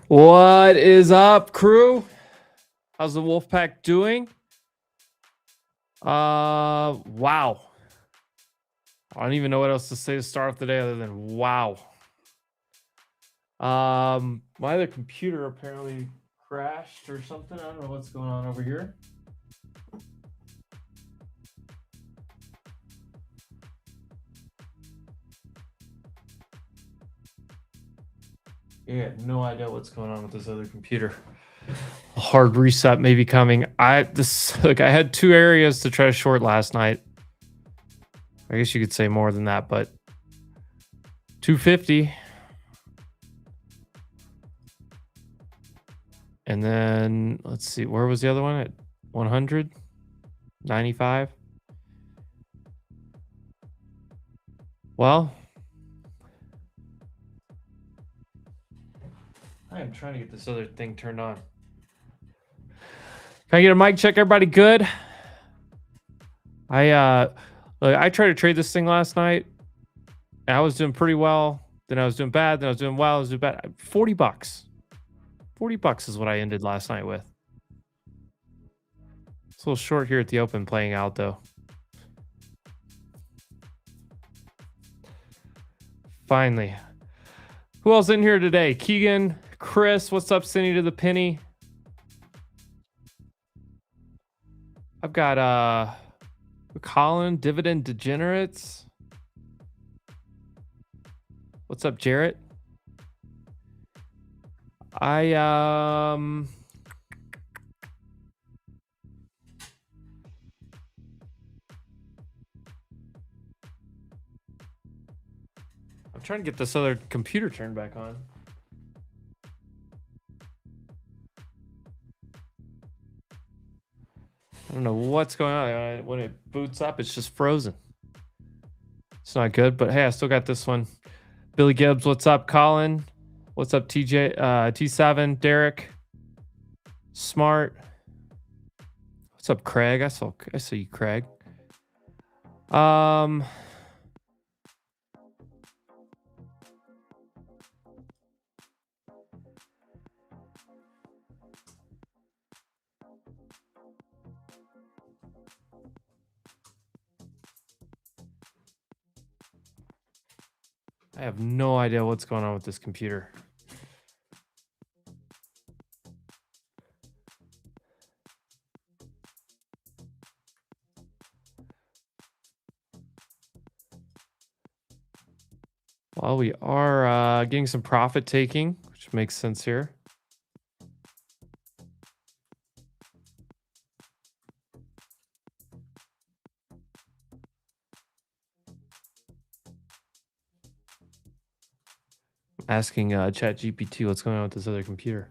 What is up, crew? How's the Wolfpack doing? Wow. I don't even know what else to say to start off the day other than wow. My other computer apparently crashed or something. I don't know what's going on over here. Yeah, no idea what's going on with this other computer. A hard reset may be coming. I had 2 areas to try to short last night. I guess you could say more than that, but 250. And then let's see, where was the other one at 100? 95? Well, I am trying to get this other thing turned on. Can I get a mic check? Everybody good? I tried to trade this thing last night. I was doing pretty well. Then I was doing bad. Then I was doing well. I was doing bad. $40. $40 is what I ended last night with. It's a little short here at the open playing out though. Finally. Who else in here today? Keegan, Chris, what's up, Cindy to the penny? I've got Colin, Dividend Degenerates. What's up, Jarrett? I'm trying to get this other computer turned back on. I don't know what's going on. When it boots up, it's just frozen. It's not good, but hey, I still got this one. Billy Gibbs, what's up? Colin, what's up? TJ, T7, Derek, Smart. What's up, Craig? I saw you, Craig. I have no idea what's going on with this computer. Well, we are getting some profit taking, which makes sense here. Asking ChatGPT what's going on with this other computer.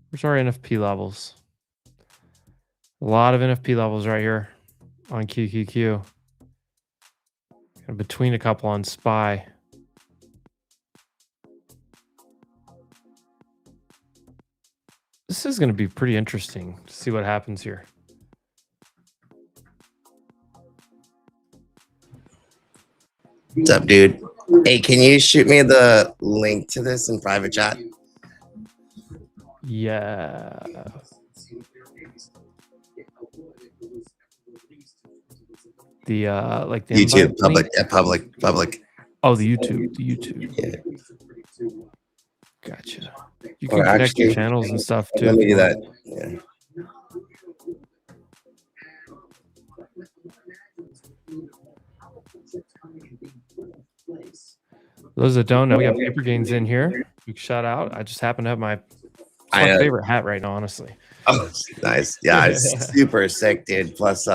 Where's our NFP levels? A lot of NFP levels right here on QQQ. Kind of between a couple on SPY. This is going to be pretty interesting to see what happens here. What's up, dude? Hey, can you shoot me the link to this in private chat? Yeah. The like the YouTube public. Oh, the YouTube. Yeah. Gotcha. You can connect your channels and stuff too. Let me do that. Yeah. For those that don't know, we got paper gains in here. Big shout out. I just happen to have it's my favorite hat right now, honestly. Oh, nice. Yeah, it's super sick, dude. Plus,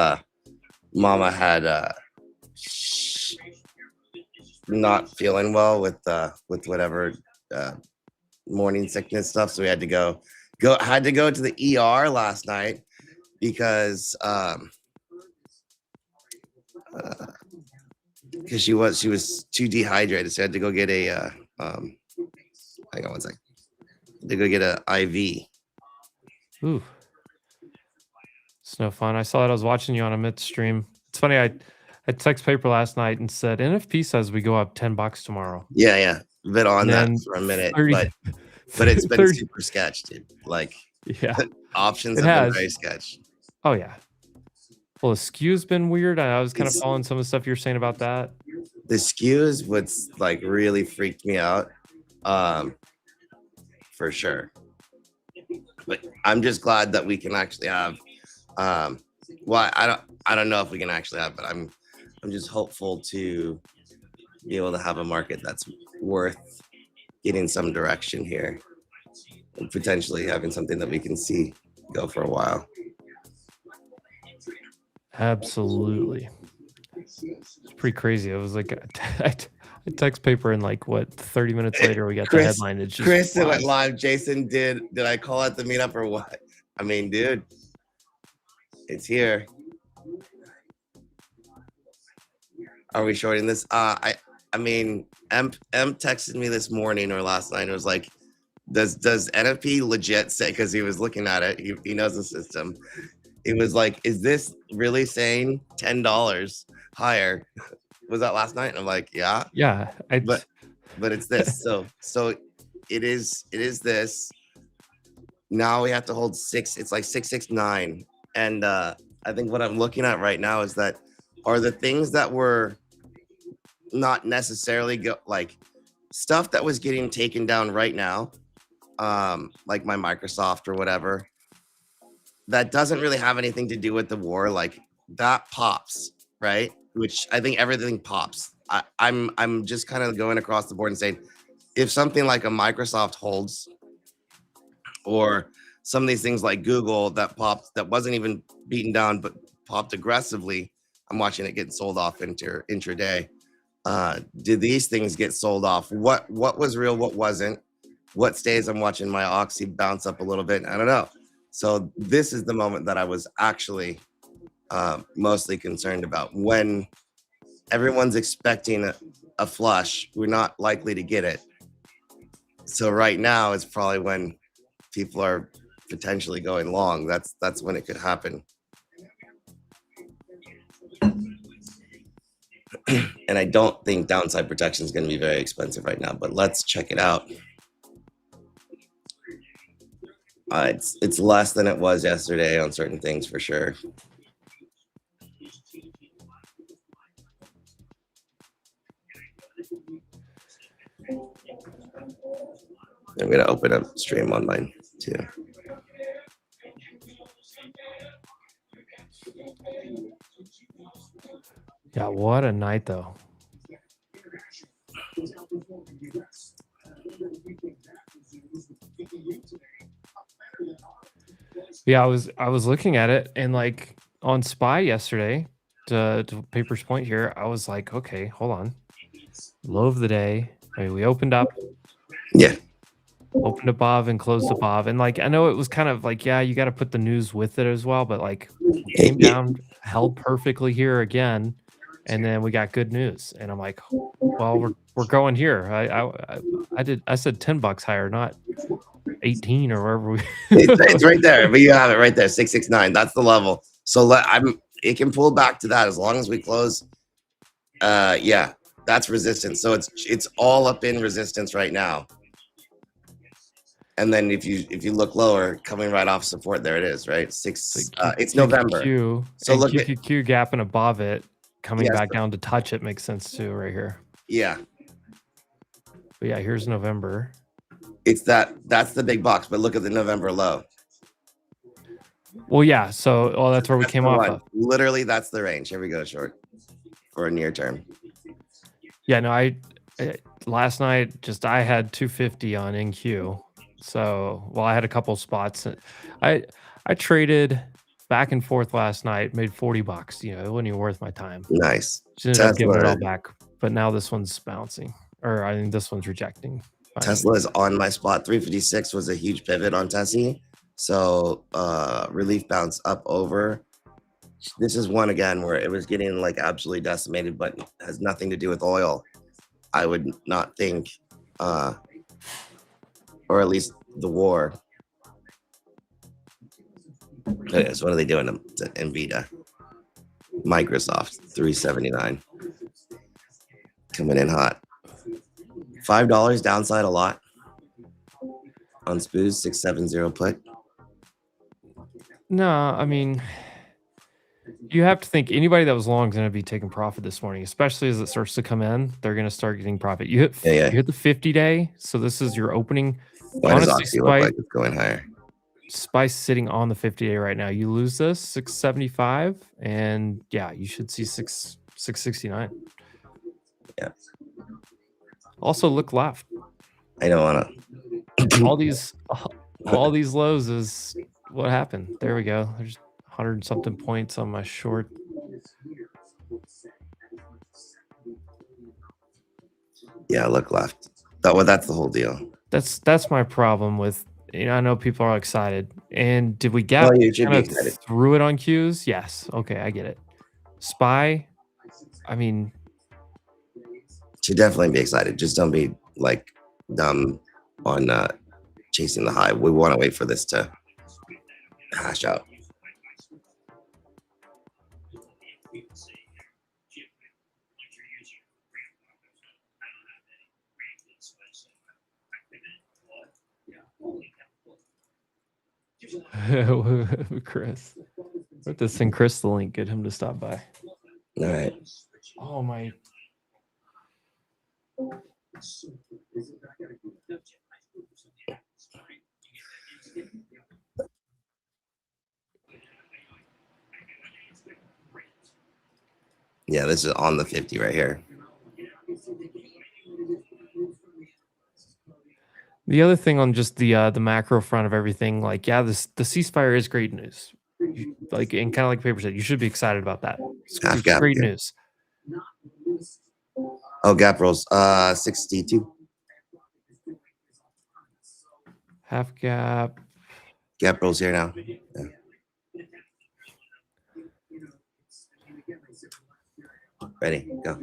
Mama had not feeling well with whatever morning sickness stuff, so we had to go to the ER last night because she was too dehydrated, so I had to go get a hang on one second. To go get a IV. Ooh, it's no fun. I saw that. I was watching you on a mid stream. It's funny. I text paper last night and said NFP says we go up $10 tomorrow. Yeah. Been on that for a minute, 30, but it's been 30, super sketch, dude. Like, yeah, options have been very sketch. Oh yeah. Well, the skew's been weird. I was kind of following some of the stuff you're saying about that. The skews what's like really freaked me out, for sure. But I'm just glad that we can actually have. Well, I don't know if we can actually have, but I'm just hopeful to be able to have a market that's worth getting some direction here, and potentially having something that we can see go for a while. Absolutely. It's pretty crazy. It was like I text paper and like what 30 minutes later we got the headline. It's just Chris went live. Jason did I call it the meetup or what? I mean, dude, it's here. Are we shorting this? I mean, M texted me this morning or last night. It was like, does NFP legit say, because he was looking at it, he knows the system. It was like, is this really saying $10 higher? Was that last night? And I'm like, yeah. But it's this. So it is this. Now we have to hold 6. It's like 669. And I think what I'm looking at right now is that are the things that were not necessarily like stuff that was getting taken down right now, like my Microsoft or whatever, that doesn't really have anything to do with the war. Like that pops, right? Which I think everything pops. I'm just kind of going across the board and saying, if something like a Microsoft holds, or some of these things like Google that popped, that wasn't even beaten down but popped aggressively, I'm watching it get sold off intraday. Did these things get sold off? What was real? What wasn't? What stays? I'm watching my Oxy bounce up a little bit. I don't know. So this is the moment that I was actually mostly concerned about. When everyone's expecting a flush, we're not likely to get it. So right now is probably when people are potentially going long. That's when it could happen. And I don't think downside protection is going to be very expensive right now, but let's check it out. It's less than it was yesterday on certain things for sure. I'm going to open up stream on mine too. Yeah, what a night though. Yeah, I was looking at it, and like on SPY yesterday, to Paper's point here, I was like, okay, hold on. Low of the day. I mean, we opened up. Yeah. Opened above and closed above. And like, I know it was kind of like, yeah, you got to put the news with it as well. But like, we came down, held perfectly here again. And then we got good news. And I'm like, well, we're going here. I said $10 higher, not 18 or wherever we. It's right there. But you have it right there, 669. That's the level. So it can pull back to that as long as we close. Yeah, that's resistance. So it's all up in resistance right now. And then if you look lower, coming right off support, there it is, right? It's November. So look at QQQ gapping above it, coming back down to touch it makes sense too, right here. Yeah. But yeah, here's November. It's that's the big box, but look at the November low. Well, yeah. So that's where we came off of. Literally, that's the range. Here we go, short for a near term. Yeah, no, last night, just I had 250 on NQ. So, well, I had a couple spots. I I traded back and forth last night, made $40. You know, it wasn't even worth my time. Nice. Just ended up giving it all back. But now this one's bouncing, or I think this one's rejecting. Tesla is on my spot. 356 was a huge pivot on Tessie. So relief bounce up over. This is one again where it was getting like absolutely decimated, but has nothing to do with oil. I would not think, or at least the war. Anyways, what are they doing to Nvidia? Microsoft 379 coming in hot. $5 downside a lot on SPOOs 670 put. No, I mean, you have to think anybody that was long is going to be taking profit this morning, especially as it starts to come in. They're going to start getting profit. You hit you hit the 50-day, so this is your opening. Why does Oxy look like it's going higher? Spice sitting on the 50-day right now. You lose this 675, and yeah, you should see 669. Yeah. Also, look left. I don't want to. all these lows is what happened. There we go. There's 100 something points on my short. Yeah, look left. That's the whole deal. That's my problem with. You know, I know people are excited. And did we get through it on Qs? Yes. Okay, I get it. SPY, I mean, should definitely be excited. Just don't be like dumb on chasing the high. We want to wait for this to hash out. Chris, let this send Chris the link, get him to stop by. All right. Oh my. Yeah, this is on the 50 right here. The other thing on just the macro front of everything, like, yeah, the ceasefire is great news. Like, and kind of like Paper said, you should be excited about that. It's great news. Oh, gap rolls 62. Half gap. Gap rolls here now. Yeah. Ready, go.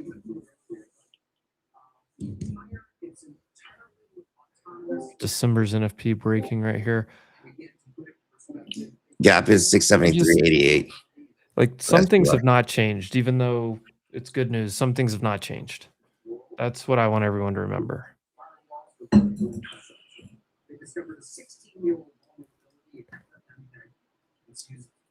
December's NFP breaking right here. Gap is 673.88. Like, some things have not changed, even though it's good news. Some things have not changed. That's what I want everyone to remember.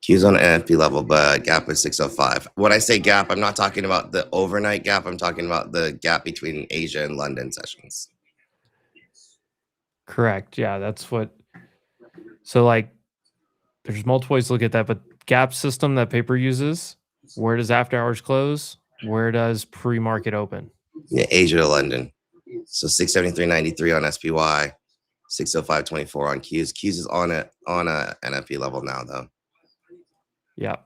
Q's on an NFP level, but gap is 605. When I say gap, I'm not talking about the overnight gap. I'm talking about the gap between Asia and London sessions. Correct. Yeah, that's what. So, like, there's multiple ways to look at that, but gap system that Paper uses, where does after hours close? Where does pre-market open? Yeah, Asia to London. So 673.93 on SPY, 605.24 on Q's. Q's is on a NFP level now, though. Yeah.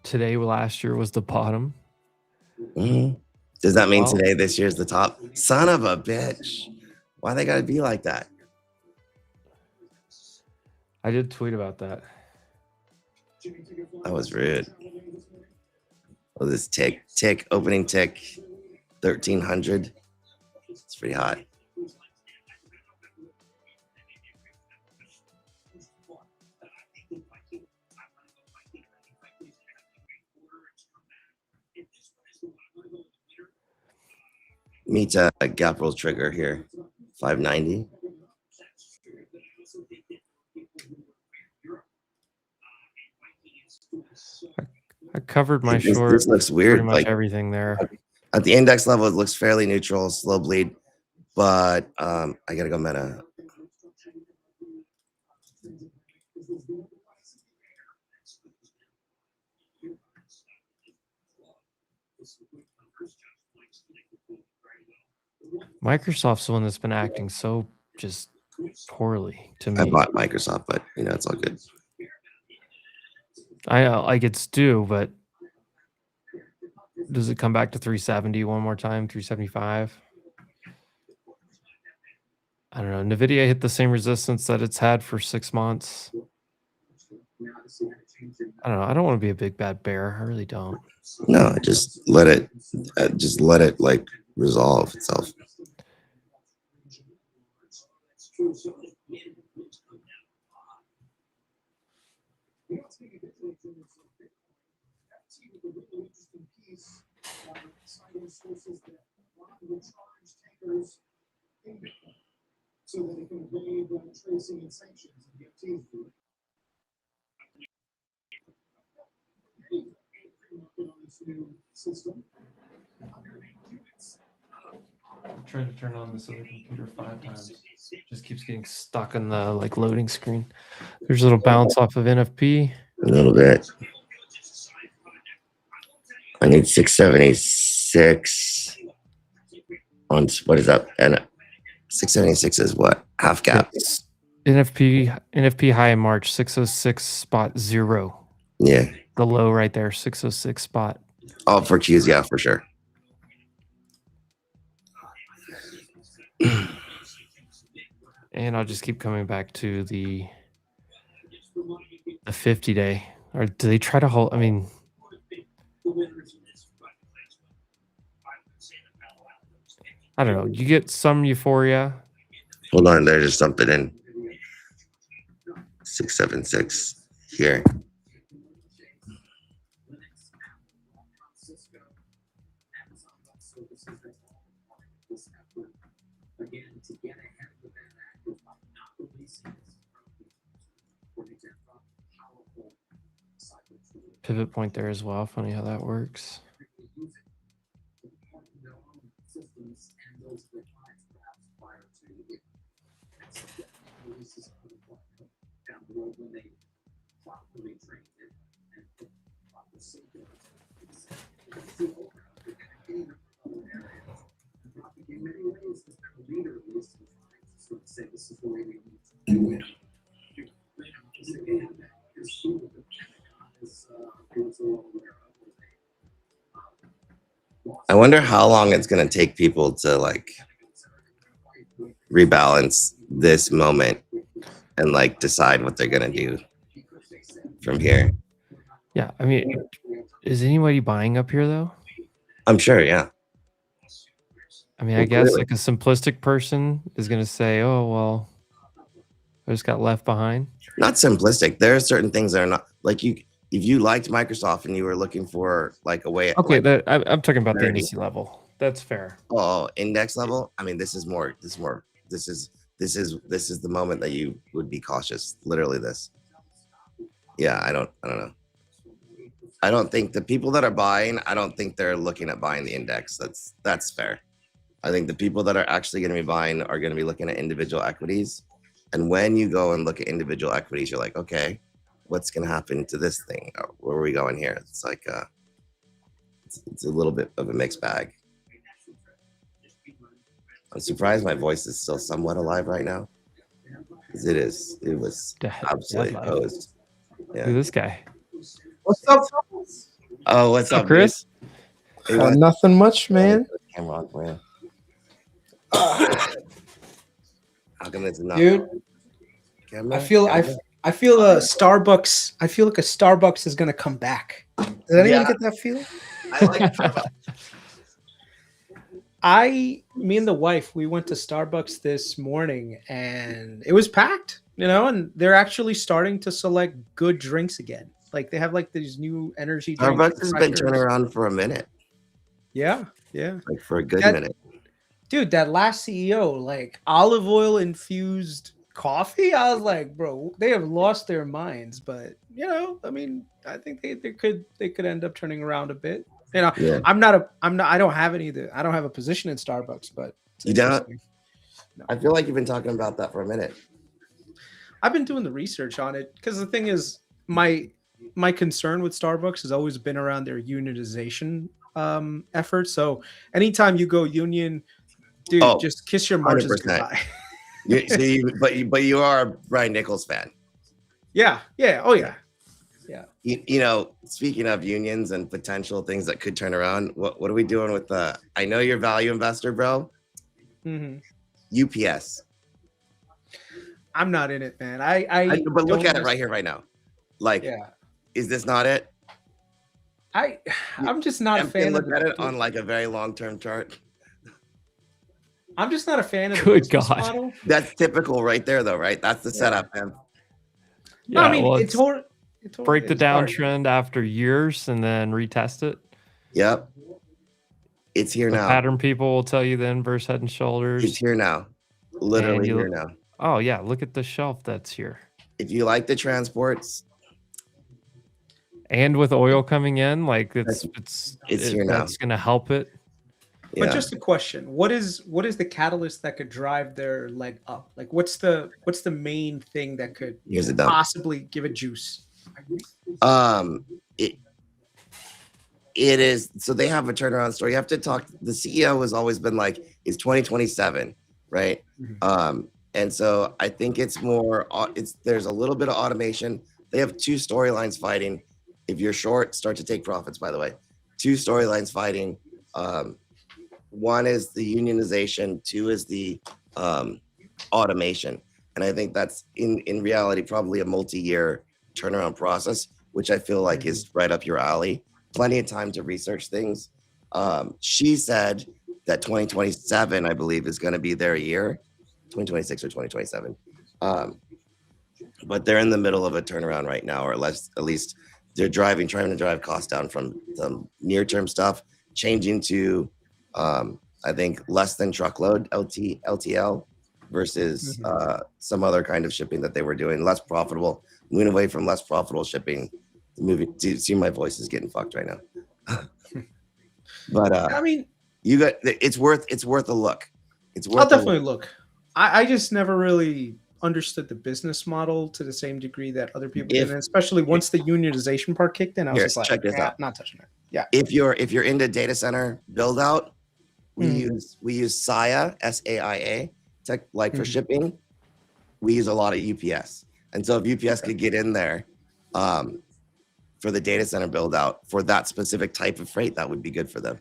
Today, last year was the bottom. Mm-hmm. Does that mean today, this year's the top? Son of a bitch. Why they gotta be like that? I did tweet about that. That was rude. Oh, this tick, opening tick, 1300. It's pretty hot. Meet a gap roll trigger here, 590. I covered my short. This looks weird. Pretty much like everything there. At the index level, it looks fairly neutral, slow bleed, but I gotta go meta. Microsoft's the one that's been acting so just poorly to me. I bought Microsoft, but you know, it's all good. I like it's due, but does it come back to 370 one more time? 375? I don't know. Nvidia hit the same resistance that it's had for 6 months. I don't know. I don't want to be a big bad bear. I really don't. No, just let it like resolve itself. I tried to turn on this other computer 5 times. Just keeps getting stuck in the like loading screen. There's a little bounce off of NFP. A little bit. I need 676 on what is that? And 676 is what? Half gap. It's NFP high in March 606.0. Yeah. The low right there 606 spot. Oh, for Qs, yeah, for sure. And I'll just keep coming back to the 50-day. Or do they try to hold? I mean, I don't know. You get some euphoria. Hold on, there's just something in 676 here. Pivot point there as well. Funny how that works. I wonder how long it's going to take people to like rebalance this moment and like decide what they're going to do from here. Yeah, I mean, is anybody buying up here though? I'm sure, yeah. I mean, I guess like a simplistic person is going to say, "Oh, well, I just got left behind." Not simplistic. There are certain things that are not like you. If you liked Microsoft and you were looking for like a way, Okay, like, I'm talking about the indice level. That's fair. oh, index level. I mean, this is the moment that you would be cautious. Literally, this. Yeah, I don't know. I don't think the people that are buying, I don't think they're looking at buying the index. That's fair. I think the people that are actually going to be buying are going to be looking at individual equities. And when you go and look at individual equities, you're like, okay, what's going to happen to this thing? Where are we going here? It's like, it's a little bit of a mixed bag. I'm surprised my voice is still somewhat alive right now. Because it was absolutely hosed. Yeah. Look at this guy. What's up? Oh, what's up, Chris? Nothing much, man. Camera on for you. How come it's not? Dude, Camera? I feel a Starbucks. I feel like a Starbucks is gonna come back. Does anyone get that feeling? I like Starbucks. Me and the wife, we went to Starbucks this morning and it was packed, you know, and they're actually starting to select good drinks again. Like they have like these new energy drinks. Starbucks has been turning around for a minute. Yeah. Like for a good minute. Dude, that last CEO, like olive oil infused coffee, I was like, bro, they have lost their minds. But you know, I mean, I think they could end up turning around a bit. You know, Yeah. I don't have I don't have a position in Starbucks, but You don't? interesting. No. I feel like you've been talking about that for a minute. I've been doing the research on it because the thing is, my concern with Starbucks has always been around their unionization efforts. So anytime you go union, dude, Oh, just kiss your margins 100%. goodbye. But you are a Brian Nichols fan. Yeah. Oh yeah. You know, speaking of unions and potential things that could turn around, what are we doing with the? I know you're a value investor, bro. Mm-hmm. UPS. I'm not in it, man. But look at it right here, right now. Like, yeah. Is this not it? I'm just not a fan look of at it on like a very long-term chart. I'm just not a fan of the Good business God. model. That's typical right there, though, right? That's the setup, man. No, I mean, well, it's hard. break the downtrend after years and then retest it. Yep. It's here The now. pattern people will tell you the inverse head and shoulders. It's here now. Literally here now. Oh yeah, look at the shelf that's here. If you like the transports, and with oil coming in, like it's here now. That's gonna help it. But just a question: what is the catalyst that could drive their leg up? Like, what's the main thing that could possibly give it juice? It is, so they have a turnaround story. You have to talk. The CEO has always been like, it's 2027, right? Mm-hmm. And so I think it's more. There's a little bit of automation. They have two storylines fighting. If you're short, start to take profits. By the way, two storylines fighting. One is the unionization. Two is the automation. And I think that's in reality probably a multi-year turnaround process, which I feel like is right up your alley. Plenty of time to research things. She said that 2027, I believe, is going to be their year, 2026 or 2027. But they're in the middle of a turnaround right now, or at least they're trying to drive costs down from some near-term stuff, changing to, I think, less than truckload LTL versus some other kind of shipping that they were doing, less profitable, moving away from less profitable shipping. See, my voice is getting fucked right now. But I mean, it's worth a look. I'll definitely look. I just never really understood the business model to the same degree that other people did, and especially once the unionization part kicked in, I was just like, check this out. Not touching it. Yeah. If you're into data center build out, we use SAIA, SAIA, tech, like for shipping. We use a lot of UPS, and so if UPS could get in there, for the data center build out for that specific type of freight, that would be good for them.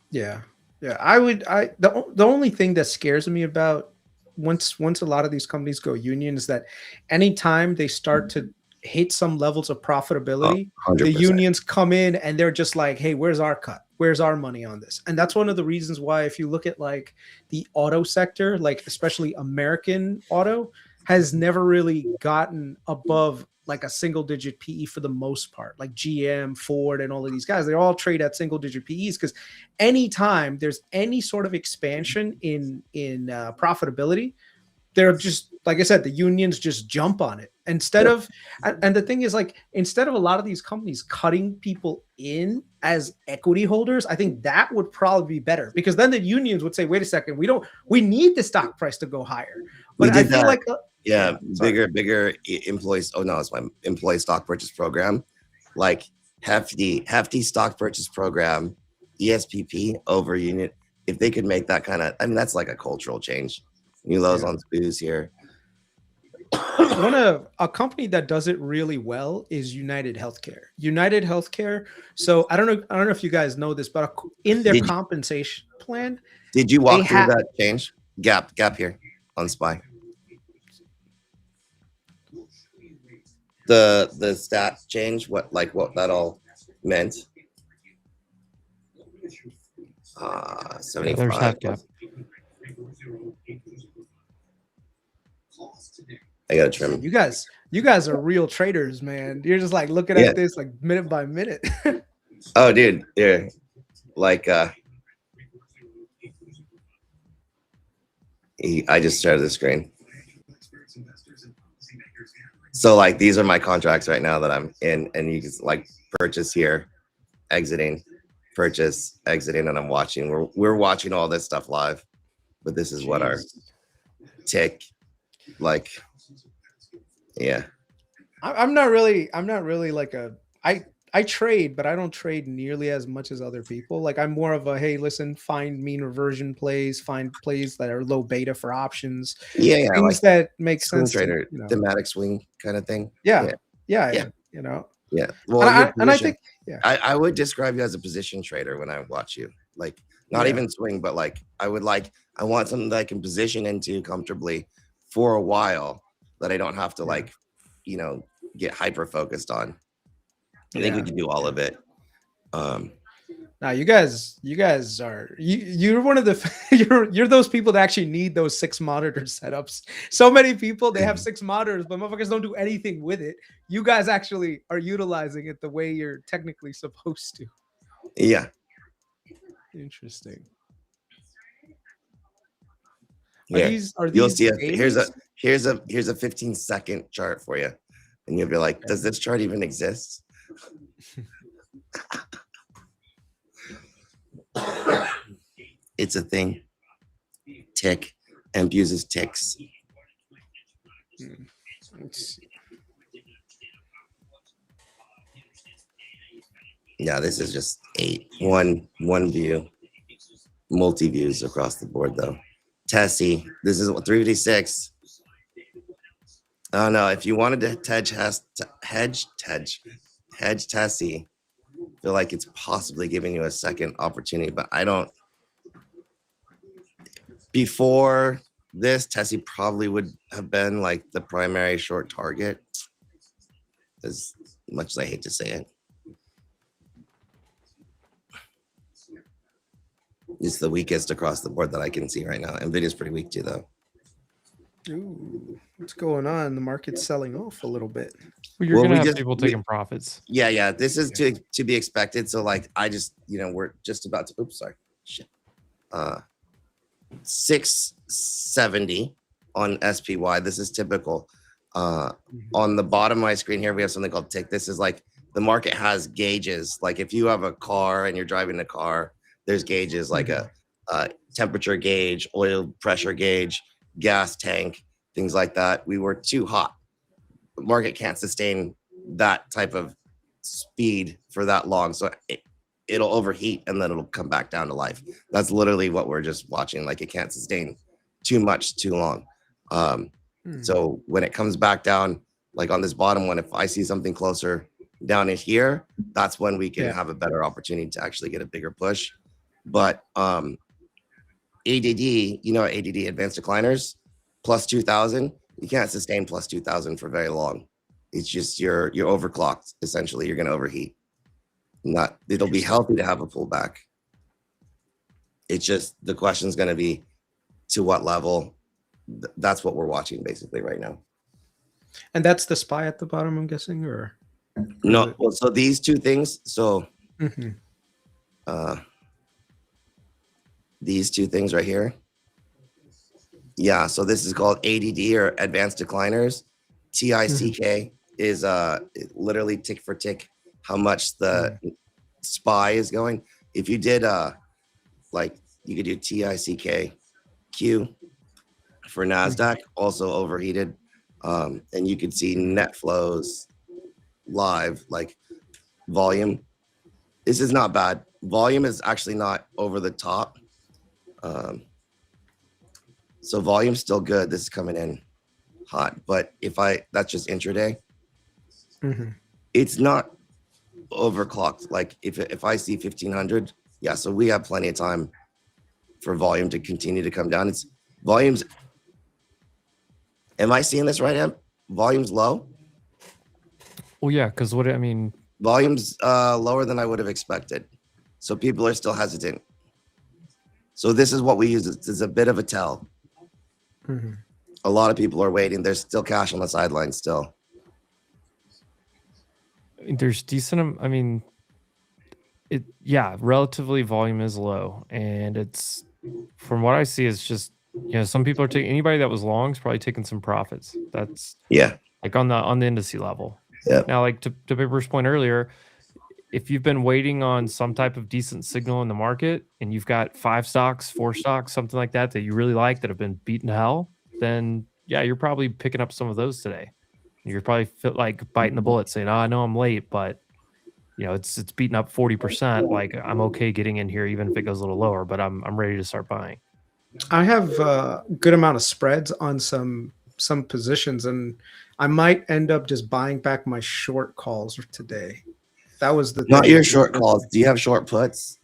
Yeah. The only thing that scares me about once a lot of these companies go union is that anytime they start to hit some levels of profitability, the unions come in and they're just like, hey, where's our cut? Where's our money on this? And that's one of the reasons why, if you look at like the auto sector, like especially American auto, has never really gotten above like a single digit PE for the most part. Like GM, Ford, and all of these guys, they all trade at single digit PEs, because anytime there's any sort of expansion in profitability, they're just, like I said, the unions just jump on it instead of, and the thing is, like, instead of a lot of these companies cutting people in as equity holders, I think that would probably be better, because then the unions would say, wait a second, we need the stock price to go higher. But I feel like bigger employees. Oh no, it's my employee stock purchase program, like hefty stock purchase program, ESPP over unit. If they could make that kind of, I mean, that's like a cultural change. New lows on booze here. A company that does it really well is United Healthcare. So I don't know if you guys know this, but in their compensation plan, did you walk through that change gap here on SPY? The stats change, what that all meant. 75. There's half gap. I gotta trim. You guys are real traders, man. You're just like looking at this like minute by minute. Oh, dude, yeah, like I just started the screen. So like these are my contracts right now that I'm in, and you can like purchase here, exiting, purchase, exiting, and I'm watching. We're watching all this stuff live, but this is what our tick like. Yeah. I'm not really like I trade, but I don't trade nearly as much as other people. Like I'm more of a, hey, listen, find mean reversion plays, find plays that are low beta for options. Yeah, Things like that make swing sense. trader, To, thematic swing kind of thing. yeah. Yeah. You know. Yeah. Well, And I think I would describe you as a position trader when I watch you. Like not even swing, but like I want something that I can position into comfortably for a while that I don't have to like, you know, get hyper focused on. I think we can do all of it. Now you guys are you're one of the you're those people that actually need those 6 monitor setups. So many people they have 6 monitors, but motherfuckers don't do anything with it. You guys actually are utilizing it the way you're technically supposed to. Yeah. Interesting. Yeah. Are You'll these see here's a 15-second chart for you. And you'll be like, does this chart even exist? It's a thing. Tick. Emp uses ticks. Yeah, this is just one view. Multi views across the board though. Tessie, this is 356. Oh no, if you wanted to hedge Tessie, I feel like it's possibly giving you a second opportunity, but I don't. Before this, Tessie probably would have been like the primary short target, as much as I hate to say it. It's the weakest across the board that I can see right now. Nvidia's pretty weak too, though. Ooh, what's going on? The market's selling off a little bit. Well, you're gonna have people taking profits. Yeah. This is to be expected. So like, I just, we're just about to. Oops, sorry. Shit. 670 on SPY. This is typical. On the bottom of my screen here, we have something called tick. This is like the market has gauges. Like if you have a car and you're driving the car, there's gauges like a temperature gauge, oil pressure gauge, gas tank, things like that. We were too hot. The market can't sustain that type of speed for that long. So it'll overheat and then it'll come back down to life. That's literally what we're just watching. Like it can't sustain too much too long. So when it comes back down, like on this bottom one, if I see something closer down in here, that's when we can have a better opportunity to actually get a bigger push. But ADD, ADD advanced decliners plus 2000, you can't sustain plus 2000 for very long. It's just you're overclocked. Essentially, you're going to overheat. It'll be healthy to have a pullback. It's just the question is going to be to what level. That's what we're watching basically right now. And that's the SPY at the bottom, I'm guessing, or no? Well, so these two things. So these two things right here. Yeah. So this is called ADD or advanced decliners. TICK is literally tick for tick how much the SPY is going. If you did like you could do TICK-Q for NASDAQ, also overheated. And you could see net flows live, like volume. This is not bad. Volume is actually not over the top. So volume's still good. This is coming in hot, but that's just intraday. It's not overclocked. Like if I see 1500, yeah, so we have plenty of time for volume to continue to come down. It's volumes. Am I seeing this right, Em? Volume's low? Well, yeah, because volume's lower than I would have expected. So people are still hesitant. So this is what we use. It's a bit of a tell. A lot of people are waiting. There's still cash on the sidelines still. There's decent. Relatively volume is low, and it's from what I see, it's just some people are taking. Anybody that was long is probably taking some profits. That's like on the indice level. Yeah. Now, like to Paper's point earlier, if you've been waiting on some type of decent signal in the market and you've got 5 stocks, 4 stocks, something like that that you really like that have been beaten to hell, then yeah, you're probably picking up some of those today. You're probably like biting the bullet saying, "Oh, I know I'm late, but it's beating up 40%. Like I'm okay getting in here even if it goes a little lower, but I'm ready to start buying." I have a good amount of spreads on some positions, and I might end up just buying back my short calls today. That was the Not thing. your short calls. Do you have short puts?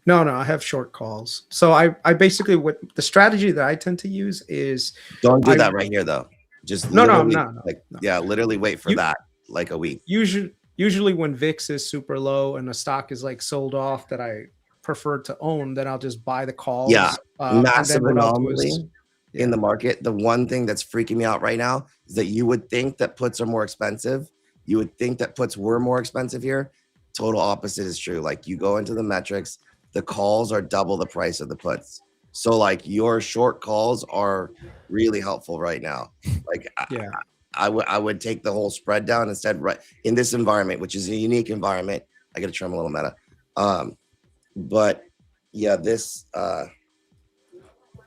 No, I have short calls. So I basically, what the strategy that I tend to use is, Don't do that right here though. Just no, literally, no. yeah, literally wait for that like a week. Usually when VIX is super low and a stock is like sold off that I prefer to own, then I'll just buy the calls. Yeah, And massive then what I'll do anomaly is, in the market. The one thing that's freaking me out right now is that you would think that puts are more expensive. You would think that puts were more expensive here. Total opposite is true. Like you go into the metrics, the calls are double the price of the puts. So like your short calls are really helpful right now. Like yeah. I would take the whole spread down instead, right, in this environment, which is a unique environment. I got to trim a little meta. But yeah, this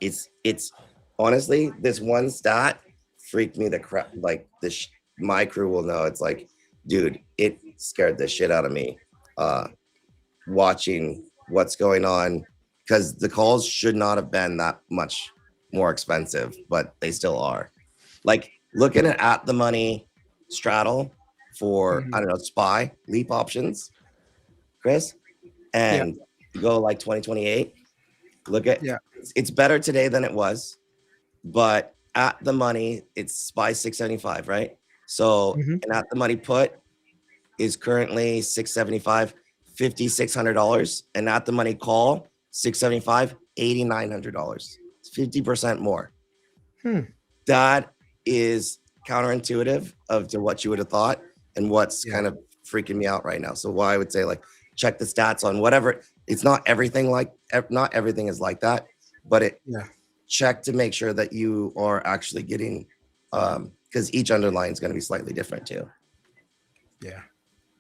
it's honestly, this one stat freaked me the crap. Like this, my crew will know. It's like, dude, it scared the shit out of me. Watching what's going on, because the calls should not have been that much more expensive, but they still are. Like looking at the money straddle for I don't know, SPY leap options, Chris, and you go like 2028. Look at it's better today than it was, but at the money it's SPY 675, right? So and at the money put is currently 675, $5,600, and at the money call 675, $8,900. It's 50% more. That is counterintuitive to what you would have thought, and what's kind of freaking me out right now. So why I would say like check the stats on whatever. It's not everything is like that, but check to make sure that you are actually getting because each underlying is going to be slightly different too. Yeah.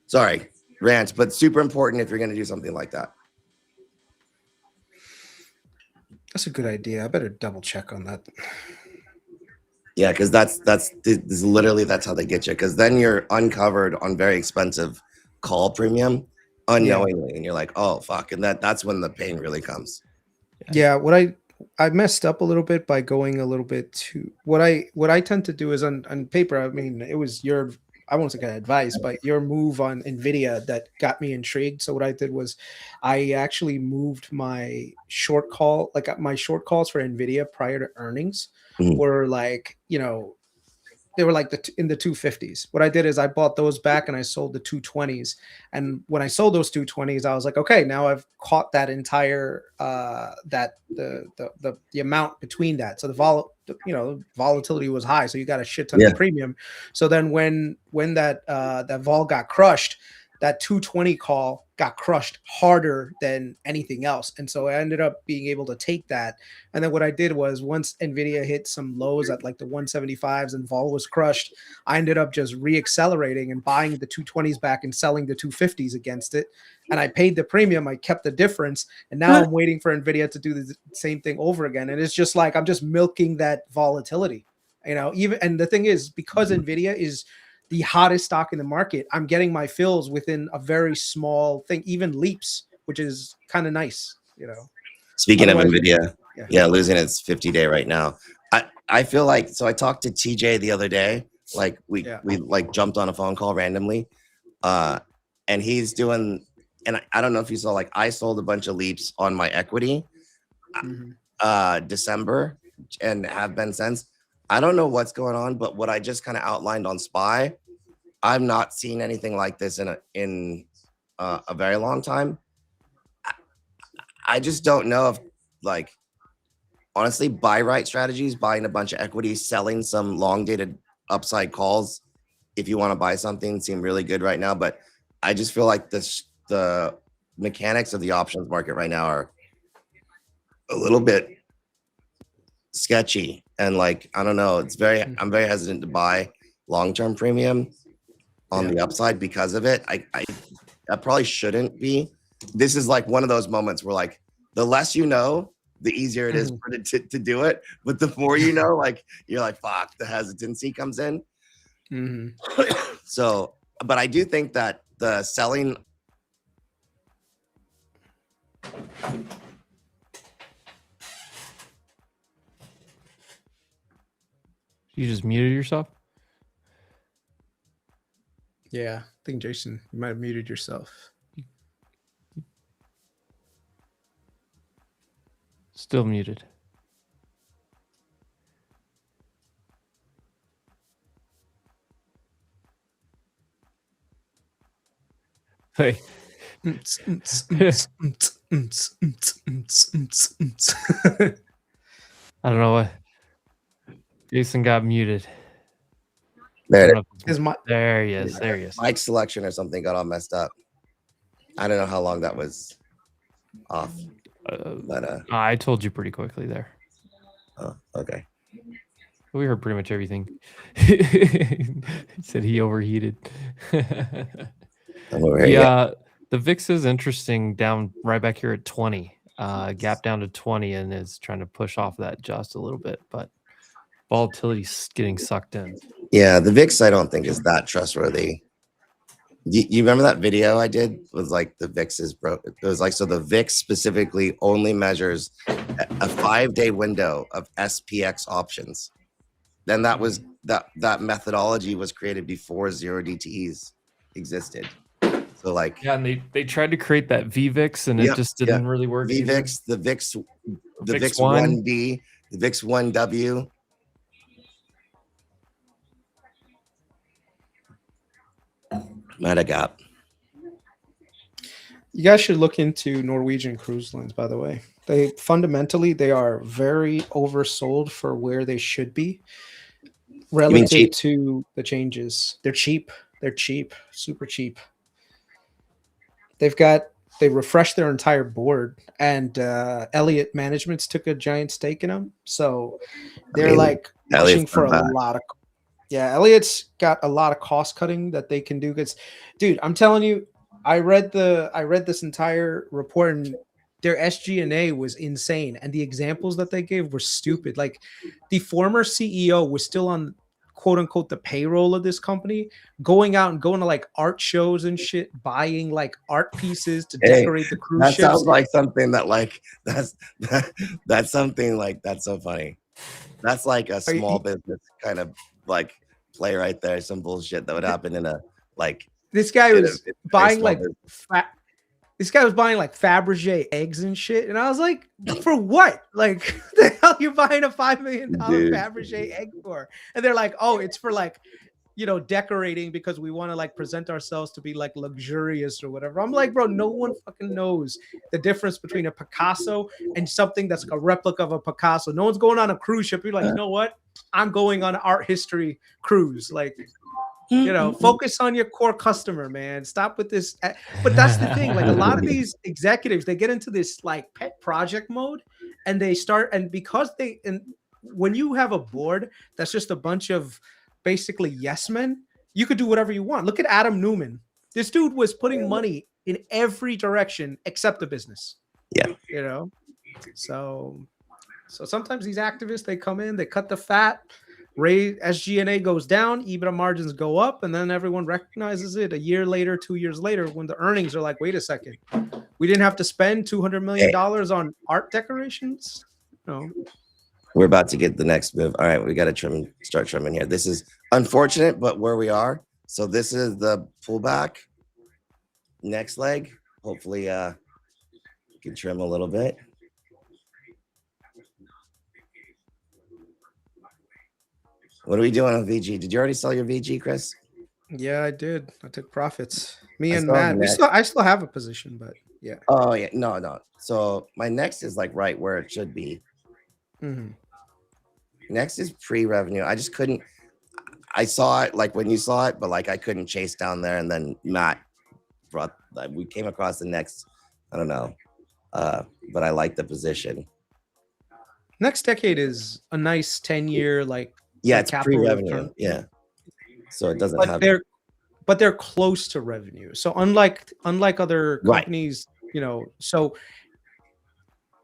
Sorry, rant, but super important if you're going to do something like that. That's a good idea. I better double check on that. Yeah, because that's literally that's how they get you. Because then you're uncovered on very expensive call premium unknowingly, and you're like, oh fuck, and that's when the pain really comes. Yeah, what I messed up a little bit by going a little bit too. What I tend to do is on paper. I mean, it was I won't say advice, but your move on Nvidia that got me intrigued. So what I did was I actually moved my short call, like my short calls for Nvidia prior to earnings were like, they were like in the 250s. What I did is I bought those back and I sold the 220s. And when I sold those 220s, I was like, okay, now I've caught that entire the amount between that. So the volatility was high, so you got a shit ton of premium. So then when that vol got crushed, that 220 call got crushed harder than anything else. And so I ended up being able to take that. And then what I did was once Nvidia hit some lows at like the 175s and vol was crushed, I ended up just re-accelerating and buying the 220s back and selling the 250s against it. And I paid the premium. I kept the difference. And now I'm waiting for Nvidia to do the same thing over again. And it's just like, I'm just milking that volatility, and the thing is, because Nvidia is the hottest stock in the market, I'm getting my fills within a very small thing, even leaps, which is kind of nice, Speaking of Nvidia, losing its 50-day right now. I feel like, so I talked to TJ the other day, like we like jumped on a phone call randomly, and he's doing, and I don't know if you saw, like I sold a bunch of leaps on my equity December and have been since. I don't know what's going on, but what I just kind of outlined on SPY, I've not seen anything like this in a very long time. I just don't know if, like, honestly, buy right strategies, buying a bunch of equities, selling some long dated upside calls if you want to buy something, seem really good right now. But I just feel like the mechanics of the options market right now are a little bit sketchy, and like I don't know, I'm very hesitant to buy long-term premium on the upside because of it. that probably shouldn't be. This is like one of those moments where like the less you know, the easier it is for it to do it. But the more you know, like you're like, fuck, the hesitancy comes in. So, but I do think that the selling. You just muted yourself? Yeah, I think Jason, you might have muted yourself. Still muted. Hey. I don't know what. Jason got muted. There he is. There he is. Mic selection or something got all messed up. I don't know how long that was off. But I told you pretty quickly there. Oh, okay. We heard pretty much everything. He said he overheated. Yeah, the VIX is interesting, down right back here at 20. Gap down to 20 and is trying to push off that just a little bit, but volatility's getting sucked in. Yeah, the VIX I don't think is that trustworthy. You remember that video I did? It was like the VIX is broke. It was like, so the VIX specifically only measures a 5-day window of SPX options. Then that was that methodology was created before 0 DTEs existed. So like, yeah, and they tried to create that VVIX and it just didn't really work. VVIX, the VIX 1D, the VIX 1W. Meta gap. You guys should look into Norwegian cruise lines, by the way. They fundamentally, they are very oversold for where they should be relative to the changes. They're cheap. They're cheap, super cheap. They refreshed their entire board, and Elliott Management's took a giant stake in them. So they're like pushing for a lot of. Yeah, Elliott's got a lot of cost cutting that they can do. Because, dude, I'm telling you, I read this entire report, and their SG&A was insane, and the examples that they gave were stupid. Like, the former CEO was still on, quote unquote, the payroll of this company, going to like art shows and shit, buying like art pieces to decorate the cruise ships. That sounds like something that like that's something like that's so funny. That's like a small business kind of like play right there. Some bullshit that would happen in a like. This guy was buying like this guy was buying like Fabergé eggs and shit, and I was like, for what? Like, the hell you buying a $5 million Fabergé egg for? And they're like, oh, it's for like, you know, decorating because we want to like present ourselves to be like luxurious or whatever. I'm like, bro, no one fucking knows the difference between a Picasso and something that's like a replica of a Picasso. No one's going on a cruise ship. You're like, you know what? I'm going on an art history cruise. Like, you know, focus on your core customer, man. Stop with this. But that's the thing. Like, a lot of these executives, they get into this like pet project mode, and they start, and because when you have a board that's just a bunch of basically yes men, you could do whatever you want. Look at Adam Newman. This dude was putting money in every direction except the business. Yeah. You know, so sometimes these activists, they come in, they cut the fat, raise SG&A goes down, EBITDA margins go up, and then everyone recognizes it a year later, 2 years later, when the earnings are like, wait a second, we didn't have to spend $200 million on art decorations. No. We're about to get the next move. All right, we got to start trimming here. This is unfortunate, but where we are. So this is the pullback. Next leg. Hopefully, we can trim a little bit. What are we doing on VG? Did you already sell your VG, Chris? Yeah, I did. I took profits. Me and Matt. I still have a position, but yeah. Oh yeah, no. So my next is like right where it should be. Next is pre-revenue. I just couldn't. I saw it like when you saw it, but like I couldn't chase down there. And then Matt brought. Like, we came across the next. I don't know, but I like the position. Next decade is a nice 10-year like. Yeah, it's pre-revenue. Yeah, so it doesn't have. but they're close to revenue. So unlike other Right. companies, you know, so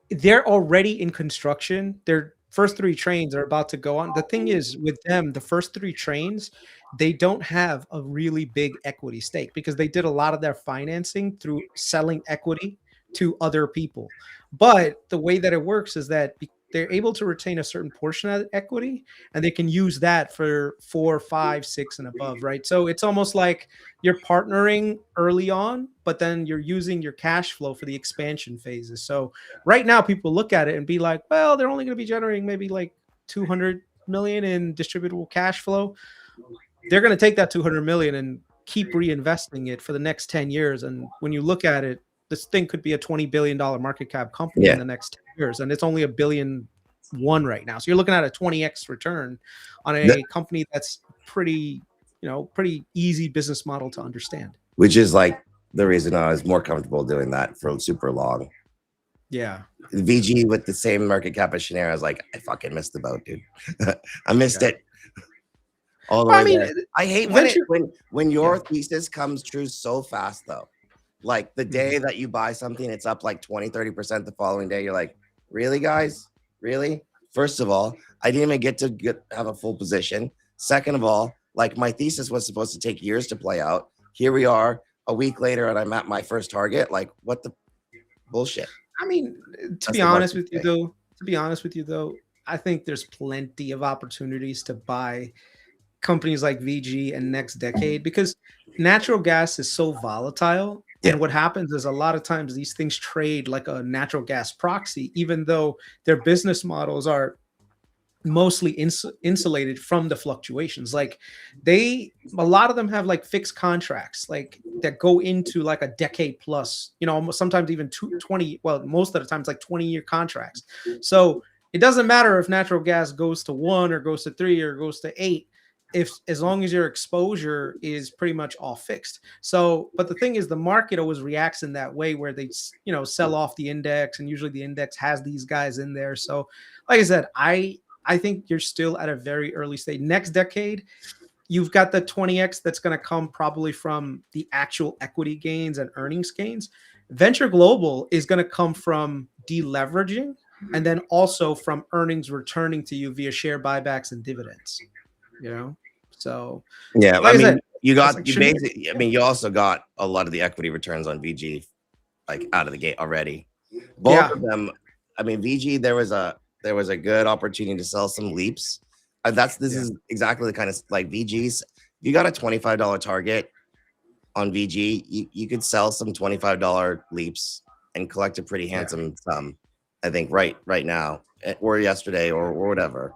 they're already in construction. Their first 3 trains are about to go on. The thing is with them, the first 3 trains, they don't have a really big equity stake because they did a lot of their financing through selling equity to other people. But the way that it works is that they're able to retain a certain portion of equity, and they can use that for 4, 5, 6, and above, right? So it's almost like you're partnering early on, but then you're using your cash flow for the expansion phases. So right now, people look at it and be like, well, they're only going to be generating maybe like 200 million in distributable cash flow. They're going to take that 200 million and keep reinvesting it for the next 10 years. And when you look at it, this thing could be a $20 billion market cap company in the next 10 years. And it's only $1.1 billion right now. So you're looking at a 20x return on a company that's pretty easy business model to understand. Which is like the reason I was more comfortable doing that for super long. Yeah. VG with the same market cap as Schneider, I was like, I fucking missed the boat, dude. I missed it. All the way there. I hate when your thesis comes true so fast, though. Like the day that you buy something, it's up like 20, 30% the following day. You're like, really, guys? Really? First of all, I didn't even get to have a full position. Second of all, like my thesis was supposed to take years to play out. Here we are a week later and I'm at my first target. Like, what the bullshit? I mean, to be honest with you though, I think there's plenty of opportunities to buy companies like VG and Next Decade because natural gas is so volatile. And what happens is a lot of times these things trade like a natural gas proxy, even though their business models are mostly insulated from the fluctuations. Like a lot of them have like fixed contracts, like that go into like a decade plus, you know, sometimes even 20, well, most of the time it's like 20-year contracts. So it doesn't matter if natural gas goes to 1 or goes to 3 or goes to 8, as long as your exposure is pretty much all fixed. So, but the thing is, the market always reacts in that way where they, you know, sell off the index, and usually the index has these guys in there. So, like I said, I think you're still at a very early stage. Next decade, you've got the 20x that's going to come probably from the actual equity gains and earnings gains. Venture Global is going to come from deleveraging and then also from earnings returning to you via share buybacks and dividends. You know, so yeah, like I mean, said, you also got a lot of the equity returns on VG like out of the gate already. Both of them. I mean, VG, there was a good opportunity to sell some leaps. This is exactly the kind of like VGs. If you got a $25 target on VG, you could sell some $25 leaps and collect a pretty handsome sum. I think right now or yesterday or whatever.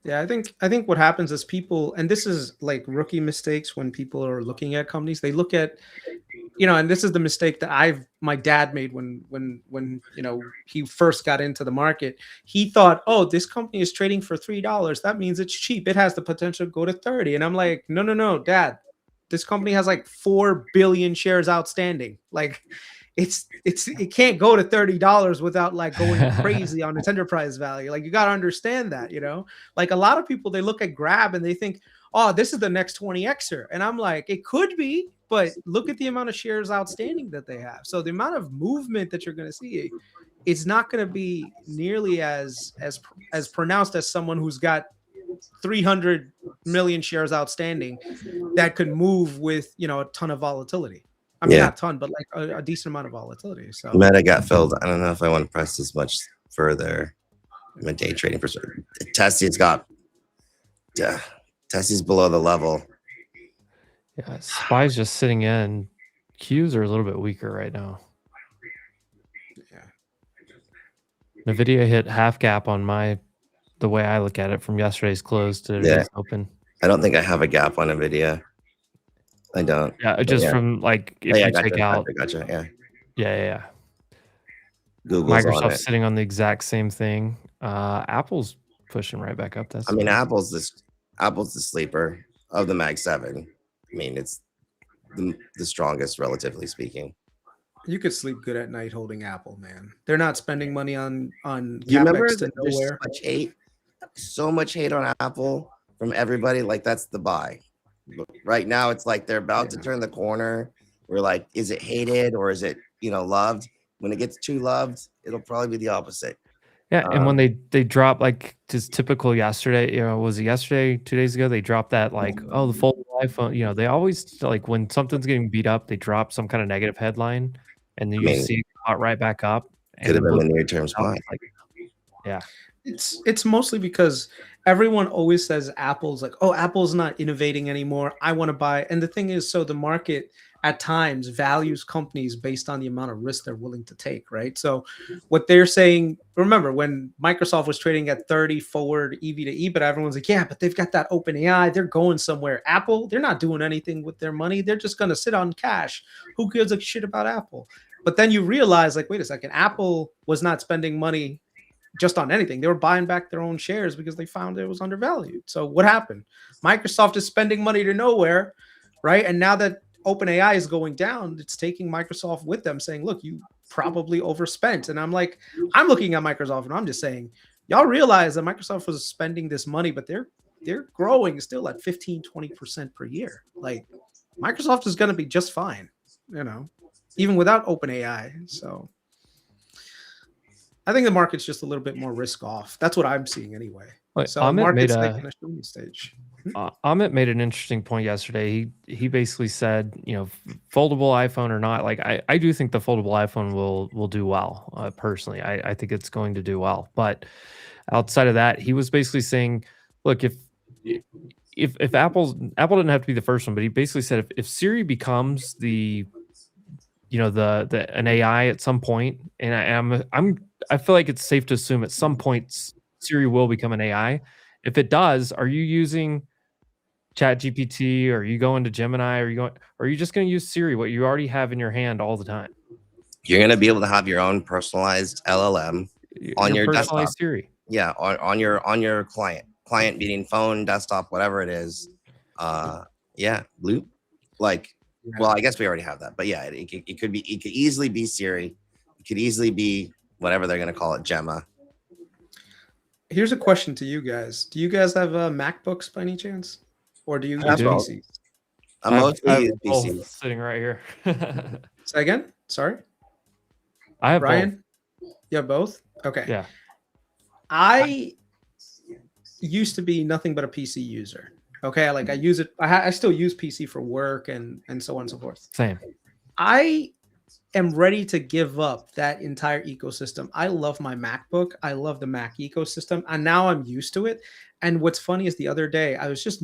Yeah, I think what happens is people, and this is like rookie mistakes when people are looking at companies, they look at, you know, and this is the mistake that my dad made when you know, he first got into the market. He thought, oh, this company is trading for $3. That means it's cheap. It has the potential to go to 30. And I'm like, no, Dad, this company has like 4 billion shares outstanding. Like it can't go to $30 without like going crazy on its enterprise value. Like you got to understand that, you know, like a lot of people, they look at Grab and they think, oh, this is the next 20xer. And I'm like, it could be, but look at the amount of shares outstanding that they have. So the amount of movement that you're going to see, it's not going to be nearly as pronounced as someone who's got 300 million shares outstanding that could move with, you know, a ton of volatility. I mean, not a ton, but like a decent amount of volatility. So Meta got filled. I don't know if I want to press this much further. I'm a day trading perspective. Tessie's below the level. Yeah, SPY's just sitting in. Qs are a little bit weaker right now. Yeah. Nvidia hit half gap on the way I look at it from yesterday's close to today's open. I don't think I have a gap on Nvidia. I don't. Yeah, just from like if you take out. Gotcha. Yeah. Google's Microsoft's sitting on the exact same thing. Apple's pushing right back up. I mean, Apple's the sleeper of the Mag 7. I mean, it's the strongest, relatively speaking. You could sleep good at night holding Apple, man. They're not spending money on you remember CapEx to nowhere. So much hate on Apple from everybody. Like that's the buy. Right now, it's like they're about to turn the corner. We're like, is it hated or is it, loved? When it gets too loved, it'll probably be the opposite. Yeah, and when they drop, like, just typical yesterday, was it yesterday, 2 days ago, they dropped that, like, "Oh, the foldable iPhone," they always, like, when something's getting beat up, they drop some kinda negative headline, and then I you mean, see it come out right back up, and could have then been blue the near-term out, spot. like yeah. It's mostly because everyone always says Apple's like, oh, Apple's not innovating anymore. I want to buy. And the thing is, so the market at times values companies based on the amount of risk they're willing to take, right? So what they're saying, remember when Microsoft was trading at 30 forward EV to EBITDA, everyone's like, yeah, but they've got that open AI. They're going somewhere. Apple, they're not doing anything with their money. They're just going to sit on cash. Who gives a shit about Apple? But then you realize, like, wait a second, Apple was not spending money just on anything. They were buying back their own shares because they found it was undervalued. So what happened? Microsoft is spending money to nowhere, right? And now that OpenAI is going down, it's taking Microsoft with them, saying, look, you probably overspent. And I'm like, I'm looking at Microsoft and I'm just saying, y'all realize that Microsoft was spending this money, but they're growing still at 15-20% per year. Like Microsoft is going to be just fine, even without OpenAI. So I think the market's just a little bit more risk off. That's what I'm seeing anyway. Like, So Amit made market's taking a shooting stage. Amit made an interesting point yesterday. He basically said, foldable iPhone or not, like I do think the foldable iPhone will do well. Personally, I think it's going to do well. But outside of that, he was basically saying, look, if Apple didn't have to be the first one, but he basically said if Siri becomes the an AI at some point, and I feel like it's safe to assume at some point Siri will become an AI. If it does, are you using ChatGPT, or are you going to Gemini, or are you just going to use Siri, what you already have in your hand all the time? You're going to be able to have your own personalized LLM on your personalized desktop. Siri. Yeah, on your client meeting phone, desktop, whatever it is. Yeah, Loop. Like, well, I guess we already have that, but yeah, it could easily be Siri. It could easily be whatever they're going to call it, Gemma. Here's a question to you guys. Do you guys have MacBooks by any chance? Or do you use PCs? I'm mostly use PCs. Sitting right here. Say again? Sorry? I have Ryan? both. Yeah, both? Okay. Yeah. I used to be nothing but a PC user. Okay, like I use it. I still use PC for work and so on and so forth. Same. I am ready to give up that entire ecosystem. I love my MacBook. I love the Mac ecosystem, and now I'm used to it. And what's funny is the other day I was just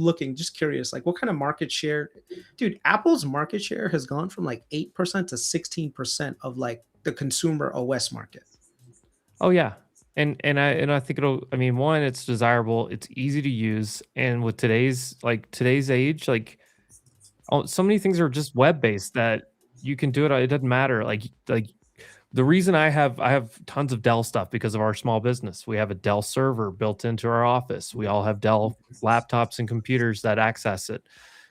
curious, like what kind of market share, dude? Apple's market share has gone from like 8% to 16% of like the consumer OS market. Oh yeah. And I think one, it's desirable, it's easy to use, and with today's age, like so many things are just web based that you can do it. It doesn't matter. Like the reason I have tons of Dell stuff because of our small business. We have a Dell server built into our office. We all have Dell laptops and computers that access it,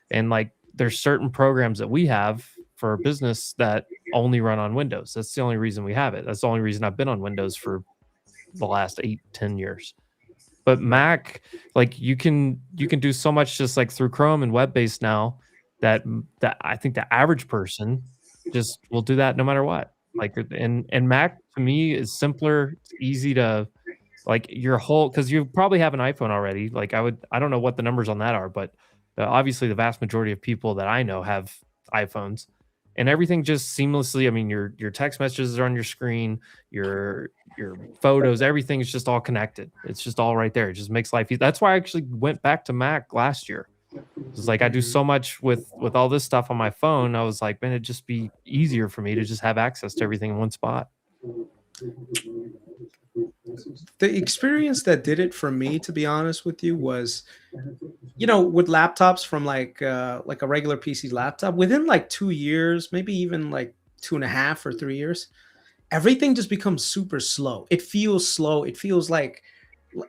and like there's certain programs that we have for our business that only run on Windows. That's the only reason we have it. That's the only reason I've been on Windows for the last 8-10 years. But Mac, like you can do so much just like through Chrome and web-based now that I think the average person just will do that no matter what. Like and Mac to me is simpler. It's easy to like your whole, because you probably have an iPhone already. Like I don't know what the numbers on that are, but obviously the vast majority of people that I know have iPhones, and everything just seamlessly. I mean, your text messages are on your screen, your photos, everything is just all connected. It's just all right there. It just makes life easy. That's why I actually went back to Mac last year. It's like I do so much with all this stuff on my phone. I was like, man, it'd just be easier for me to just have access to everything in one spot. The experience that did it for me, to be honest with you, was, with laptops from like a regular PC laptop, within like 2 years, maybe even like 2.5 or 3 years, everything just becomes super slow. It feels slow. It feels like,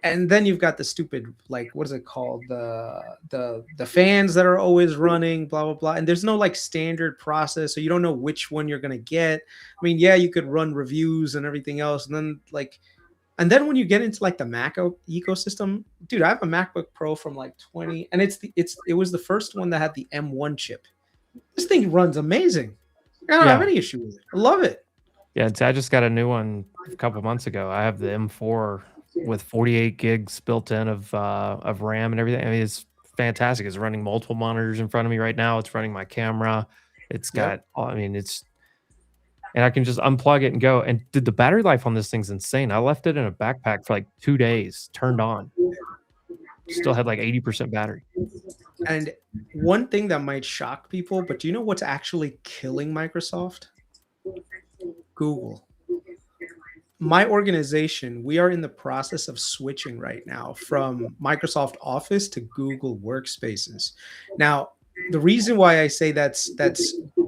and then you've got the stupid, like, what is it called? The fans that are always running, blah, blah, blah. And there's no like standard process. So you don't know which one you're going to get. I mean, yeah, you could run reviews and everything else. And then like, And then when you get into like the Mac ecosystem, dude, I have a MacBook Pro from like 20, and it was the first one that had the M1 chip. This thing runs amazing. I don't have any issue with it. I love it. Yeah, I just got a new one a couple months ago. I have the M4 with 48 gigs built in of RAM and everything. I mean, it's fantastic. It's running multiple monitors in front of me right now. It's running my camera. It's got, I mean, and I can just unplug it and go. And the battery life on this thing's insane. I left it in a backpack for like 2 days, turned on. Still had like 80% battery. And one thing that might shock people, but do you know what's actually killing Microsoft? Google. My organization, we are in the process of switching right now from Microsoft Office to Google Workspaces. Now, the reason why I say that's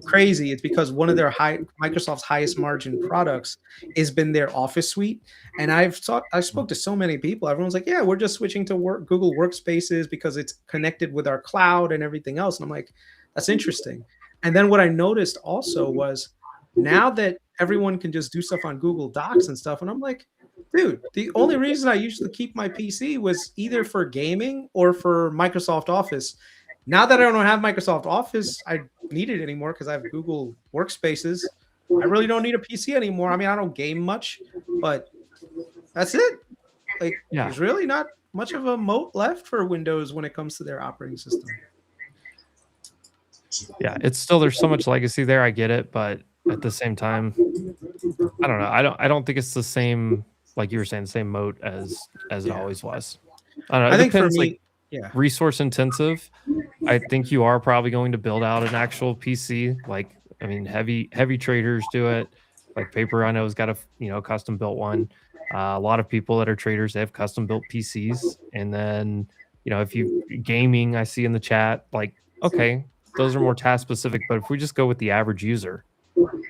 crazy is because one of their Microsoft's highest margin products has been their Office suite. And I spoke to so many people. Everyone's like, yeah, we're just switching to Google Workspaces because it's connected with our cloud and everything else. And I'm like, that's interesting. And then what I noticed also was now that everyone can just do stuff on Google Docs and stuff. And I'm like, dude, the only reason I used to keep my PC was either for gaming or for Microsoft Office. Now that I don't have Microsoft Office, I need it anymore because I have Google Workspaces. I really don't need a PC anymore. I mean, I don't game much, but that's it. Like, there's really not much of a moat left for Windows when it comes to their operating system. Yeah, it's still, there's so much legacy there. I get it, but at the same time, I don't know. I don't think it's the same, like you were saying, the same moat as it always was. I don't know. It think depends, for me, resource intensive. I think you are probably going to build out an actual PC. Like, I mean, heavy traders do it. Like Paper, I know, has got a custom built one. A lot of people that are traders, they have custom built PCs. And then, if you gaming, I see in the chat, like, okay, those are more task specific. But if we just go with the average user,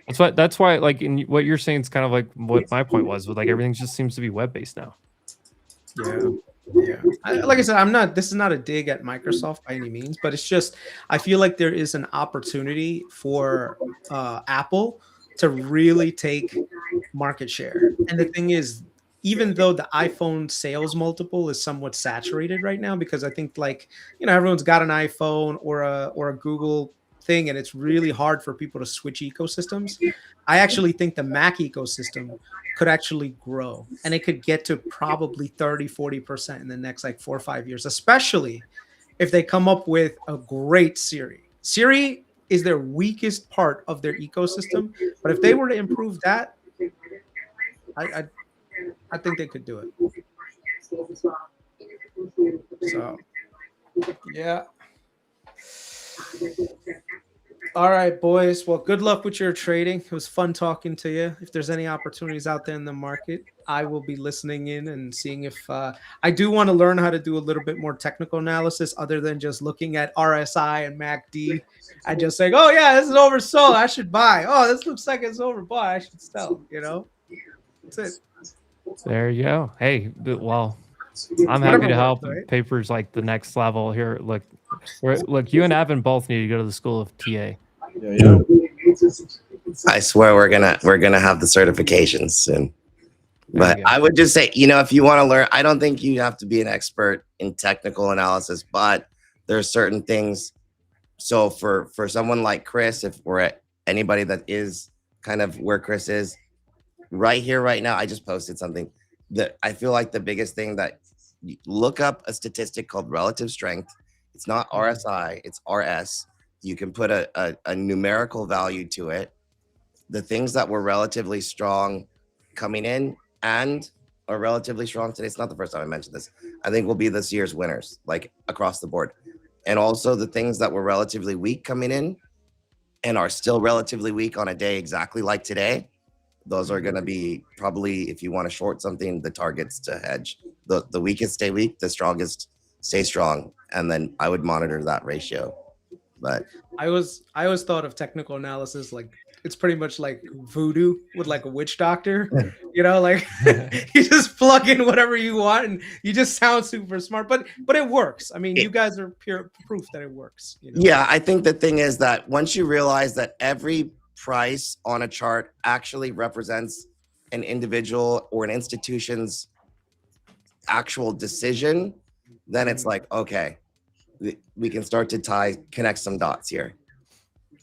that's why like in what you're saying is kind of like what my point was, with like everything just seems to be web based now. Yeah. Like I said, this is not a dig at Microsoft by any means, but it's just, I feel like there is an opportunity for Apple to really take market share. And the thing is, even though the iPhone sales multiple is somewhat saturated right now, because I think everyone's got an iPhone or a Google thing, and it's really hard for people to switch ecosystems. I actually think the Mac ecosystem could actually grow, and it could get to probably 30-40% in the next 4 or 5 years, especially if they come up with a great Siri. Siri is their weakest part of their ecosystem, but if they were to improve that, I think they could do it. So, yeah. All right, boys. Well, good luck with your trading. It was fun talking to you. If there's any opportunities out there in the market, I will be listening in and seeing if I do want to learn how to do a little bit more technical analysis other than just looking at RSI and MACD and just saying, oh, yeah, this is oversold, I should buy. Oh, this looks like it's overbought, I should sell. That's it. There you go. Hey, well, I'm happy to help. Right? Paper's like the next level here. Look, you and Evan both need to go to the school of TA. Yeah. I swear we're gonna have the certifications soon. But I would just say, if you want to learn, I don't think you have to be an expert in technical analysis, but there are certain things. So for someone like Chris, if we're at anybody that is kind of where Chris is right here, right now, I just posted something that I feel like the biggest thing that you look up a statistic called relative strength. It's not RSI, it's RS. You can put a numerical value to it. The things that were relatively strong coming in and are relatively strong today, it's not the first time I mentioned this, I think will be this year's winners, like across the board. And also the things that were relatively weak coming in and are still relatively weak on a day exactly like today, those are going to be probably, if you want to short something, the targets to hedge. The weakest stay weak, the strongest stay strong. And then I would monitor that ratio. But I always thought of technical analysis like it's pretty much like voodoo with like a witch doctor, you just plug in whatever you want and you just sound super smart, but it works. I mean, you guys are pure proof that it works. Yeah, I think the thing is that once you realize that every price on a chart actually represents an individual or an institution's actual decision, then it's like, okay, we can start to connect some dots here.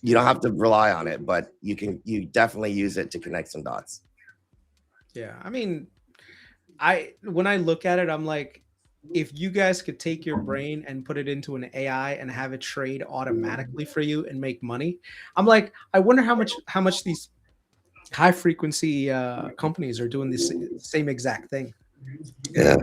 You don't have to rely on it, but you definitely use it to connect some dots. Yeah, I mean, when I look at it, I'm like, if you guys could take your brain and put it into an AI and have it trade automatically for you and make money, I'm like, I wonder how much these high frequency companies are doing this same exact thing. Yeah.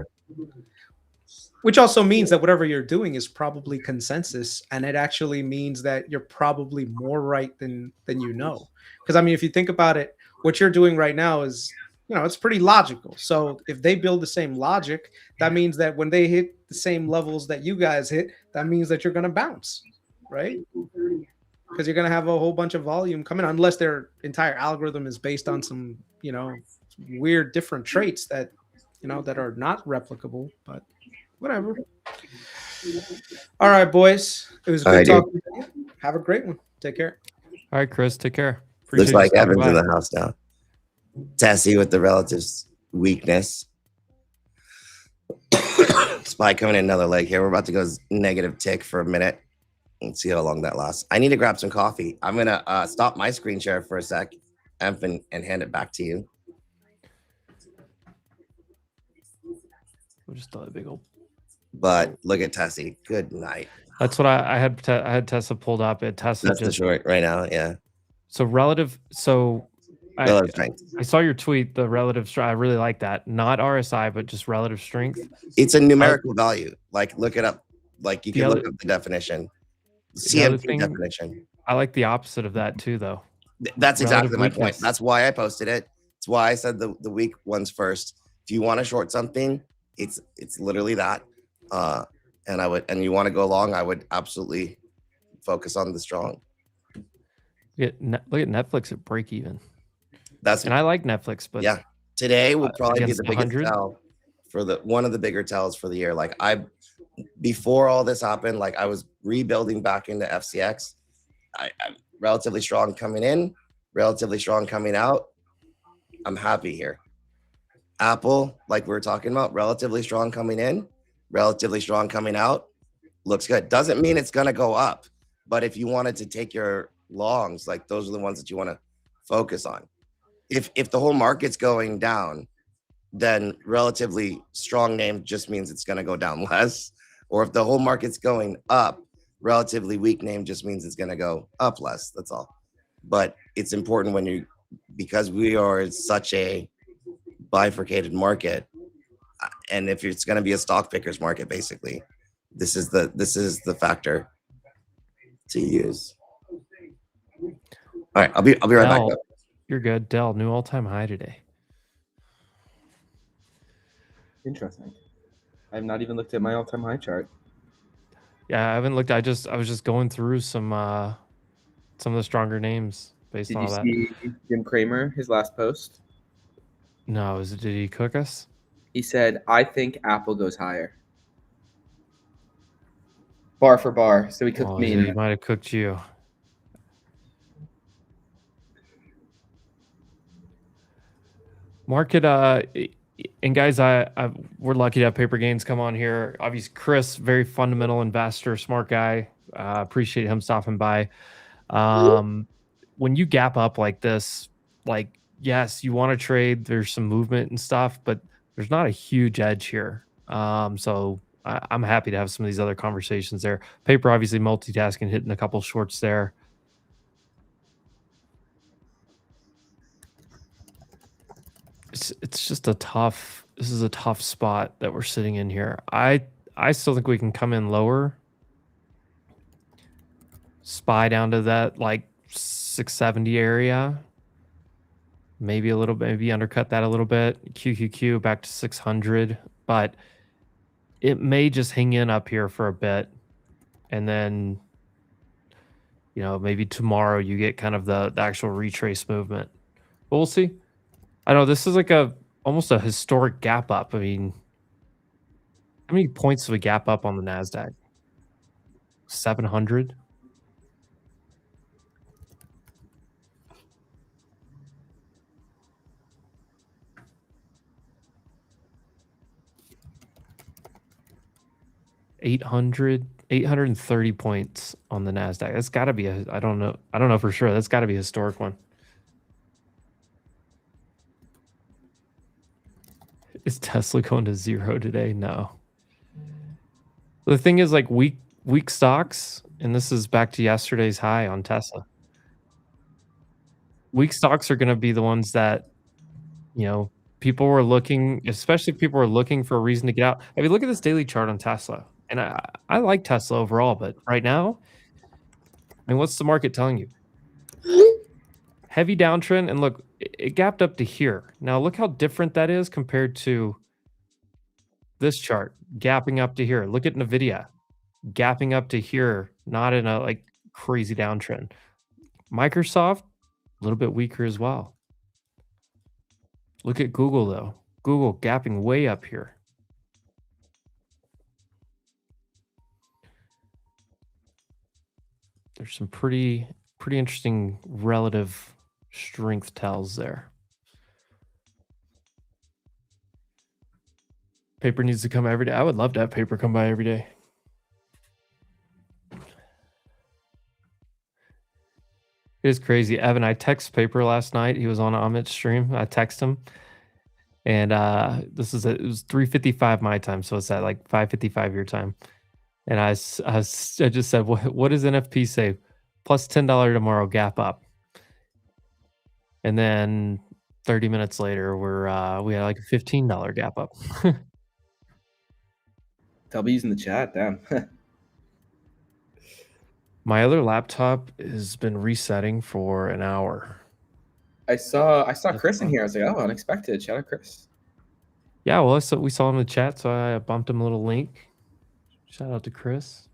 Which also means that whatever you're doing is probably consensus, and it actually means that you're probably more right than you know. Because I mean, if you think about it, what you're doing right now is, it's pretty logical. So if they build the same logic, that means that when they hit the same levels that you guys hit, that means that you're going to bounce, right? Because you're going to have a whole bunch of volume coming, unless their entire algorithm is based on some, weird different traits that, that are not replicable, but whatever. All right, boys. It was good talking to you. Have a great one. Take care. All right, Chris. Take care. Looks like Evan's in the house now. Tessie with the relative weakness. SPY coming in another leg here. We're about to go negative tick for a minute. Let's see how long that lasts. I need to grab some coffee. I'm going to stop my screen share for a sec and hand it back to you. We'll just throw a big old. But look at Tessie. Good night. That's what I had. I had Tesla pulled up. At Tesla, that's just the short right now. Yeah. So relative. So relative strength. I saw your tweet. The relative strength. I really like that. Not RSI, but just relative strength. It's a numerical value. Like look it up. Like you can look up the definition. CMT definition. I like the opposite of that too, though. That's exactly my point. That's why I posted it. It's why I said the weak ones first. If you want to short something, it's literally that. And you want to go long, I would absolutely focus on the strong. Look at Netflix at break even. And I like Netflix, but yeah, today will probably be the biggest tell for one of the bigger tells for the year. Like before all this happened, like I was rebuilding back into FCX. I'm relatively strong coming in, relatively strong coming out. I'm happy here. Apple, like we were talking about, relatively strong coming in, relatively strong coming out. Looks good. Doesn't mean it's going to go up. But if you wanted to take your longs, like those are the ones that you want to focus on. If the whole market's going down, then relatively strong name just means it's going to go down less. Or if the whole market's going up, relatively weak name just means it's going to go up less. That's all. But it's important because we are such a bifurcated market, and if it's going to be a stock pickers market, basically, this is the factor to use. All right, I'll be right back. Though. You're good, Dell. New all-time high today. Interesting. I have not even looked at my all-time high chart. Yeah, I haven't looked. I was just going through some of the stronger names based on that. Did you see Jim Cramer, his last post? No, did he cook us? He said, "I think Apple goes higher." Bar for bar. So he cooked me. He might have cooked you. Market, and guys, we're lucky to have Paper Gains come on here. Obviously, Chris, very fundamental investor, smart guy. Appreciate him stopping by. When you gap up like this, like, yes, you want to trade. There's some movement and stuff, but there's not a huge edge here. So I'm happy to have some of these other conversations there. Paper, obviously multitasking, hitting a couple shorts there. It's just this is a tough spot that we're sitting in here. I still think we can come in lower. SPY down to that like 670 area. Maybe a little bit, maybe undercut that a little bit. QQQ back to 600, but it may just hang in up here for a bit. And then, maybe tomorrow you get kind of the actual retrace movement. But we'll see. I know this is like almost a historic gap up. I mean, how many points do we gap up on the NASDAQ? 700? 830 points on the NASDAQ. That's got to be I don't know for sure. That's got to be a historic one. Is Tesla going to zero today? No. The thing is, like, weak stocks, and this is back to yesterday's high on Tesla. Weak stocks are going to be the ones that, you know, people were looking, especially if people were looking for a reason to get out. I mean, look at this daily chart on Tesla. And I like Tesla overall, but right now, I mean, what's the market telling you? Heavy downtrend, and look, it gapped up to here. Now look how different that is compared to this chart, gapping up to here. Look at Nvidia, gapping up to here, not in a like crazy downtrend. Microsoft, a little bit weaker as well. Look at Google though. Google gapping way up here. There's some pretty interesting relative strength tells there. Paper needs to come every day. I would love to have paper come by every day. It is crazy. Evan, I text Paper last night. He was on Amit's stream. I text him. And it was 3:55 my time, so it's at like 5:55 your time. And I just said, what does NFP say? Plus $10 tomorrow, gap up. And then 30 minutes later, we had like a $15 gap up. W's in the chat, damn. My other laptop has been resetting for an hour. I saw Chris in here. I was like, oh, unexpected. Shout out Chris. Yeah, well, we saw him in the chat, so I bumped him a little link. Shout out to Chris.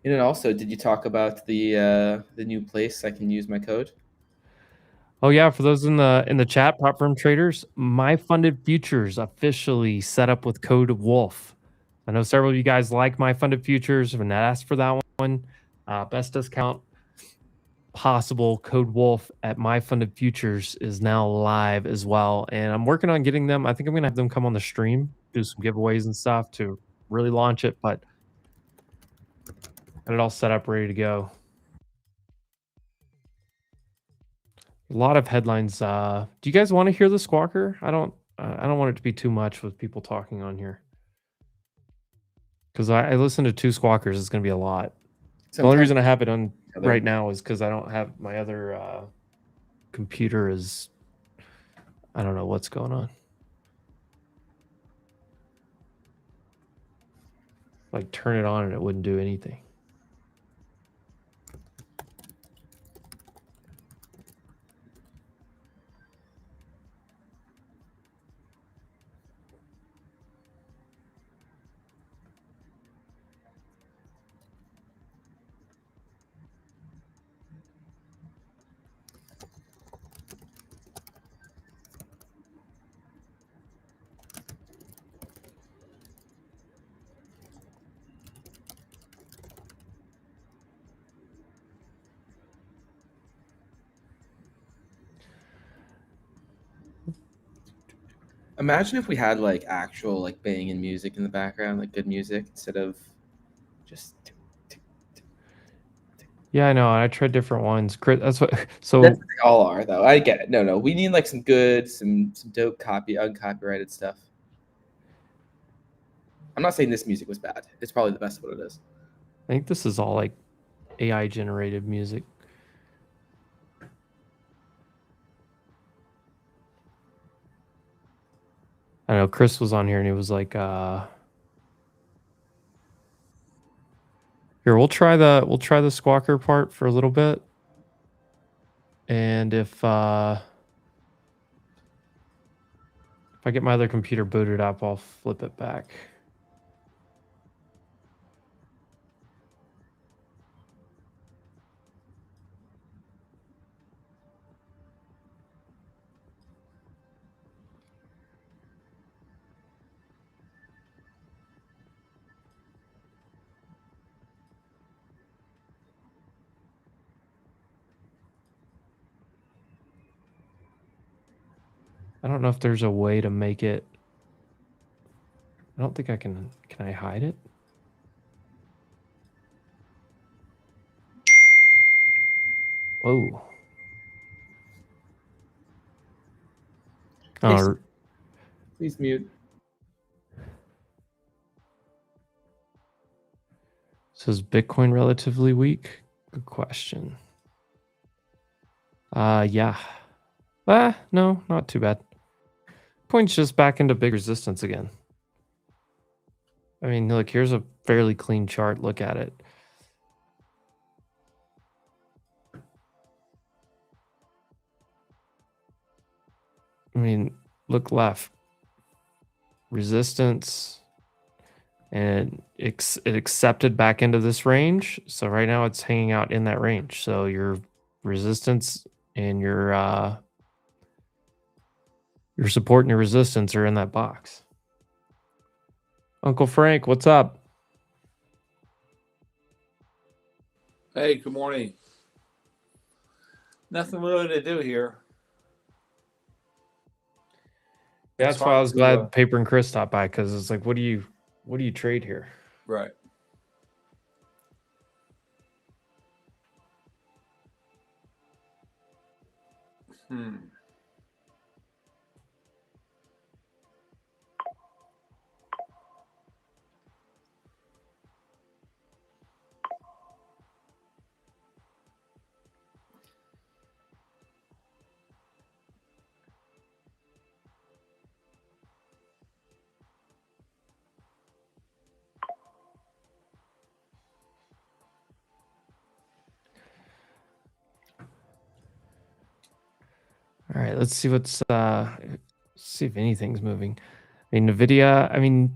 And then also, did you talk about the new place I can use my code? Oh yeah, for those in the chat, platform traders, my funded futures officially set up with code WOLF. I know several of you guys like my funded futures and asked for that one. Best discount possible, code WOLF at my funded futures is now live as well, and I'm working on getting them. I think I'm gonna have them come on the stream, do some giveaways and stuff to really launch it, but got it all set up, ready to go. A lot of headlines. Do you guys want to hear the squawker? I don't want it to be too much with people talking on here. Because I listen to two squawkers, it's going to be a lot. The only reason I have it on right now is because I don't have my other computer is, I don't know what's going on. Like turn it on and it wouldn't do anything. Imagine if we had like actual like banging music in the background, like good music instead of just. Yeah, I know. I tried different ones. That's what. So That's what they all are, though. I get it. No, we need like some good, some dope uncopyrighted stuff. I'm not saying this music was bad. It's probably the best of what it is. I think this is all like AI generated music. I know Chris was on here and he was like, here, we'll try the squawker part for a little bit. And if I get my other computer booted up, I'll flip it back. I don't know if there's a way to make it. I don't think I can. Can I hide it? Whoa. Please, Oh, please mute. so is Bitcoin relatively weak? Good question. Yeah. No, not too bad. Bitcoin's just back into big resistance again. I mean, look, here's a fairly clean chart. Look at it. I mean, look left. Resistance. And it accepted back into this range. So right now it's hanging out in that range. So your resistance and your support and your resistance are in that box. Uncle Frank, what's up? Hey, good morning. Nothing really to do here. That's why I was glad Paper and Chris stopped by, because it's like, what do you trade here? Right. All right, let's see what's see if anything's moving. I mean, Nvidia, I mean,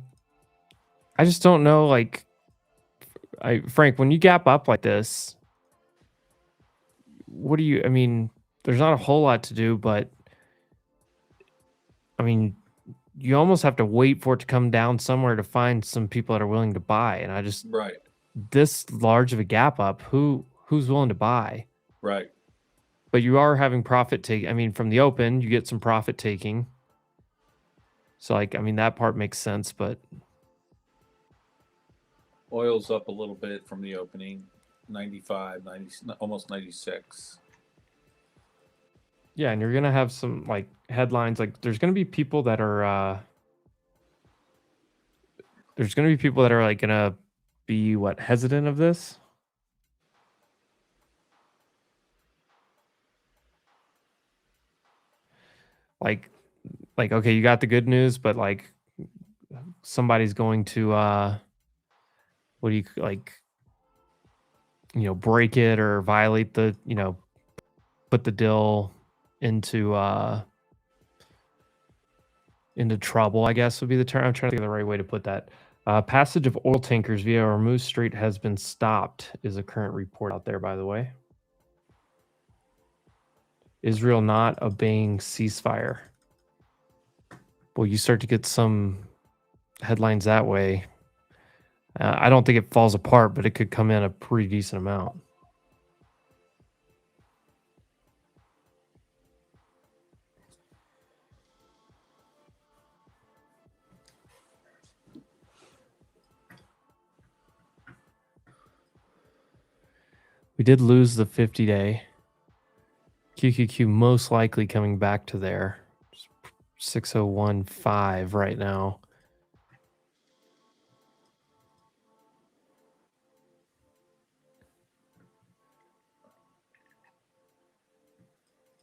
I just don't know, like, Frank, when you gap up like this, what do you, I mean, there's not a whole lot to do, but I mean, you almost have to wait for it to come down somewhere to find some people that are willing to buy. And I just, Right. this large of a gap up, who's willing to buy? Right. But you are having profit take. I mean, from the open, you get some profit taking. So, like, I mean, that part makes sense, but Oil's up a little bit from the opening, 95, 90, almost 96. yeah, and you're gonna have some like headlines. Like, there's gonna be people that are like gonna be hesitant of this. Like okay, you got the good news, but like somebody's going to what do you like, break it or violate the, put the deal into trouble, I guess would be the term. I'm trying to think of the right way to put that. Passage of oil tankers via Hormuz Strait has been stopped, is a current report out there, by the way. Israel not obeying ceasefire. Well, you start to get some headlines that way. I don't think it falls apart, but it could come in a pretty decent amount. We did lose the 50-day. QQQ most likely coming back to there. 6015 right now.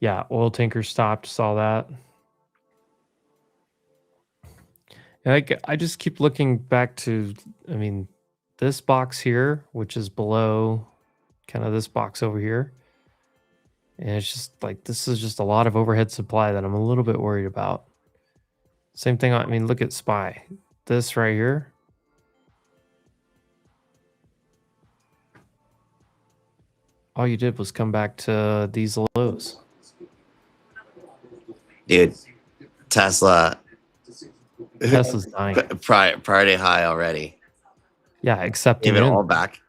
Yeah, oil tanker stopped, saw that. And I just keep looking back to, I mean, this box here, which is below kind of this box over here. And it's just like, this is just a lot of overhead supply that I'm a little bit worried about. Same thing, I mean, look at SPY. This right here. All you did was come back to these lows. Dude, Tesla's dying. Priority high already. Yeah, accepting Give it in. all back.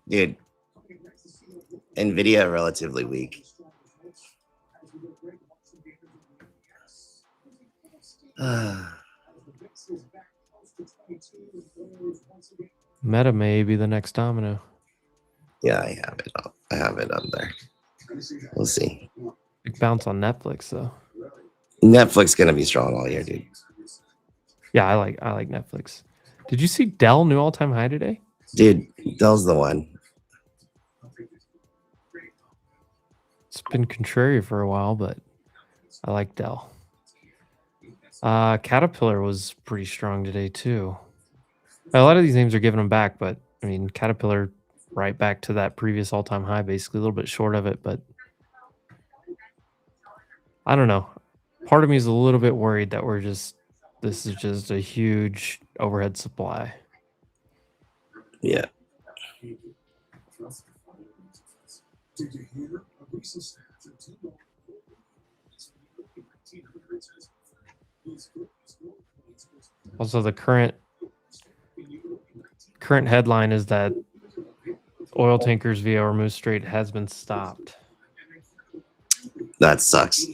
Dude, Nvidia relatively weak. Meta may be the next domino. Yeah, I have it up. I have it up there. We'll see. Big bounce on Netflix though. Netflix gonna be strong all year, dude. Yeah, I like Netflix. Did you see Dell new all-time high today? Dude, Dell's the one. It's been contrary for a while, but I like Dell. Caterpillar was pretty strong today too. A lot of these names are giving them back, but I mean Caterpillar right back to that previous all-time high, basically a little bit short of it, but I don't know. Part of me is a little bit worried that this is just a huge overhead supply. Yeah. Also, the current headline is that oil tankers via Hormuz Strait has been stopped. That sucks.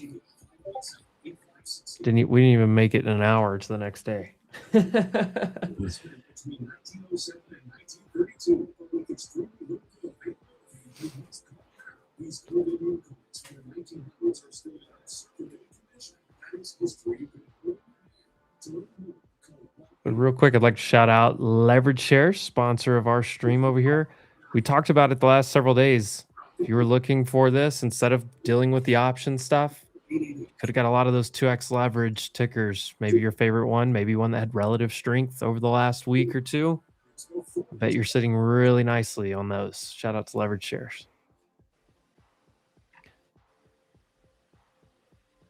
We didn't even make it in an hour to the next day. But real quick, I'd like to shout out Leverage Shares, sponsor of our stream over here. We talked about it the last several days. If you were looking for this, instead of dealing with the option stuff, could have got a lot of those 2x leverage tickers. Maybe your favorite one, maybe one that had relative strength over the last week or two. I bet you're sitting really nicely on those. Shout out to Leverage Shares.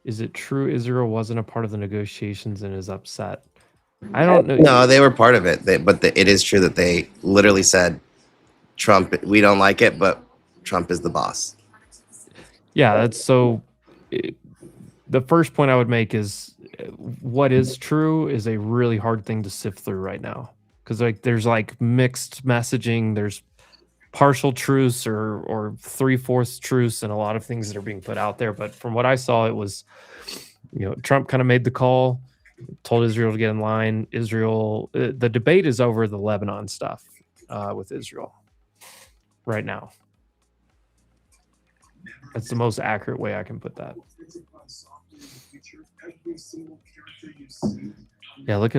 Is it true Israel wasn't a part of the negotiations and is upset? I don't know. No, they were part of it. It is true that they literally said, Trump, we don't like it, but Trump is the boss. Yeah, that's so. The first point I would make is what is true is a really hard thing to sift through right now. Because there's mixed messaging. There's partial truths or 3/4 truths and a lot of things that are being put out there. But from what I saw, it was, Trump kind of made the call, told Israel to get in line. Israel, the debate is over the Lebanon stuff with Israel right now. That's the most accurate way I can put that. Yeah, look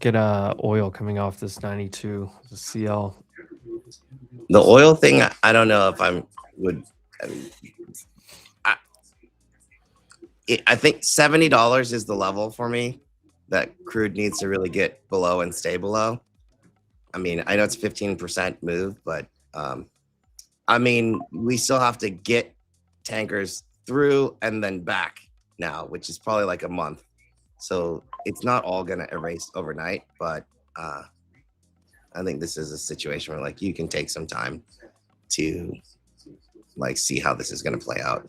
at oil coming off this 92, the CL. The oil thing, I don't know if I think $70 is the level for me that crude needs to really get below and stay below. I mean, I know it's a 15% move, but I mean, we still have to get tankers through and then back now, which is probably like a month. So it's not all going to erase overnight, but I think this is a situation where you can take some time to see how this is going to play out.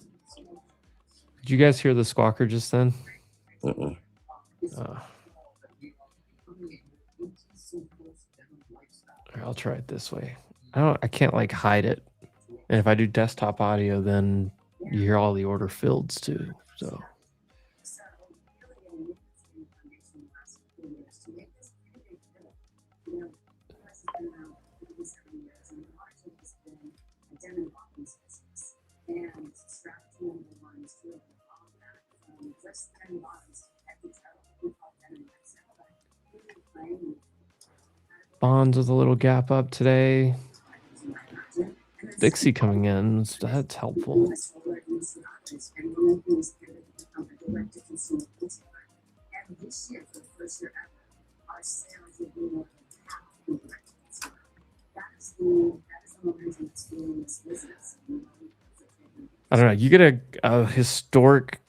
Did you guys hear the squawker just then? Mm-mm. I'll try it this way. I can't hide it. And if I do desktop audio, then you hear all the order fields too. So bonds with a little gap up today. Dixie coming in, that's helpful. I don't know. You get a historic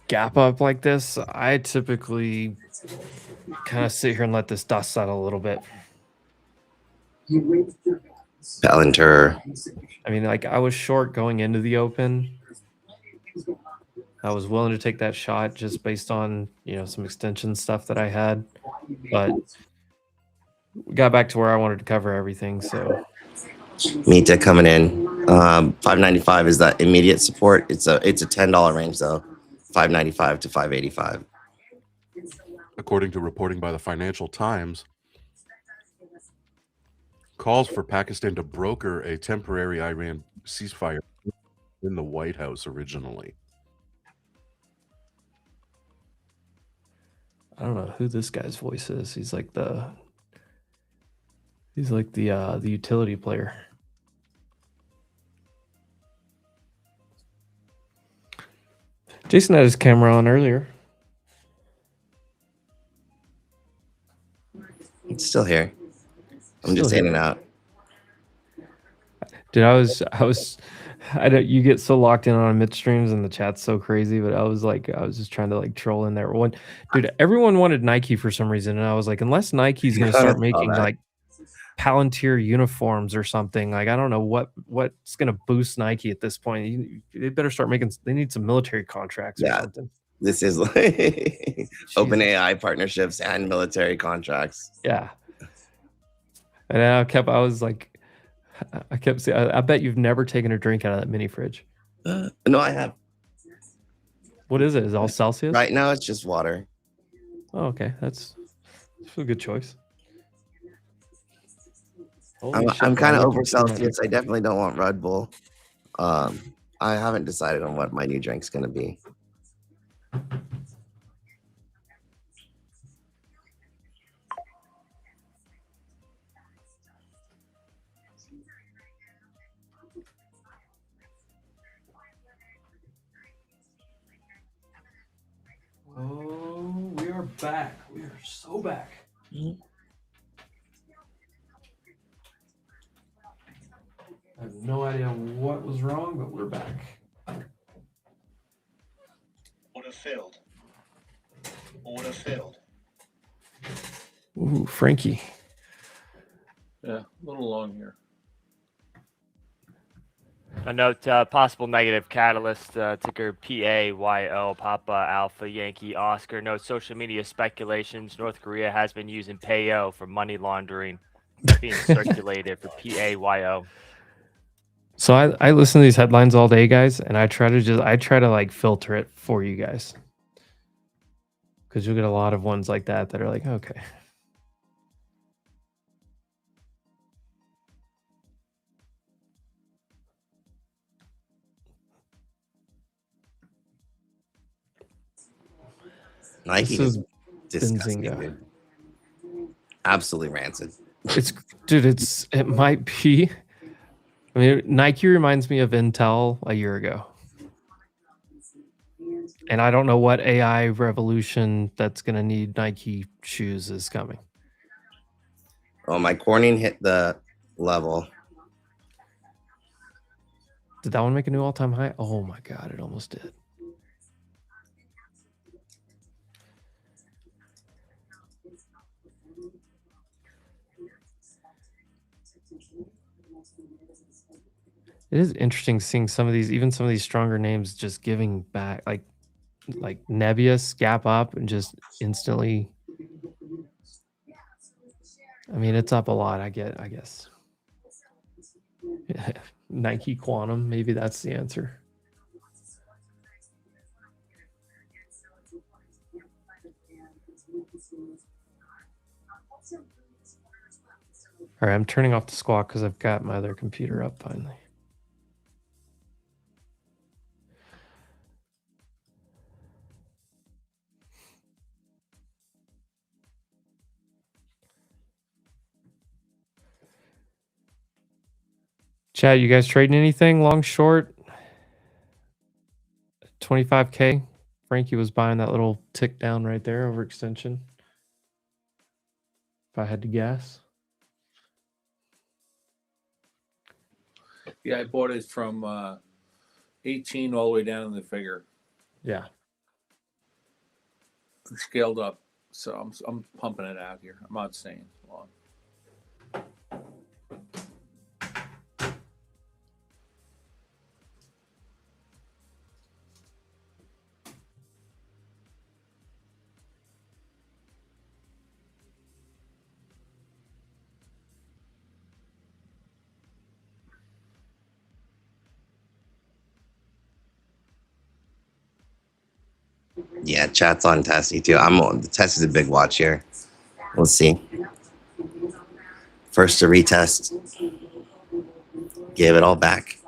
gap up like this, I typically kind of sit here and let this dust settle a little bit. Palantir. I mean, I was short going into the open. I was willing to take that shot just based on, some extension stuff that I had. But we got back to where I wanted to cover everything. So Mita coming in. 595 is that immediate support. It's a $10 range though. 595 to 585. according to reporting by the Financial Times, calls for Pakistan to broker a temporary Iran ceasefire in the White House originally. I don't know who this guy's voice is. He's like the utility player. Jason had his camera on earlier. It's still here. I'm Still just here. in and out. Dude, I don't, you get so locked in on midstreams and the chat's so crazy, but I was just trying to like troll in there. Dude, everyone wanted Nike for some reason, and I was like, unless Nike's gonna start making like Palantir uniforms or something, like I don't know what's gonna boost Nike at this point. They better start making. They need some military contracts or something. This is like open AI partnerships and military contracts. Yeah. And I kept saying, I bet you've never taken a drink out of that mini fridge. No, I have. What is it? Is it all Celsius? Right now, it's just water. Oh, okay. That's a good choice. I'm kind of over Celsius. I definitely don't want Red Bull. I haven't decided on what my new drink's going to be. Oh, we are back. We are so back. I have no idea what was wrong, but we're back. Order filled. Order filled. Ooh, Frankie. Yeah, a little long here. A note, possible negative catalyst, ticker PAYO, Papa Alpha Yankee Oscar. Note, social media speculations. North Korea has been using PAYO for money laundering, being circulated for PAYO. So I listen to these headlines all day, guys, and I try to like filter it for you guys. Because you'll get a lot of ones like that are like, okay. Nike This is is disgusting, Benzinga. dude. Absolutely rancid. It might be. I mean, Nike reminds me of Intel a year ago. And I don't know what AI revolution that's going to need Nike shoes is coming. Oh, my Corning hit the level. Did that one make a new all-time high? Oh my God, it almost did. It is interesting seeing some of these stronger names just giving back, like Nebius, gap up, and just instantly. I mean, it's up a lot. I guess. Nike Quantum, maybe that's the answer. All right, I'm turning off the squawk because I've got my other computer up finally. Chad, you guys trading anything long, short? 25K. Frankie was buying that little tick down right there, overextension. If I had to guess. Yeah, I bought it from 18 all the way down to the figure. Yeah. Scaled up, so I'm pumping it out here. I'm not staying long. Yeah, chat's on Tessie too. I'm on the test is a big watch here. We'll see. First to retest. Give it all back.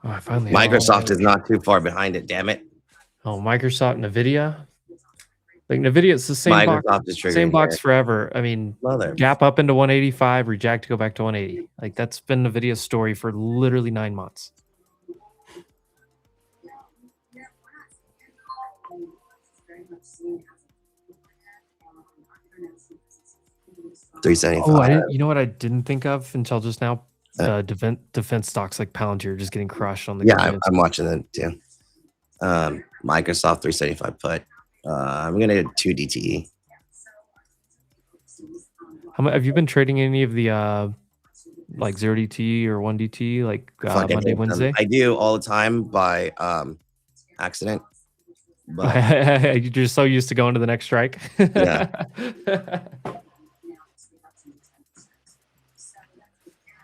Oh, I finally Microsoft is not too far behind it. Damn it. Oh, Microsoft, Nvidia. Like Nvidia, it's the same box. Microsoft is triggering Same box here. forever. I mean, Mother. gap up into 185, reject, go back to 180. Like that's been Nvidia's story for literally 9 months. $375. Oh, I didn't. You know what I didn't think of until just now? Defense stocks like Palantir just getting crushed on the. Yeah, I'm watching it too. Microsoft 375 put. I'm gonna 2 DTE. Have you been trading any of the like 0 DT or 1 DT like Monday, Wednesday? I do all the time by accident. But You're just so used to going to the next strike. Yeah.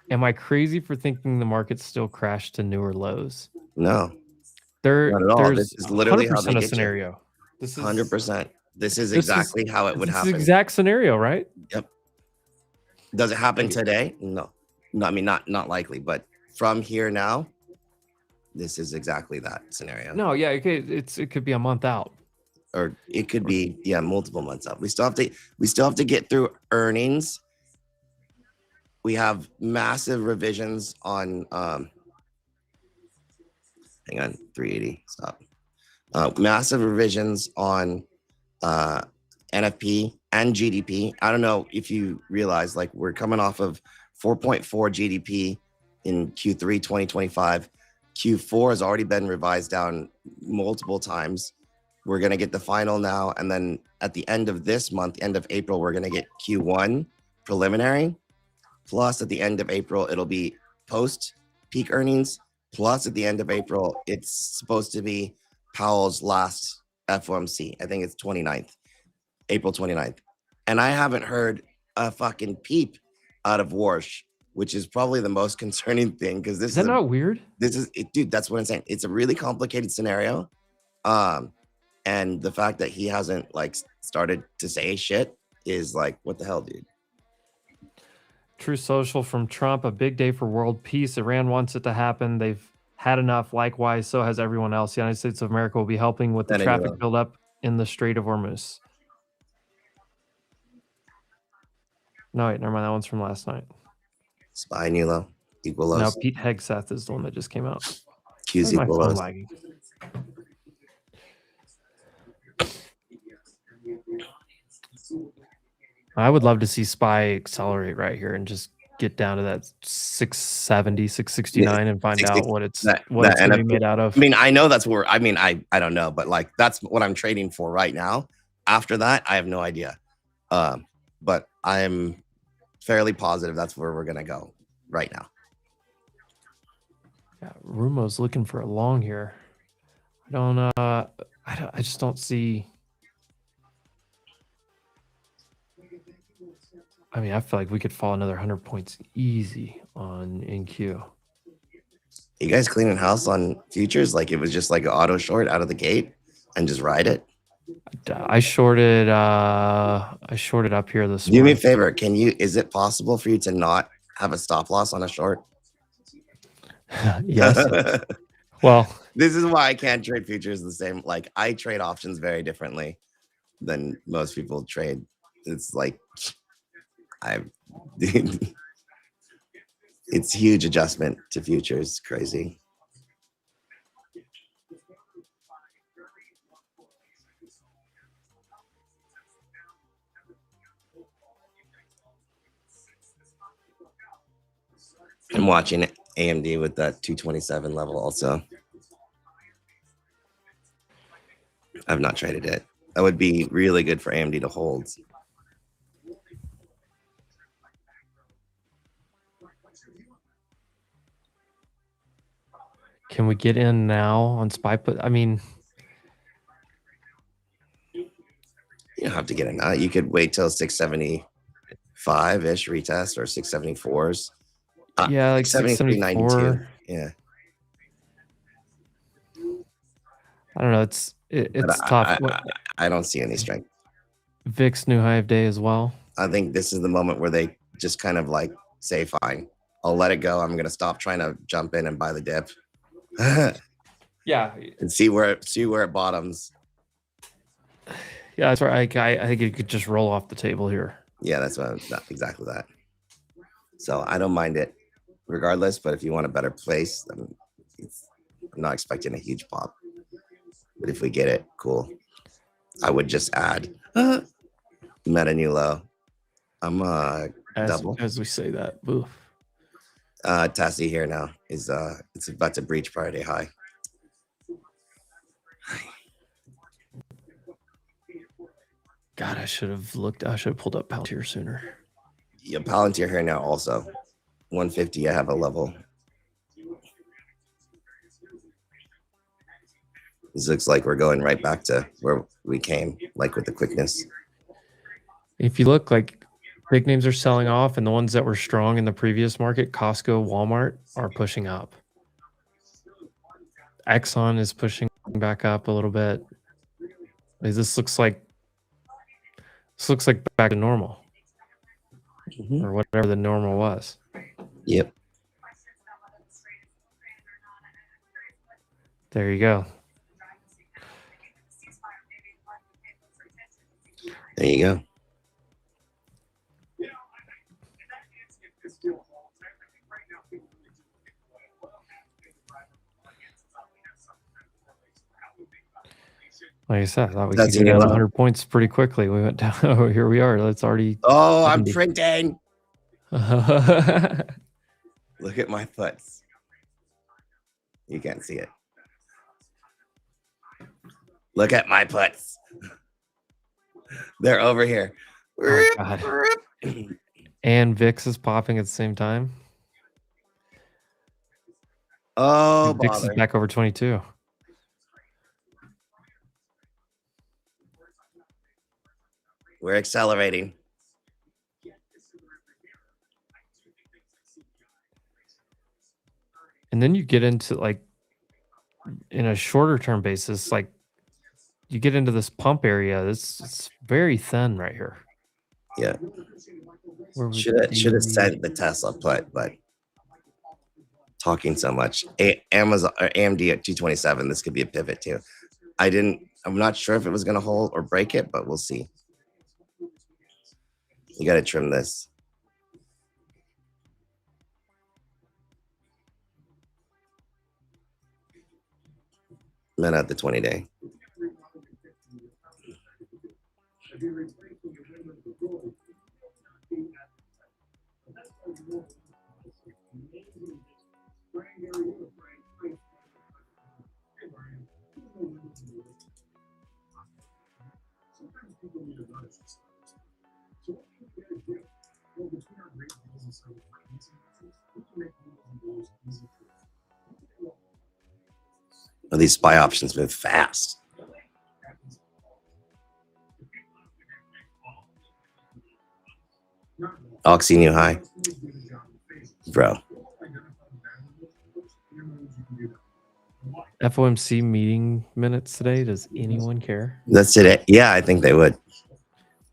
Am I crazy for thinking the market still crashed to newer lows? No, not at all. There's This is literally how they 100% a get scenario. This is 100%. This is exactly how it would happen. Exact scenario, right? Yep. Does it happen today? No. I mean, not likely. But from here now, this is exactly that scenario. No, yeah, it could be a month out, or it could be multiple months out. We still have to get through earnings. We have massive revisions on hang on, 380, stop. Massive revisions on NFP and GDP. I don't know if you realize, like, we're coming off of 4.4 GDP in Q3 2025. Q4 has already been revised down multiple times. We're going to get the final now. And then at the end of this month, end of April, we're going to get Q1 preliminary. Plus at the end of April, it'll be post peak earnings. Plus at the end of April, it's supposed to be Powell's last FOMC. I think it's 29th, April 29th. And I haven't heard a fucking peep out of Warsh, which is probably the most concerning thing, because this is that not weird? This is it, dude. That's what I'm saying. It's a really complicated scenario, and the fact that he hasn't like started to say shit is like, what the hell, dude? True Social from Trump, a big day for world peace. Iran wants it to happen. They've had enough. Likewise, so has everyone else. The United States of America will be helping with the traffic buildup in the Strait of Hormuz. No, wait, never mind. That one's from last night. Spy Nulo equal lows. Now Pete Hegseth is the one that just came out. Q's equal lows. Lagging. I would love to see SPY accelerate right here and just get down to that 670, 669 and find out what it's going to be made out of. I mean, I know that's where, I mean, I don't know, but like that's what I'm trading for right now. After that, I have no idea. But I'm fairly positive that's where we're going to go right now. Yeah, Rumo's looking for a long here. I just don't see. I mean, I feel like we could fall another 100 points easy on NQ. You guys cleaning house on futures? Like it was just like an auto short out of the gate and just ride it? I shorted up here this morning. Do me a favor. Is it possible for you to not have a stop loss on a short? Yes. Well, this is why I can't trade futures the same. Like I trade options very differently than most people trade. It's like it's huge adjustment to futures. Crazy. I'm watching AMD with that 227 level also. I've not traded it. That would be really good for AMD to hold. Can we get in now on SPY put? I mean, you don't have to get in now. You could wait till 675-ish retest or 674s. Yeah, like 674. Yeah. I don't know. It's tough. I don't see any strength. VIX new high of day as well. I think this is the moment where they just kind of like say, fine, I'll let it go. I'm going to stop trying to jump in and buy the dip. Yeah. And see where it bottoms. Yeah, that's right. I think it could just roll off the table here. Yeah, that's exactly that. So I don't mind it regardless, but if you want a better place, then I'm not expecting a huge pop. But if we get it, cool. I would just add meta new low. I'm double. As we say that. Oof. Tassie here now is it's about to breach prior day high. God, I should have pulled up Palantir sooner. Yeah, Palantir here now also. 150, I have a level. This looks like we're going right back to where we came, like with the quickness. If you look, like big names are selling off, and the ones that were strong in the previous market, Costco, Walmart, are pushing up. Exxon is pushing back up a little bit. This looks like back to normal, or whatever the normal was. Yep. There you go. There you go. Like I said, I thought we could get down 100 points pretty quickly. We went down. Oh, here we are. That's already. Oh, 70. I'm printing. Look at my puts. You can't see it. Look at my puts. They're over here. Oh, God. And VIX is popping at the same time. Oh, VIX is back over 22. We're accelerating. And then you get into like in a shorter term basis, like you get into this pump area. It's very thin right here. Yeah. Should have sent the Tesla put, but talking so much. Amazon or AMD at 227. This could be a pivot too. I'm not sure if it was gonna hold or break it, but we'll see. You gotta trim this. Then at the 20-day. Well, these SPY options move fast. Oxy new high. Bro. FOMC meeting minutes today. Does anyone care? That's it. Yeah, I think they would.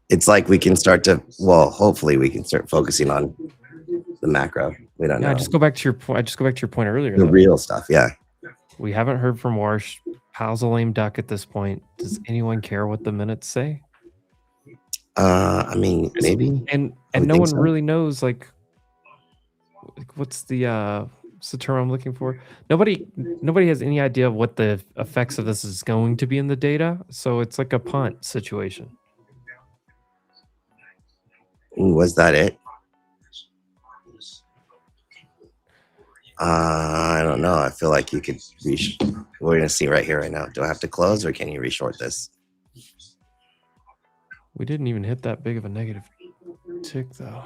It's like we can start to, well, hopefully we can start focusing on the macro. We don't know. Just go back to your point. I just go back to your point earlier. The real stuff. Yeah. We haven't heard from Warsh. Powell's a lame duck at this point. Does anyone care what the minutes say? I mean, maybe. And no one really knows like what's the term I'm looking for? Nobody has any idea of what the effects of this is going to be in the data. So it's like a punt situation. Ooh, was that it? I don't know. I feel like you could we're gonna see right here, right now. Do I have to close or can you reshort this? We didn't even hit that big of a negative tick though.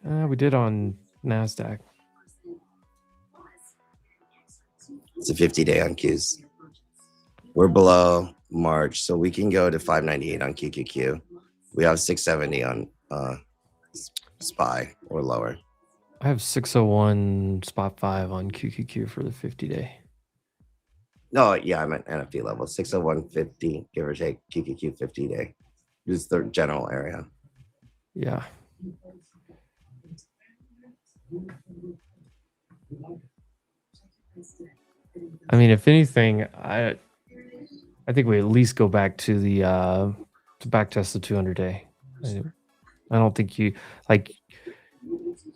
We did on NASDAQ. It's a 50-day on Qs. We're below March, so we can go to 598 on QQQ. We have 670 on SPY or lower. I have 601 spot 5 on QQQ for the 50-day. No, yeah, I'm at NFP level 601.50, give or take, QQQ 50 day. Just the general area. Yeah. I mean, if anything, I think we at least go back to the to back test the 200 day. I don't think you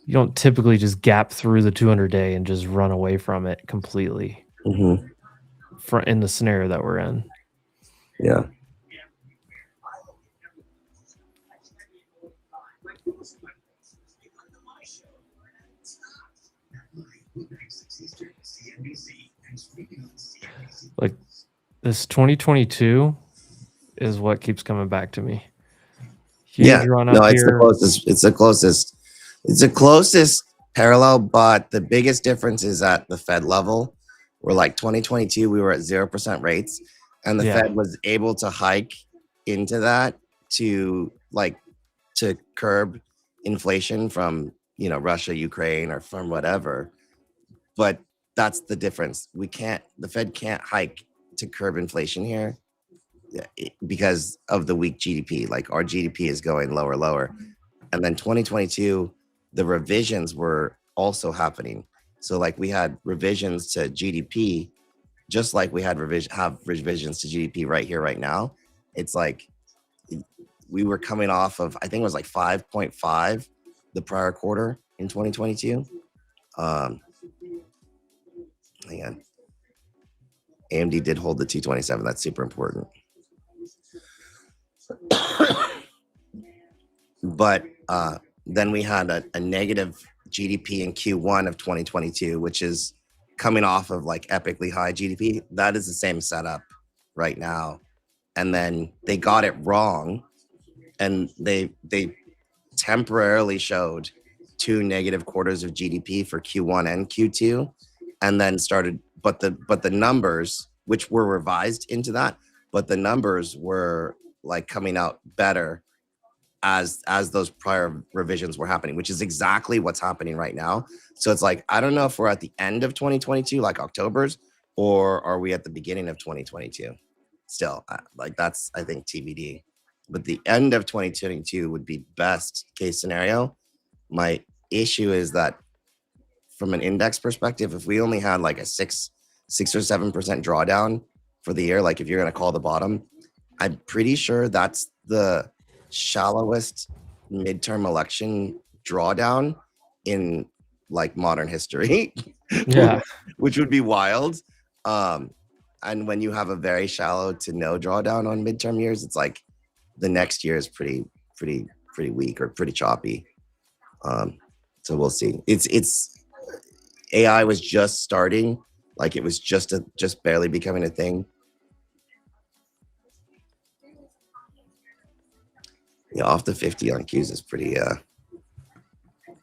don't typically just gap through the 200 day and just run away from it completely. Mm-hmm. In the scenario that we're in. Yeah. Like this 2022 is what keeps coming back to me. Huge run up it's here. the closest. It's the closest parallel, but the biggest difference is at the Fed level. Where like 2022, we were at 0% rates, and the Fed was able to hike into that to curb inflation from Russia, Ukraine, or from whatever. But that's the difference. The Fed can't hike to curb inflation here because of the weak GDP. Like our GDP is going lower. And then 2022, the revisions were also happening. So like we had revisions to GDP, just like we had revisions to GDP right here, right now. It's like we were coming off of, I think it was like 5.5 the prior quarter in 2022. Hang on. AMD did hold the 227. That's super important. But then we had a negative GDP in Q1 of 2022, which is coming off of like epically high GDP. That is the same setup right now. And then they got it wrong, and they temporarily showed 2 negative quarters of GDP for Q1 and Q2, and then started. But the numbers, which were revised into that, but the numbers were like coming out better as those prior revisions were happening, which is exactly what's happening right now. So it's like, I don't know if we're at the end of 2022, like October's, or are we at the beginning of 2022? Still, like that's, I think, TBD. But the end of 2022 would be best case scenario. My issue is that from an index perspective, if we only had like a 6 or 7% drawdown for the year, like if you're going to call the bottom, I'm pretty sure that's the shallowest midterm election drawdown in like modern history. Yeah. Which would be wild. And when you have a very shallow to no drawdown on midterm years, it's like the next year is pretty weak or pretty choppy. So we'll see. It's AI was just starting, like it was just barely becoming a thing. Yeah, off the 50 on Qs is pretty.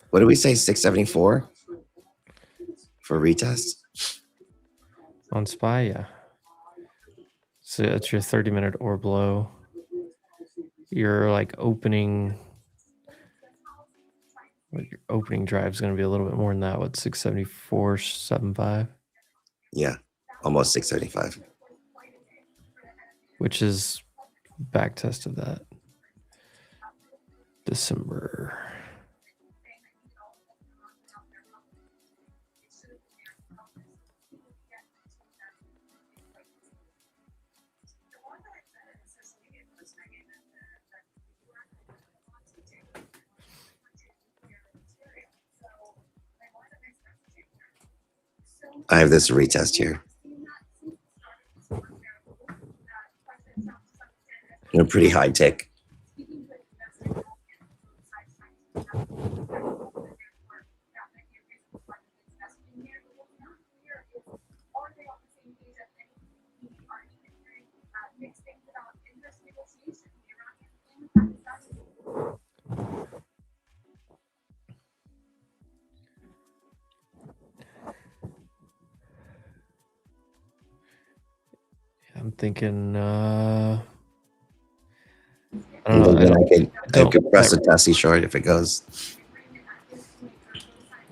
What did we say? 674 for retest on SPY. Yeah. So it's your 30-minute orb low. Your like opening drive is going to be a little bit more than that. What, 674.75? Yeah, almost 675. Which is back test of that. December. I have this retest here. A pretty high tick. I'm thinking I could press a Tessie short if it goes.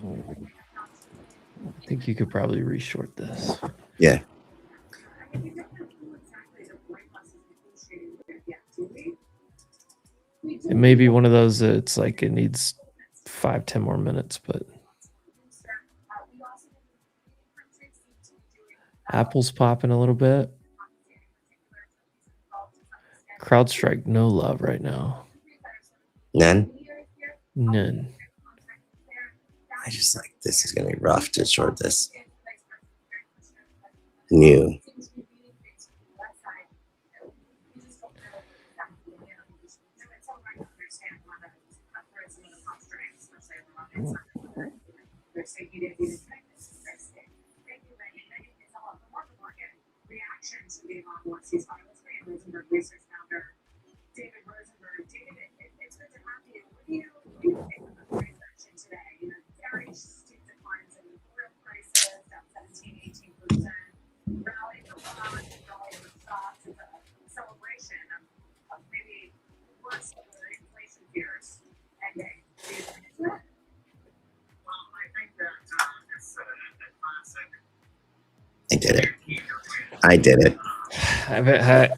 I think you could probably reshort this. Yeah. It may be one of those that it's like it needs 5-10 more minutes, but Apple's popping a little bit. CrowdStrike, no love right now. None. None. I just like this is gonna be rough to short this. New. I did it. I did it.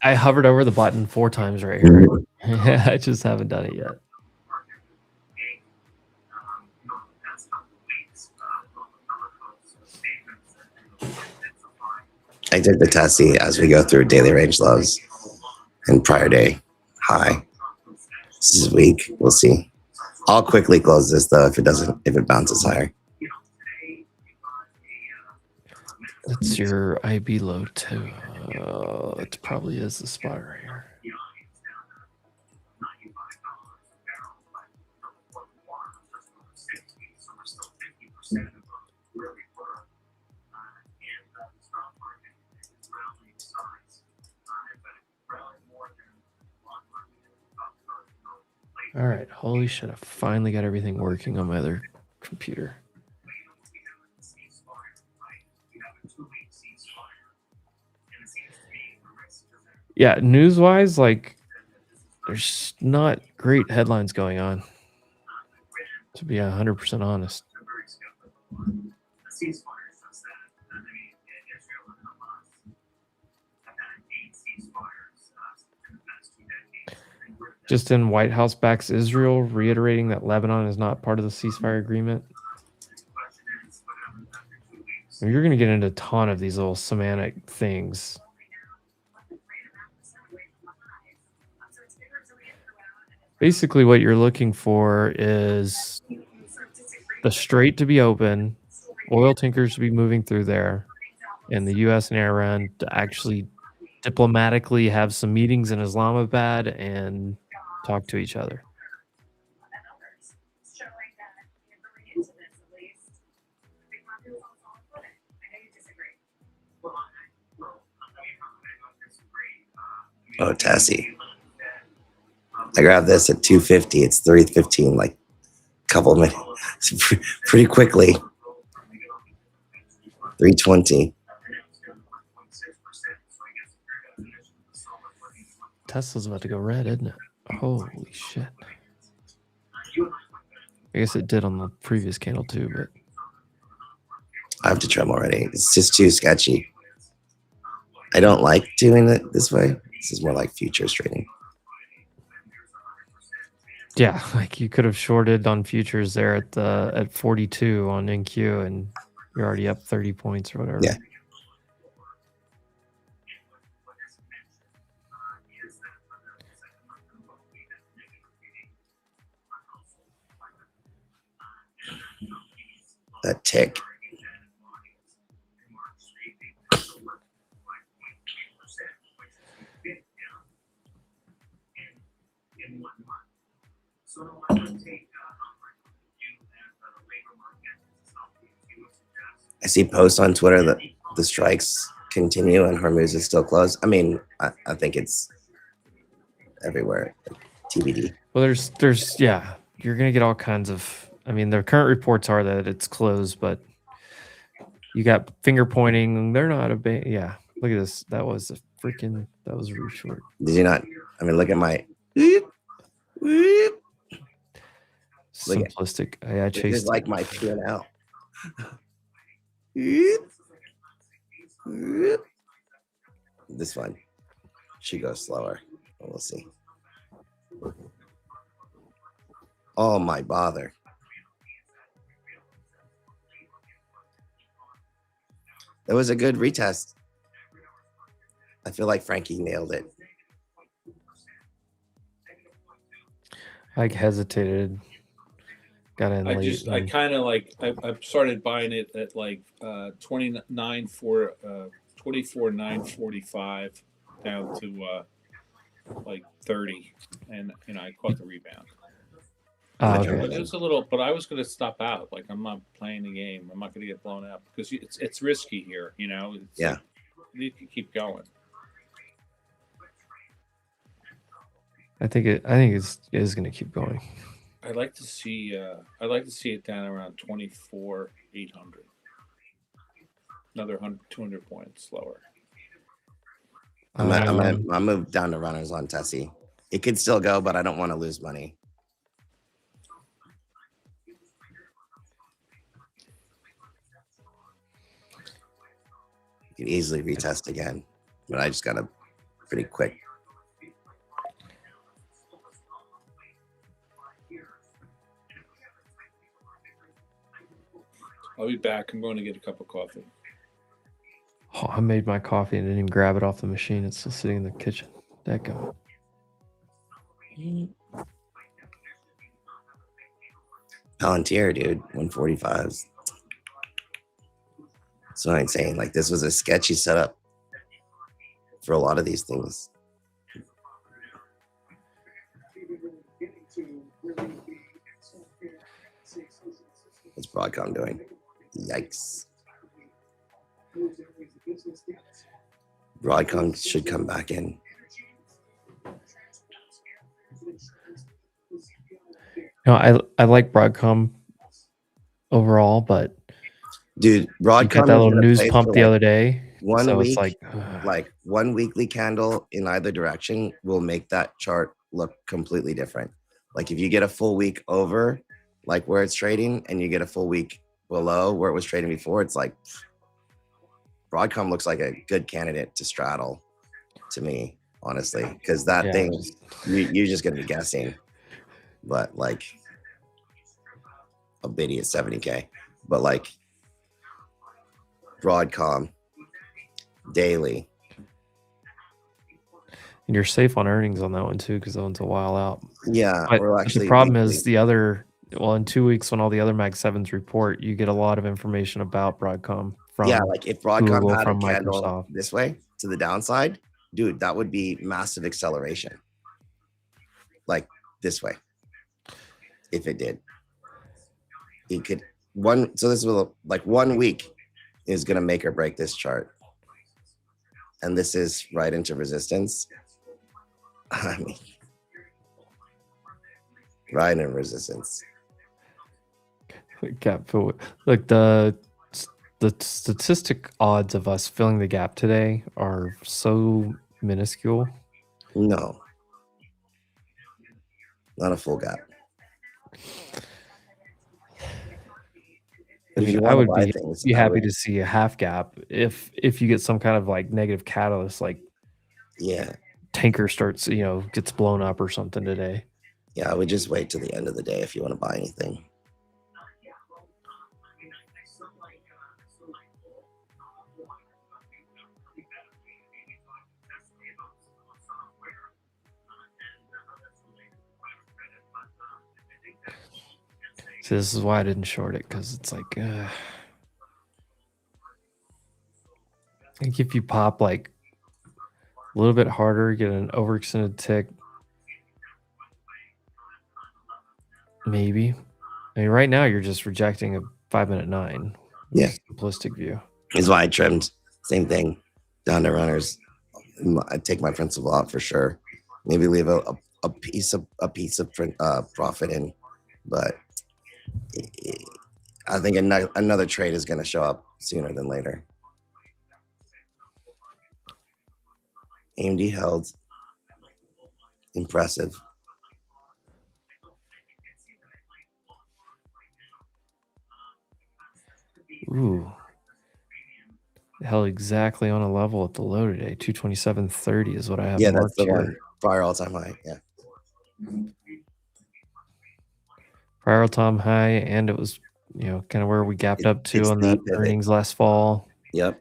I hovered over the button 4 times right here. I just haven't done it yet. I did the testy as we go through daily range lows and prior day high. This is weak. We'll see. I'll quickly close this though if it bounces higher. That's your IB low too. It probably is the spot right here. All right, holy shit, I finally got everything working on my other computer. Yeah, news-wise, like, there's not great headlines going on, to be 100% honest. Just in, White House backs Israel, reiterating that Lebanon is not part of the ceasefire agreement. You're going to get into a ton of these little semantic things. Basically, what you're looking for is the strait to be open, oil tankers to be moving through there, and the U.S. and Iran to actually diplomatically have some meetings in Islamabad and talk to each other. Oh, Tassie. I grabbed this at 250. It's 3:15, like a couple of minutes. Pretty quickly. 320. Tesla's about to go red, isn't it? Holy shit. I guess it did on the previous candle too, but I have to trim already. It's just too sketchy. I don't like doing it this way. This is more like futures trading. yeah, like you could have shorted on futures there at 42 on NQ and you're already up 30 points or whatever. Yeah. That tick. I see posts on Twitter that the strikes continue and Hormuz is still closed. I mean, I think it's everywhere. TBD. Well, there's yeah, you're gonna get all kinds of. I mean, the current reports are that it's closed, but you got finger pointing. They're not a big. Yeah, look at this. That was really short. Did you not? I mean, look at my. Simplistic. I This chased is like my P&L. This one should go slower. We'll see. Oh my bother. It was a good retest. I feel like Frankie nailed it. I hesitated. Got in I late. just, I kind of like, I started buying it at like 24,945 down to like 30, and I caught the rebound. Oh, Okay. okay. But it was a little, but I was going to stop out. Like, I'm not playing the game. I'm not going to get blown out because it's risky here. It's Yeah. like, you can keep going. I think it is going to keep going. I'd like to see it down around 24,800. Another 200 points lower. I'm gonna move down to runners on Tessie. It could still go, but I don't want to lose money. You can easily retest again, but I just got a pretty quick. I'll be back. I'm going to get a cup of coffee. Oh, I made my coffee and didn't even grab it off the machine. It's still sitting in the kitchen. That go. Palantir, dude, 145s. That's what I'm saying. Like, this was a sketchy setup for a lot of these things. What's Broadcom doing? Yikes. Broadcom should come back in. No, I like Broadcom overall, but dude, Broadcom you got that little news pump the other day. One so week, it's like one weekly candle in either direction will make that chart look completely different. Like if you get a full week over, like where it's trading, and you get a full week below where it was trading before, it's like Broadcom looks like a good candidate to straddle to me, honestly, because that thing you're just gonna be guessing. But like a biddy at 70K, but like Broadcom daily. And you're safe on earnings on that one too, because that one's a while out. Yeah, but or actually the problem weekly. is the other. Well, in 2 weeks when all the other Mag 7s report, you get a lot of information about Broadcom from like if Broadcom Google, had from a candle Microsoft. this way to the downside, dude, that would be massive acceleration. Like this way, if it did, it could one. So this will like 1 week is gonna make or break this chart, and this is right into resistance. I mean, right in resistance. Gap fill. Like the statistic odds of us filling the gap today are so minuscule. No, not a full gap. I mean, I would be happy to see a half gap if you get some kind of like negative catalyst, like tanker starts, gets blown up or something today. Yeah, I would just wait till the end of the day if you want to buy anything. So this is why I didn't short it, because it's like, I think if you pop like a little bit harder, get an overextended tick, maybe. I mean, right now you're just rejecting a 5-minute 9. Yeah, simplistic view is why I trimmed. Same thing down to runners. I take my principal out for sure. Maybe leave a piece of profit in, but I think another trade is going to show up sooner than later. AMD held. Impressive. Ooh. Held exactly on a level at the low today. 227.30 is what I have. Yeah, that's the here. one. Prior all-time high. Yeah. prior all-time high, and it was, you know, kind of where we gapped up to It's on the that pivot. earnings last fall. Yep,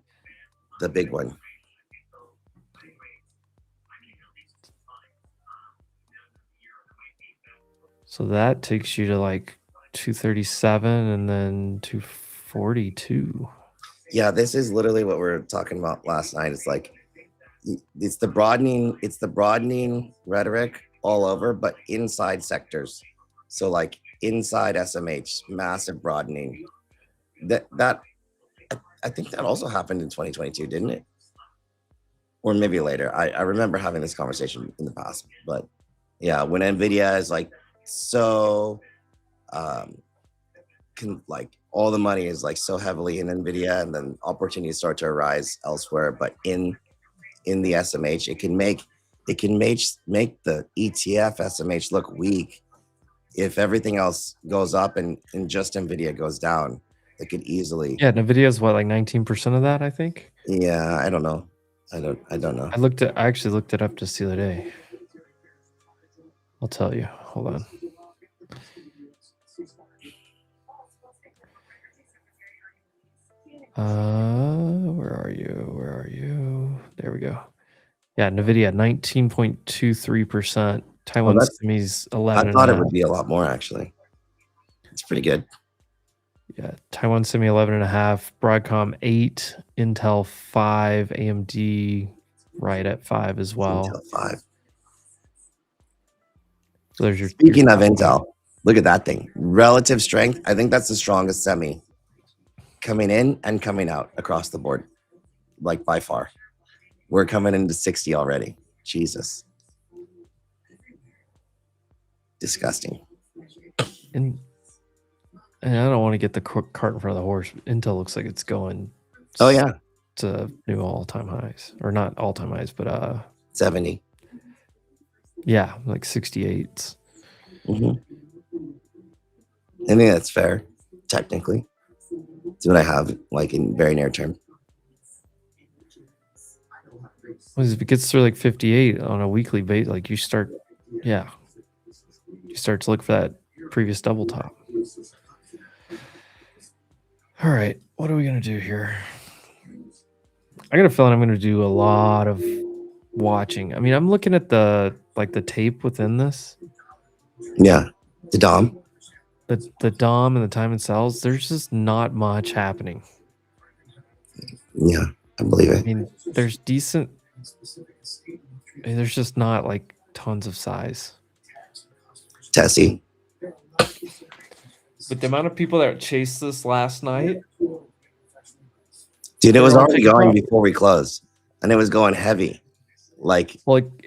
the big one. So that takes you to like 237 and then 242. Yeah, this is literally what we were talking about last night. It's like it's the broadening rhetoric all over, but inside sectors. So like inside SMH, massive broadening. That I think that also happened in 2022, didn't it? Or maybe later. I remember having this conversation in the past, but yeah, when Nvidia is like so like all the money is like so heavily in Nvidia, and then opportunities start to arise elsewhere, but in the SMH, it can make the ETF SMH look weak if everything else goes up and just Nvidia goes down. It could easily. Yeah, Nvidia is what, like 19% of that, I think. Yeah, I don't know. I don't know. I actually looked it up just the other day. I'll tell you. Hold on. Where are you? There we go. Yeah, Nvidia 19.23%. Taiwan Semi's 11. I thought it would be a lot more actually. It's pretty good. Yeah, Taiwan Semi 11.5, Broadcom 8, Intel 5, AMD right at 5 as well. Intel 5. So there's your. Speaking of Intel, look at that thing. Relative strength. I think that's the strongest semi coming in and coming out across the board, like by far. We're coming into 60 already. Jesus. Disgusting. And I don't want to get the cart in front of the horse. Intel looks like it's going. Oh yeah, to new all-time highs, or not all-time highs, but 70. Yeah, like 68. Mm-hmm. I think that's fair, technically. It's what I have, like in very near term. Well, if it gets through like 58 on a weekly base, like you start to look for that previous double top. All right, what are we gonna do here? I got a feeling I'm gonna do a lot of watching. I mean, I'm looking at the tape within this. Yeah, the DOM. The DOM and the time and sells. There's just not much happening. Yeah, I believe it. I mean, there's decent. There's just not like tons of size. Tessie. But the amount of people that chased this last night, dude, it was already going before we closed, and it was going heavy. Like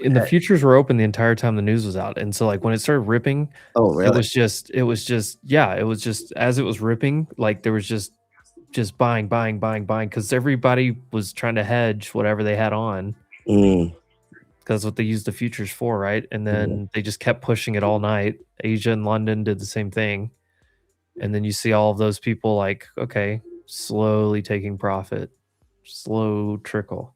in the futures were open the entire time the news was out, and so like when it started ripping, oh really? It was just as it was ripping, like there was just buying because everybody was trying to hedge whatever they had on. Because that's what they used the futures for, right? And then they just kept pushing it all night. Asia and London did the same thing. And then you see all of those people like, okay, slowly taking profit, slow trickle.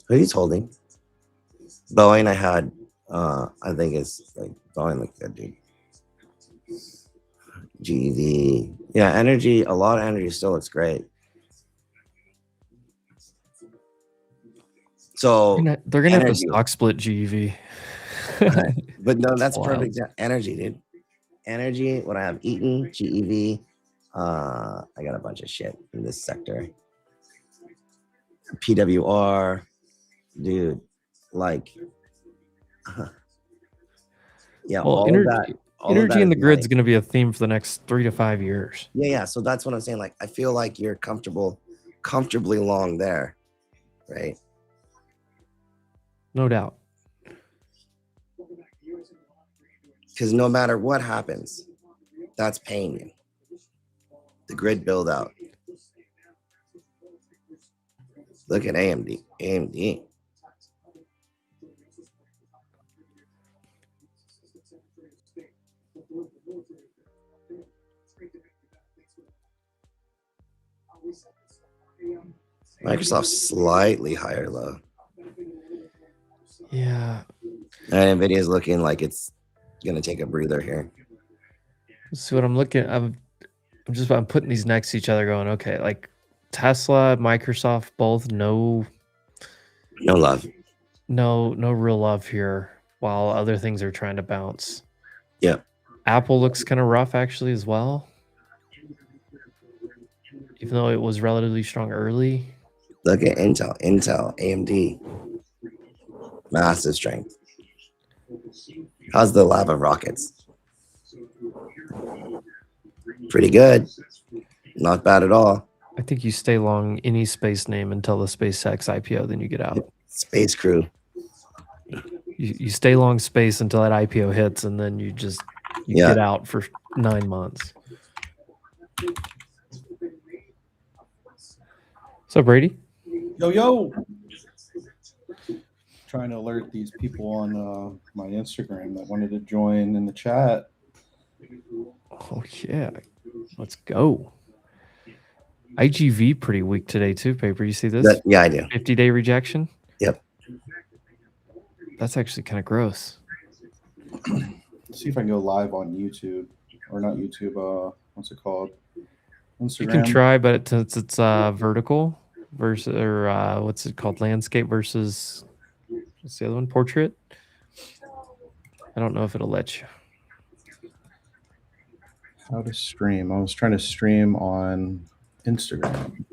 Who are you holding? Boeing I had, I think it's like Boeing looks good, dude. GEV. Yeah, energy, a lot of energy still looks great. So they're gonna have to stock split GEV. But no, that's perfect. Energy, dude. Energy, what I have Eaton, GEV. I got a bunch of shit in this sector. PWR, dude, like yeah, well, all energy, of that. Energy in the grid's going to be a theme for the next 3 to 5 years. Yeah. So that's what I'm saying. Like, I feel like you're comfortably long there, right? No doubt. Because no matter what happens, that's paying you. The grid build out. Look at AMD. AMD. Microsoft's slightly higher low. Yeah. And Nvidia is looking like it's gonna take a breather here. See what I'm looking. I'm putting these next to each other, going, okay, like Tesla, Microsoft, both no No real love here, while other things are trying to bounce. Yep. Apple looks kind of rough actually as well, even though it was relatively strong early. Look at Intel, AMD, massive strength. How's the lava rockets? Pretty good. Not bad at all. I think you stay long any space name until the SpaceX IPO, then you get out. Space Crew. You stay long space until that IPO hits, and then you Yeah. get out for 9 months. So Brady, Yo. Trying to alert these people on my Instagram that wanted to join in the chat. oh yeah, let's go. IGV pretty weak today too. Paper, you see this? Yeah, I do. 50-day rejection. Yep. That's actually kind of gross. Let's see if I can go live on YouTube, or not YouTube. What's it called? Instagram. You can try, but since it's vertical versus, or what's it called? Landscape versus, what's the other one? Portrait. I don't know if it'll let you. How to stream? I was trying to stream on Instagram.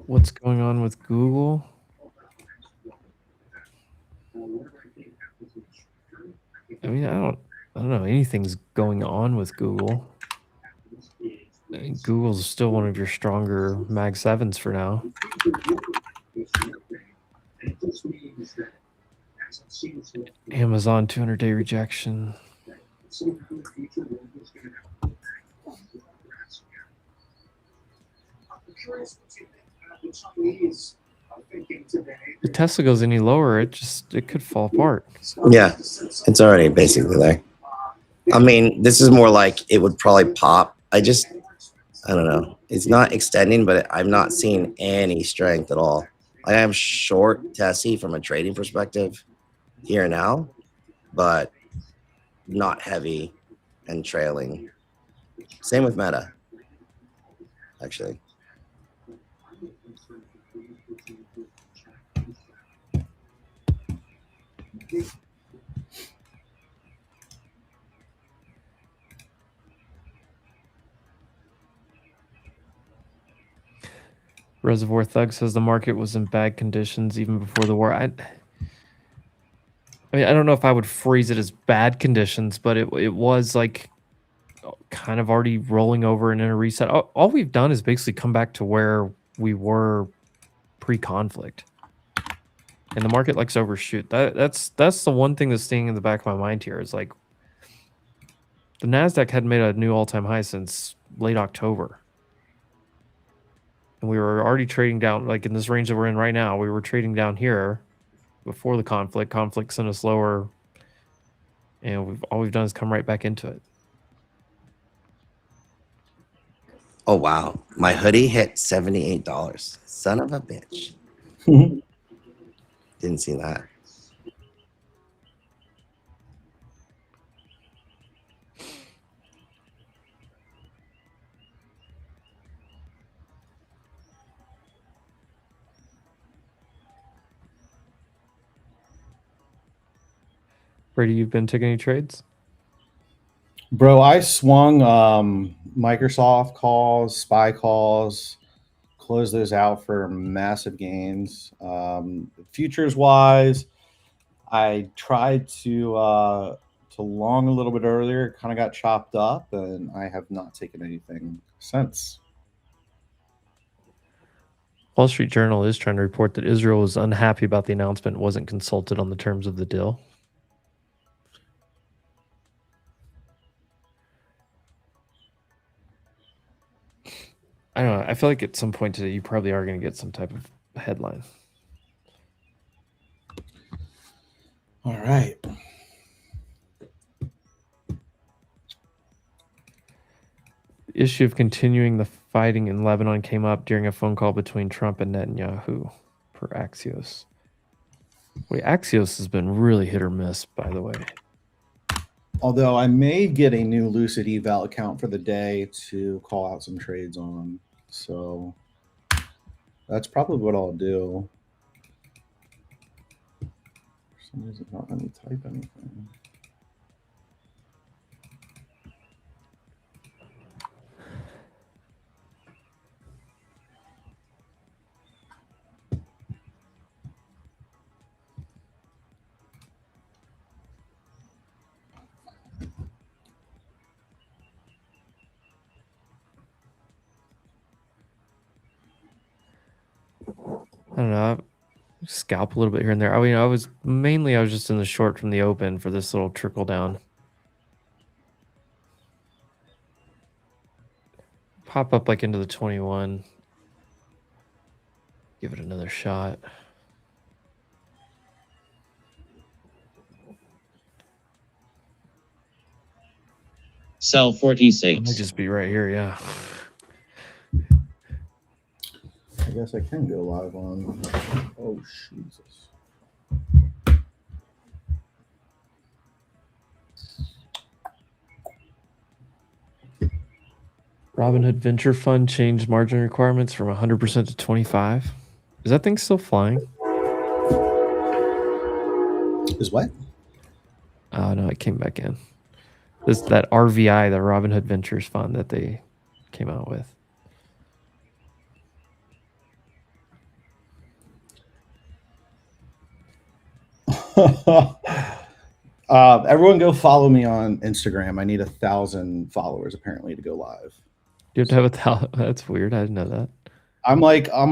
What's going on with Google? I mean, I don't know. Anything's going on with Google. I mean, Google's still one of your stronger Mag 7s for now. Amazon 200-day rejection. If Tesla goes any lower, it could fall apart. Yeah, it's already basically there. I mean, this is more like it would probably pop. I don't know. It's not extending, but I'm not seeing any strength at all. I am short Tessie from a trading perspective here now, but not heavy and trailing. Same with Meta, actually. Reservoir Thug says the market was in bad conditions even before the war. I mean, I don't know if I would phrase it as bad conditions, but it was like kind of already rolling over and in a reset. All we've done is basically come back to where we were pre-conflict. And the market likes to overshoot. That's the one thing that's staying in the back of my mind here is like the NASDAQ hadn't made a new all-time high since late October. And we were already trading down, like in this range that we're in right now, we were trading down here before the conflict. Conflict sent us lower. And all we've done is come right back into it. Oh, wow. My hoodie hit $78. Son of a bitch. Didn't see that. Brady, you've been taking any trades? Bro, I swung Microsoft calls, SPY calls, closed those out for massive gains. Futures wise, I tried to long a little bit earlier, kind of got chopped up, and I have not taken anything since. Wall Street Journal is trying to report that Israel was unhappy about the announcement, wasn't consulted on the terms of the deal. I don't know. I feel like at some point today, you probably are going to get some type of headline. All right. issue of continuing the fighting in Lebanon came up during a phone call between Trump and Netanyahu, per Axios. Wait, Axios has been really hit or miss, by the way. Although I may get a new Lucid eval account for the day to call out some trades on. So that's probably what I'll do. For some reason, not let me type anything. I don't know. Scalp a little bit here and there. I mean, I was just in the short from the open for this little trickle down. Pop up like into the 21. Give it another shot. Sell 46. Might just be right here, yeah. I guess I can go live on. Oh, Jesus. Robinhood Venture Fund changed margin requirements from 100% to 25. Is that thing still flying? Is what? Oh no, it came back in. That RVI, the Robinhood Ventures Fund that they came out with. Everyone go follow me on Instagram. I need 1,000 followers apparently to go live. You have to have 1,000. That's weird. I didn't know that. I'm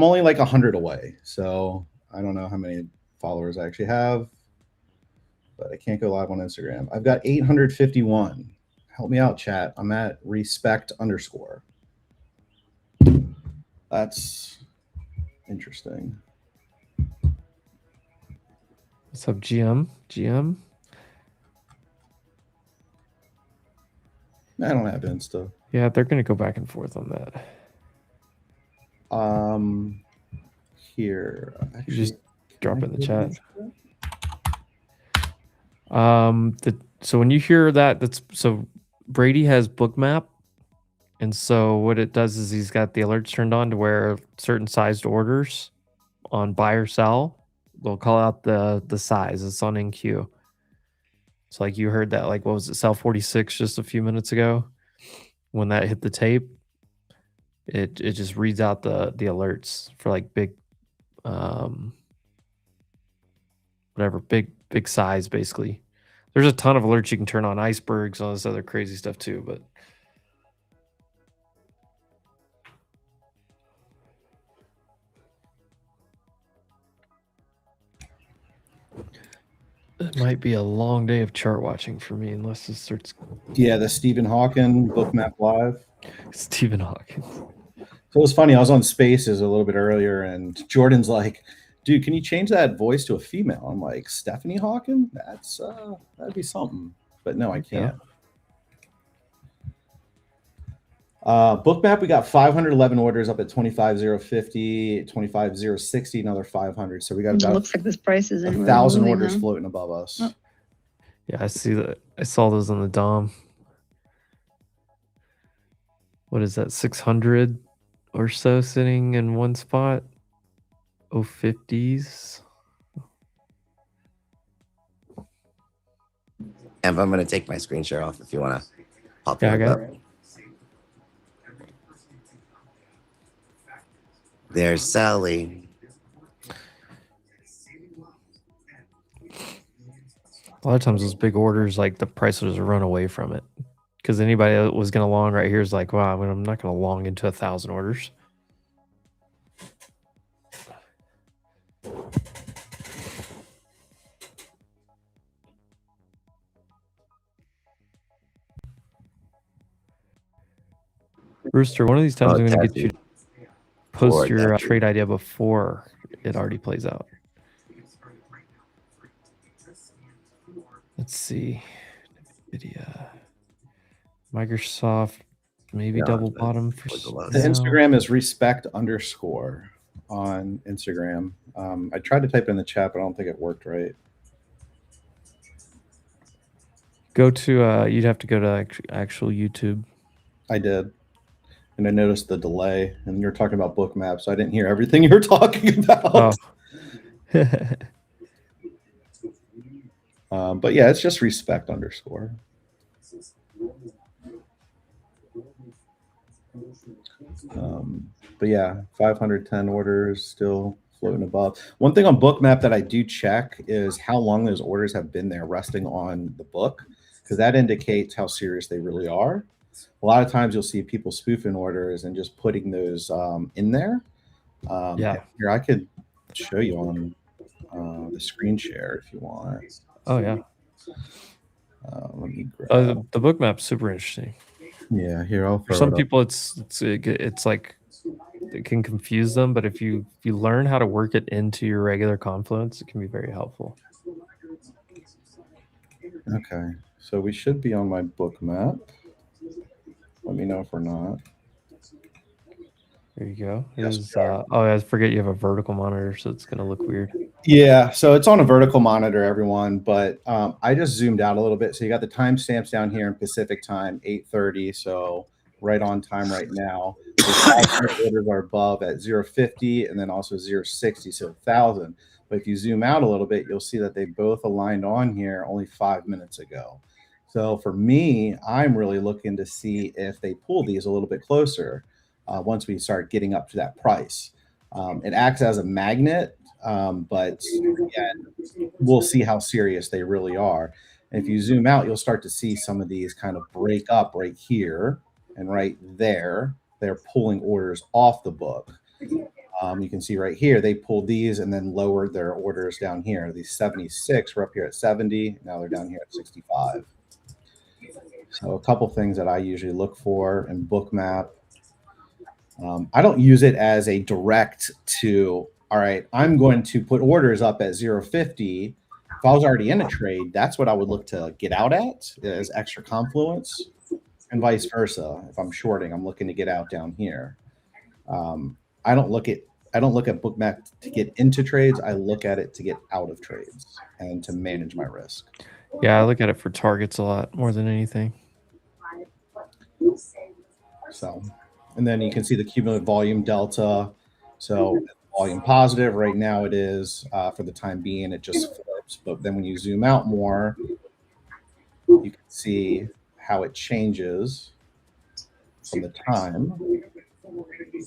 only like 100 away, so I don't know how many followers I actually have, but I can't go live on Instagram. I've got 851. Help me out, chat. I'm at respect_. That's interesting. What's up, GM? GM? I don't have Insta. Yeah, they're going to go back and forth on that. Here, actually, Just drop it in the chat. Insta? So when you hear that, so Brady has Bookmap, and so what it does is he's got the alerts turned on to where certain sized orders on buy or sell, they'll call out the size. It's on NQ. So like you heard that, like what was it, sell 46 just a few minutes ago? When that hit the tape, it just reads out the alerts for like big whatever, big size basically. There's a ton of alerts you can turn on, icebergs, all this other crazy stuff too, but it might be a long day of chart watching for me unless this starts. Yeah, the Stephen Hawking Bookmap Live. Stephen Hawking. So it was funny. I was on Spaces a little bit earlier, and Jordan's like, "Dude, can you change that voice to a female?" I'm like, "Stephanie Hawking? That'd be something." But no, I can't. Bookmap, we got 511 orders up at 25,050, 25,060, another 500. So we got about looks like this price is 1,000 orders floating above us. Oh. Yeah, I see that. I saw those on the DOM. What is that? 600 or so sitting in one spot. 050s. And I'm going to take my screen share off if you want to pop Yeah, I it got up. it. There's Sally. A lot of times those big orders, like the price will just run away from it. Because anybody that was going to long right here is like, wow, I'm not going to long into 1,000 orders. Rooster, one of these times I'm going to get you to post your trade idea before it already plays out. Let's see. Nvidia. Microsoft maybe Yeah, double but bottom for with the lows. The now. Instagram is respect underscore on Instagram. I tried to type it in the chat, but I don't think it worked right. Go to you'd have to go to actual YouTube. I did. And I noticed the delay, and you're talking about book maps, so I didn't hear everything you were talking about. Oh. But yeah, it's just respect underscore. But yeah, 510 orders still floating above. One thing on Bookmap that I do check is how long those orders have been there resting on the book, because that indicates how serious they really are. A lot of times you'll see people spoofing orders and just putting those in there. Yeah. Here, I could show you on the screen share if you want. Oh yeah. Let me grab. The book map's super interesting. Yeah, here I'll. For some people, it's like it can confuse them, but if you learn how to work it into your regular Confluence, it can be very helpful. Okay, so we should be on my book map. Let me know if we're not. There you go. Yes, Oh, I forget you have a vertical monitor, so it's gonna look weird. Yeah, so it's on a vertical monitor, everyone, but I just zoomed out a little bit. So you got the timestamps down here in Pacific time, 8:30, so right on time right now. The orders are above at 0.50 and then also 0.60, so 1,000. But if you zoom out a little bit, you'll see that they both aligned on here only 5 minutes ago. So for me, I'm really looking to see if they pull these a little bit closer once we start getting up to that price. It acts as a magnet, but again, we'll see how serious they really are. And if you zoom out, you'll start to see some of these kind of break up right here and right there. They're pulling orders off the book. You can see right here, they pulled these and then lowered their orders down here. These 76 were up here at 70. Now they're down here at 65. So a couple things that I usually look for in Bookmap. I don't use it as a direct to, all right, I'm going to put orders up at 0.50. If I was already in a trade, that's what I would look to get out at as extra confluence, and vice versa. If I'm shorting, I'm looking to get out down here. I don't look at Bookmap to get into trades. I look at it to get out of trades and to manage my risk. Yeah, I look at it for targets a lot more than anything. So, and then you can see the cumulative volume delta. So volume positive right now it is for the time being, it just flips. But then when you zoom out more, you can see how it changes from the time.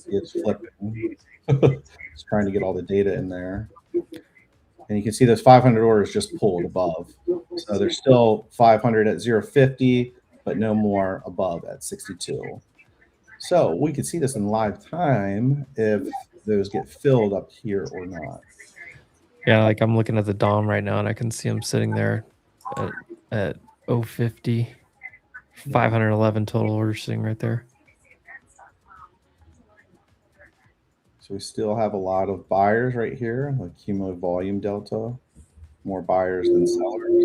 It's flipping. It's trying to get all the data in there. And you can see those 500 orders just pulled above. So there's still 500 at 0.50, but no more above at 62. So we can see this in live time if those get filled up here or not. Yeah, like I'm looking at the DOM right now, and I can see them sitting there at 0.50, 511 total orders sitting right there. So we still have a lot of buyers right here, like cumulative volume delta, more buyers than sellers.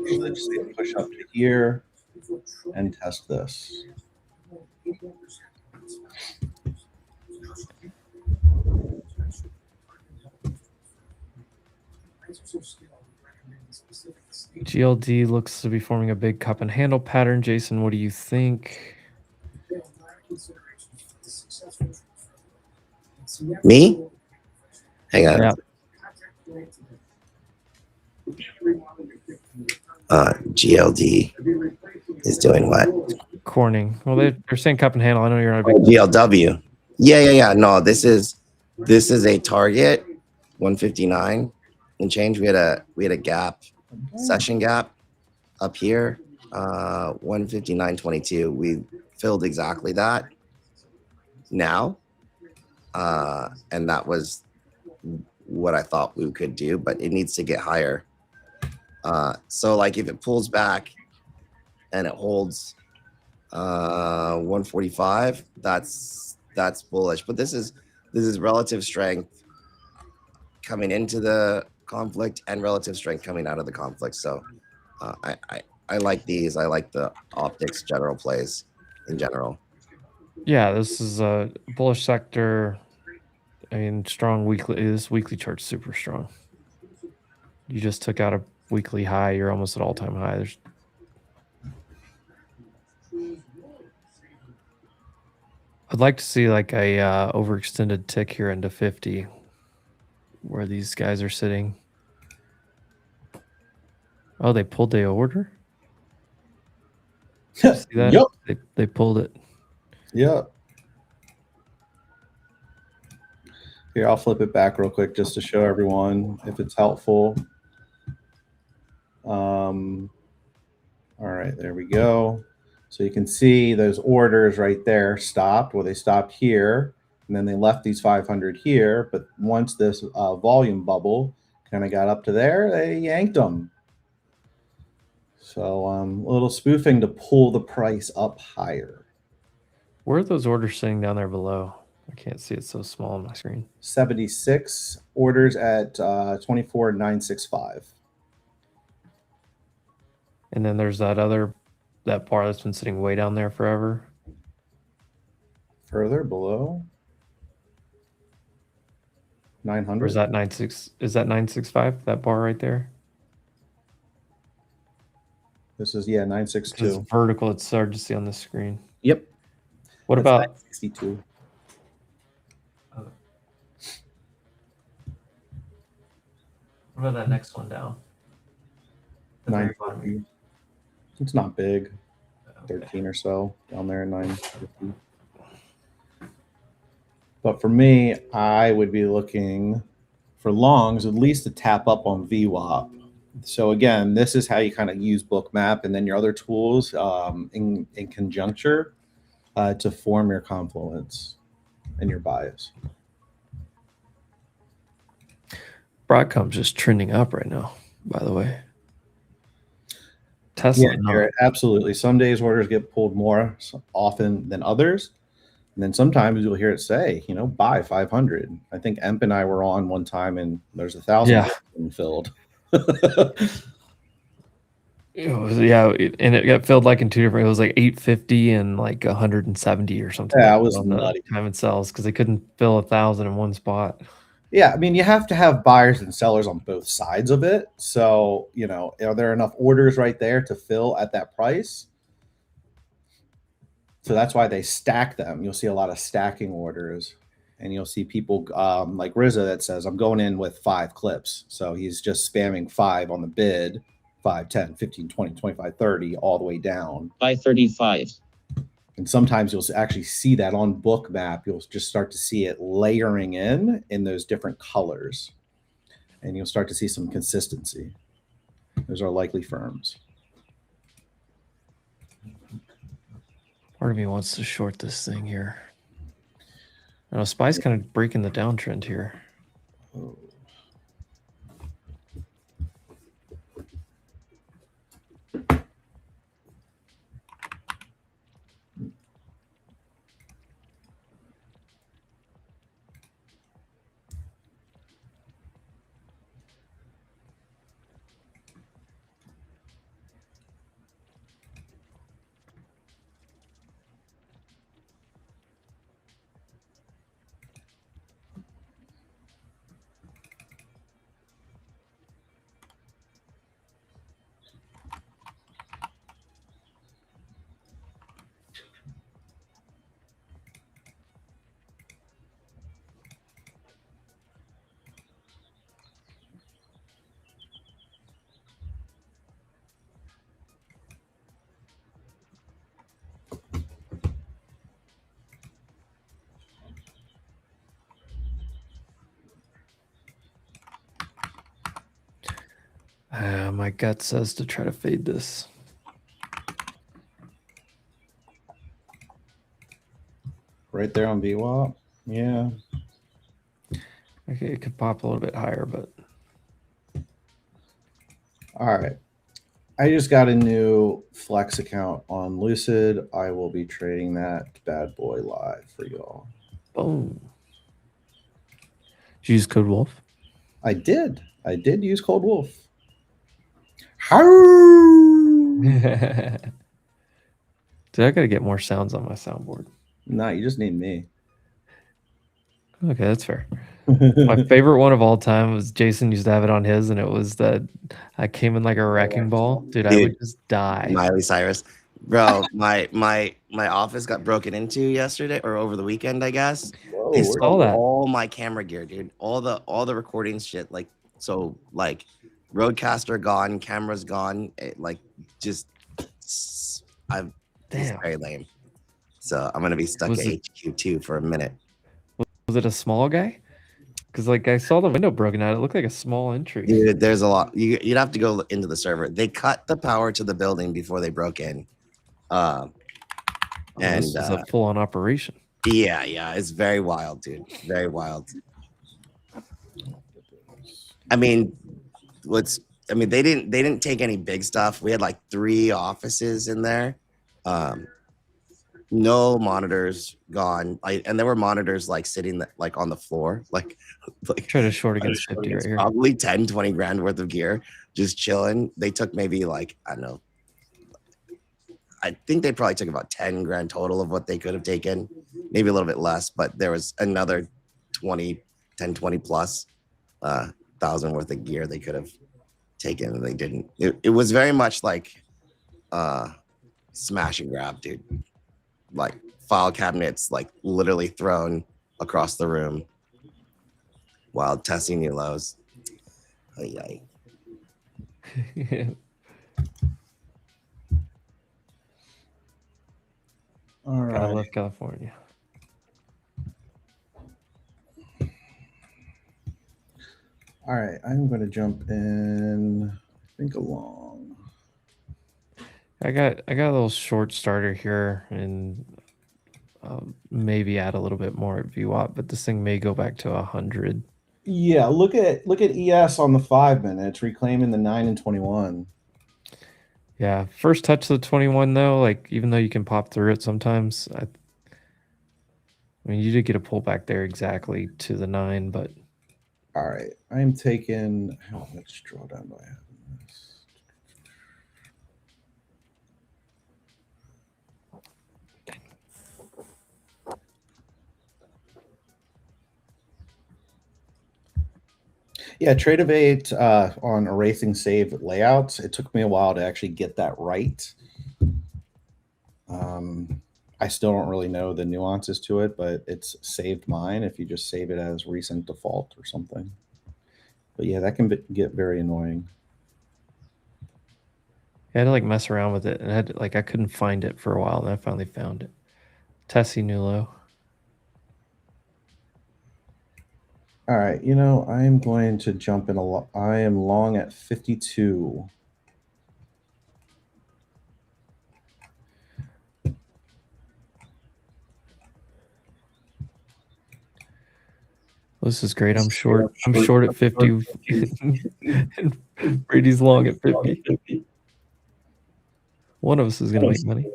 So let's just push up to here and test this. GLD looks to be forming a big cup and handle pattern. Jason, what do you think? Me? Hang on. Yeah. GLD is doing what? Corning. Well, they're saying cup and handle. I know you're not a big GLW. Yeah. No, this is a target 159 and change. We had a gap, session gap up here, 159.22. We filled exactly that now, and that was what I thought we could do, but it needs to get higher. So like if it pulls back and it holds 145, that's bullish. But this is relative strength coming into the conflict and relative strength coming out of the conflict. So I like these. I like the optics general plays. in general. Yeah, this is a bullish sector. I mean, strong weekly. This weekly chart's super strong. You just took out a weekly high. You're almost at all-time high. There's I'd like to see like a overextended tick here into 50 where these guys are sitting. Oh, they pulled the order? Did you see that? Yep. They pulled it. Yep. Here, I'll flip it back real quick just to show everyone if it's helpful. All right, there we go. So you can see those orders right there stopped. Well, they stopped here, and then they left these 500 here. But once this volume bubble kind of got up to there, they yanked them. So a little spoofing to pull the price up higher. Where are those orders sitting down there below? I can't see it, so small on my screen. 76 orders at 24,965. And then there's that bar that's been sitting way down there forever. Further below 900. Or is that 96? Is that 965? That bar right there? This is 962. It's vertical. It's hard to see on the screen. Yep. What That's about 962? What about that next one down? 950. It's not big. 13 or so down there in 950. But for me, I would be looking for longs at least to tap up on VWAP. So again, this is how you kind of use Bookmap and then your other tools in conjuncture to form your confluence and your bias. Broadcom's just trending up right now, by the way. Tesla, Yeah, absolutely. Some days orders get pulled more often than others. And then sometimes you'll hear it say, buy 500. I think Emp and I were on one time and there's 1,000 filled. Yeah, and it got filled like in two different. It was like 850 and like 170 or something. Yeah, like it was on nutty. The time it sells because they couldn't fill 1,000 in one spot. Yeah, I mean, you have to have buyers and sellers on both sides of it. So, are there enough orders right there to fill at that price? So that's why they stack them. You'll see a lot of stacking orders, and you'll see people like Rizza that says, I'm going in with 5 clips. So he's just spamming 5 on the bid, 5, 10, 15, 20, 25, 30, all the way down. Buy 35. And sometimes you'll actually see that on Bookmap. You'll just start to see it layering in those different colors. And you'll start to see some consistency. Those are likely firms. Part of me wants to short this thing here. SPY's kind of breaking the downtrend here. Oh. My gut says to try to fade this. Right there on VWAP. Yeah. Okay, it could pop a little bit higher, but. All right. I just got a new Flex account on Lucid. I will be trading that bad boy live for y'all. Boom. Did you use code Wolf? I did. I did use Cold Wolf. Did Dude, I gotta get more sounds on my soundboard. No, you just need me. Okay, that's fair. My favorite one of all time was Jason used to have it on his, and it was that I came in like a wrecking ball. Dude, I would just die. Miley Cyrus. Bro, my office got broken into yesterday or over the weekend, I guess. Whoa, They where'd stole all that? all my camera gear, dude. All the recording shit. Like, so like Roadcaster gone, cameras gone. Like just I'm it's Damn. very lame. So I'm gonna be stuck Was at it- HQ2 for a minute. Was it a small guy? Because like I saw the window broken out. It looked like a small entry. Dude, there's a lot. You'd have to go into the server. They cut the power to the building before they broke in. Oh, this is a full-on operation. Yeah, it's very wild, dude. Very wild. I mean, they didn't take any big stuff. We had like 3 offices in there. No monitors gone. And there were monitors like sitting like on the floor, like Try to short against 50 right here. probably 10, 20 grand worth of gear just chilling. They took maybe like, I don't know. I think they probably took about 10 grand total of what they could have taken, maybe a little bit less, but there was another 20 plus thousand worth of gear they could have taken and they didn't. It was very much like smash and grab, dude. Like file cabinets like literally thrown across the room while testing new lows. Ay. All right. I love California. All right, I'm going to jump in. I think along. I got a little short starter here, and maybe add a little bit more at VWAP, but this thing may go back to 100. Yeah, look at ES on the 5 minutes, reclaiming the 9 and 21. Yeah, first touch of the 21 though, like even though you can pop through it sometimes, I mean you did get a pullback there exactly to the 9, but all right, I'm taking how much drawdown do I have in this? Yeah, Tradify on erasing save layouts. It took me a while to actually get that right. I still don't really know the nuances to it, but it's saved mine if you just save it as recent default or something. But yeah, that can get very annoying. I had to like mess around with it, and I couldn't find it for a while, and I finally found it. Tessie new low. All right, you know, I'm going to jump in a lot. I am long at 52. This is great. I'm short. I'm short at 50. And Brady's long at 50. One of us is gonna make money.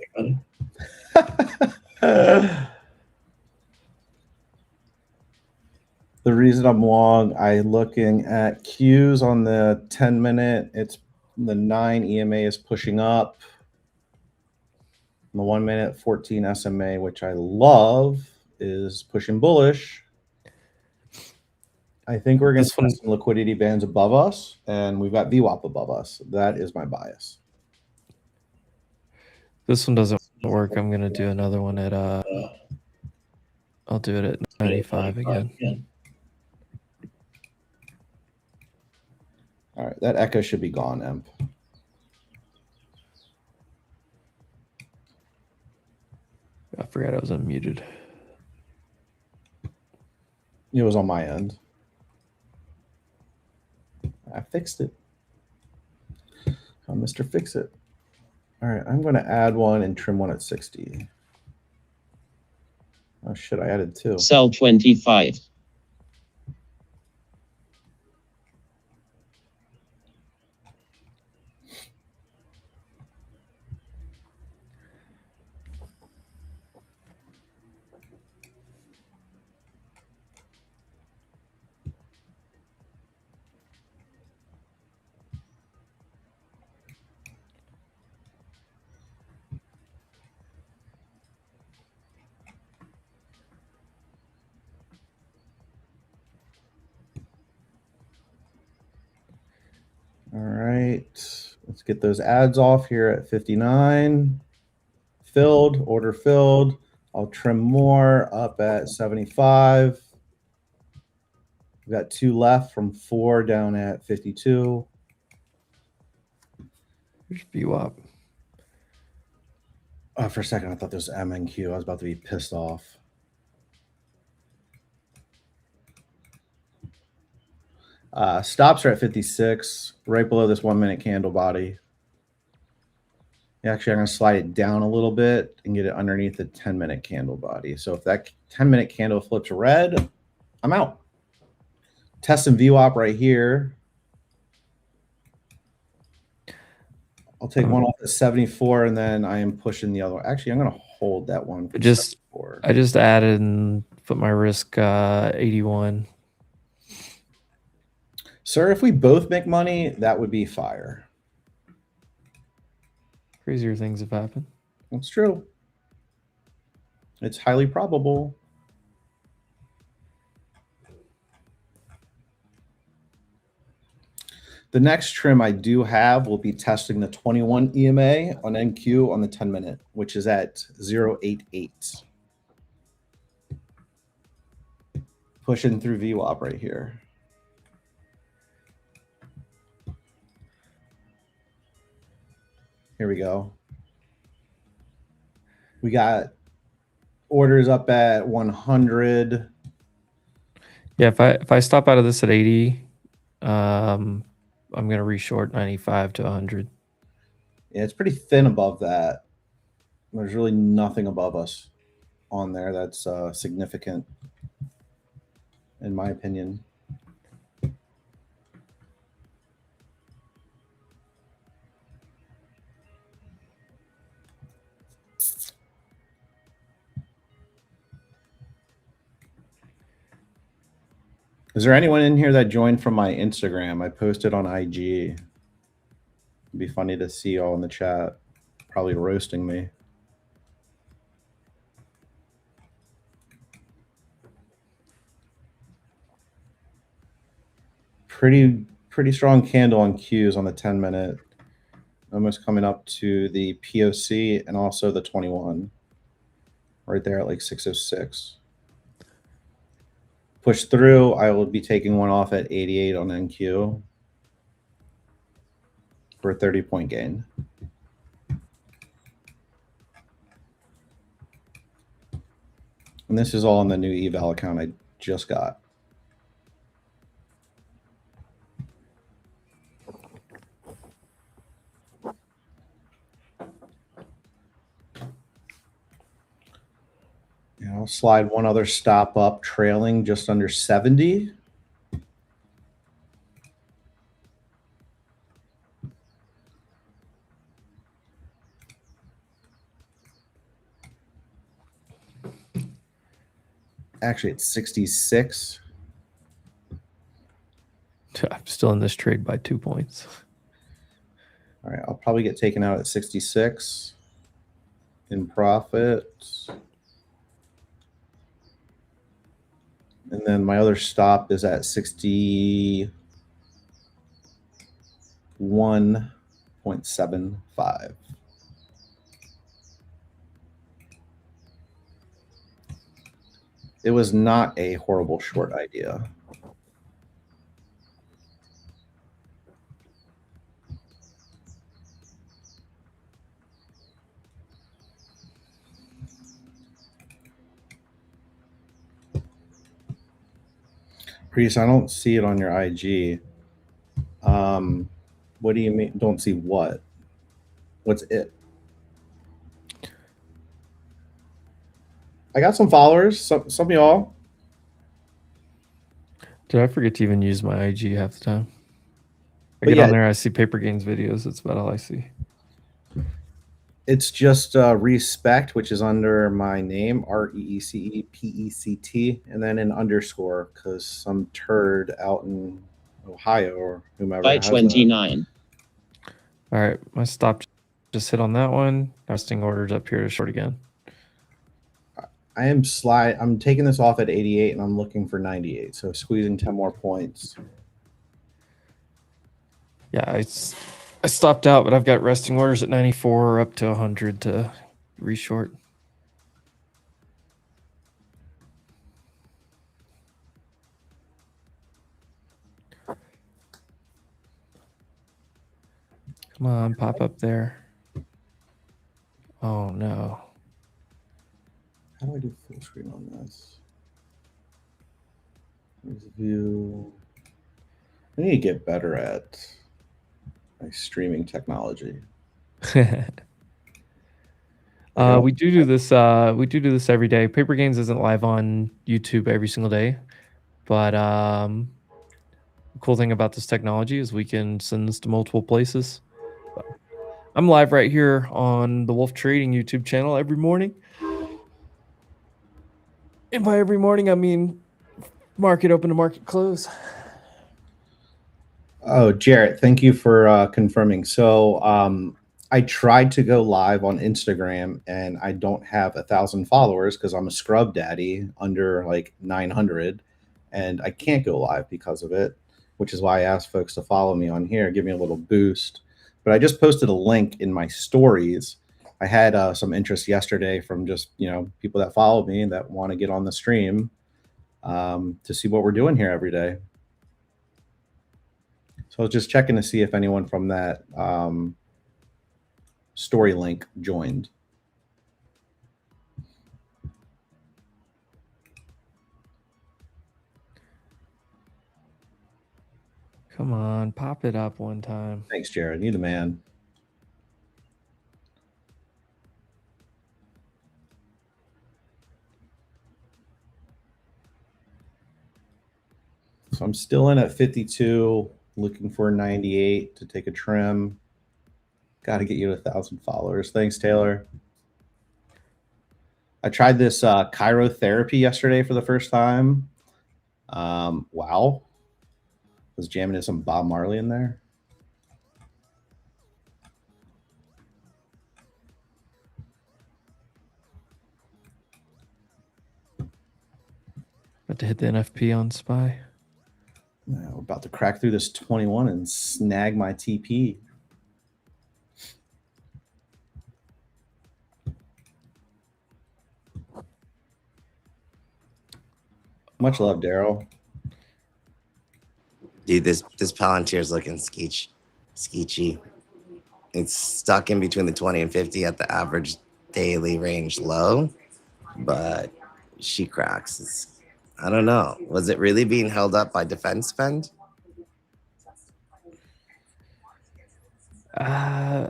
The reason I'm long, I'm looking at Qs on the 10-minute. It's the 9 EMA is pushing up. The 1 minute 14 SMA, which I love, is pushing bullish. I think we're going to see some liquidity bands above us, and we've got VWAP above us. That is my bias. This one doesn't work. I'm gonna do another one at I'll do it at 95 again. All right, that echo should be gone, Emp. I forgot I was unmuted. It was on my end. I fixed it. Oh, Mr. Fix It. All right, I'm going to add one and trim one at 60. Oh, shit, I added 2. Sell 25. right. Let's get those ads off here at 59. Filled, order filled. I'll trim more up at 75. We've got 2 left from 4 down at 52. Here's VWAP. For a second, I thought this was MNQ. I was about to be pissed off. Stops are at 56, right below this 1 minute candle body. Actually, I'm going to slide it down a little bit and get it underneath the 10-minute candle body. So if that 10-minute candle flips red, I'm out. Testing VWAP right here. I'll take one off at 74, and then I am pushing the other one. Actually, I'm going to hold that one. For I just added and put my risk 81. Sir, if we both make money, that would be fire. Crazier things have happened. That's true. It's highly probable. The next trim I do have will be testing the 21 EMA on NQ on the 10-minute, which is at 0.88. Pushing through VWAP right here. Here we go. We got orders up at 100. Yeah, if I stop out of this at 80, I'm gonna reshort 95 to 100. Yeah, it's pretty thin above that. There's really nothing above us on there that's significant, in my opinion. Is there anyone in here that joined from my Instagram? I posted on IG. It'd be funny to see y'all in the chat, probably roasting me. Pretty strong candle on Qs on the 10-minute. Almost coming up to the POC and also the 21. Right there at like 606. Push through. I will be taking one off at 88 on NQ for a 30-point gain. And this is all on the new eval account I just got. And I'll slide one other stop up, trailing just under 70. Actually, it's 66. I'm still in this trade by 2 points. All right, I'll probably get taken out at 66 in profit. And then my other stop is at 61.75. It was not a horrible short idea. Priest, I don't see it on your IG. What do you mean? Don't see what? What's it? I got some followers. Some of y'all. Did I forget to even use my IG half the time? I But get yeah, on there, I see Paper Gains videos. That's about all I see. it's just respect, which is under my name, REECEPECT, and then an underscore because some turd out in Ohio or whomever. By has that. 29. All right, my stop just hit on that one. Testing orders up here to short again. I'm taking this off at 88 and I'm looking for 98. So squeezing 10 more points. Yeah, I stopped out, but I've got resting orders at 94 up to 100 to reshort. Come on, pop up there. Oh no. How do I do full screen on this? There's view. I need to get better at my streaming technology. We do this. We do this every day. Paper Gains isn't live on YouTube every single day, but the cool thing about this technology is we can send this to multiple places. I'm live right here on the Wolf Trading YouTube channel every morning. And by every morning, I mean market open to market close. Oh, Jarrett, thank you for confirming. So I tried to go live on Instagram and I don't have 1,000 followers because I'm a scrub daddy under like 900 and I can't go live because of it, which is why I asked folks to follow me on here, give me a little boost. But I just posted a link in my stories. I had some interest yesterday from just, people that follow me that want to get on the stream to see what we're doing here every day. So I was just checking to see if anyone from that story link joined. Come on, pop it up one time. Thanks, Jared. You the man. So I'm still in at 52, looking for 98 to take a trim. Got to get you to 1,000 followers. Thanks, Taylor. I tried this chirotherapy yesterday for the first time. Wow. Was jamming in some Bob Marley in there. About to hit the NFP on SPY. We're about to crack through this 21 and snag my TP. Much love, Daryl. Dude, this Palantir is looking skeechy. It's stuck in between the 20 and 50 at the average daily range low, but she cracks. I don't know. Was it really being held up by defense spend? I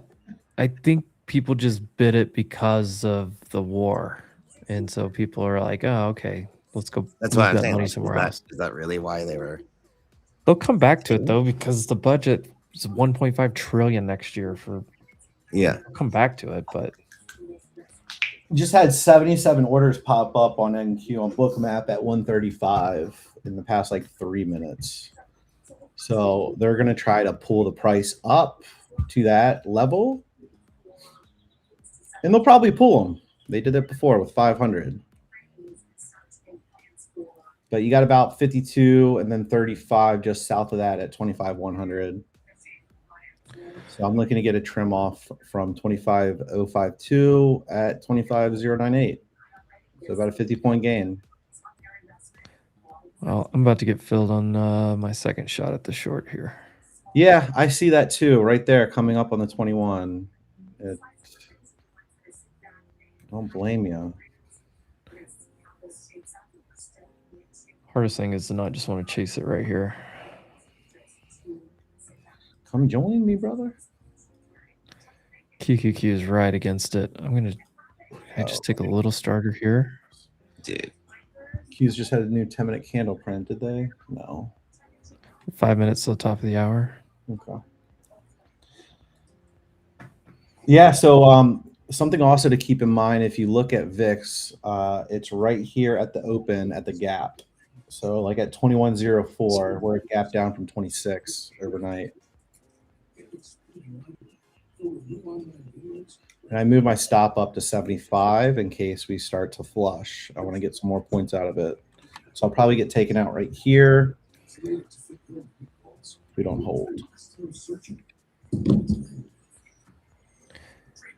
think people just bid it because of the war, and so people are like, "Oh, okay, let's go." That's why I'm that saying. money Like, somewhere else. Is that really why they were? They'll come back to it though, because the budget is 1.5 trillion next year. Yeah, come back to it, but just had 77 orders pop up on NQ on Bookmap at 135 in the past like 3 minutes. So they're going to try to pull the price up to that level. And they'll probably pull them. They did it before with 500. But you got about 52 and then 35 just south of that at 25,100. So I'm looking to get a trim off from 25,052 at 25,098. So about a 50-point gain. Well, I'm about to get filled on my second shot at the short here. Yeah, I see that too, right there, coming up on the 21. Don't blame you. Hardest thing is to not just want to chase it right here. Come join me, brother. QQQ is right against it. Can I just take a little starter here? Dude. Q's just had a new 10-minute candle print, did they? No. 5 minutes till the top of the hour. Okay. Yeah, so something also to keep in mind, if you look at VIX, it's right here at the open at the gap. So like at 21.04, we're a gap down from 26 overnight. And I move my stop up to 75 in case we start to flush. I want to get some more points out of it. So I'll probably get taken out right here. We don't hold.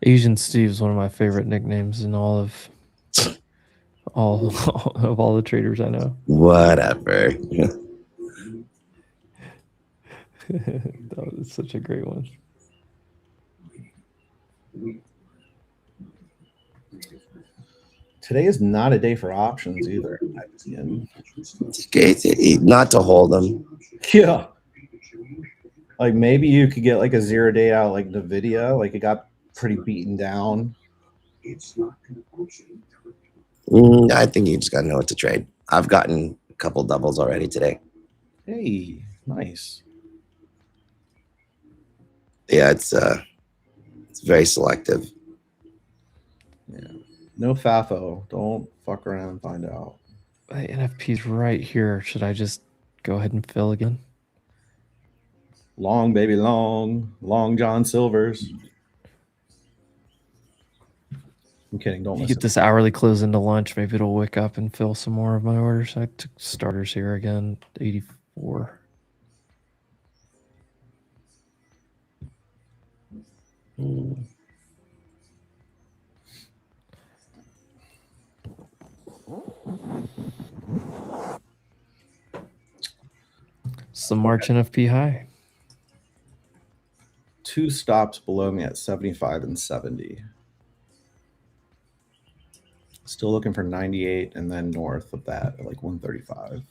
Asian Steve is one of my favorite nicknames in all of all the traders I know. Whatever. That was such a great one. Today is not a day for options either. in my opinion. Not to hold them. Yeah. Like maybe you could get like a 0 day out like Nvidia. Like it got pretty beaten down. I think you just gotta know what to trade. I've gotten a couple doubles already today. Hey, nice. Yeah, it's very selective. Yeah. No FAFO. Don't fuck around and find out. The NFP's right here. Should I just go ahead and fill again? Long, baby, long. Long John Silvers. I'm kidding. Don't You listen. get this hourly close into lunch. Maybe it'll wake up and fill some more of my orders. I took starters here again. 84. It's the March NFP high. 2 stops below me at 75 and 70. Still looking for 98 and then north of that at like 135.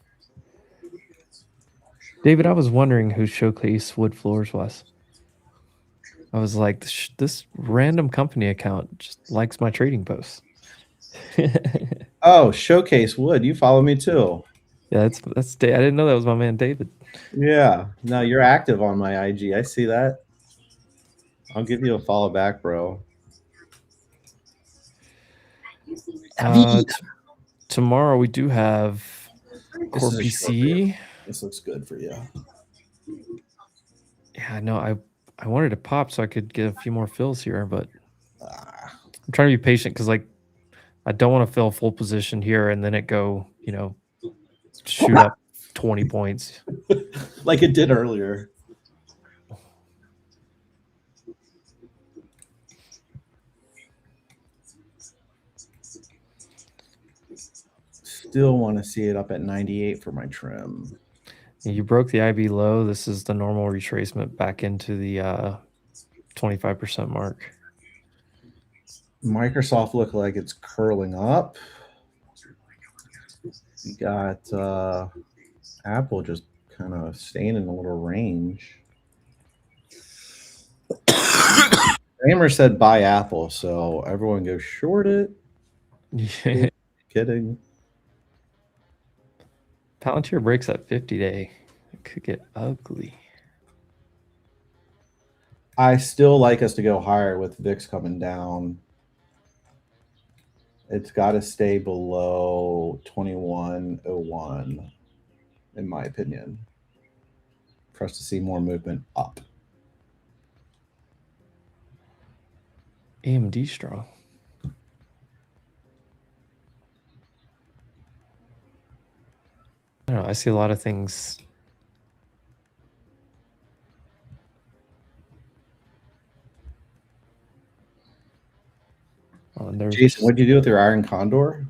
David, I was wondering who Showcase Wood Floors was. I was like, this random company account just likes my trading posts. Oh, Showcase Wood. You follow me too. Yeah, that's I didn't know that was my man David. Yeah. No, you're active on my IG. I see that. I'll give you a follow back, bro. Tomorrow we do have This Core is a short BC. rip. This looks good for you. Yeah, no, I wanted to pop so I could get a few more fills here, but Ah. I'm trying to be patient because like I don't want to fill full position here and then it go, shoot up 20 points. Like it did earlier. Still want to see it up at 98 for my trim. You broke the IB low. This is the normal retracement back into the 25% mark. Microsoft look like it's curling up. We got Apple just kind of staying in a little range. Kramer said buy Apple, so everyone go short it. Yeah. Kidding. Palantir breaks that 50-day. It could get ugly. I still like us to go higher with VIX coming down. It's got to stay below 2101, in my opinion, for us to see more movement up. AMD strong. I don't know. I see a lot of things. Jason, what did you do with your Iron Condor?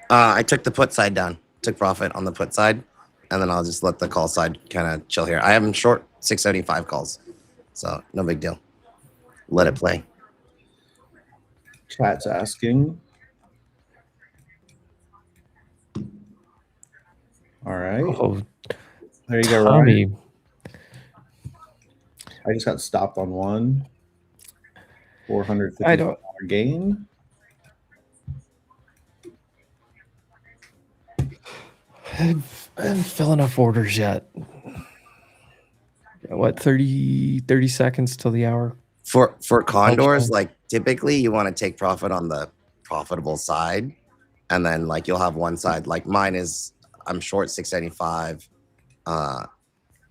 I took the put side down. Took profit on the put side, and then I'll just let the call side kind of chill here. I have them short 675 calls, so no big deal. Let it play. Chat's asking. All right. Oh, there you go, Tommy. Ryan. I just got stopped on one. $450 gain. I haven't filled enough orders yet. What, 30 seconds till the hour? For condors, like typically you want to take profit on the profitable side, and then like you'll have one side. Like mine is, I'm short 675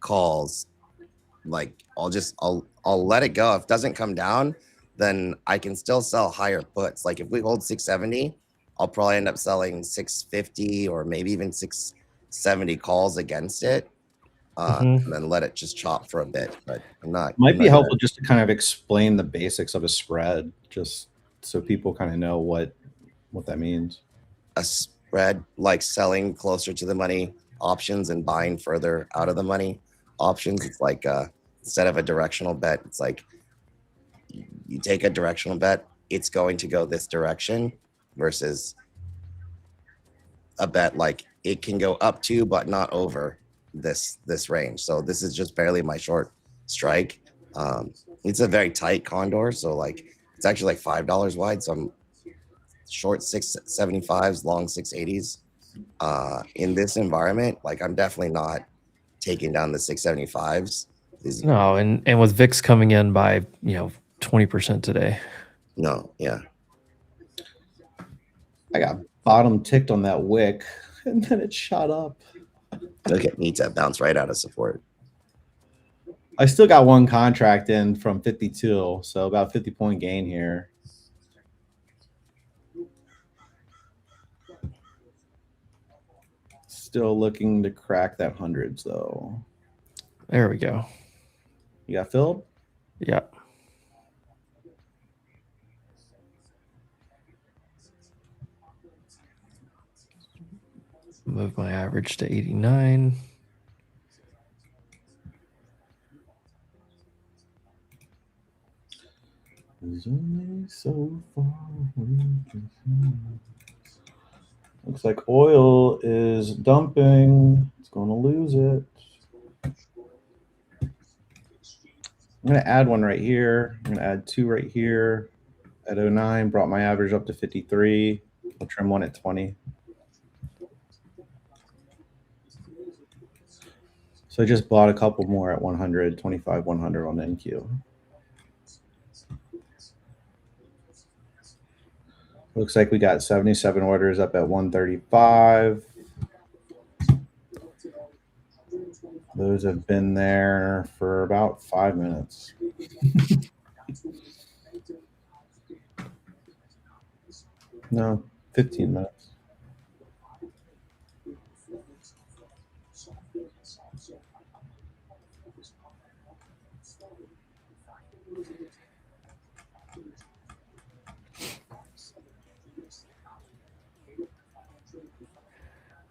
calls. Like I'll let it go. If it doesn't come down, then I can still sell higher puts. Like if we hold 670, I'll probably end up selling 650 or maybe even 670 calls against it. Mhm. and then let it just chop for a bit. But Might I'm be not helpful gonna- just to kind of explain the basics of a spread, just so people kind of know what that means. a spread like selling closer to the money options and buying further out of the money options. It's like instead of a directional bet, it's like you take a directional bet, it's going to go this direction, versus a bet like it can go up to but not over this range. So this is just barely my short strike. It's a very tight condor, so like it's actually like $5 wide. So I'm short 675s, long 680s. In this environment, like I'm definitely not taking down the 675s. No, and with VIX coming in by 20% today. No, yeah. I got bottom ticked on that wick, and then it shot up. Look at me to bounce right out of support. I still got one contract in from 52, so about 50-point gain here. Still looking to crack that hundreds though. There we go. You got filled? Yep. Move my average to 89. There's only so far we can see. Looks like oil is dumping. It's going to lose it. I'm going to add one right here. I'm going to add two right here at 09. Brought my average up to 53. I'll trim one at 20. So I just bought a couple more at 100, 25, 100 on NQ. Looks like we got 77 orders up at 135. Those have been there for about 5 minutes. No, 15 minutes.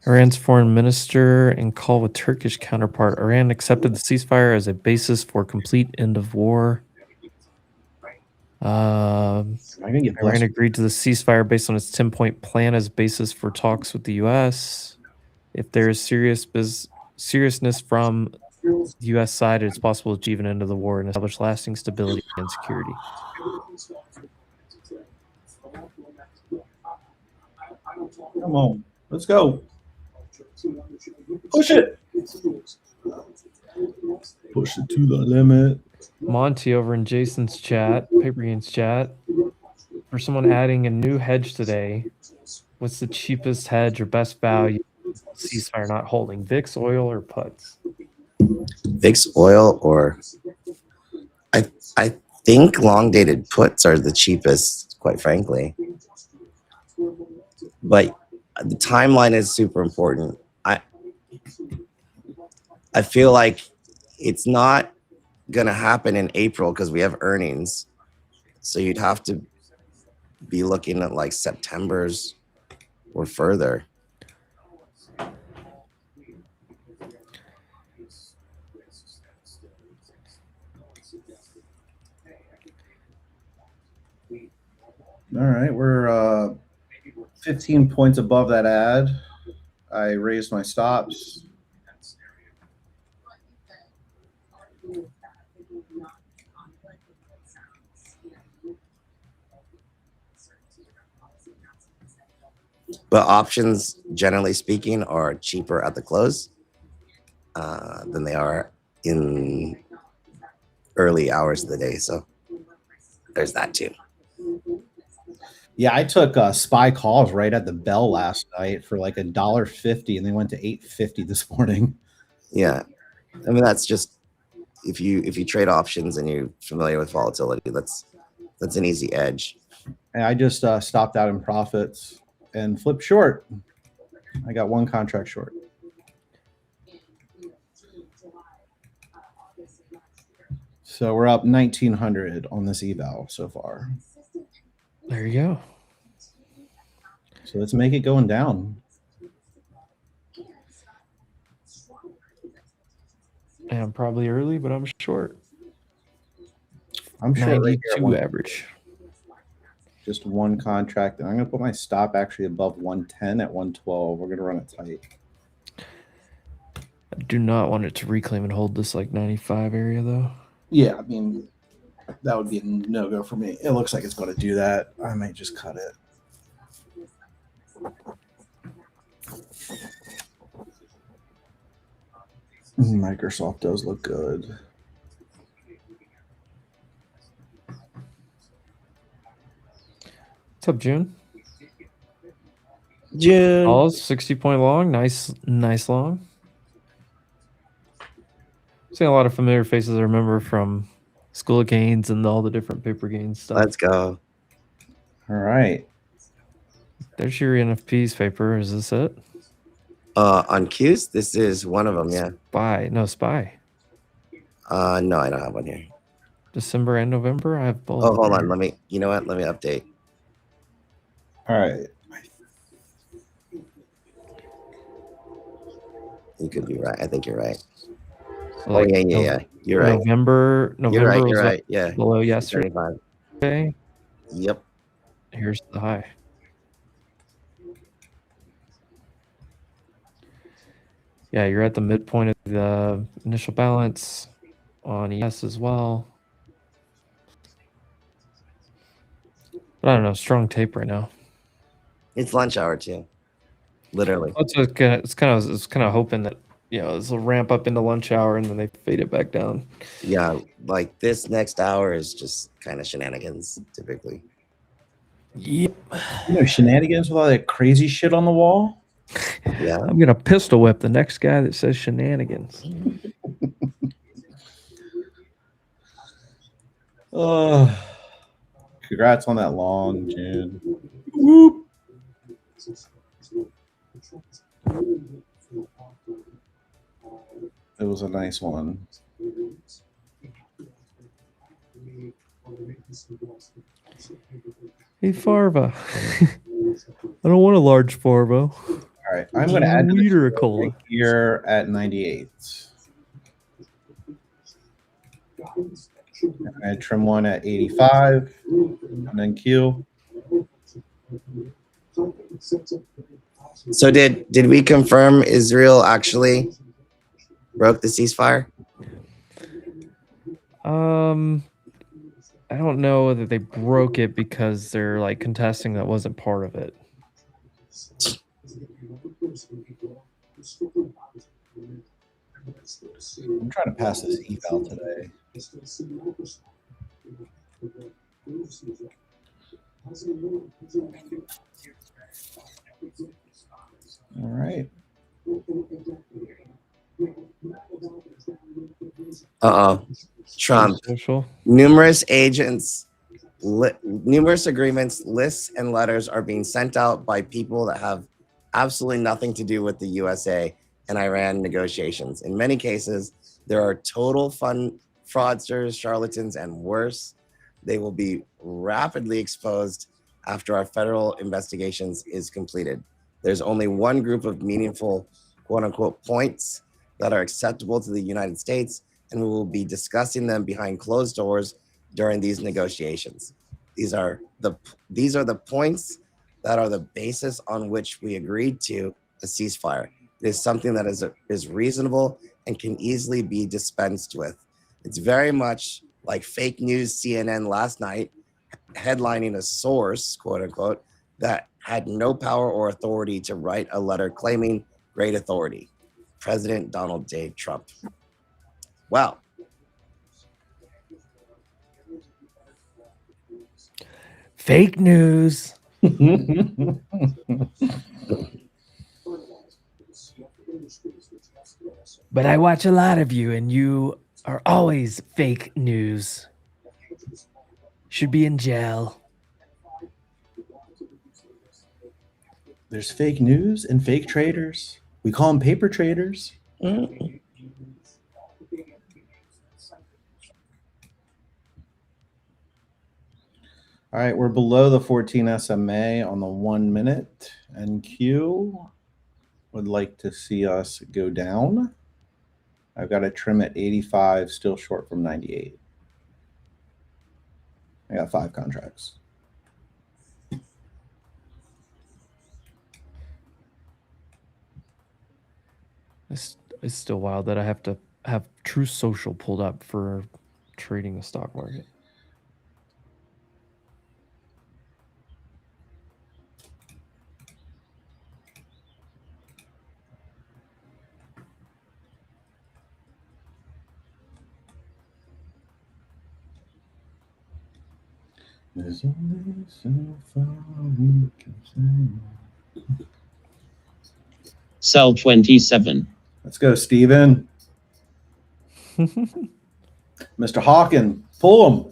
Iran's foreign minister in call with Turkish counterpart. Iran accepted the ceasefire as a basis for complete end of war. Iran agreed to the ceasefire based on its 10-point plan as basis for talks with the U.S. If there is seriousness from the U.S. side, it's possible to achieve an end of the war and establish lasting stability and security. Come on, let's go. Push it. Push it to the limit. Monty over in Jason's chat, Paper Gains chat, for someone adding a new hedge today, what's the cheapest hedge or best value ceasefire not holding? VIX, oil, or puts? VIX, oil, or I think long dated puts are the cheapest, quite frankly. But the timeline is super important. I feel like it's not gonna happen in April because we have earnings. So you'd have to be looking at like September's or further. All right, we're 15 points above that ad. I raised my stops. But options, generally speaking, are cheaper at the close than they are in early hours of the day. So there's that too. Yeah, I took SPY calls right at the bell last night for like $1.50, and they went to $8.50 this morning. Yeah, I mean that's just if you trade options and you're familiar with volatility, that's an easy edge. And I just stopped out in profits and flipped short. I got one contract short. So we're up 1,900 on this eval so far. There you go. So let's make it going down. And I'm probably early, but I'm short. I'm short right here at 92 average. Just one contract, and I'm going to put my stop actually above 110 at 112. We're going to run it tight. I do not want it to reclaim and hold this like 95 area though. Yeah, I mean, that would be a no-go for me. It looks like it's going to do that. I might just cut it. Microsoft does look good. What's up, June? June. All 60-point long. Nice long. Seeing a lot of familiar faces I remember from School of Gains and all the different paper gains stuff. Let's go. All right. There's your NFP's paper. Is this it? On Q's, this is one of them, yeah. Spy. No, Spy. No, I don't have one here. December and November. I have both. Oh, hold on. Let me, you know what? Let me update. All right. You could be right. I think you're right. So like yeah. You're right. November You're right. was You're up right. Yeah. below yesterday. 35. Yep. Here's the high. Yeah, you're at the midpoint of the initial balance on ES as well. But I don't know, strong tape right now. It's lunch hour too. Literally. It's kind of hoping that this will ramp up into lunch hour and then they fade it back down. Yeah, like this next hour is just kind of shenanigans typically. Yep. Shenanigans with all that crazy shit on the wall. Yeah. I'm gonna pistol whip the next guy that says shenanigans. Congrats on that long, June. Whoop. It was a nice one. Hey, Farva. I don't want a large Farvo. All right, I'm going to add liter of cola here at 98. I trim one at 85, and then Q. So did we confirm Israel actually broke the ceasefire? I don't know that they broke it because they're like contesting that wasn't part of it. I'm trying to pass this eval today. All right. Trump. Social. Numerous agreements, lists, and letters are being sent out by people that have absolutely nothing to do with the USA and Iran negotiations. In many cases, there are total fraudsters, charlatans, and worse. They will be rapidly exposed after our federal investigations is completed. There's only one group of meaningful, quote unquote, points that are acceptable to the United States, and we will be discussing them behind closed doors during these negotiations. These are the points that are the basis on which we agreed to a ceasefire. It is something that is reasonable and can easily be dispensed with. It's very much like fake news CNN last night headlining a source, quote unquote, that had no power or authority to write a letter claiming great authority. President Donald J. Trump. Wow. Fake news. But I watch a lot of you, and you are always fake news. Should be in jail. There's fake news and fake traders. We call them paper traders. All right, we're below the 14 SMA on the 1 minute. NQ would like to see us go down. I've got a trim at 85, still short from 98. I got 5 contracts. It's still wild that I have to have True Social pulled up for trading the stock market. There's only so far we can say. Sell 27. Let's go, Steven. Mr. Hawken, pull him.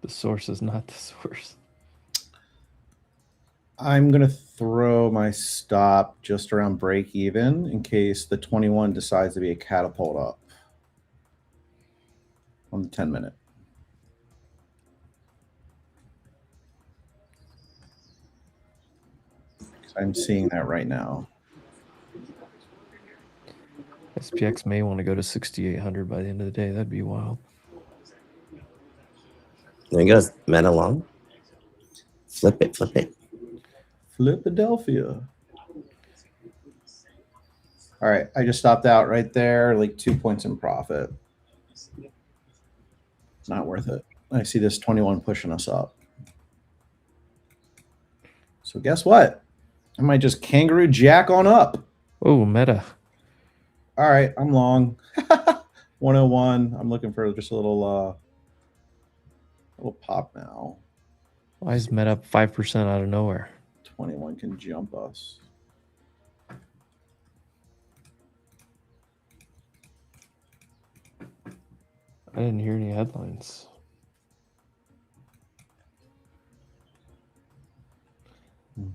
The source is not the source. I'm going to throw my stop just around break even in case the 21 decides to be a catapult up on the 10 minute. I'm seeing that right now. SPX may want to go to 6,800 by the end of the day. That'd be wild. There he goes. Meta long. Flip it, flip it. Philadelphia. All right, I just stopped out right there, like 2 points in profit. Not worth it. I see this 21 pushing us up. So guess what? I might just kangaroo jack on up. Oh, Meta. All right, I'm long. 101. I'm looking for just a little pop now. Why is Meta up 5% out of nowhere? 21 can jump us. I didn't hear any headlines.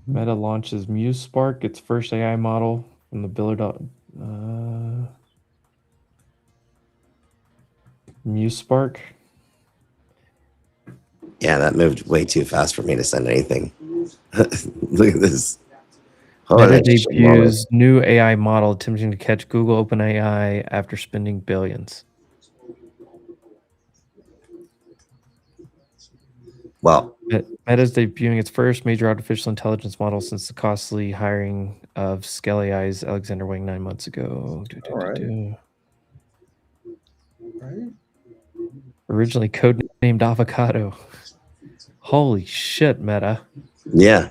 Meta launches Muse Spark, its first AI model from the Biller. Muse Spark. Yeah, that moved way too fast for me to send anything. Look at this. Meta debuts new AI model attempting to catch Google OpenAI after spending billions. Well, Meta's debuting its first major artificial intelligence model since the costly hiring of Scale AI's Alexander Wang 9 months ago. Right. Originally codenamed Avocado. Holy shit, Meta. Yeah.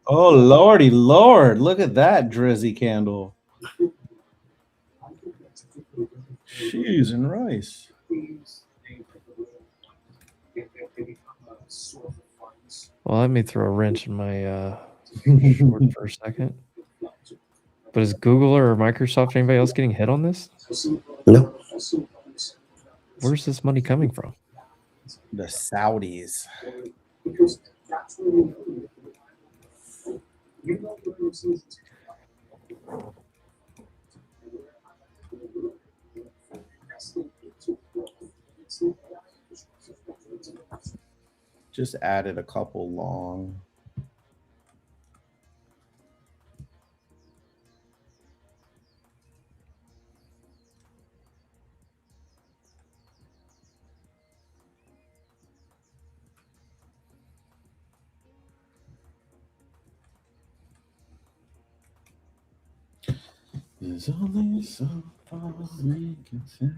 Oh, lordy lord. Look at that drizzy candle. Cheese and rice. Well, let me throw a wrench in my short for a second. But is Google or Microsoft or anybody else getting hit on this? No. Where's this money coming from? The Saudis. Just added a couple long. There's only so far we can say.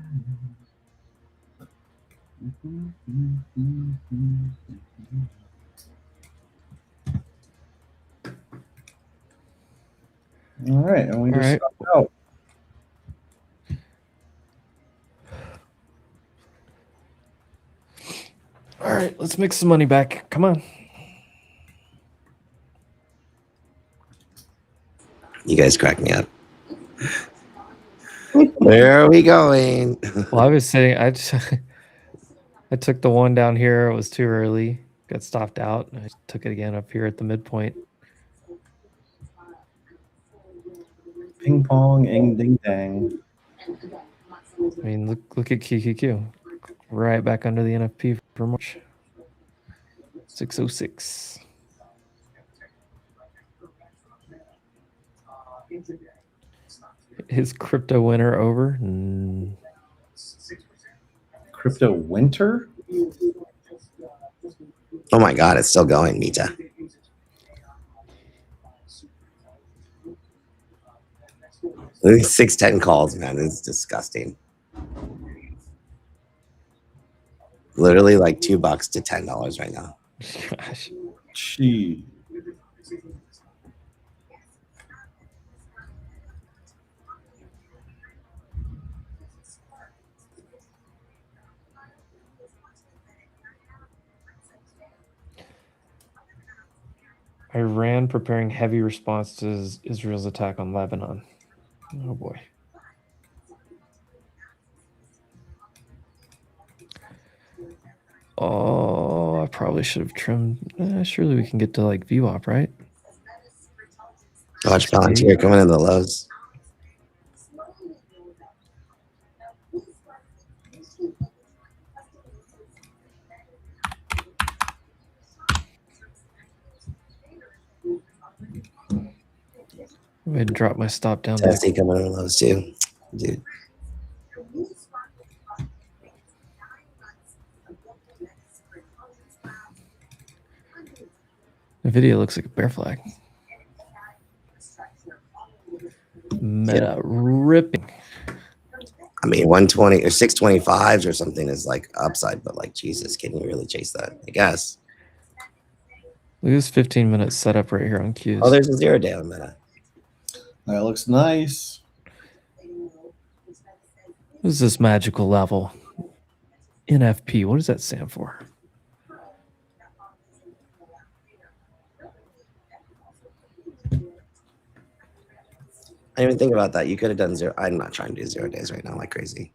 All right, and we just stopped out. All right, let's make some money back. Come on. You guys crack me up. Where are we going? Well, I was saying I took the one down here. It was too early. Got stopped out. I took it again up here at the midpoint. Ping pong, ing ding dang. I mean, look at QQQ. Right back under the NFP for March. 606. Is crypto winter over? Crypto winter? Oh my God, it's still going, Mita. These 610 calls, man, this is disgusting. Literally like $2 to $10 right now. Gosh. Gee. Iran preparing heavy response to Israel's attack on Lebanon. Oh boy. Oh, I probably should have trimmed. Surely we can get to like VWAP, right? Watch Palantir coming in the lows. Go ahead and drop my stop down. Tessie coming in the lows too, dude. Nvidia looks like a bear flag. Meta ripping. I mean, 120 or 625s or something is like upside, but like Jesus, can you really chase that? I guess. Look at this 15-minute setup right here on Qs. Oh, there's a 0 day on Meta. That looks nice. What is this magical level? NFP. What does that stand for? I didn't even think about that. You could have done 0. I'm not trying to do 0 days right now like crazy.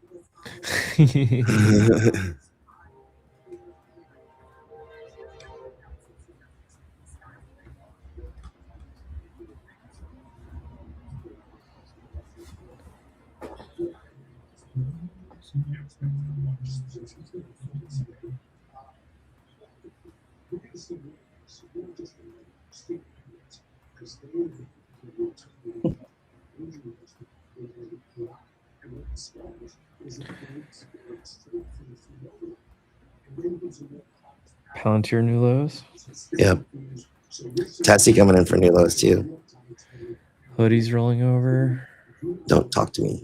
Palantir new lows. Yep. Tessie coming in for new lows too. Hoodies rolling over. Don't talk to me.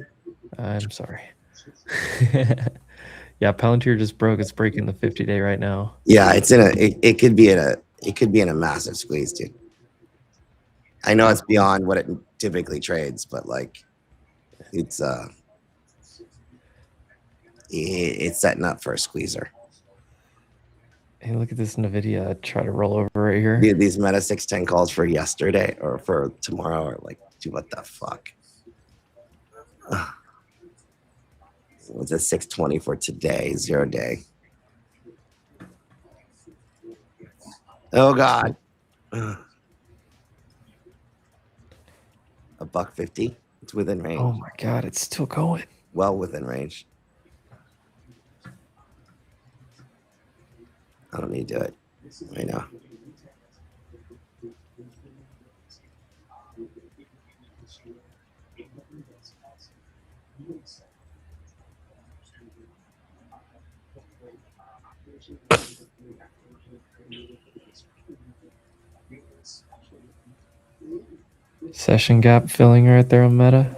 I'm sorry. Yeah, Palantir just broke. It's breaking the 50-day right now. Yeah, it's in a. It could be in a. It could be in a massive squeeze, dude. I know it's beyond what it typically trades, but like, it's setting up for a squeezer. Hey, look at this Nvidia try to roll over right here. Dude, these Meta 610 calls for yesterday or for tomorrow are like, dude, what the fuck? What's a 620 for today? 0 day. Oh God. $1.50. It's within range. Oh my God, it's still going. Well within range. I don't need to do it right now. Session gap filling right there on Meta.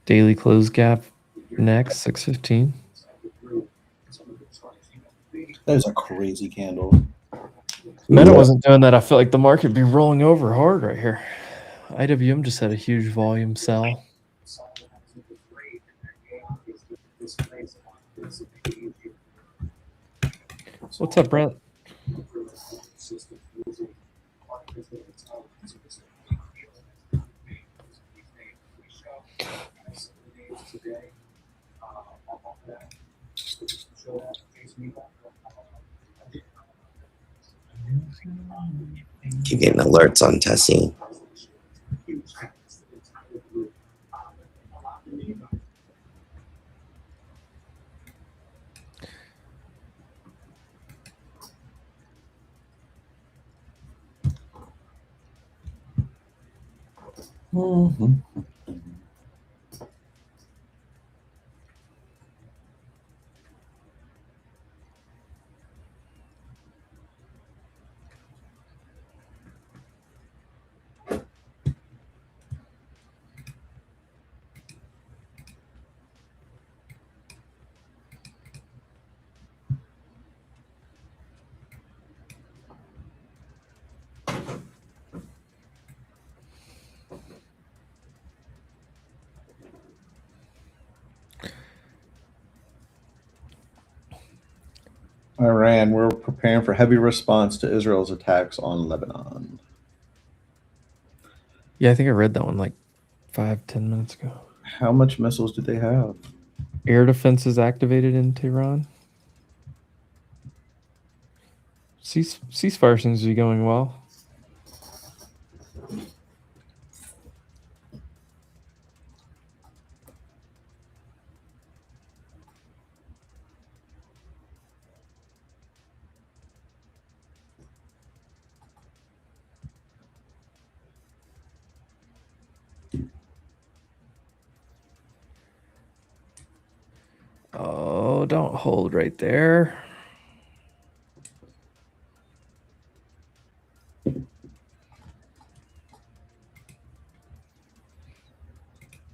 Daily close gap next, 615. That is a crazy candle. Meta wasn't doing that. I feel like the market would be rolling over hard right here. IWM just had a huge volume sell. What's up, Brent? Keep getting alerts on Tessie. Mhm. Iran, we're preparing for heavy response to Israel's attacks on Lebanon. Yeah, I think I read that one like 5-10 minutes ago. How much missiles do they have? Air defenses activated in Tehran. Ceasefire seems to be going well. Oh, don't hold right there.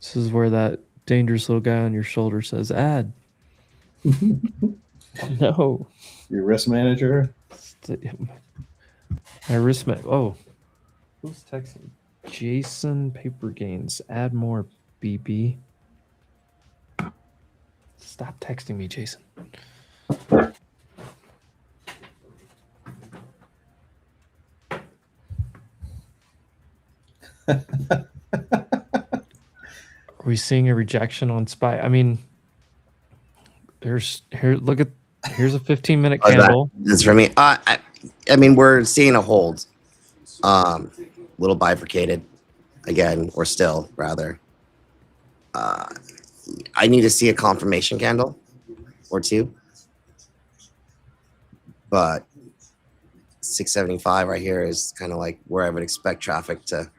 This is where that dangerous little guy on your shoulder says, add. No. Your risk manager? My risk man. Oh. Who's texting? Jason Paper Gains. Add more, BB. Stop texting me, Jason. Are we seeing a rejection on SPY? I mean, here's a 15-minute candle. That's for me. I mean, we're seeing a hold. Little bifurcated again, or still rather. I need to see a confirmation candle or two, but 675 right here is kind of like where I would expect traffic to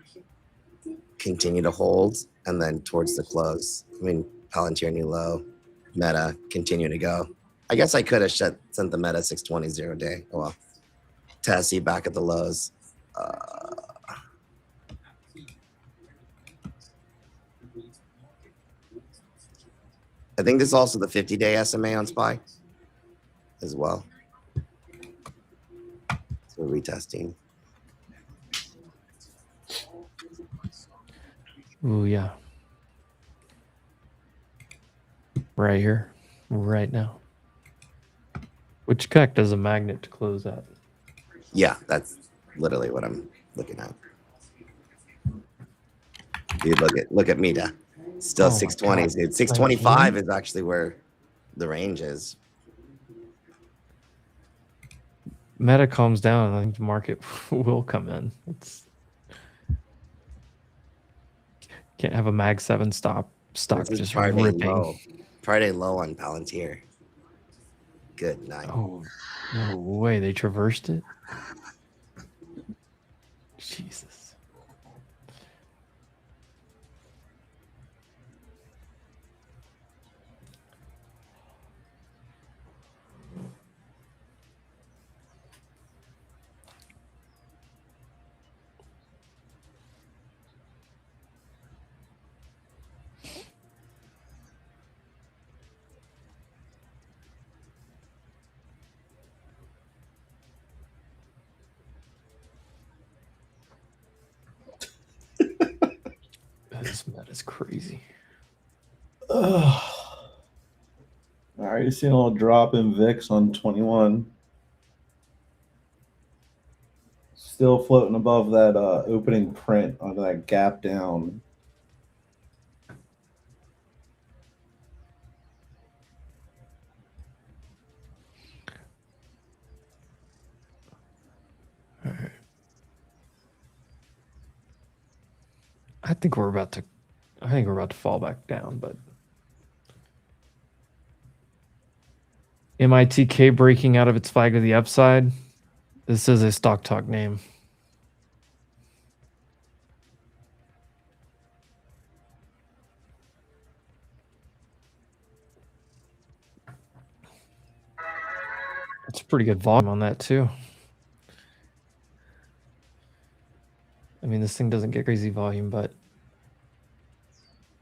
continue to hold, and then towards the close. I mean, Palantir new low, Meta continue to go. I guess I could have sent the Meta 620 0 day. Oh well. Tessie back at the lows. I think this is also the 50-day SMA on SPY as well. So we're retesting. Oh yeah. Right here. Right now. Which connect as a magnet to close at? Yeah, that's literally what I'm looking at. Dude, look at Meta. Still 620s, dude. 625 is actually where the range is. Meta calms down, I think the market will come in. Can't have a Mag 7 stock just ripping. Low. Friday low on Palantir. Good night. Oh, no way. They traversed it? Jesus. This meta's crazy. All right, you see a little drop in VIX on 21. Still floating above that opening print on that gap down. All right. I think we're about to fall back down, but MITK breaking out of its flag to the upside. This is a stock talk name. It's pretty good volume on that too. I mean, this thing doesn't get crazy volume, but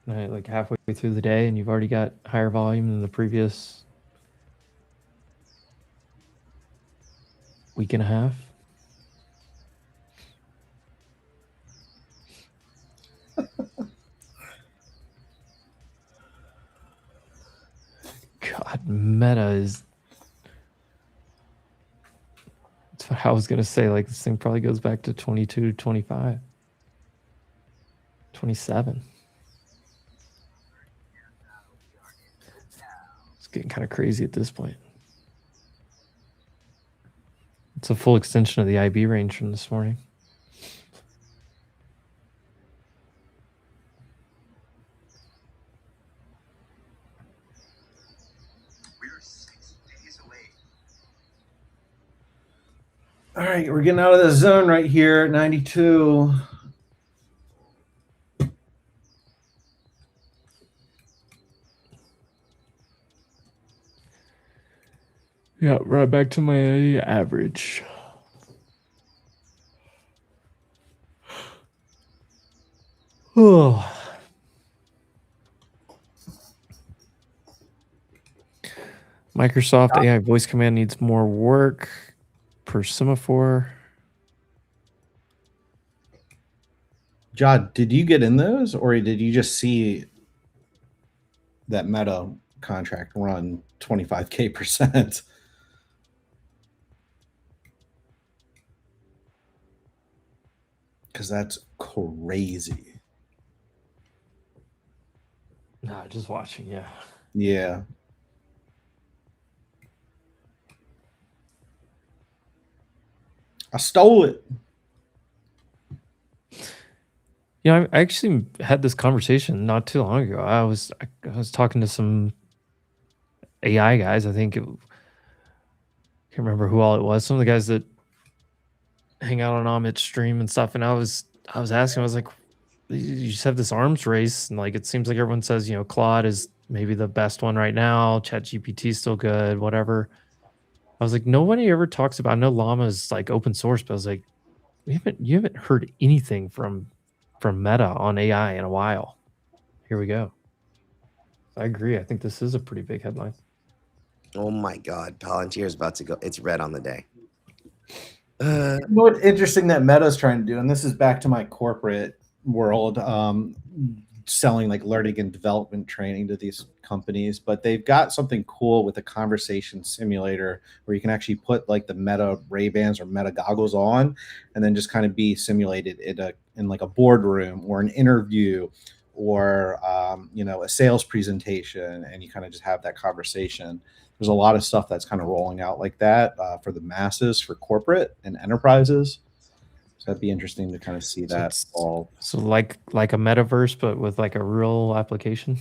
like halfway through the day and you've already got higher volume than the previous week and a half. God, Meta is... That's what I was going to say. Like, this thing probably goes back to 22, 25, 27. It's getting kind of crazy at this point. It's a full extension of the IB range from this morning. All right, we're getting out of the zone right here at 92. Yeah, right back to my average. Oh. Microsoft AI voice command needs more work per semaphore. Jod, did you get in those, or did you just see that Meta contract run 25K%? Because that's crazy. Nah, just watching, yeah. Yeah. I stole it. Yeah, I actually had this conversation not too long ago. I was talking to some AI guys. I think can't remember who all it was. Some of the guys that hang out on Amit's stream and stuff. And I was asking, I was like, you just have this arms race, and like it seems like everyone says, you know, Claude is maybe the best one right now. ChatGPT is still good, whatever. I was like, nobody ever talks about. I know Llama is like open source, but I was like, you haven't heard anything from Meta on AI in a while. Here we go. I agree. I think this is a pretty big headline. Oh my God, Palantir is about to go. It's red on the day. You know what's interesting that Meta's trying to do, and this is back to my corporate world, selling like learning and development training to these companies, but they've got something cool with a conversation simulator where you can actually put like the Meta Ray-Bans or Meta goggles on and then just kind of be simulated in like a boardroom or an interview or you know, a sales presentation, and you kind of just have that conversation. There's a lot of stuff that's kind of rolling out like that for the masses, for corporate and enterprises. So that'd be interesting to kind of see that all. So like a metaverse, but with like a real application.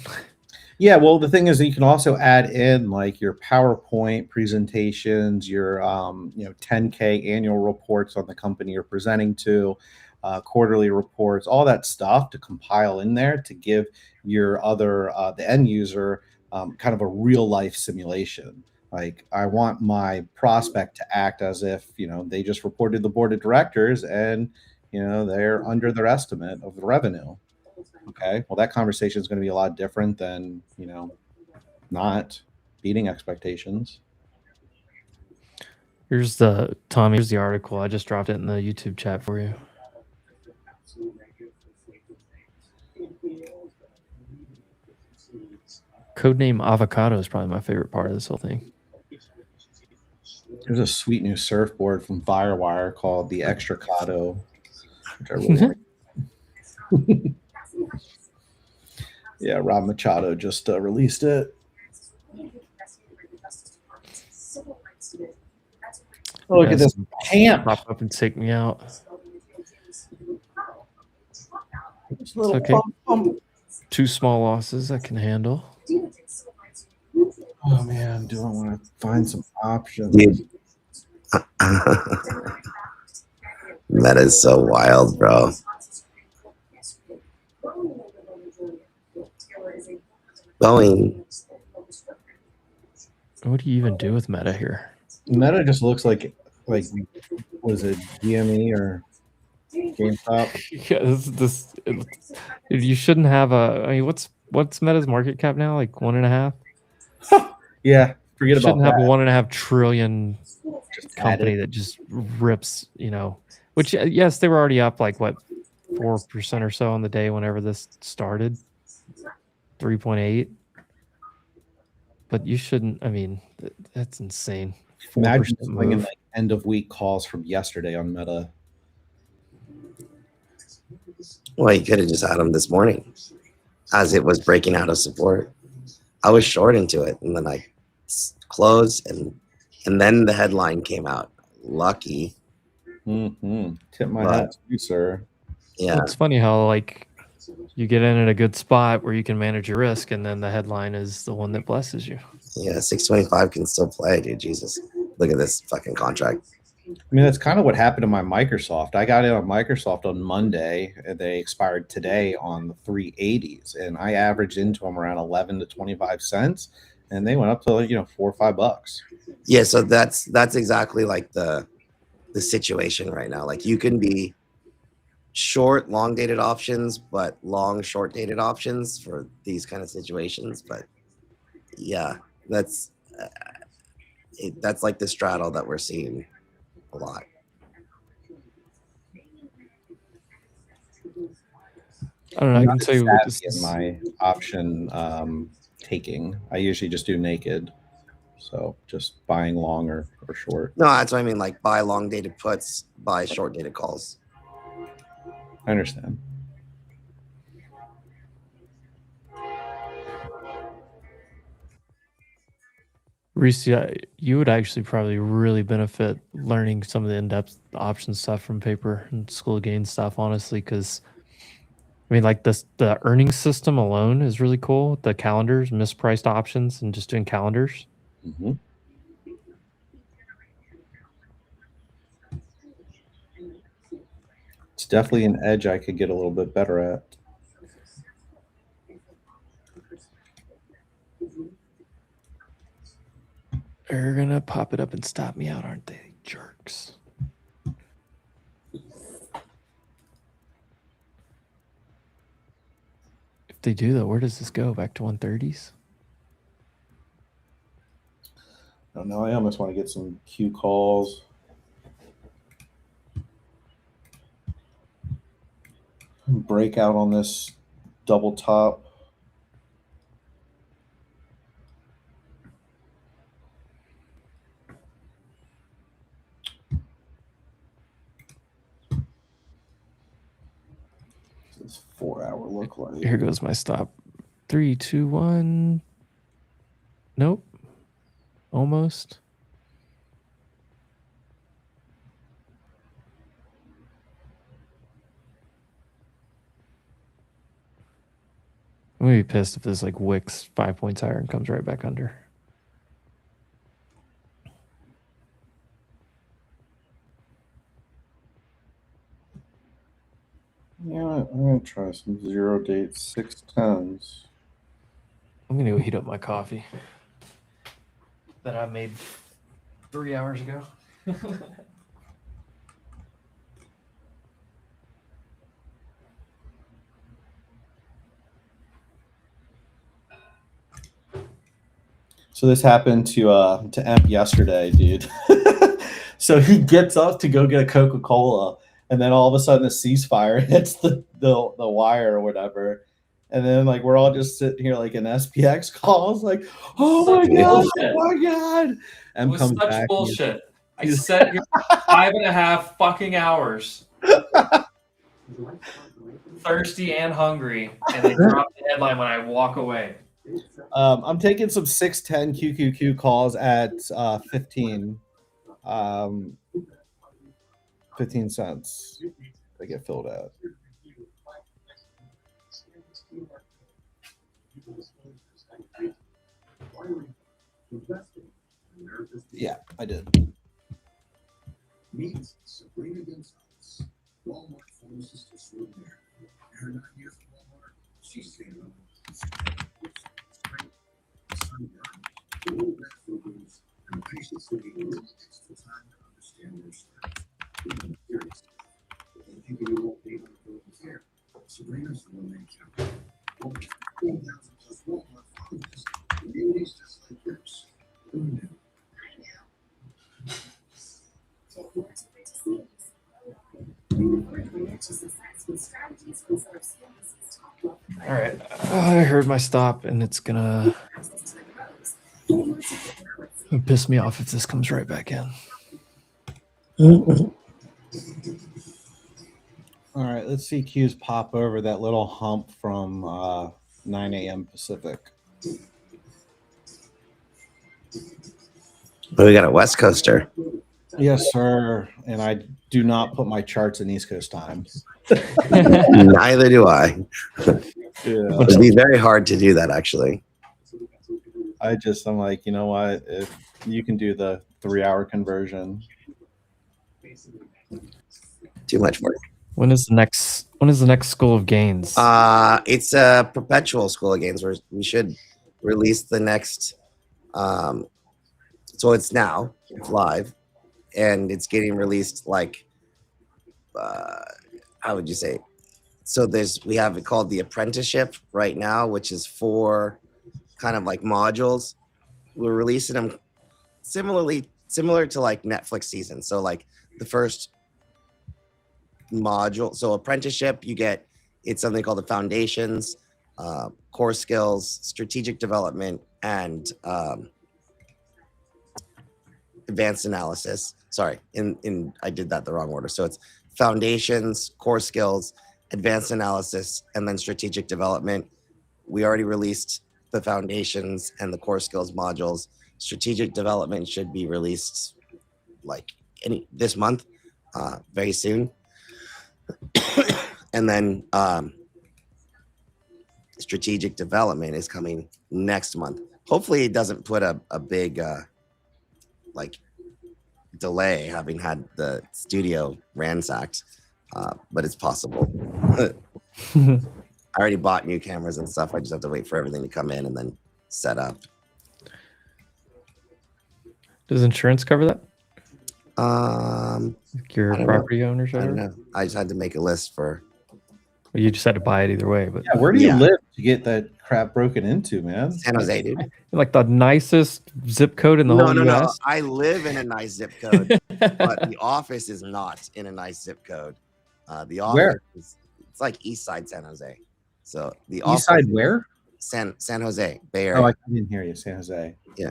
Yeah, well, the thing is that you can also add in like your PowerPoint presentations, your you know, 10K annual reports on the company you're presenting to, quarterly reports, all that stuff to compile in there to give your other the end user kind of a real life simulation. Like, I want my prospect to act as if, you know, they just reported the board of directors and, you know, they're under their estimate of the revenue. Okay, well, that conversation is going to be a lot different than, you know, not beating expectations. Here's the Tommy. Here's the article. I just dropped it in the YouTube chat for you. Codename Avocado is probably my favorite part of this whole thing. There's a sweet new surfboard from Firewire called the Extracado, which I really like. Yeah, Rob Machado just released it. Oh, look at this pant. Pop up and take me out. Just a little okay. bump. 2 small losses I can handle. Oh man, do I want to find some options? Dude. That is so wild, bro. Boeing. What do you even do with meta here? Meta just looks like was it GME or GameStop? Yeah, you shouldn't have a. I mean, what's Meta's market cap now? Like 1.5. Yeah, forget You shouldn't about have a that. 1.5 trillion Just company added. that just rips. Which yes, they were already up like what 4% or so on the day whenever this started. 3.8. But you shouldn't. I mean, that's insane. 4% Imagine swinging move. like end of week calls from yesterday on Meta. Well, you could have just had them this morning as it was breaking out of support. I was short into it, and then I closed, and then the headline came out. Lucky. Tip my hat to you, sir. Yeah. It's funny how like you get in at a good spot where you can manage your risk, and then the headline is the one that blesses you. Yeah, 625 can still play, dude. Jesus. Look at this fucking contract. I mean, that's kind of what happened to my Microsoft. I got in on Microsoft on Monday, and they expired today on the 380s, and I averaged into them around 11 to 25 cents, and they went up to $4 or $5. Yeah, so that's exactly like the situation right now. Like you can be short long dated options, but long short dated options for these kind of situations. But yeah, that's like the straddle that we're seeing a lot. I don't know. I can tell you what this in my option taking. I usually just do naked, so just buying long or short. No, that's what I mean. Like buy long dated puts, buy short dated calls. I understand. Reese, you would actually probably really benefit learning some of the in-depth option stuff from paper and school of gain stuff, honestly, because I mean, like the earnings system alone is really cool. The calendars, mispriced options, and just doing calendars. Mm-hmm. It's definitely an edge I could get a little bit better at. They're gonna pop it up and stop me out, aren't they, jerks? If they do, though, where does this go? Back to 130s? I don't know. I almost want to get some Q calls. Break out on this double top. This 4 hour look like. Here goes my stop. 3, 2, 1. Nope. Almost. I'm gonna be pissed if this like wicks 5 points higher and comes right back under. Yeah, I'm gonna try some 0 date 610s. I'm gonna go heat up my coffee that I made 3 hours ago. So this happened to Emp yesterday, dude. So he gets up to go get a Coca-Cola, and then all of a sudden the ceasefire hits the wire or whatever. And then like we're all just sitting here like in SPX calls, like, oh my god, oh my god. It was such bullshit. I sat here 5.5 fucking hours. Thirsty and hungry, and they drop the headline when I walk away. I'm taking some 610 QQQ calls at 15 cents. They get filled out. Yeah, I did. All right. I heard my stop, and it's gonna piss me off if this comes right back in. All right, let's see Q's pop over that little hump from 9 a.m. Pacific. But we got a West Coaster. Yes, sir. And I do not put my charts in East Coast time. Neither do I. Yeah. It'd be very hard to do that, actually. I'm like, you know what? If you can do the 3-hour conversion. Too much work. When is the next School of Gains? It's a perpetual School of Gains where we should release the next. So it's now, it's live, and it's getting released like, how would you say? So we have it called the apprenticeship right now, which is 4 kind of like modules. We're releasing them similar to like Netflix season. So like the first module, so apprenticeship, it's something called the foundations, core skills, strategic development, and advanced analysis. Sorry, I did that the wrong order. So it's foundations, core skills, advanced analysis, and then strategic development. We already released the foundations and the core skills modules. Strategic development should be released like this month, very soon. And then strategic development is coming next month. Hopefully it doesn't put a big like delay, having had the studio ransacked, but it's possible. I already bought new cameras and stuff. I just have to wait for everything to come in and then set up. Does insurance cover that? Your I don't property know. owners? I don't know. I just had to make a list for. Well, you just had to buy it either way. But yeah, where do you live to get that crap broken into, man? San Jose, dude. Like the nicest zip code in the whole No. US? I live in a nice zip code, but the office is not in a nice zip code. The office it's like East Side San Jose. So the East Side where? San Jose, Bay Area. Oh, I didn't hear you. San Jose. Yeah.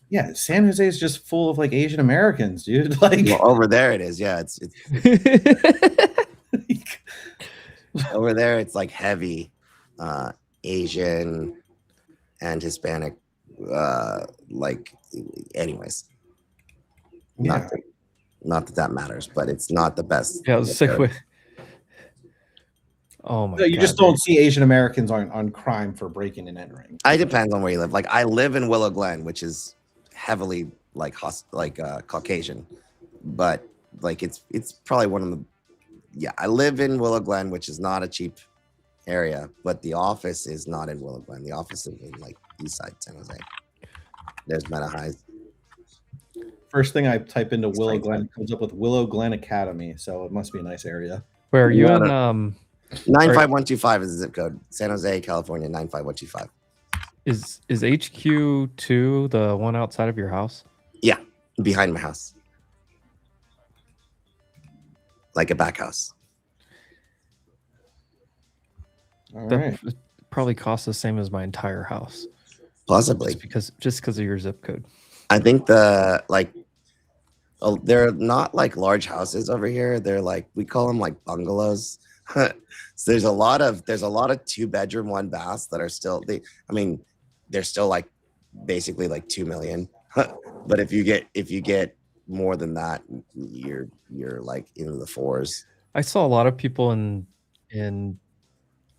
Yeah, San Jose is just full of like Asian Americans, dude. Like over there it is. Yeah, it's over there it's like heavy Asian and Hispanic like anyways. Yeah. Not that matters, but it's not the best. Yeah, I was sick with. Oh my! So you just don't see Asian Americans on crime for breaking and entering. It depends on where you live. Like I live in Willow Glen, which is heavily like Caucasian, but like it's probably one of the. Yeah, I live in Willow Glen, which is not a cheap area, but the office is not in Willow Glen. The office is in like East Side San Jose. There's Meta Highs. First thing I type into Willow Glen comes up with Willow Glen Academy, so it must be a nice area. Where are you in? 95125 is the zip code. San Jose, California, 95125. Is HQ2 the one outside of your house? Yeah, behind my house. Like a back house. All That right. probably costs the same as my entire house. Possibly. Just because of your zip code. I think they're not like large houses over here. They're like, we call them like bungalows. So there's a lot of 2-bedroom, 1 bath that are still they're still like basically like 2 million. But if you get more than that, you're like into the 4s. I saw a lot of people in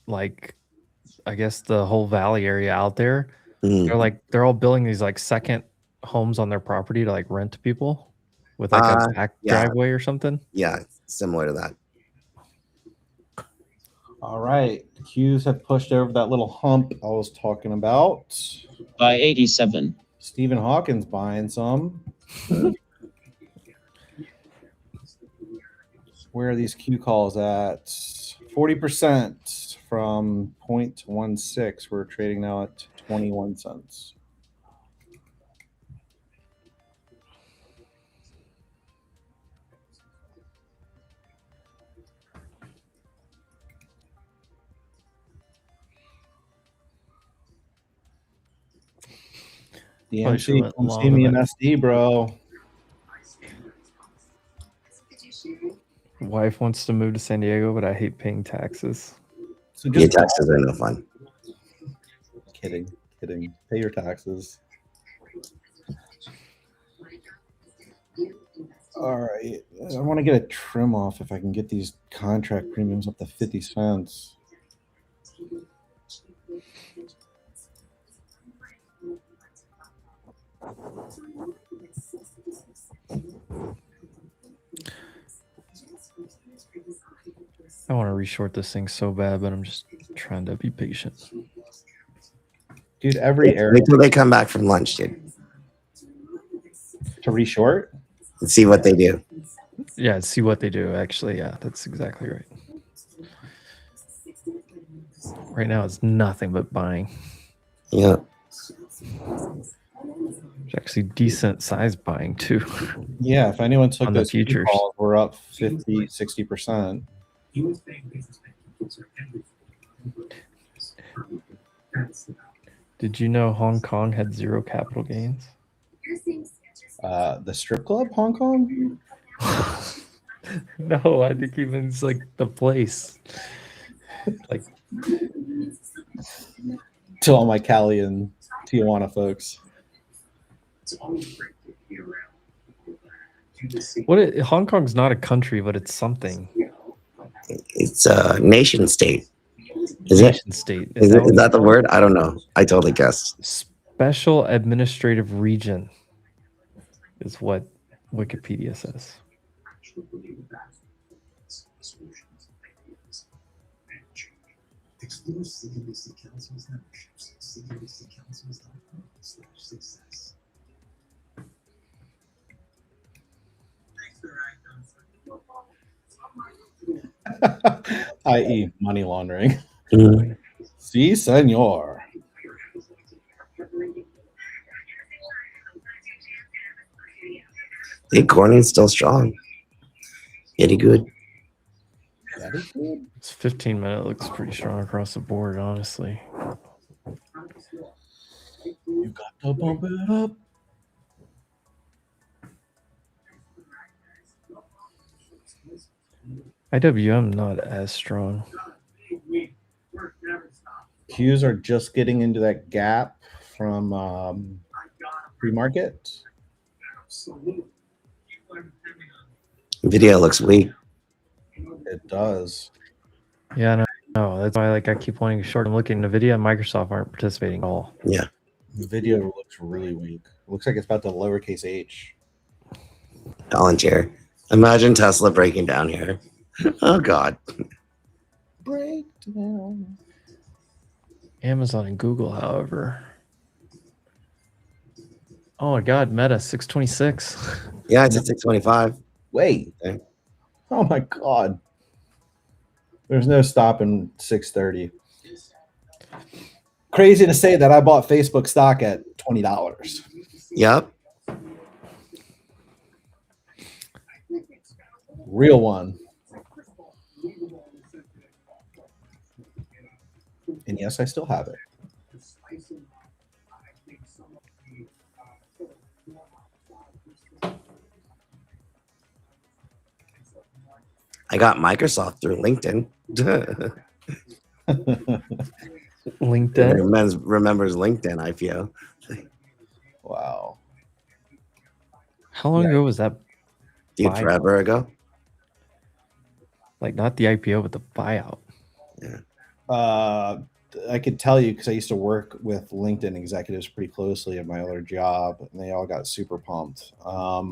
like I guess the whole valley area out there Mhm. they're all building these like second homes on their property to like rent to people with like a back Yeah, driveway or something. yeah, similar to that. All right. The Qs have pushed over that little hump I was talking about. By 87. Stephen Hawkins buying some. Where are these Q calls at? 40% from 0.16. We're trading now at 21 cents. Probably should've DMC, went come long see me on in that. SD, bro. Wife wants to move to San Diego, but I hate paying taxes. So Your just taxes are no fun. kidding. Pay your taxes. All right. I want to get a trim off if I can get these contract premiums up to 50 cents. I want to reshort this thing so bad, but I'm just trying to be patient. Dude, every area Wait till they come back from lunch, dude. to reshort. And see what they do. Yeah, see what they do. Actually, yeah, that's exactly right. Right now, it's nothing but buying. Yeah. It's actually decent size buying too. Yeah, if anyone took On the those Q futures. calls, we're up 50, 60%. Did you know Hong Kong had 0 capital gains? The strip club, Hong Kong? No, I think even it's like the place. Like, To all my Cali and Tijuana folks. Hong Kong's not a country, but it's something. It's a nation state. Is it? Nation state. Is that the word? I don't know. I totally guessed. Special administrative region is what Wikipedia says. I.e. money laundering. Mhm. Si, senor. Hey, Corning's still strong. Pretty good. It's 15-minute looks pretty strong across the board, honestly. You got to bump it up. IWM not as strong. Qs are just getting into that gap from pre-market. Nvidia looks weak. It does. Yeah, no, that's why I keep wanting to short. I'm looking. Nvidia and Microsoft aren't participating at all. Yeah. Nvidia looks really weak. Looks like it's about to lowercase h. Palantir. Imagine Tesla breaking down here. Oh God. Breakdown. Amazon and Google, however. Oh my God, Meta 626. Yeah, it's at 625. Wait. Okay. Oh my God. There's no stopping 630. Crazy to say that I bought Facebook stock at $20. Yep. Real one. And yes, I still have it. I got Microsoft through LinkedIn. LinkedIn remembers LinkedIn IPO. Wow. How long ago was that? Dude, buyout? forever ago. Like not the IPO, but the buyout. Yeah. I could tell you because I used to work with LinkedIn executives pretty closely at my other job, and they all got super pumped. I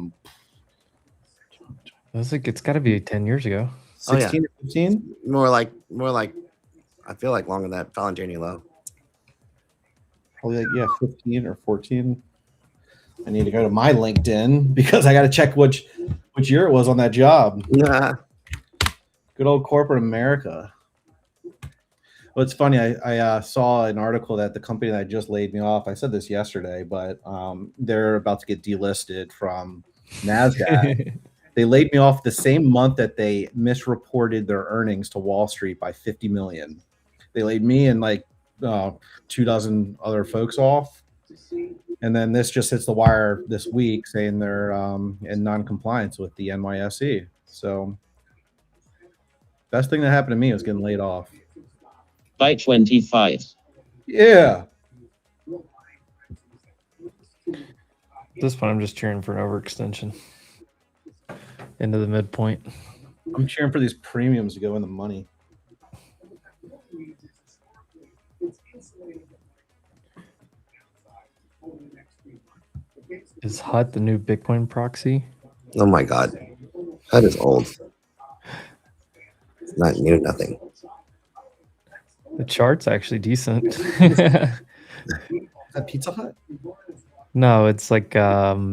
was like, it's got to be 10 years ago. 16 or 15? More like. I feel like longer than that. Valentini low. Probably like, yeah, 15 or 14. I need to go to my LinkedIn because I got to check which year it was on that job. Yeah. Good old corporate America. Well, it's funny. I saw an article that the company that just laid me off, I said this yesterday, but they're about to get delisted from NASDAQ. They laid me off the same month that they misreported their earnings to Wall Street by 50 million. They laid me and like 24 other folks off. And then this just hits the wire this week saying they're in non-compliance with the NYSE. So best thing that happened to me was getting laid off. By 25. Yeah. At this point, I'm just cheering for an overextension into the midpoint. I'm cheering for these premiums to go in the money. Is HUT the new Bitcoin proxy? Oh my God. That is old. It's not new, nothing. The chart's actually decent. Is that Pizza Hut? No, it's like data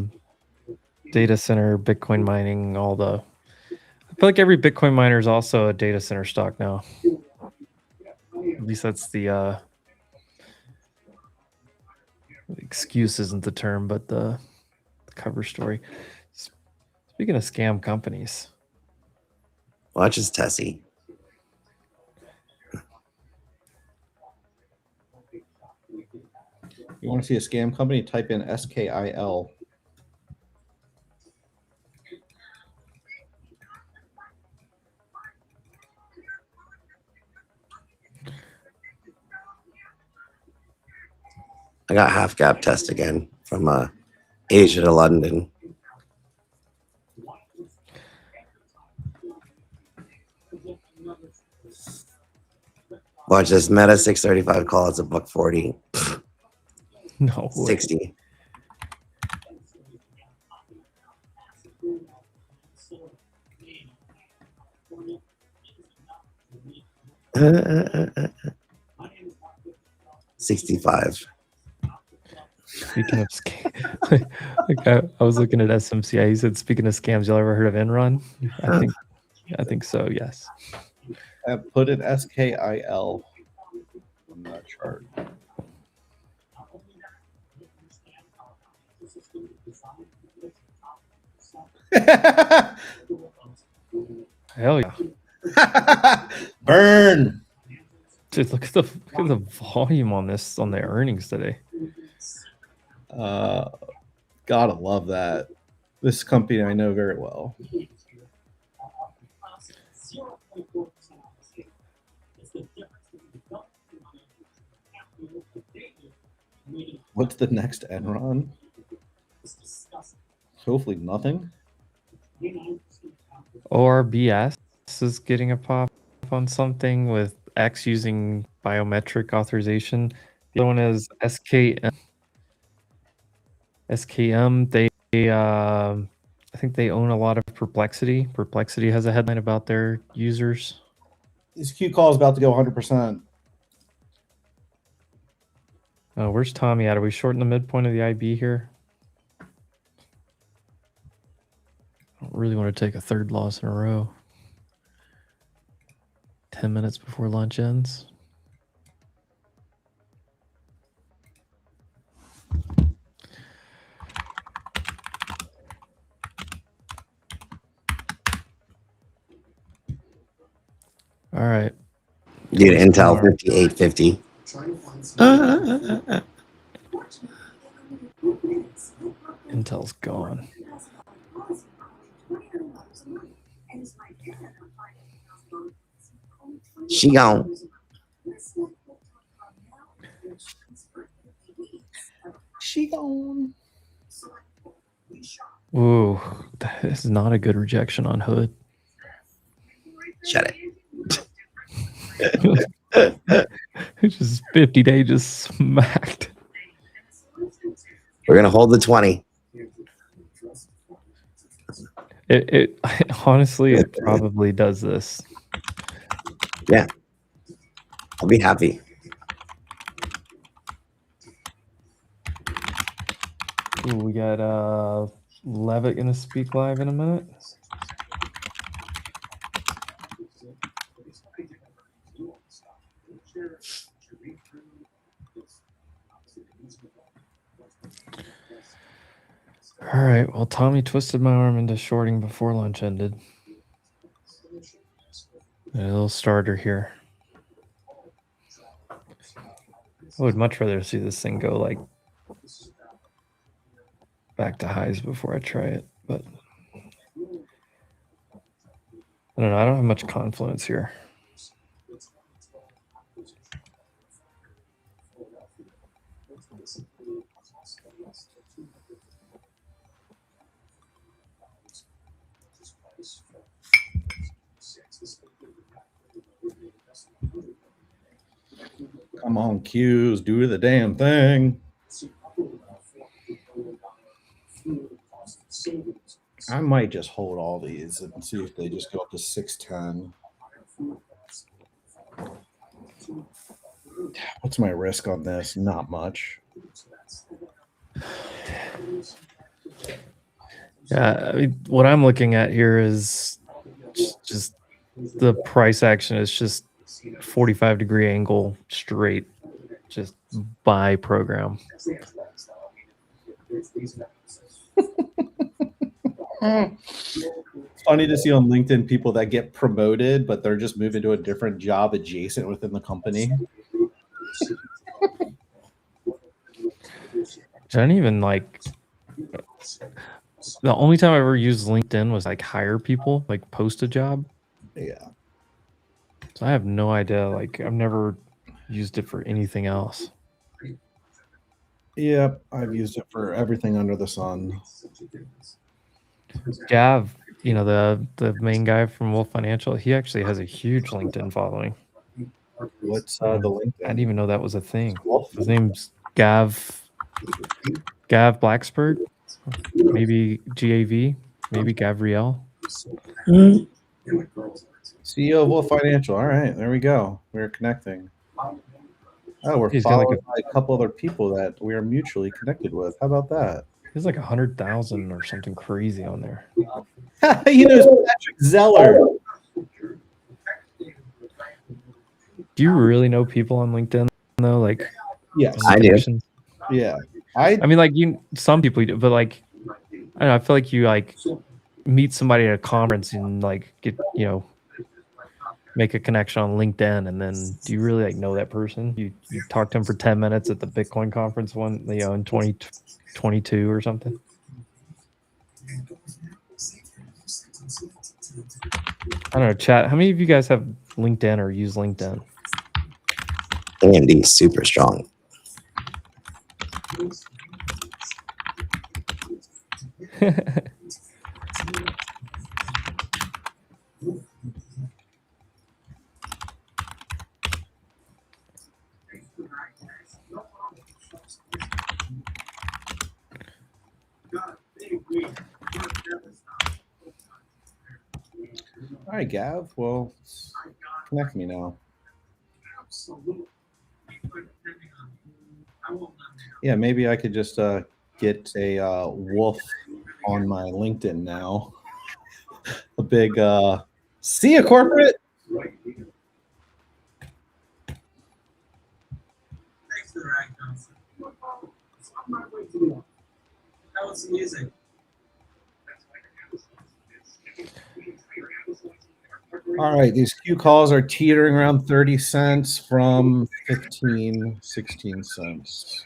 center, Bitcoin mining, all the... I feel like every Bitcoin miner is also a data center stock now. At least that's the... excuse isn't the term, but the cover story. Speaking of scam companies. Watch his Tessie. You want to see a scam company? Type in SKIL. I got half gap test again from Asia to London. Watch this Meta 635 call. It's a $1.40. No way. 60. $65. Speaking of scams, like I was looking at SMCI. He said, "Speaking of scams, y'all ever heard of Enron?" I think so. Yes. I put in SKIL on that chart. Hell yeah. Burn. Dude, look at the volume on the earnings today. Gotta love that. This company I know very well. What's the next Enron? Hopefully nothing. ORBS is getting a pop on something with X using biometric authorization. The other one is SKM. I think they own a lot of Perplexity. Perplexity has a headline about their users. This Q call is about to go 100%. Where's Tommy at? Are we shorting the midpoint of the IB here? I don't really want to take a third loss in a row. 10 minutes before lunch ends. All right. Dude, Intel 5850. Intel's gone. She gone. She gone. Ooh, that is not a good rejection on Hood. Shut it. It's just 50-day just smacked. We're gonna hold the 20. It honestly, it probably does this. Yeah, I'll be happy. Ooh, we got Levitt gonna speak live in a minute. All right. Well, Tommy twisted my arm into shorting before lunch ended. A little starter here. I would much rather see this thing go like back to highs before I try it, but I don't know. I don't have much confluence here. Come on, Qs, do the damn thing. I might just hold all these and see if they just go up to 610. What's my risk on this? Not much. Yeah, I mean, what I'm looking at here is just the price action is just 45-degree angle straight, just buy program. It's funny to see on LinkedIn people that get promoted, but they're just moving to a different job adjacent within the company. I don't even like. The only time I ever used LinkedIn was like hire people, like post a job. Yeah. So I have no idea. Like I've never used it for anything else. Yep, I've used it for everything under the sun. Gav, you know, the main guy from Wolf Financial, he actually has a huge LinkedIn following. What's the LinkedIn? I didn't even know that was a thing. Wolf? His name's Gav Blacksburg, maybe GAV, maybe Gavriel. CEO of Wolf Financial. All right, there we go. We're connecting. Oh, we're He's got followed like by a couple other people that we are mutually connected with. How about that? There's like 100,000 or something crazy on there. You know, Patrick Zeller. Do you really know people on LinkedIn though? Like, yes, I do. Yeah, I mean, like some people do, but like, I don't know. I feel like you like meet somebody at a conference and like get make a connection on LinkedIn, and then do you really like know that person? You talk to him for 10 minutes at the Bitcoin conference in 2022 or something. I don't know, chat. How many of you guys have LinkedIn or use LinkedIn? AMD is super strong. All right, Gav. Well, connect me now. Yeah, maybe I could just get a wolf on my LinkedIn now. A big see ya corporate. Thanks for the ride, Johnson. How was the music? All right, these Q calls are teetering around 30 cents from 15, 16 cents.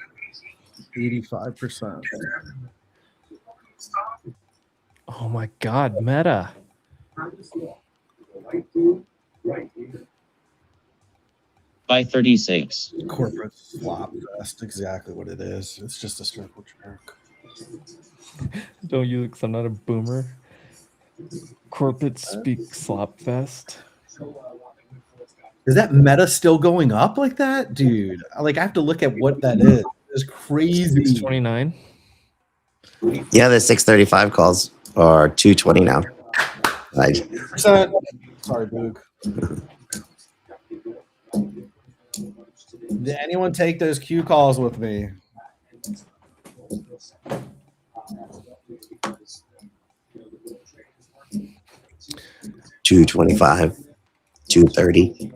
85%. Oh my God, Meta. By 36. Corporate flop. That's exactly what it is. It's just a circle jerk. Don't you? Because I'm not a boomer. Corporate speak slop fest. Is that meta still going up like that, dude? Like I have to look at what that is. It's crazy. 629. Yeah, the 635 calls are 220 now. Like, Sorry, Boog. Did anyone take those Q calls with me? $225, $230,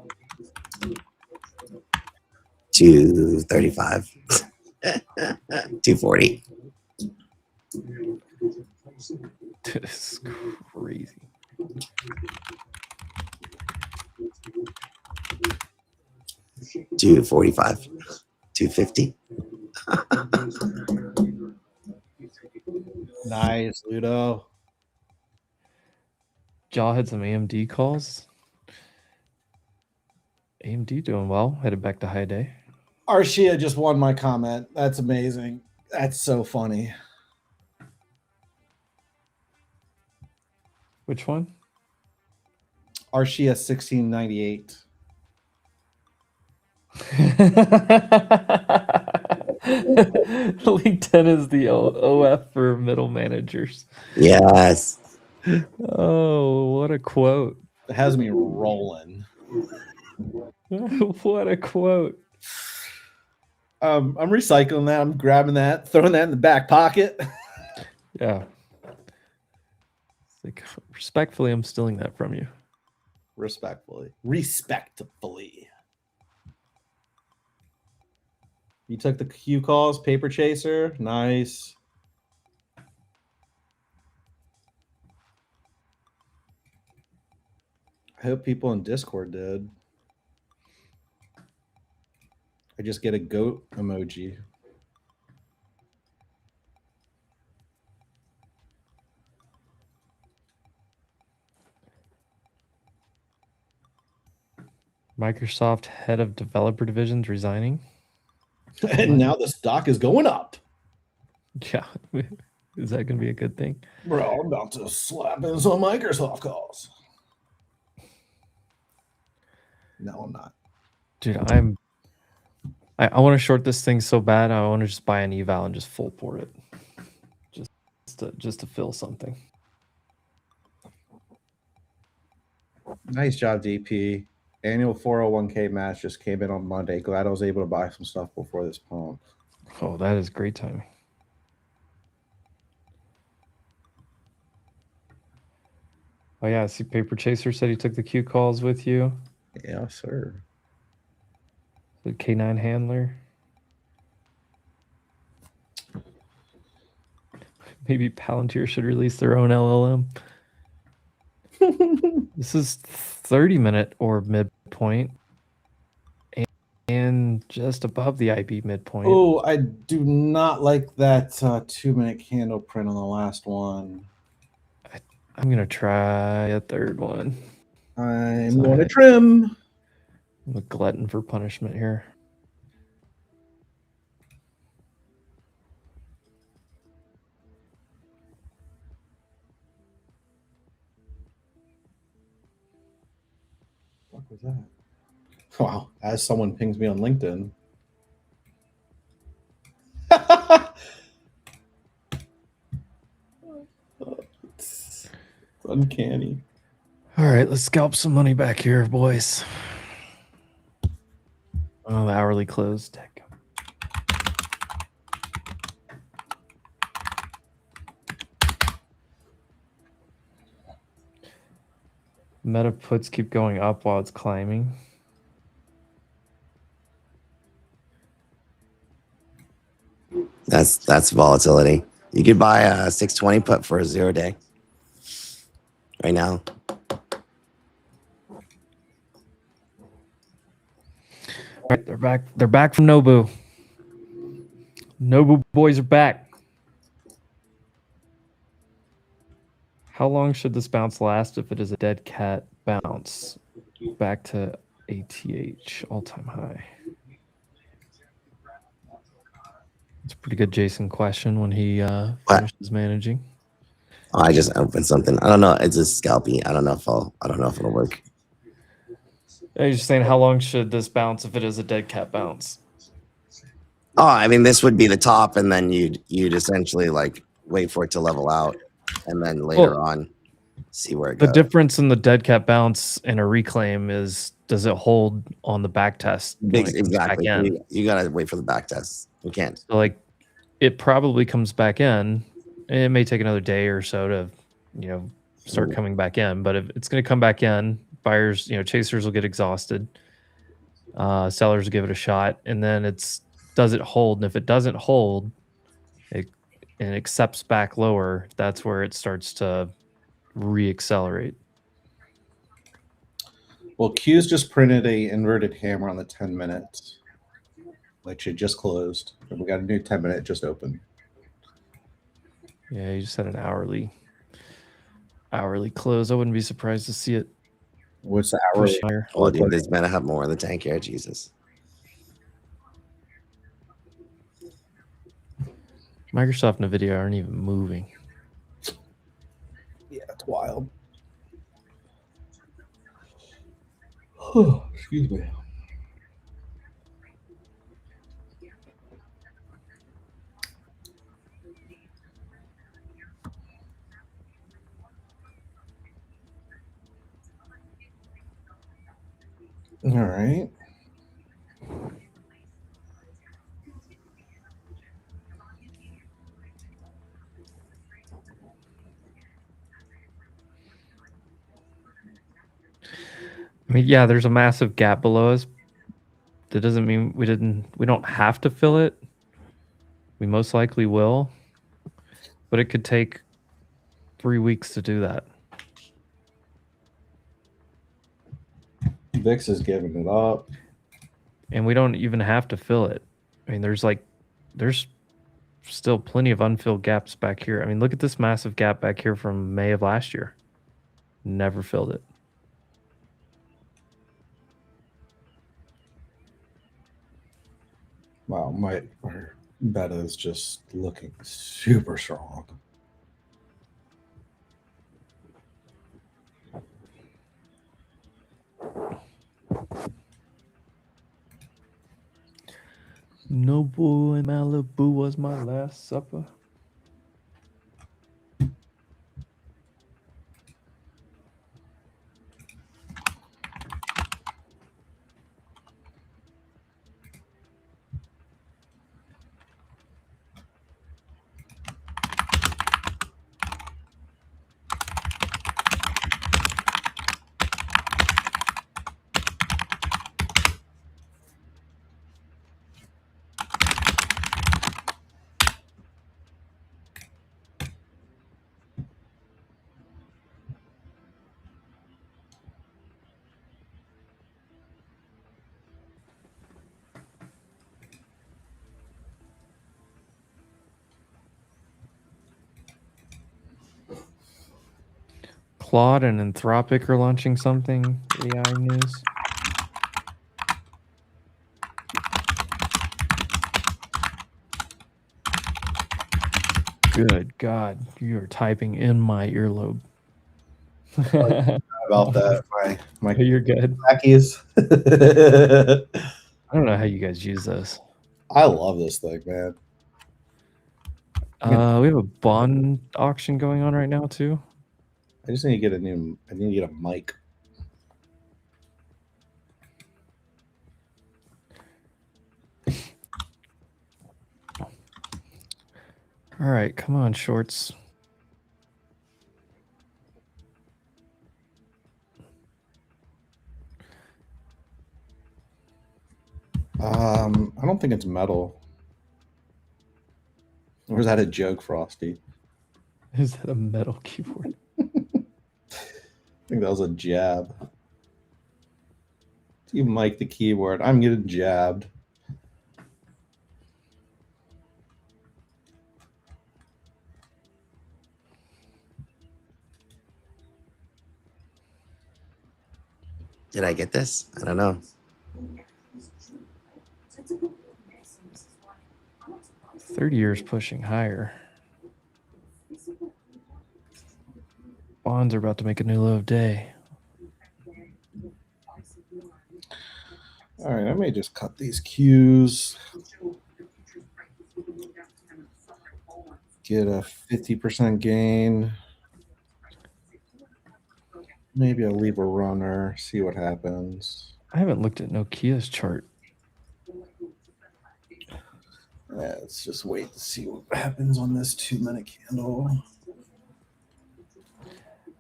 $235, $240. This is crazy. $245, $250. Nice, Ludo. Jaw had some AMD calls. AMD doing well. Headed back to high day. Arshia just won my comment. That's amazing. That's so funny. Which one? Arshia 1698. League 10 is the OF for middle managers. Yes. Oh, what a quote. It has me rolling. What a quote. I'm recycling that. I'm grabbing that, throwing that in the back pocket. Yeah. It's like, respectfully, I'm stealing that from you. Respectfully. You took the Q calls, paper chaser. Nice. I hope people in Discord did. I just get a goat emoji. Microsoft head of developer divisions resigning. And now the stock is going up. Yeah. Is that going to be a good thing? Bro, I'm about to slap in some Microsoft calls. No, I'm not. Dude, I want to short this thing so bad. I want to just buy an eval and just full port it. Just to fill something. Nice job, DP. Annual 401k match just came in on Monday. Glad I was able to buy some stuff before this pump. Oh, that is great timing. Oh yeah, I see Paper Chaser said he took the Q calls with you. Yeah, sir. The K9 handler. Maybe Palantir should release their own LLM. This is 30-minute orb midpoint and just above the IB midpoint. Oh, I do not like that 2-minute candle print on the last one. I'm going to try a third one. I'm going to trim. I'm a glutton for punishment here. What was that? Wow, as someone pings me on LinkedIn. It's uncanny. All right, let's scalp some money back here, boys. Oh, the hourly close. Tech. Meta puts keep going up while it's climbing. That's volatility. You could buy a 620 put for a 0 day right now. All right, they're back. They're back from Nobu. Nobu boys are back. How long should this bounce last if it is a dead cat bounce? Back to ATH, all-time high. It's a pretty good Jason question when he finishes managing. Oh, I just opened something. I don't know. It's a scalpy. I don't know if it'll work. You're just saying how long should this bounce if it is a dead cat bounce? Oh, I mean, this would be the top, and then you'd essentially like wait for it to level out, and then later on see where it The goes. difference in the dead cat bounce and a reclaim is, does it hold on the back test? When it comes Exactly. Back in? You gotta wait for the back test. We can't. So like, it probably comes back in. It may take another day or so to, start coming back in. But if it's going to come back in, buyers, chasers will get exhausted. Sellers will give it a shot, and then does it hold? And if it doesn't hold, and accepts back lower, that's where it starts to reaccelerate. Well, Q's just printed a inverted hammer on the 10 minutes, which it just closed. And we got a new 10-minute just open. Yeah, you just had an hourly close. I wouldn't be surprised to see it What's the push hourly? higher. Oh, dude, there's gonna have more in the tank here. Jesus. Microsoft and Nvidia aren't even moving. Yeah, it's wild. Excuse me. All right. I mean, yeah, there's a massive gap below us. That doesn't mean we don't have to fill it. We most likely will, but it could take 3 weeks to do that. VIX is giving it up. And we don't even have to fill it. I mean, there's still plenty of unfilled gaps back here. I mean, look at this massive gap back here from May of last year. Never filled it. Wow, our beta is just looking super strong. Noble in Malibu was my last supper. Claude and Anthropic are launching something. AI news. Good God, you are typing in my earlobe. About that, my You're good. khakis. I don't know how you guys use this. I love this thing, man. We have a bond auction going on right now too. I just need to get I need to get a mic. All right, come on, shorts. I don't think it's metal. Or is that a joke, Frosty? Is that a metal keyboard? I think that was a jab. You mic the keyboard. I'm getting jabbed. Did I get this? I don't know. 30 years pushing higher. Bonds are about to make a new low of day. All right, I may just cut these cues. Get a 50% gain. Maybe I'll leave a runner, see what happens. I haven't looked at Nokia's chart. Yeah, let's just wait to see what happens on this 2-minute candle.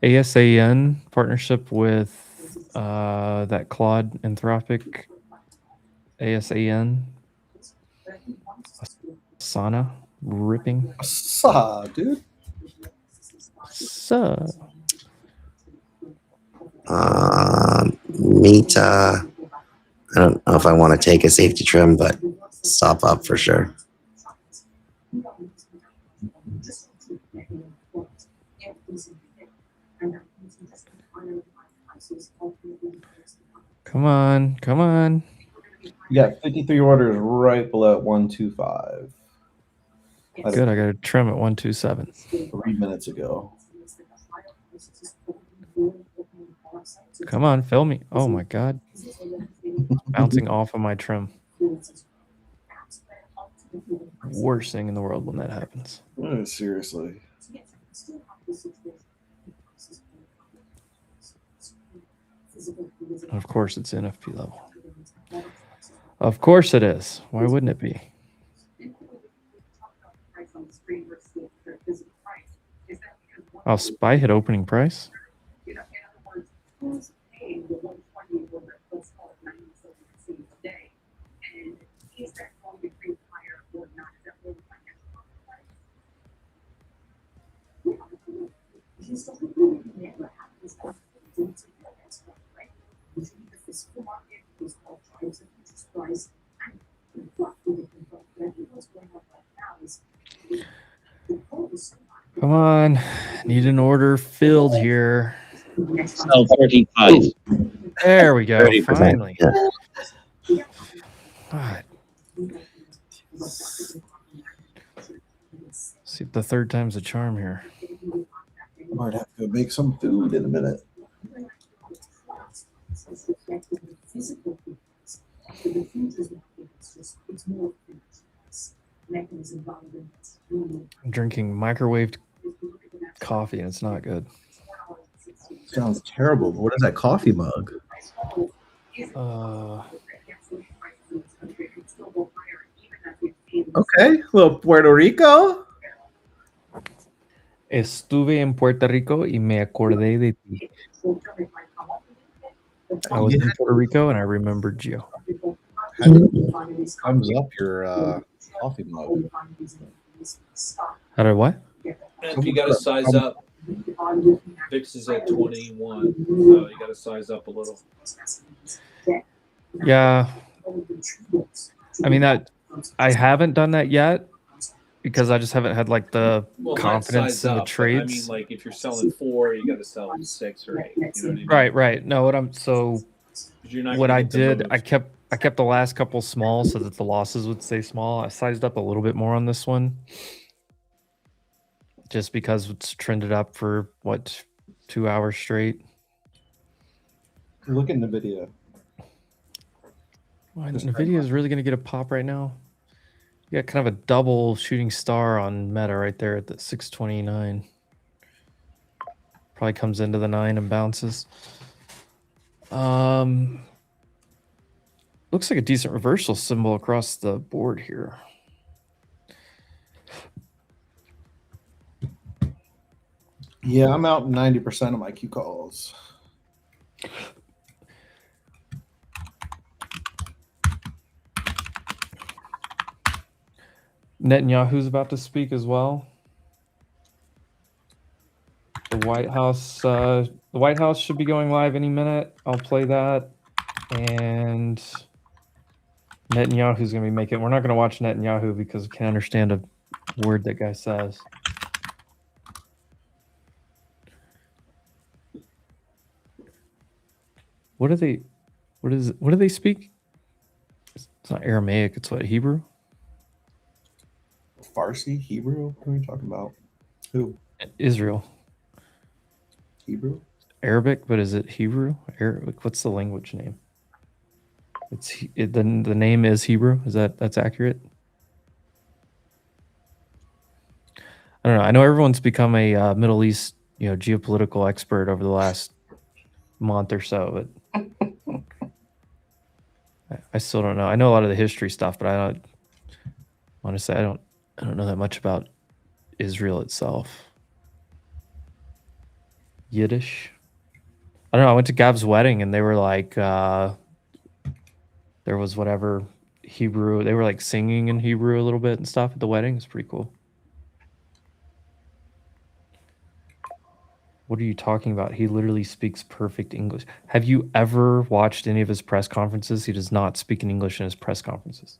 ASAN partnership with that Claude Anthropic. ASAN. Asana. Ripping. Dude. Meta. I don't know if I want to take a safety trim, but stop up for sure. Come on, come on. You got 53 orders right below 125. Good, I got a trim at 127. 3 minutes ago. Come on, fill me. Oh my god. Bouncing off of my trim. Worst thing in the world when that happens. Oh, seriously. Of course it's NFP level. Of course it is. Why wouldn't it be? Oh, SPY hit opening price? Come on. Need an order filled here. Sell 35. There we go. 30%. Finally. Yeah. God. See if the third time's a charm here. Might have to go make some food in a minute. I'm drinking microwaved coffee and it's not good. Sounds terrible. What is that coffee mug? Okay, little Puerto Rico. Estuve en Puerto Rico y me acordé de ti. I was in Puerto Rico and I remembered you. Thumbs up your coffee mug. How did what? And you got to size up. VIX is at 21, so you got to size up a little. Yeah. I mean, that I haven't done that yet because I just haven't had like the confidence in the trades. I mean, like if you're selling 4, you got to sell 6 or 8. You know what I mean? Right. No, what I did, I kept the last couple small so that the losses would stay small. I sized up a little bit more on this one. Just because it's trended up for what, 2 hours straight. Look at Nvidia. Well, Nvidia is really going to get a pop right now. You got kind of a double shooting star on Meta right there at the 629. Probably comes into the 9 and bounces. Looks like a decent reversal symbol across the board here. Yeah, I'm out 90% of my Q calls. Netanyahu's about to speak as well. The White House should be going live any minute. I'll play that. And Netanyahu's going to be making. We're not going to watch Netanyahu because we can't understand a word that guy says. What do they speak? It's not Aramaic, it's what, Hebrew? Farsi, Hebrew? What are we talking about? Who? Israel. Hebrew? Arabic, but is it Hebrew? Arabic, what's the language name? The name is Hebrew. That's accurate? I don't know. I know everyone's become a Middle East, geopolitical expert over the last month or so, but I still don't know. I know a lot of the history stuff, but I don't know that much about Israel itself. Yiddish. I don't know. I went to Gav's wedding and they were like, there was whatever Hebrew. They were like singing in Hebrew a little bit and stuff at the wedding. It's pretty cool. What are you talking about? He literally speaks perfect English. Have you ever watched any of his press conferences? He does not speak in English in his press conferences.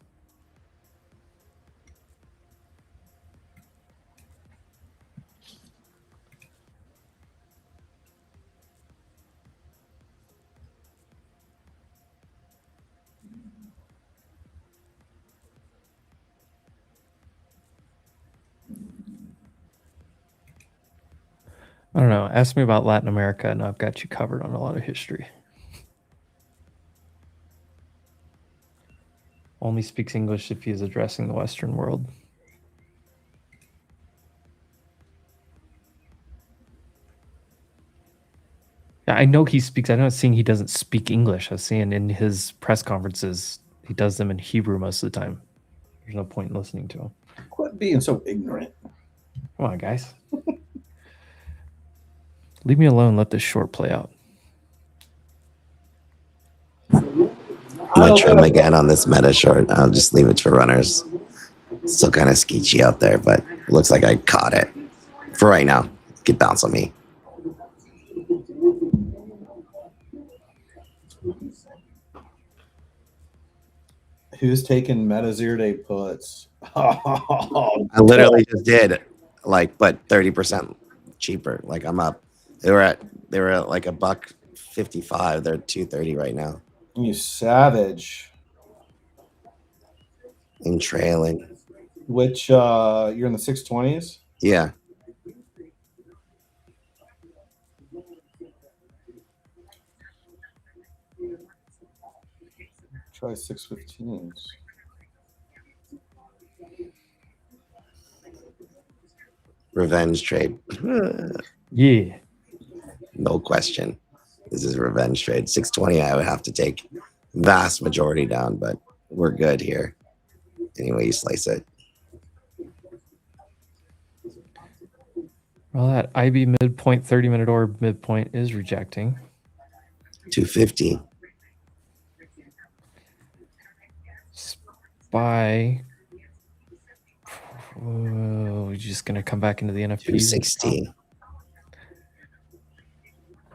I don't know. Ask me about Latin America, and I've got you covered on a lot of history. Only speaks English if he is addressing the Western world. Yeah, I know he speaks. I'm not saying he doesn't speak English. I was saying in his press conferences, he does them in Hebrew most of the time. There's no point in listening to him. Quit being so ignorant. Come on, guys. Leave me alone. Let this short play out. I'm gonna trim again on this meta short. I'll just leave it for runners. Still kind of skeechy out there, but it looks like I caught it for right now. Get bounce on me. Who's taking meta 0-day puts? I literally just did but 30% cheaper. Like I'm up. They were at like $1.55. They're $2.30 right now. You savage. In trailing. Which you're in the 620s? Yeah. Try 615s. Revenge trade. Yeah. No question. This is a revenge trade. 620 I would have to take vast majority down, but we're good here. Anyway you slice it. Well, that IB midpoint, 30-minute orb midpoint is rejecting. 250. SPY. Oh, we're just going to come back into the NFPs. 260.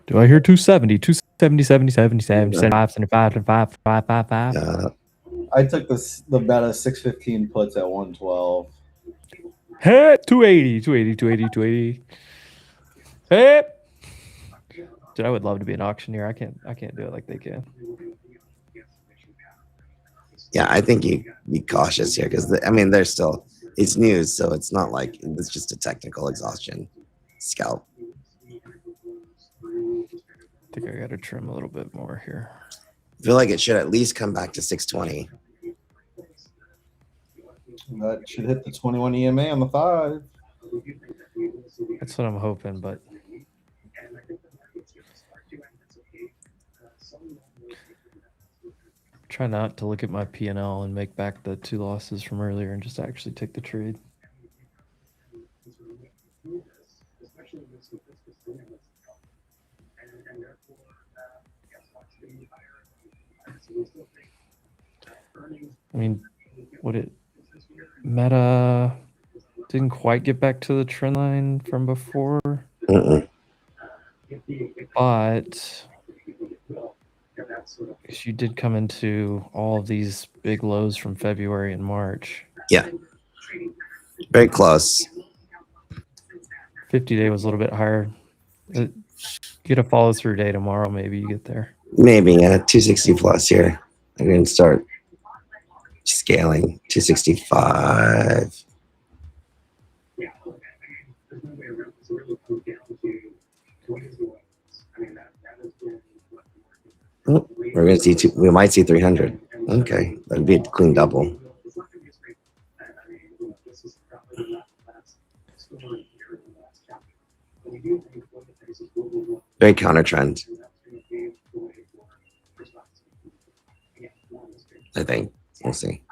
Do I hear 270? 270, 70, 70, 70, 75, 75, 75, 5, 5, 5. I took the beta 615 puts at 112. Hey, 280, 280, 280, 280. Hey. Dude, I would love to be an auctioneer. I can't do it like they can. Yeah, I think you be cautious here because they're still, it's news, so it's not like it's just a technical exhaustion scalp. I think I got to trim a little bit more here. I feel like it should at least come back to 620. That should hit the 21 EMA on the 5. That's what I'm hoping, but try not to look at my P&L and make back the 2 losses from earlier and just actually take the trade. I mean, Meta didn't quite get back to the trend line from before, but you did come into all of these big lows from February and March. Yeah, very close. 50-day was a little bit higher. Get a follow through day tomorrow, maybe you get there. Maybe 260 plus here. I'm going to start scaling 265. We're gonna see we might see 300. Okay, that'd be a clean double. Very counter trend. I think we'll see.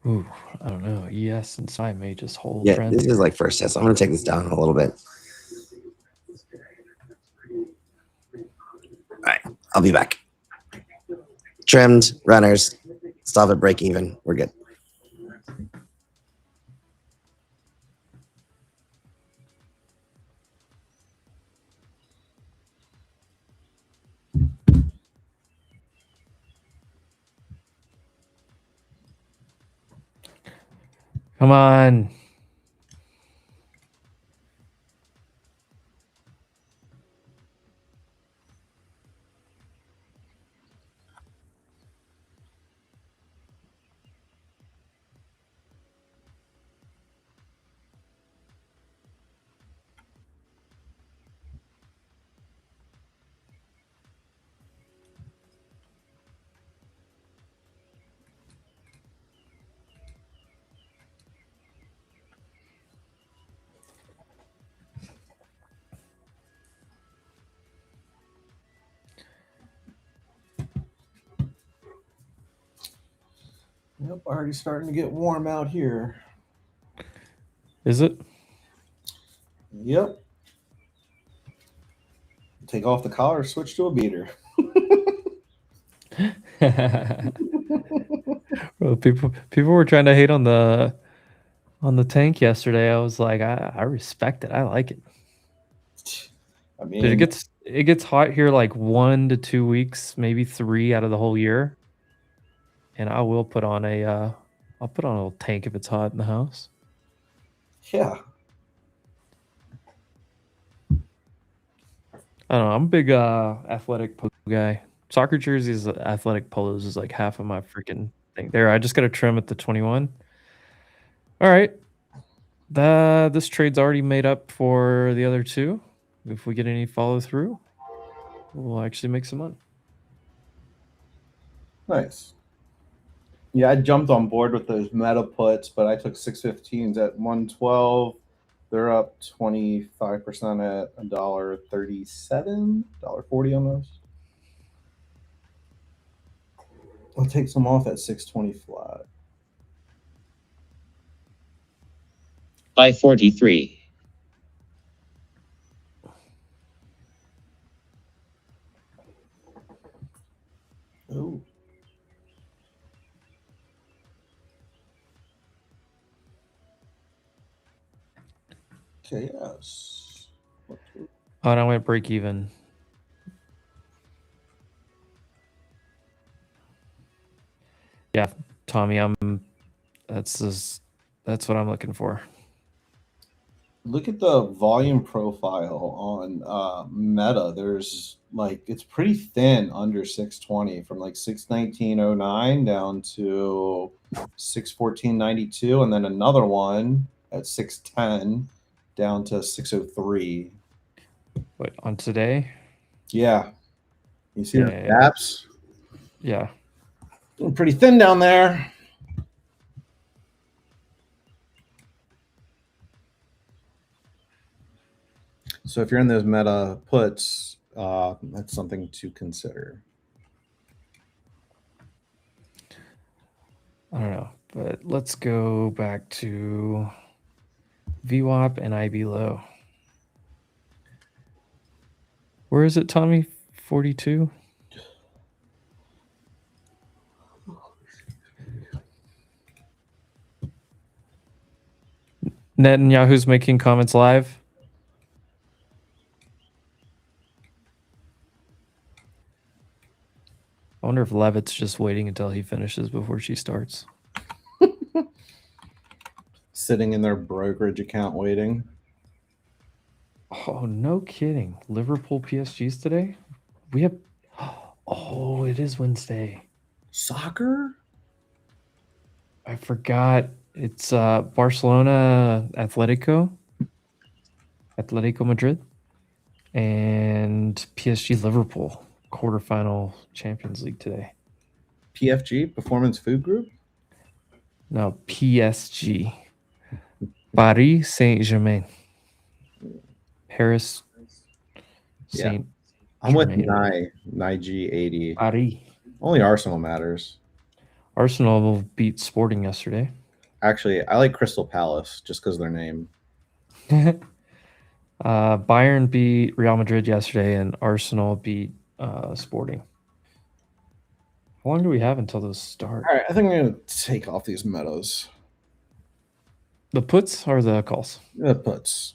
Ooh, I don't know. ES and SI may just hold Yeah, trend this here. is like first test. I'm gonna take this down a little bit. All right, I'll be back. Trimmed runners, stop at break even. We're good. Come on. Yep, already starting to get warm out here. Is it? Yep. Take off the collar, switch to a beater. Bro, people were trying to hate on the tank yesterday. I was like, I respect it. I like it. I Dude, mean, it gets hot here like 1 to 2 weeks, maybe 3 out of the whole year. And I will put on I'll put on a little tank if it's hot in the house. yeah. I don't know. I'm a big athletic polo guy. Soccer jerseys, athletic polos is like half of my freaking thing. There, I just got a trim at the 21. All right. This trade's already made up for the other two. If we get any follow through, we'll actually make some money. Nice. Yeah, I jumped on board with those meta puts, but I took 615s at 112. They're up 25% at $1.37, $1.40 almost. I'll take some off at 620 flat. 543. Oh. Okay, yes. Oh, and I went break even. Yeah, Tommy, that's what I'm looking for. Look at the volume profile on Meta. There's like it's pretty thin under 620 from like 619.09 down to 614.92, and then another one at 610 down to 603. What, on today? Yeah, you see the Yeah. gaps? Yeah. Pretty thin down there. So if you're in those meta puts, that's something to consider. I don't know, but let's go back to VWAP and IB low. Where is it, Tommy? 42? Netanyahu's making comments live. I wonder if Levitt's just waiting until he finishes before she starts. Sitting in their brokerage account waiting. Oh, no kidding. Liverpool PSG's today? We have... Oh, it is Wednesday. Soccer? I forgot. It's Barcelona Atletico Madrid, and PSG Liverpool quarterfinal Champions League today. PFG, Performance Food Group? No, PSG. Paris Saint-Germain. Paris Saint I'm with Germain. G80. Paris. Only Arsenal matters. Arsenal beat Sporting yesterday. Actually, I like Crystal Palace just because of their name. Bayern beat Real Madrid yesterday, and Arsenal beat Sporting. How long do we have until those start? All right, I think I'm going to take off these meadows. The puts or the calls? The puts.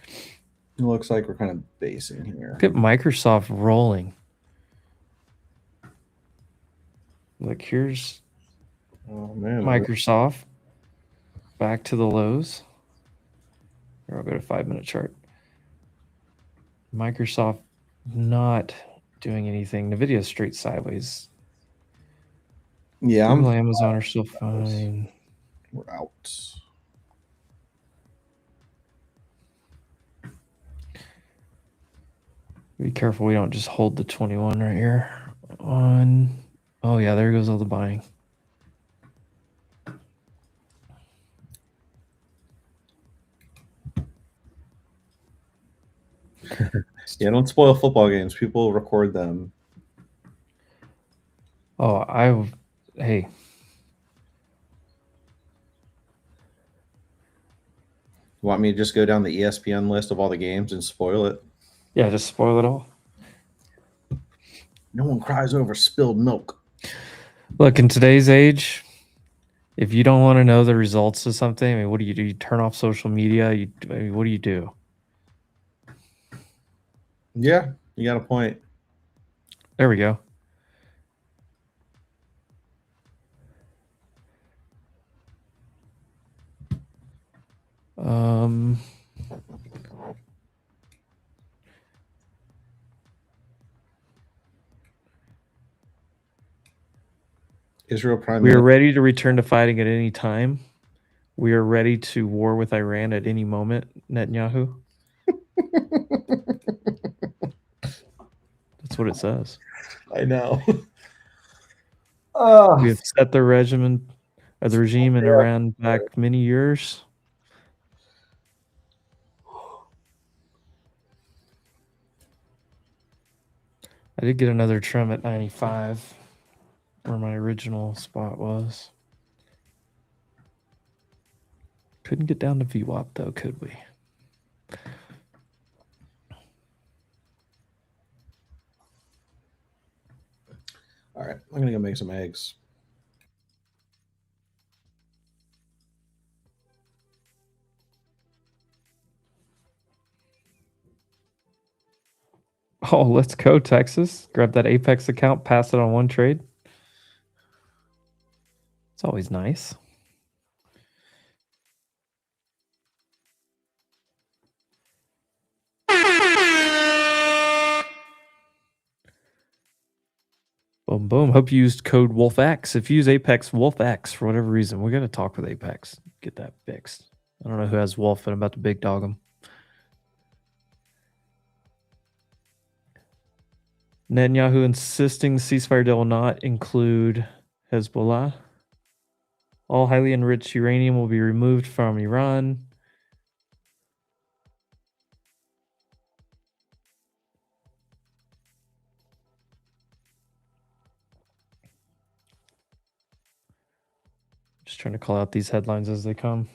It looks like we're kind of basing here. Look at Microsoft rolling. Look, here's Microsoft back to the lows. Here, I'll go to 5-minute chart. Microsoft not doing anything. Nvidia straight sideways. Yeah, Google, Amazon are still fine. We're out. Be careful we don't just hold the 21 right here. Oh yeah, there goes all the buying. Yeah, don't spoil football games. People record them. Oh, hey. You want me to just go down the ESPN list of all the games and spoil it? Yeah, just spoil it all. No one cries over spilled milk. Look, in today's age, if you don't want to know the results of something, I mean, what do? You turn off social media? What do you do? Yeah, you got a point. There we go. Israel Prime We are Minister. ready to return to fighting at any time. We are ready to war with Iran at any moment, Netanyahu. That's what it says. I know. We have set the regime in Iran back many years. I did get another trim at 95, where my original spot was. Couldn't get down to VWAP though, could we? All right, I'm gonna go make some eggs. Oh, let's go, Texas. Grab that Apex account, pass it on one trade. It's always nice. Boom, boom. Hope you used code WolfX. If you use Apex WolfX for whatever reason, we're going to talk with Apex. Get that fixed. I don't know who has Wolf, but I'm about to big dog him. Netanyahu insisting ceasefire deal will not include Hezbollah. All highly enriched uranium will be removed from Iran. Just trying to call out these headlines as they come.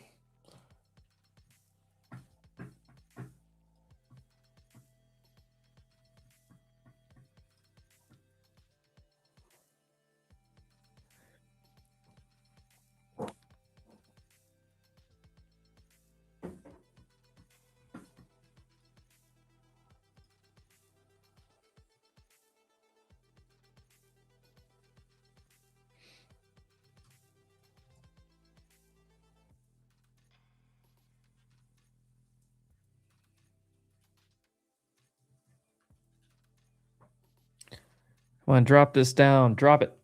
Come on, drop this down. Drop it.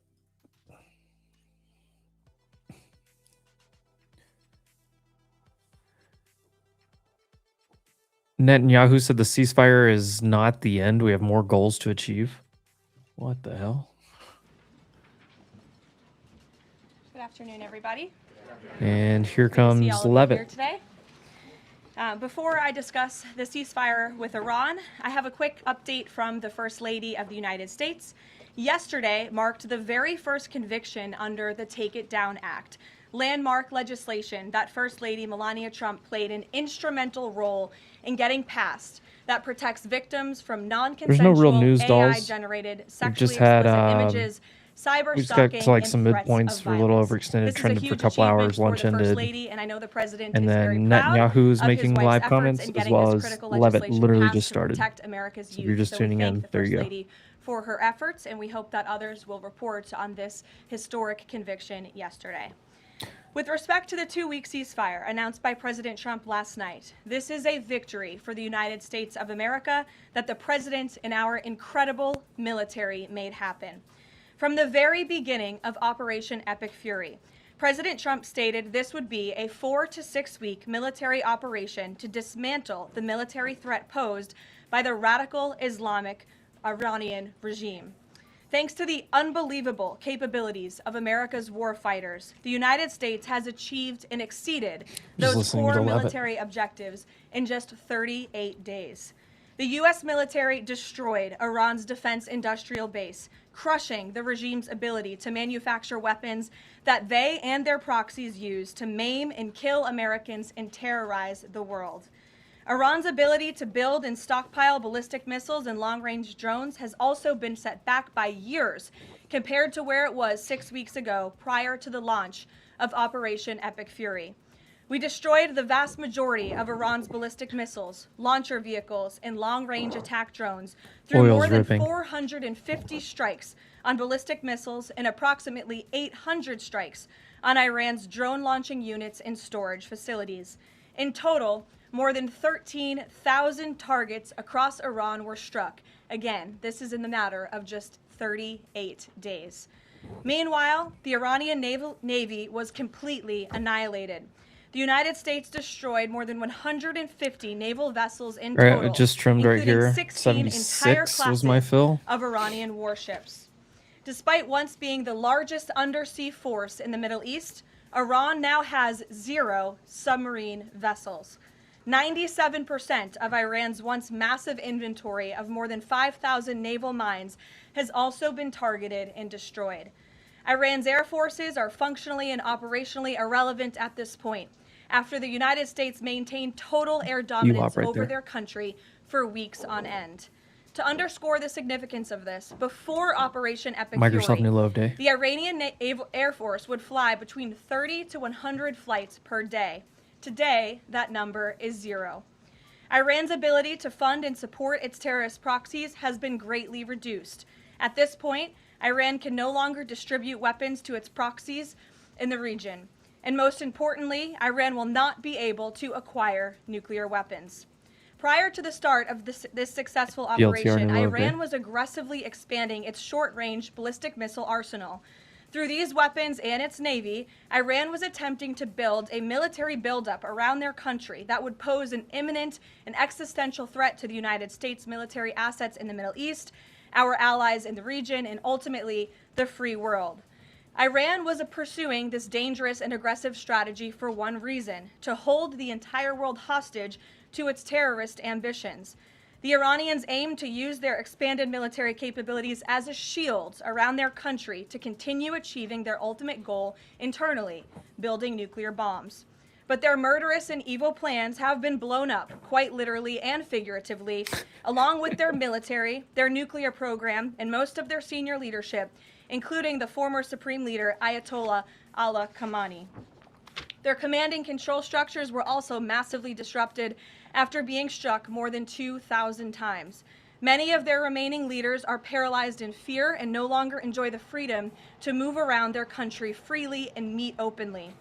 Netanyahu said the ceasefire is not the end. We have more goals to achieve. What the hell? Good afternoon, everybody. And here Good to see comes all of you here Levitt. today. Before I discuss the ceasefire with Iran, I have a quick update from the First Lady of the United States. Yesterday marked the very first conviction under the Take It Down Act, landmark legislation that First Lady Melania Trump played an instrumental role in getting passed that protects victims from non-consensual There's no real news dolls. AI-generated We've sexually just had, explicit images, cyber we just got stalking, to like and some threats midpoints of for a little violence. overextended, This is a trended for a huge couple achievement hours, for lunch the First ended. Lady, and I know the President And is very then proud Netanyahu's of his making wife's live efforts comments in as getting well this as critical Levitt legislation literally passed just to started. protect America's So if youth. you're just So tuning we thank in, the there First you go. Lady for her efforts, and we hope that others will report on this historic conviction yesterday. With respect to the 2-week ceasefire announced by President Trump last night, this is a victory for the United States of America that the President and our incredible military made happen. From the very beginning of Operation Epic Fury, President Trump stated this would be a 4 to 6 week military operation to dismantle the military threat posed by the radical Islamic Iranian regime. Thanks to the unbelievable capabilities of America's warfighters, the United States has achieved and exceeded those core military objectives in just 38 days. The U.S. military destroyed Iran's defense industrial base, crushing the regime's ability to manufacture weapons that they and their proxies use to maim and kill Americans and terrorize the world. Iran's ability to build and stockpile ballistic missiles and long-range drones has also been set back by years compared to where it was 6 weeks ago prior to the launch of Operation Epic Fury. We destroyed the vast majority of Iran's ballistic missiles, launcher vehicles, and long-range attack drones through more than 450 strikes on ballistic missiles and approximately 800 strikes on Iran's drone launching units and storage facilities. In total, more than 13,000 targets across Iran were struck. Again, this is in the matter of just 38 days. Meanwhile, the Iranian Navy was completely annihilated. The United States destroyed more than 150 naval vessels in total, Right, just trimmed right including here. 16 entire 76 classes was my fill. of Iranian warships. Despite once being the largest undersea force in the Middle East, Iran now has 0 submarine vessels. 97% of Iran's once massive inventory of more than 5,000 naval mines has also been targeted and destroyed. Iran's air forces are functionally and operationally irrelevant at this point, after the United States maintained total air dominance over their country for weeks on end. To underscore the significance of this, before Operation Epic Microsoft new low of Fury, day. the Iranian Air Force would fly between 30 to 100 flights per day. Today, that number is 0. Iran's ability to fund and support its terrorist proxies has been greatly reduced. At this point, Iran can no longer distribute weapons to its proxies in the region. And most importantly, Iran will not be able to acquire nuclear weapons. Prior to the start of this successful operation, Iran was aggressively expanding its short-range ballistic missile arsenal. Through these weapons and its navy, Iran was attempting to build a military buildup around their country that would pose an imminent and existential threat to the United States military assets in the Middle East, our allies in the region, and ultimately the free world. Iran was pursuing this dangerous and aggressive strategy for one reason: to hold the entire world hostage to its terrorist ambitions. The Iranians aim to use their expanded military capabilities as a shield around their country to continue achieving their ultimate goal internally, building nuclear bombs. But their murderous and evil plans have been blown up, quite literally and figuratively, along with their military, their nuclear program, and most of their senior leadership, including the former Supreme Leader Ayatollah Ali Khamenei. Their command and control structures were also massively disrupted after being struck more than 2,000 times. Many of their remaining leaders are paralyzed in fear and no longer enjoy the freedom to move around their country freely and meet openly.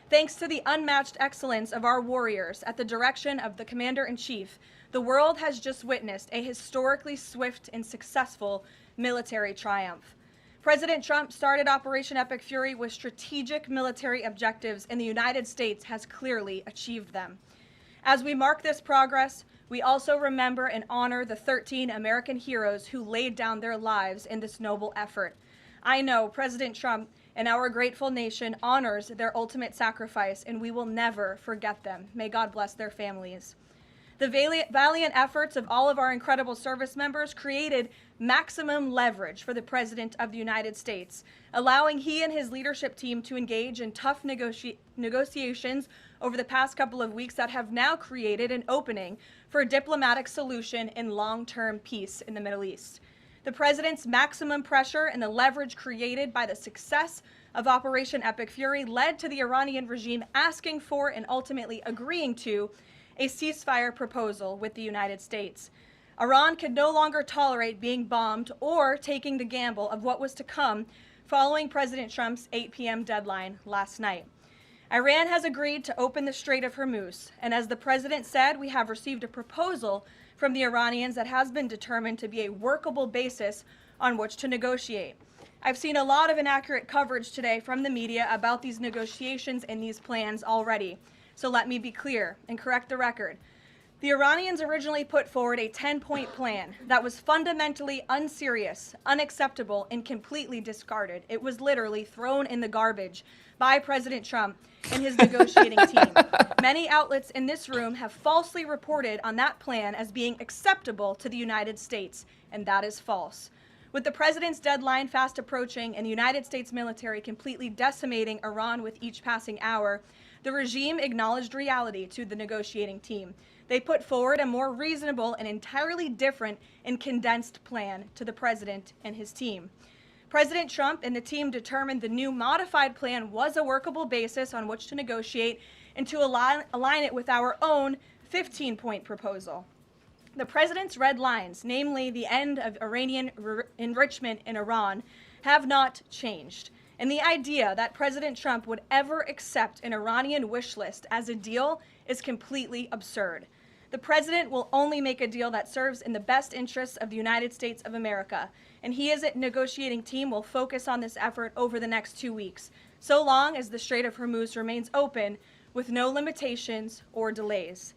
Thanks to the unmatched excellence of our warriors at the direction of the Commander-in-Chief, the world has just witnessed a historically swift and successful military triumph. President Trump started Operation Epic Fury with strategic military objectives, and the United States has clearly achieved them. As we mark this progress, We also remember and honor the 13 American heroes who laid down their lives in this noble effort. I know President Trump and our grateful nation honors their ultimate sacrifice, and we will never forget them. May God bless their families. The valiant efforts of all of our incredible service members created maximum leverage for the President of the United States, allowing he and his leadership team to engage in tough negotiations over the past couple of weeks that have now created an opening for a diplomatic solution and long-term peace in the Middle East. The President's maximum pressure and the leverage created by the success of Operation Epic Fury led to the Iranian regime asking for and ultimately agreeing to a ceasefire proposal with the United States. Iran could no longer tolerate being bombed or taking the gamble of what was to come following President Trump's 8 p.m. deadline last night. Iran has agreed to open the Strait of Hormuz, and as the President said, we have received a proposal from the Iranians that has been determined to be a workable basis on which to negotiate. I've seen a lot of inaccurate coverage today from the media about these negotiations and these plans already. So let me be clear and correct the record. The Iranians originally put forward a 10-point plan that was fundamentally unserious, unacceptable, and completely discarded. It was literally thrown in the garbage by President Trump and his negotiating team. Many outlets in this room have falsely reported on that plan as being acceptable to the United States, and that is false. With the president's deadline fast approaching and the United States military completely decimating Iran with each passing hour, the regime acknowledged reality to the negotiating team. They put forward a more reasonable and entirely different and condensed plan to the president and his team. President Trump and the team determined the new modified plan was a workable basis on which to negotiate and to align it with our own 15-point proposal. The president's red lines, namely the end of Iranian enrichment in Iran, have not changed. And the idea that President Trump would ever accept an Iranian wish list as a deal is completely absurd. The president will only make a deal that serves in the best interests of the United States of America, and he as a negotiating team will focus on this effort over the next 2 weeks, so long as the Strait of Hormuz remains open with no limitations or delays.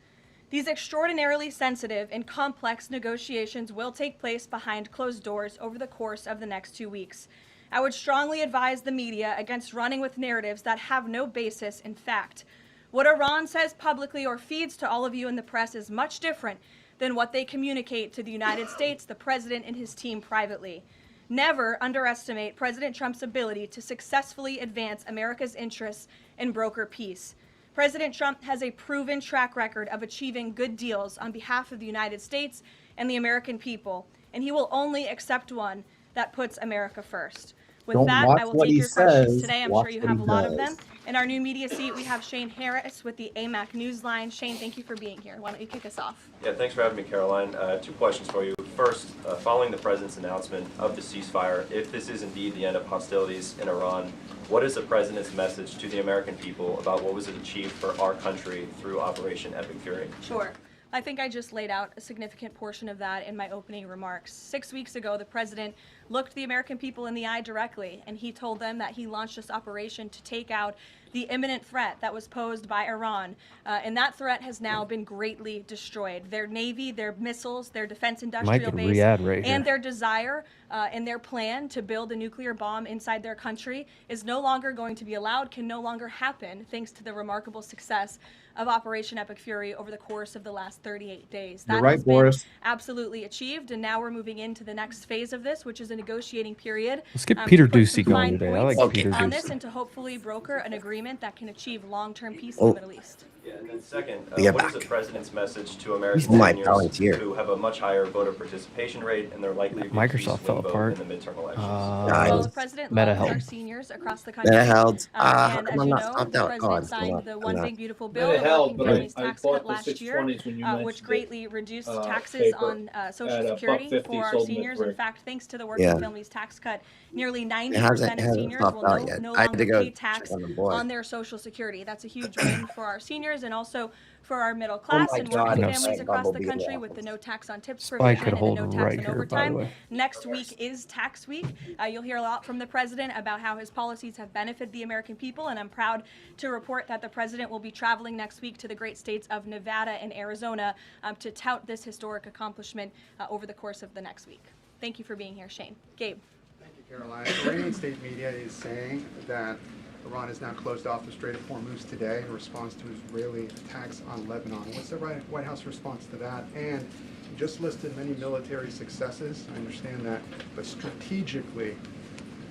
These extraordinarily sensitive and complex negotiations will take place behind closed doors over the course of the next 2 weeks. I would strongly advise the media against running with narratives that have no basis in fact. What Iran says publicly or feeds to all of you in the press is much different than what they communicate to the United States, the president, and his team privately. Never underestimate President Trump's ability to successfully advance America's interests and broker peace. President Trump has a proven track record of achieving good deals on behalf of the United States and the American people, and he will only accept one that puts America first. With Don't that, watch I will what take he your questions says, today. I'm watch sure you what have he a lot does. of them. In our new media seat, we have Shane Harris with the AMAC Newsline. Shane, thank you for being here. Why don't you kick us off? Yeah, thanks for having me, Caroline. 2 questions for you. First, following the president's announcement of the ceasefire, if this is indeed the end of hostilities in Iran, what is the president's message to the American people about what was achieved for our country through Operation Epic Fury? Sure. I think I just laid out a significant portion of that in my opening remarks. 6 weeks ago, the president looked the American people in the eye directly, and he told them that he launched this operation to take out the imminent threat that was posed by Iran. And that threat has now been greatly destroyed. Their navy, their missiles, their defense industrial base, and their desire and their plan to build a nuclear bomb inside their country is no longer going to be allowed, can no longer happen, thanks to the remarkable success of Operation Epic Fury over the course of the last 38 days. That has been absolutely achieved, and now we're moving into the next phase of this, which is a negotiating period. Let's get Peter Ducey going today. I like Peter on this, Ducey. and to hopefully broker an agreement that can achieve long-term peace in the Middle East. Yeah, and then second, Yeah, what is back. the president's message to American my seniors volunteer. who have a much higher voter participation rate and they're likely to be Microsoft fell apart. in the midterm elections? Well, the president Meta loves our held. seniors across the country. Meta held. And How as come I'm you not know, stopped the out? president God, signed the One Big Beautiful Bill, Meta the held, working but families I tax bought cut the last year, 620s when you mentioned which it. greatly reduced taxes paper on Social at Security $1.50, for our sold them at seniors. In $3. fact, thanks to the working Yeah. families tax cut, nearly It 90% of hasn't seniors stopped will out yet. no I had to longer go pay tax check on the board. on their Social Security. That's a huge win for our seniors and also for our middle class my and God, working it's families like across the Bumblebee country law. with the no tax on tips Spy provision could and the hold no tax right on here, by the overtime. way. Next week is tax week. You'll hear a lot from the president about how his policies have benefited the American people, and I'm proud to report that the president will be traveling next week to the great states of Nevada and Arizona to tout this historic accomplishment over the course of the next week. Thank you for being here, Shane. Gabe. Thank you, Caroline. Iranian state media is saying that Iran has now closed off the Strait of Hormuz today in response to Israeli attacks on Lebanon. What's the White House response to that? And you just listed many military successes. I understand that. But strategically,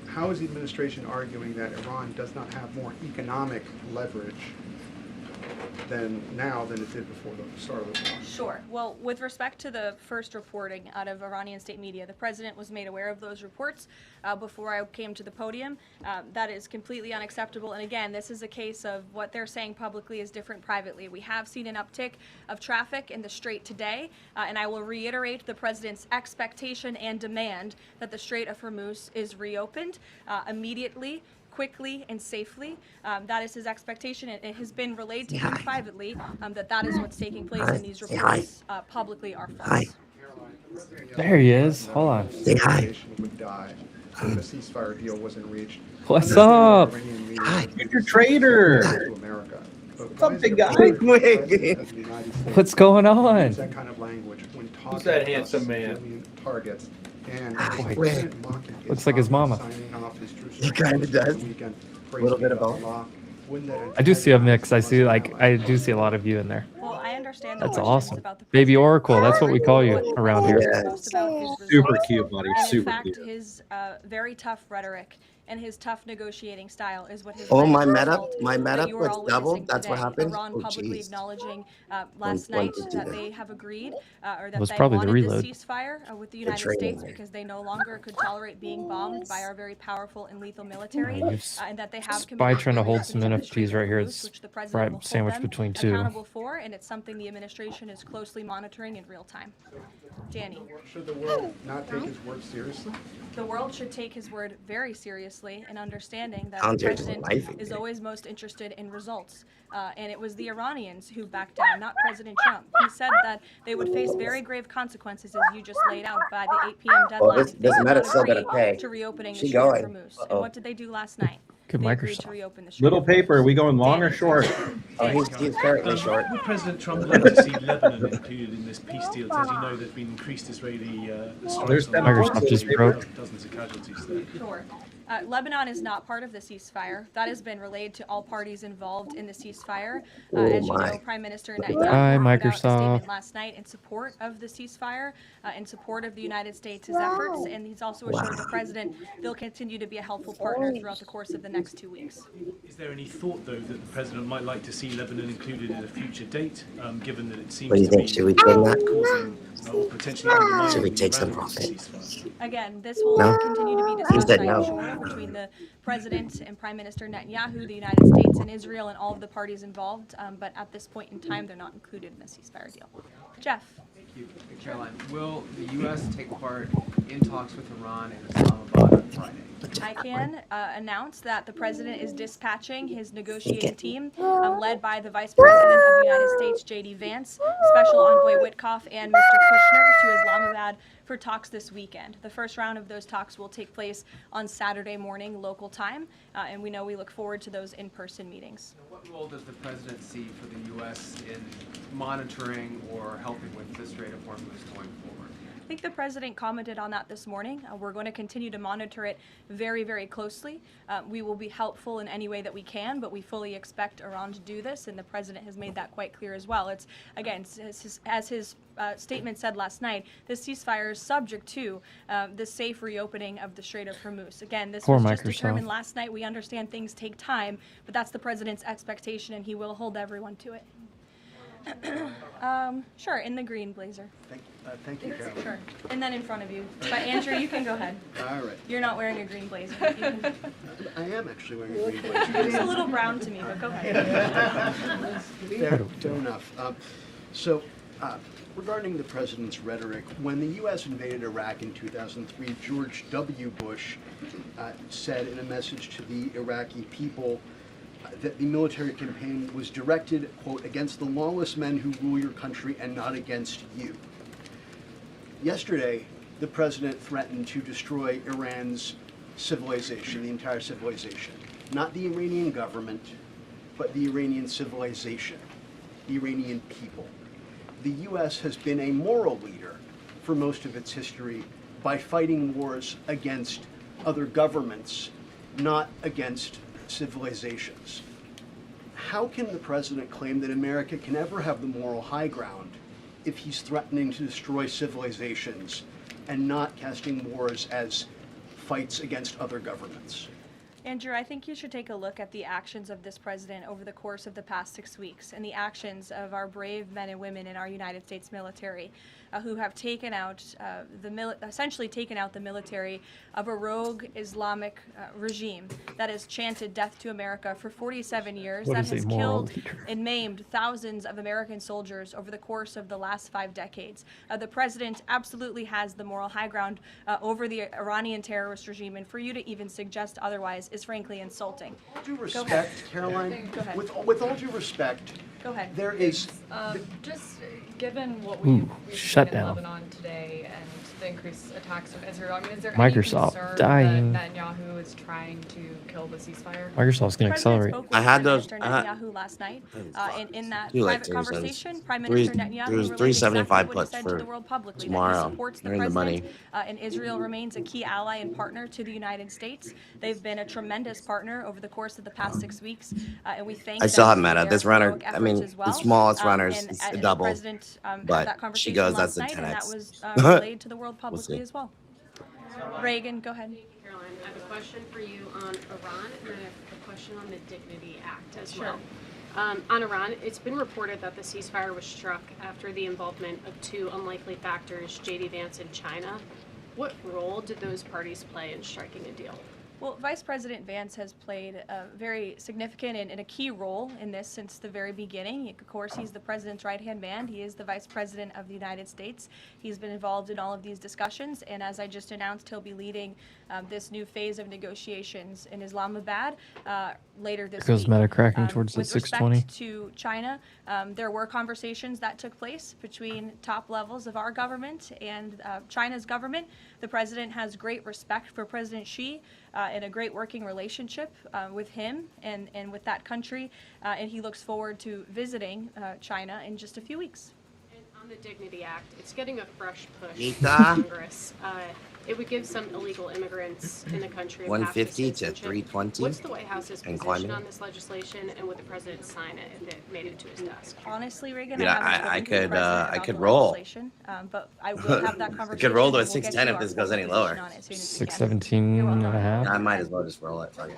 how is the administration arguing that Iran does not have more economic leverage than it did before the start of the war? Sure. Well, with respect to the first reporting out of Iranian state media, the president was made aware of those reports before I came to the podium. That is completely unacceptable. And again, this is a case of what they're saying publicly is different privately. We have seen an uptick of traffic in the Strait today, and I will reiterate the president's expectation and demand that the Strait of Hormuz is reopened immediately, quickly and safely. That is his expectation. It has been relayed to him privately that is what's taking place, and these reports publicly are false. There he is. Hold on. Say hi. Would die if a ceasefire deal wasn't reached. What's up? You're trader. To America. What's up, big guy? What's going on? That kind of language when talking Who's that about handsome man? civilian targets. And Boy, looks like his mama. He kind of does. A little bit of both. I do see a mix. I do see a lot of you in there. Well, I understand That's the awesome. about the Baby Oracle. That's what we call you around here. most about his Super results. cute, buddy. And in Super fact, cute. his very tough rhetoric and his tough negotiating style is what has Oh, led my to the meta, result my that meta you are was all doubled. witnessing That's what today. happened. Iran Oh, publicly jeez. acknowledging last When night did you do that that? they have agreed or It that was they probably the wanted reload. this ceasefire with the Good United training States there. because they no longer could tolerate being bombed by our very powerful and lethal military, and that they have Spy trying to hold reopening some of the Strait NFTs of right here. Hormuz, It's which the president right will hold sandwiched them between two. accountable for, and it's something the administration is closely monitoring in real time. Danny. Should the world not take his word seriously? The world should take his word very seriously in understanding that I'll the do it president life is again. always most interested in results. And it was the Iranians who backed down, not President Trump. He said that they would face very grave consequences, as you just laid out, by the 8 p.m. deadline. Well, this if they did meta not still agree better pay. to reopening the She Strait of going. Hormuz. And Uh-oh. what did they do last night? Good They agreed to Microsoft. reopen the Strait Little of paper. Are we going long or Danny. short? Oh, he's currently short. Would President Trump like to see Lebanon included in this peace deal? As you know, there's been increased Israeli strikes There's on Microsoft just broke. dozens of casualties there. Sure. Lebanon is not part of the ceasefire. That has been relayed to all parties involved in the ceasefire. As you know, Prime Minister Netanyahu Hi, put out a Microsoft. statement last night in support of the ceasefire, in support of the United States' efforts, and he's also assured the president they'll continue to be a helpful partner throughout the course of the next 2 weeks. Is there any thought, though, that the president might like to see Lebanon included at a future date, given that it seems What do you to think? be Should we claim that? causing or potentially undermining Should we the take some Iranian profit? ceasefire? Again, this will No? continue to be He discussed, said I'm no. sure, between the president and Prime Minister Netanyahu, the United States and Israel, and all of the parties involved. But at this point in time, they're not included in the ceasefire deal. Jeff. Thank you, Caroline. Will the U.S. take part in talks with Iran and Islamabad on Friday? I can announce that the president is dispatching his negotiating team, led by the Vice President of the United States, J.D. Vance, Special Envoy Witkoff, and Mr. Kushner to Islamabad for talks this weekend. The first round of those talks will take place on Saturday morning local time, and we look forward to those in-person meetings. What role does the president see for the U.S. in monitoring or helping with the Strait of Hormuz going forward? I think the president commented on that this morning. We're going to continue to monitor it very, very closely. We will be helpful in any way that we can, but we fully expect Iran to do this, and the president has made that quite clear as well. It's, again, as his statement said last night, this ceasefire is subject to the safe reopening of the Strait of Hormuz. Again, this was just determined last night. We understand things take time, but that's the president's expectation, and he will hold everyone to it. Sure, in the green blazer. Thank you, Caroline. Sure, and then in front of you. But Andrew, you can go ahead. All right. You're not wearing a green blazer. You can... I am actually wearing a green blazer. It's a little brown to me, but go ahead. Fair enough. Regarding the president's rhetoric, when the U.S. invaded Iraq in 2003, George W. Bush said in a message to the Iraqi people that the military campaign was directed, quote, against the lawless men who rule your country and not against you. Yesterday, the president threatened to destroy Iran's civilization, the entire civilization. Not the Iranian government, but the Iranian civilization, the Iranian people. The U.S. has been a moral leader for most of its history by fighting wars against other governments, not against civilizations. How can the president claim that America can ever have the moral high ground if he's threatening to destroy civilizations and not casting wars as fights against other governments? Andrew, I think you should take a look at the actions of this president over the course of the past 6 weeks and the actions of our brave men and women in our United States military who have taken out essentially taken out the military of a rogue Islamic regime that has chanted death to America for 47 years, that has killed and maimed thousands of American soldiers over the course of the last 5 decades. The president absolutely has the moral high ground over the Iranian terrorist regime, and for you to even suggest otherwise is frankly insulting. With all due respect, Caroline, Go ahead. with all due respect, Go ahead. there is... Just given what we've shut seen in down. Lebanon today and the increased attacks from Israel, I mean, is there Microsoft any concern dying. that Netanyahu is trying to kill the ceasefire? Microsoft's going to accelerate. I had those. Prime Minister Netanyahu last night, and in that Too late, private three cents. conversation, Prime Minister Netanyahu There's relayed 375 exactly what he puts said for to the world publicly, tomorrow. that he supports the Earn the president, money. and Israel remains a key ally and partner to the United States. They've been a tremendous partner over the course of the past 6 weeks, and we thank I still them have for Meta. their This runner, heroic I mean, efforts as well. the smallest runner And is a the double. president had But that she conversation goes, last that's a night, and that 10x. was relayed to the world We'll publicly see. as well. Reagan, go ahead. Caroline, I have a question for you on Iran and then a question on the Dignity Act as Sure. well. On Iran, it's been reported that the ceasefire was struck after the involvement of 2 unlikely factors, J.D. Vance and China. What role did those parties play in striking a deal? Well, Vice President Vance has played a very significant and a key role in this since the very beginning. Of course, he's the president's right-hand man. He is the vice president of the United States. He's been involved in all of these discussions, and as I just announced, he'll be leading this new phase of negotiations in Islamabad later this There goes week. Meta cracking towards the With 620. respect to China, there were conversations that took place between top levels of our government and China's government. The president has great respect for President Xi and a great working relationship with him and with that country, and he looks forward to visiting China in just a few weeks. And on the Dignity Act, it's getting a fresh push Nita? from Congress. It would give some illegal immigrants in the country a path 150 to citizenship. 320 What's the White House's and position climbing. on this legislation, and would the president sign it if it made it to his desk? Honestly, Reagan, Yeah, I haven't I spoken to the could, president I about could the roll. legislation, but I will have that I conversation. could roll to a and we'll get 610 you if our this goes any full position lower. on it as soon as we can. 617 and a half. I might as well just roll it. Fuck it.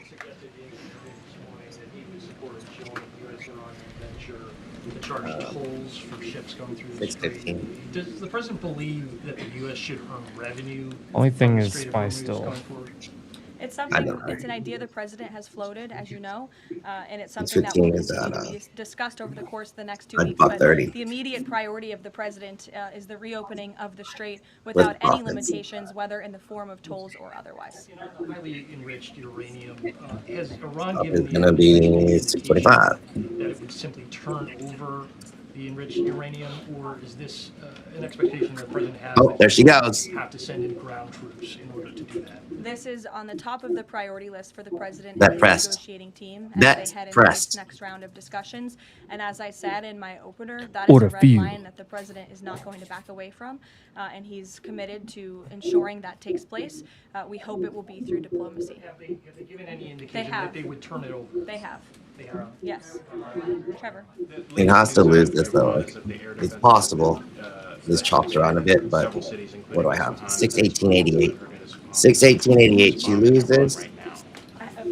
The charge tolls for ships going through the 615. Strait. Does the president believe that the U.S. should earn revenue? Only thing from the is Strait of SPY Hormuz still. going forward? It's I something, know. it's an idea the president has floated, as you know, and it's It's something that will 15 is continue at, to be discussed over the course of the next 2 I'd weeks. buck But 30. the immediate priority of the president is the reopening of the strait without any profits. limitations, whether in the form of tolls or otherwise. Highly enriched uranium. Has Iran Up given is the gonna be indication 625. that it would simply turn over the enriched uranium, or is this an expectation that the president has? Oh, that there she he goes. Have to send in ground troops in order to do that. This is on the top of the priority list for the president That and his pressed. negotiating team That as they head into pressed. this next round of discussions. And as I said in my opener, that is Order a red few. line that the president is not going to back away from, and he's committed to ensuring that takes place. We hope it will be through diplomacy. Have they given any indication have. that they would turn it over? They have. They have. Yes. Trevor. He has to lose this though. Like, it's possible. This chopped around a bit, but what do I have? 618.88. 618.88. She loses.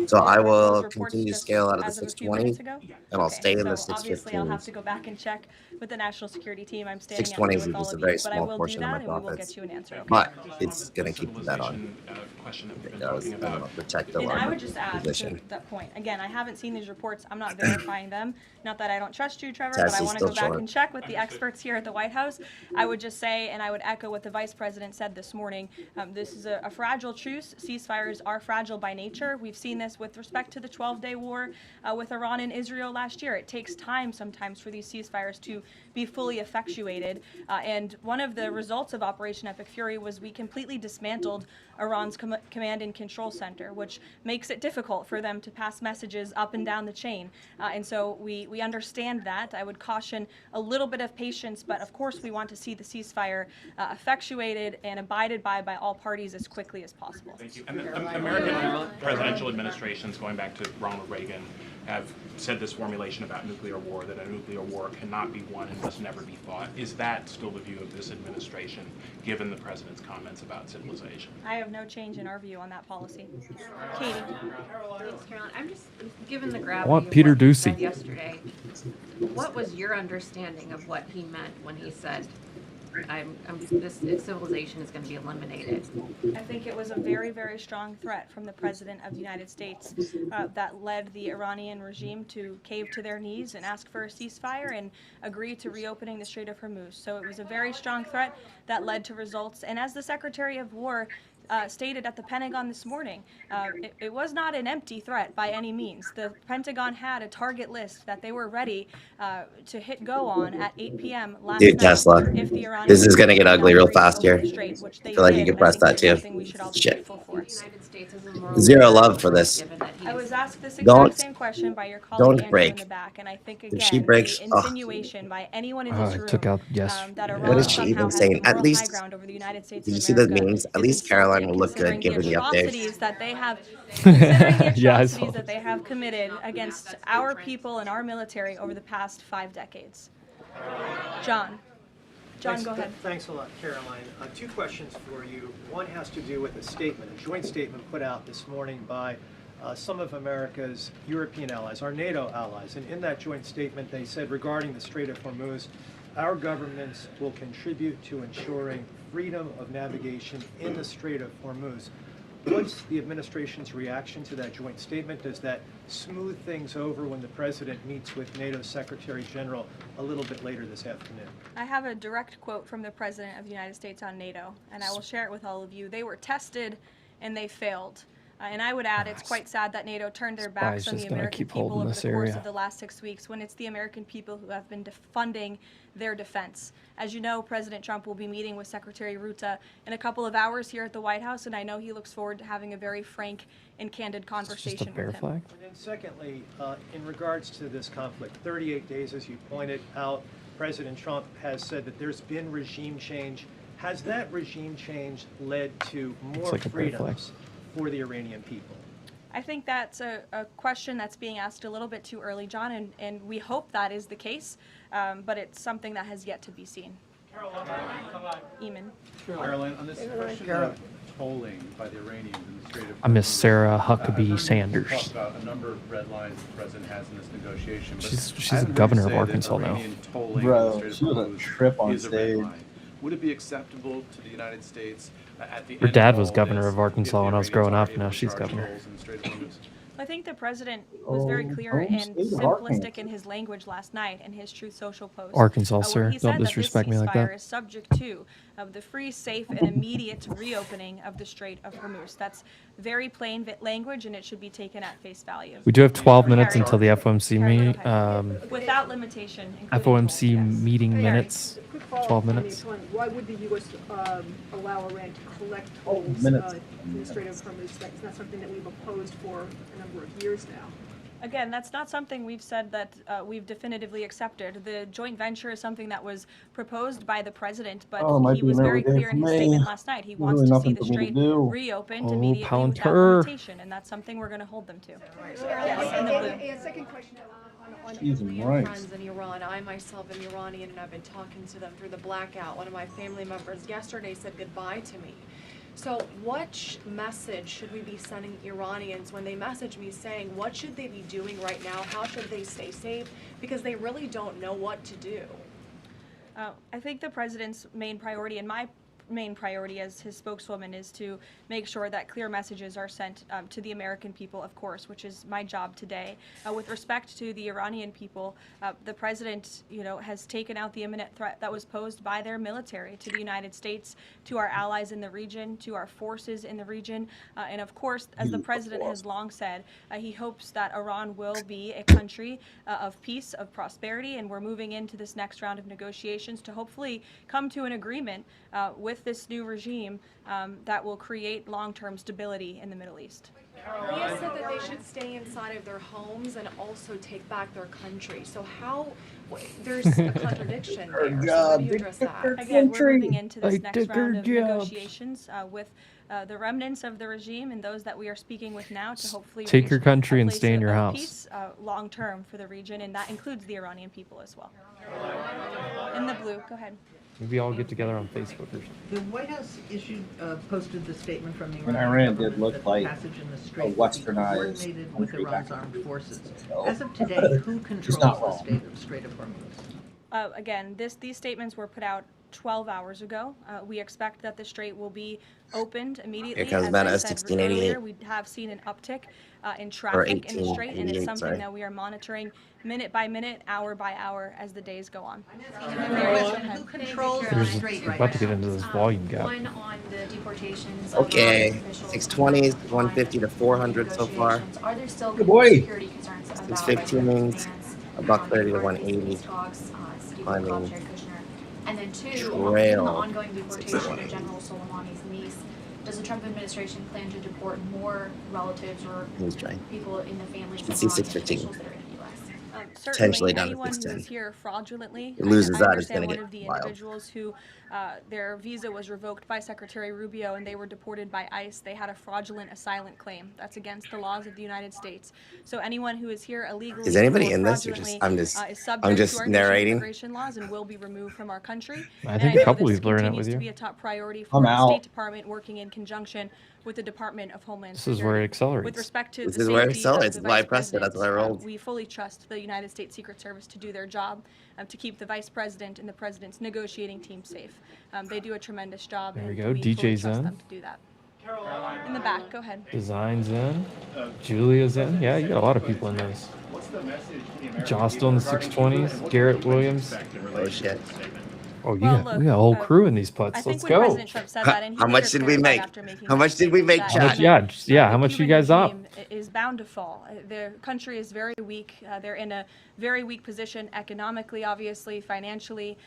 So I will continue to scale out of the As of a few minutes 620, ago? and I'll Okay, stay in the so obviously I'll have 615s. to go back and check with the national security team. I'm standing 620s with is all just a of very you, but I small will do portion of that my and we will profits. get you an answer. Okay? But it's gonna keep that on. Because I don't know, protect the And I larger would just add position. to that point. Again, I haven't seen these reports. I'm not verifying them. Not that I don't trust you, Trevor, but I Tessie's want to go still back short. and check with the experts here at the White House. I would just say, and I would echo what the vice president said this morning, this is a fragile truce. Ceasefires are fragile by nature. We've seen this with with respect to the 12-day war with Iran and Israel last year. It takes time sometimes for these ceasefires to be fully effectuated. And one of the results of Operation Epic Fury was we completely dismantled Iran's command and control center, which makes it difficult for them to pass messages up and down the chain. And so we understand that. I would caution a little bit of patience, but of course we want to see the ceasefire effectuated and abided by all parties as quickly as possible. Thank you. And the American presidential administrations, going back to Ronald Reagan, have said this formulation about nuclear war, that a nuclear war cannot be won and must never be fought. Is that still the view of this administration, given the president's comments about civilization? I have no change in our view on that policy. Katie. Thanks, Caroline. I'm just, given the I gravity want of Peter what he said Ducey. yesterday, what was your understanding of what he meant when he said, this civilization is going to be eliminated? I think it was a very, very strong threat from the President of the United States that led the Iranian regime to cave to their knees and ask for a ceasefire and agree to reopening the Strait of Hormuz. So it was a very strong threat that led to results. And as the Secretary of War stated at the Pentagon this morning, it was not an empty threat by any means. The Pentagon had a target list that they were ready to hit go on at 8 p.m. last Dude, night. Tesla. If the Iranians This is gonna get ugly real agreed to fast here. open the strait, which they I feel like you did, can and I press think that that's too. something we should all be Shit. grateful for. Zero love for this. I was asked this exact Don't- same question by your colleague don't Andrew break. in the back, and I think If again, she breaks, the ugh. insinuation by anyone in Oh, this I room took out yes. that What Iran is she somehow even has saying? the At moral least- high ground over the United States Did of you see the America memes? At is least Caroline insulting, will look good considering given the update. atrocities that they have, considering the Yeah, I saw atrocities that they have committed against our people and our military over the past 5 decades. John, go ahead. Thanks a lot, Caroline. 2 questions for you. One has to do with a statement, a joint statement put out this morning by some of America's European allies, our NATO allies. And in that joint statement, they said regarding the Strait of Hormuz, our governments will contribute to ensuring freedom of navigation in the Strait of Hormuz. What's the administration's reaction to that joint statement? Does that smooth things over when the president meets with NATO Secretary General a little bit later this afternoon? I have a direct quote from the President of the United States on NATO, and I will share it with all of you. They were tested and they failed. And I would add, it's quite sad that NATO turned their backs on the just gonna American keep people holding over this the course area. of the last 6 weeks, when it's the American people who have been funding their defense. As you know, President Trump will be meeting with Secretary Ruta in a couple of hours here at the White House, and I know he looks forward to having a very frank and candid conversation with him. flag? And then secondly, in regards to this conflict, 38 days, as you pointed out, President Trump has said that there's been regime change. Has that regime change led to more like a bear flag. freedoms for the Iranian people? I think that's a question that's being asked a little bit too early, John, and we hope that is the case, but it's something that has yet to be seen. Eamon. Caroline, on this question of tolling by the Iranians in the Strait of I miss Hormuz, Sarah I've Huckabee heard you Sanders. talk about a number of red lines the president has in this negotiation. But She's I the haven't heard you governor of say that Arkansas now. Iranian tolling Bro, in the Strait of she was a Hormuz trip on is a red stage. line. Would it be acceptable to the United States at the Her end dad of was all governor this, of Arkansas if the when I was Iranians growing are up. able Now to she's charge governor. tolls in the Strait of Hormuz? I think the president was very clear and state of simplistic Arkansas. in his language last night in his Truth Social post. Arkansas, where sir. he Don't said disrespect me that like this that. ceasefire is subject to the free, safe, and immediate reopening of the Strait of Hormuz. That's very plain language, and it should be taken at face value. We do have 12 minutes Harry. until the FOMC Harry, go meet. ahead. Without limitation. including FOMC tolls, yes. meeting Hey, minutes. quick follow-up 12 on the minutes. economy. Why would the U.S. Allow Iran to collect tolls minutes. in the Strait of Hormuz? That's not something that we've opposed for a number of years now. Again, that's not something we've said that we've definitively accepted. The joint venture is something that was proposed by the president, but Oh, it might he be was an very early day clear in for his me. statement last night. He There's wants really to see nothing the for me to strait do. reopened Oh, immediately without Pounter. limitation, and that's something we're going to hold them to. Yes, in the blue. And second question on Jesus Iranian Christ. friends in Iran. I myself am Iranian, and I've been talking to them through the blackout. One of my family members yesterday said goodbye to me. So what message should we be sending Iranians when they message me saying, what should they be doing right now? How should they stay safe? Because they really don't know what to do. I think the president's main priority, and my main priority as his spokeswoman is to make sure that clear messages are sent to the American people, of course, which is my job today. With respect to the Iranian people, the president, has taken out the imminent threat that was posed by their military to the United States, to our allies in the region, to our forces in the region, and of course, as the president has long said, he hopes that Iran will be a country of peace, of prosperity, and we're moving into this next round of negotiations to hopefully come to an agreement with this new regime that will create long-term stability in the Middle East. He has said that they should stay inside of their homes and also take back their country. So there's a contradiction there. So how do you address that? Again, we're moving into this next round of negotiations with the remnants of the regime and those that we are speaking with now to hopefully Take reach your country a and place stay in your of house. peace long-term for the region, and that includes the Iranian people as well. In the blue, go ahead. Maybe all get together on Facebook or something. The White House posted the statement from the And Iranian Iran did government look that like the passage in the a Strait will be westernized coordinated with country Iran's back armed forces. So, As of today, who controls not the wrong. Strait of Hormuz? Again, these statements were put out 12 hours ago. We expect that the strait will be opened immediately. Here comes As Meta I said 1688. earlier, we have seen an uptick in traffic in the strait, and it's 1888, something sorry. that we are monitoring minute by minute, hour by hour as the days go on. Who controls the There's strait right about to now? get into this volume gap. One on the deportations. Okay, 620s, 150 to 400 so far. Are there still Good boy. security concerns about 615s, about 30 to 180. talks, I mean, Chair Kushner? And then two, trail, given the ongoing deportation of 620. General Soleimani's niece, does the Trump administration plan to deport more relatives or He's trying. people in the families Let's of see, Iranian 615. officials that are in the U.S.? Potentially Certainly, down to anyone who 610. is here fraudulently. He loses I that, it's understand gonna one get of the wild. individuals who their visa was revoked by Secretary Rubio and they were deported by ICE. They had a fraudulent asylum claim. That's against the laws of the United States. So anyone who is here illegally Is anybody or in this? Or just fraudulently, I'm is subject I'm to just our narrating. immigration laws and will be removed from our country. I And think know a couple this people are in it continues with to you. be a top priority I'm for the out. State Department working in conjunction with the Department of Homeland This Security. is where it accelerates. With respect to This the is where it safety accelerates. of That's the why I Vice pressed it. That's why I President, rolled. we fully trust the United States Secret Service to do their job, to keep the Vice President and the President's negotiating team safe. They do a tremendous job, There we and go. we fully DJ's trust in. them to do that. In the back, go ahead. Design's in. Julia's in. Yeah, you got a lot of people in those. What's the message to the American Joss people still in the regarding 620s. Cuba, and Garrett what can we Williams. expect in Oh relation to shit. the statement? Oh, you Well, got, look, we got a whole crew in these I putts. think Let's when go. President Trump said that, and he How much later did we clarified make? after making How that much did we statement make, that How much? chat? Yeah, the how much you Cuban guys up? regime is bound to fall. Their country is very weak. They're in a very weak position economically, obviously, financially.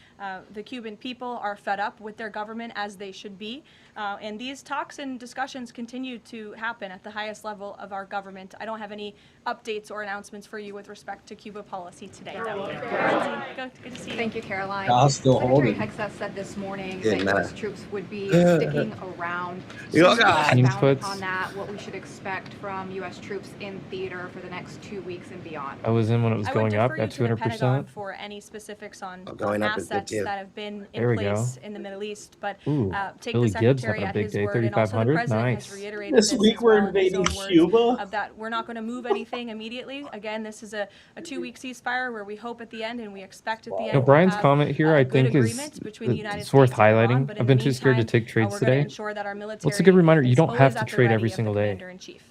The Cuban people are fed up with their government, as they should be. And these talks and discussions continue to happen at the highest level of our government. I don't have any updates or announcements for you with respect to Cuba policy today. Good to see you. Thank you, Caroline. I'll still hold Secretary it. Hegseth said this morning Didn't that matter. U.S. troops would be sticking around. You So all got can you Team expound puts. upon that, what we should expect from U.S. troops in theater for the next 2 weeks and beyond? I was in when it was I would going up defer at you to the Pentagon 200%. for any specifics on Going up is good assets too. that have been There in we go. place in the Middle East, but Ooh, take Billy the Gibbs Secretary having a at big his day, word, and also the 3,500. President Nice. has reiterated This this week as we're well in his invading own words, Cuba. of that we're not going to move anything immediately. Again, this is a 2-week ceasefire where we hope at the end and we expect at the end. No, Brian's we'll have comment here, a I good think, is agreement between the United it's worth States and Iran, highlighting. but in I've the been too scared to meantime, take trades we're going to today. ensure that our military What's a good reminder? You is don't always have to at the trade ready every of the single day. Commander-in-Chief.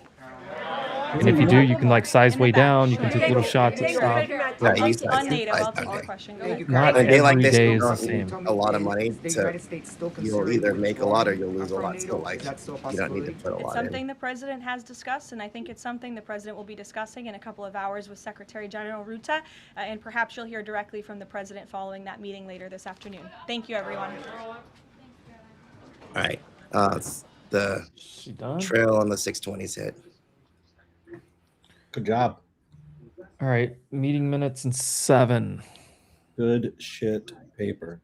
And if you do, you can like size way down. You can take little shots and stuff. Yeah, you said On it. NATO, I I'll take okay. your question. Go ahead. Not On a day like every this, day you is the don't same. need a lot of money to you'll either make a lot or you'll lose a lot. So like you don't need to put a It's lot something in. the president has discussed, and I think it's something the president will be discussing in a couple of hours with Secretary General Ruta, and perhaps you'll hear directly from the president following that meeting later this afternoon. Thank you, everyone. All right. It's the She done? trail on the 620s hit. Good job. All right, meeting minutes in 7. Good shit paper.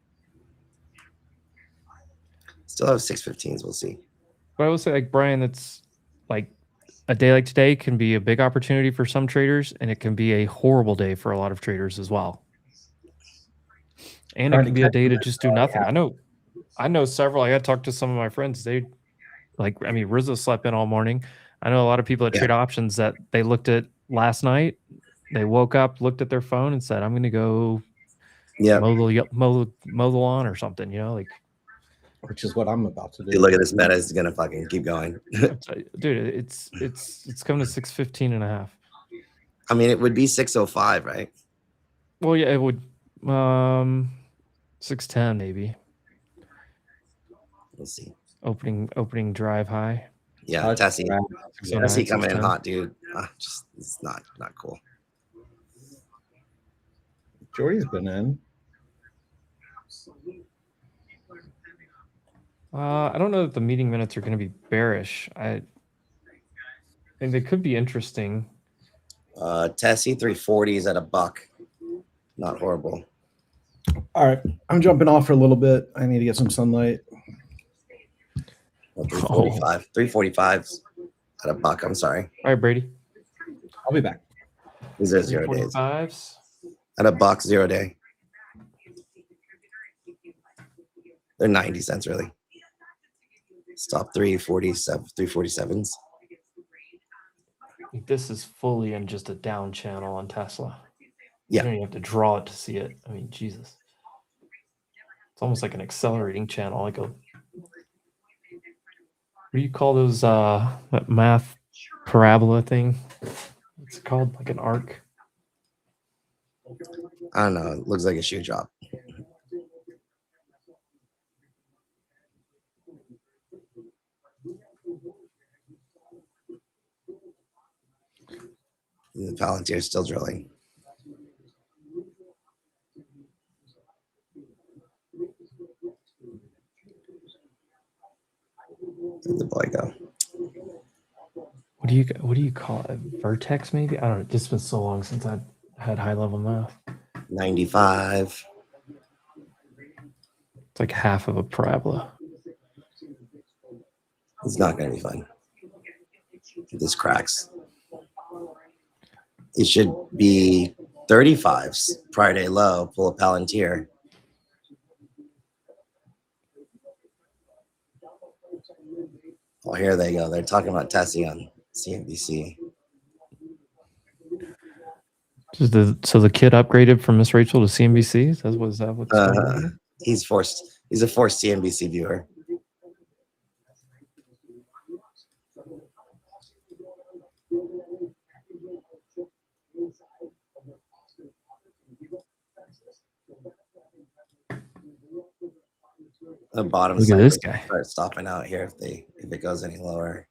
Still have 615s. We'll see. But I will say, like Brian, that's like a day like today can be a big opportunity for some traders, and it can be a horrible day for a lot of traders as well. And it Trying can to be a catch day to them just do nothing. I know several. I got to talk to some of my friends. They like, I mean, Rizzo slept in all morning. I know a lot of people that trade options that they looked at last night. They woke up, looked at their phone, and said, "I'm going to go mow the lawn or something." You know, like which is what I'm about to do. Dude, look at this meta. It's gonna fucking keep going. Dude, it's coming to 615.5. I mean, it would be 605, right? Well, yeah, it would 610 maybe. We'll see. Opening drive high. Yeah, Tessie. 609, Tessie coming in 610. hot, dude. Just it's not cool. Jordy's been in. I don't know that the meeting minutes are going to be bearish. I think they could be interesting. Tessie 340 is at $1. Not horrible. All right, I'm jumping off for a little bit. I need to get some sunlight. Well, 345. 345's at $1. I'm sorry. All right, Brady. I'll be back. These are 0 days. 345s. At $1, 0 day. They're 90 cents really. Stop 347, 347s. This is fully in just a down channel on Tesla. Yeah. You don't even have to draw it to see it. I mean, Jesus. It's almost like an accelerating channel, like a what do you call those that math parabola thing? What's it called? Like an arc? I don't know. It looks like a shoe drop. The Palantir is still drilling. Where'd the boy go? What do you call it? Vertex maybe? I don't know. It's just been so long since I've had high level math. 95. It's like half of a parabola. It's not going to be fun. This cracks. It should be 35s prior day low. Pull a Palantir. Oh, here they go. They're talking about Tessie on CNBC. So the kid upgraded from Miss Rachel to CNBC? Is that what's going on? He's forced. He's a forced CNBC viewer. The bottom Look at side this guy. start stopping out here if it goes any lower.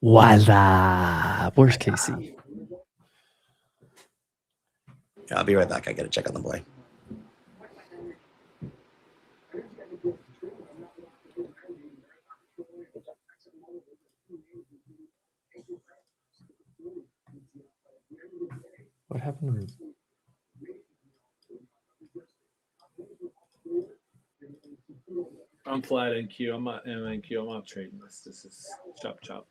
Voila. Where's Casey? Yeah, I'll be right back. I gotta check on the boy. What happened to I'm flat in Q. I'm not in Q. I'm not trading this. This is chop chop.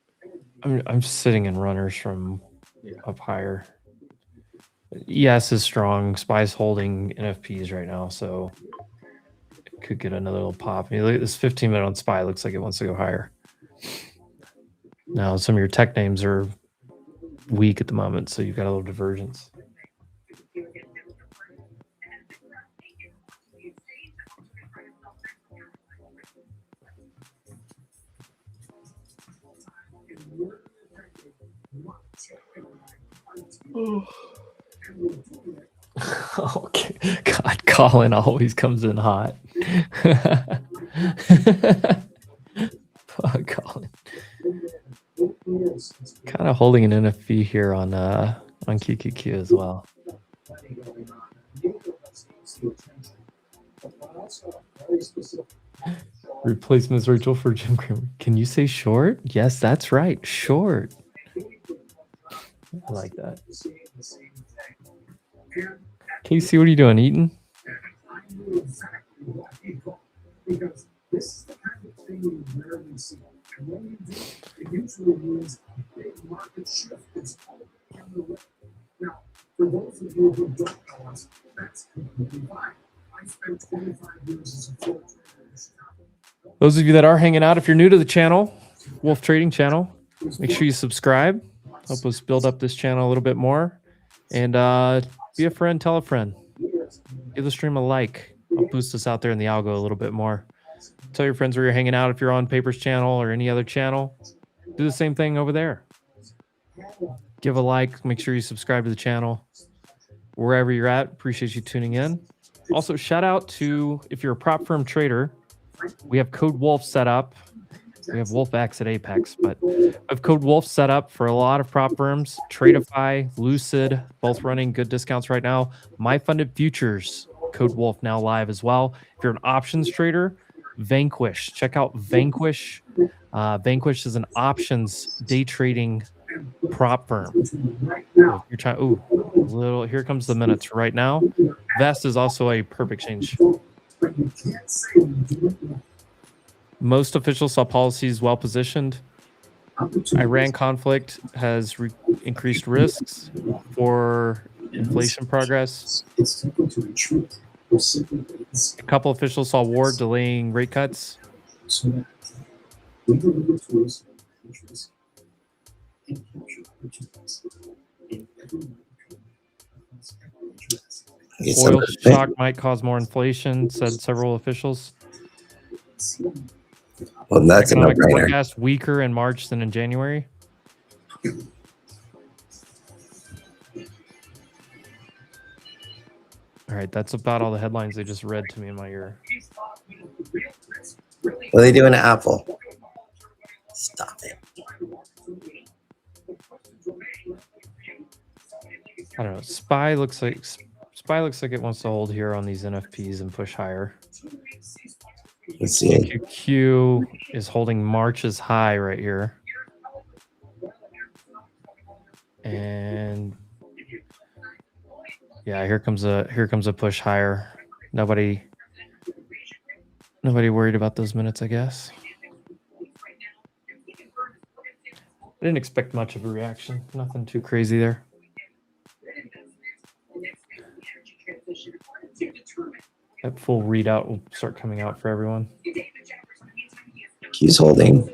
I'm just sitting in runners from up higher. ES is strong. SPY's holding NFPs right now, so it could get another little pop. I mean, look at this 15-minute on SPY. Looks like it wants to go higher. Now, some of your tech names are weak at the moment, so you've got a little divergence. Okay. God, Colin always comes in hot. Fuck, Colin. Kind of holding an NFP here on QQQ as well. Replacements Rachel for Jim Cramer. Can you say short? Yes, that's right. Short. I like that. Casey, what are you doing? Eating? For those of you who don't know us, that's completely fine. I spent 25 years as a floor trader in Chicago. Those of you that are hanging out, if you're new to the channel, Wolf Trading channel, make sure you subscribe. Help us build up this channel a little bit more. And be a friend, tell a friend. Give the stream a like. I'll boost us out there in the algo a little bit more. Tell your friends where you're hanging out if you're on Paper's channel or any other channel. Do the same thing over there. Give a like. Make sure you subscribe to the channel. Wherever you're at, appreciate you tuning in. Also, shout out to, if you're a prop firm trader, we have Code Wolf set up. We have WolfX at Apex, but we have Code Wolf set up for a lot of prop firms. Tradify, Lucid, both running good discounts right now. My Funded Futures, Code Wolf now live as well. If you're an options trader, Vanquish. Check out Vanquish. Vanquish is an options day trading prop firm. So if you're trying, little, here comes the minutes right now. Vest is also a perp exchange. Most officials saw policies well positioned. Iran conflict has increased risks for inflation progress. A couple officials saw war delaying rate cuts. Oil shock might cause more inflation, said several officials. Well, that's economic a no-brainer. forecast weaker in March than in January. All right, that's about all the headlines they just read to me in my ear. What are they doing to Apple? Stop it. I don't know. SPY looks like it wants to hold here on these NFPs and push higher. Let's see. QQ is holding March's high right here. And yeah, here comes a push higher. Nobody worried about those minutes, I guess. I didn't expect much of a reaction. Nothing too crazy there. That full readout will start coming out for everyone. He's holding.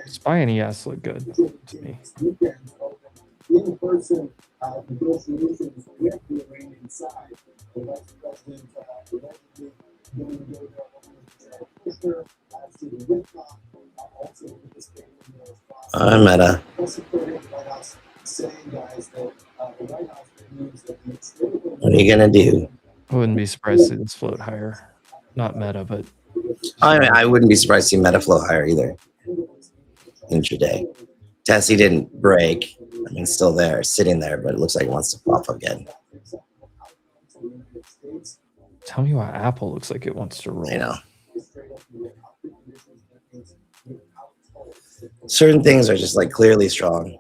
SPY and ES look good to me. Meta. What are you gonna do? I wouldn't be surprised if it's float higher. Not Meta, but I wouldn't be surprised to see Meta flow higher either. Intraday. Tessie didn't break. I mean, still there, sitting there, but it looks like it wants to pop again. Tell me why Apple looks like it wants to roll. I know. Certain things are just like clearly strong,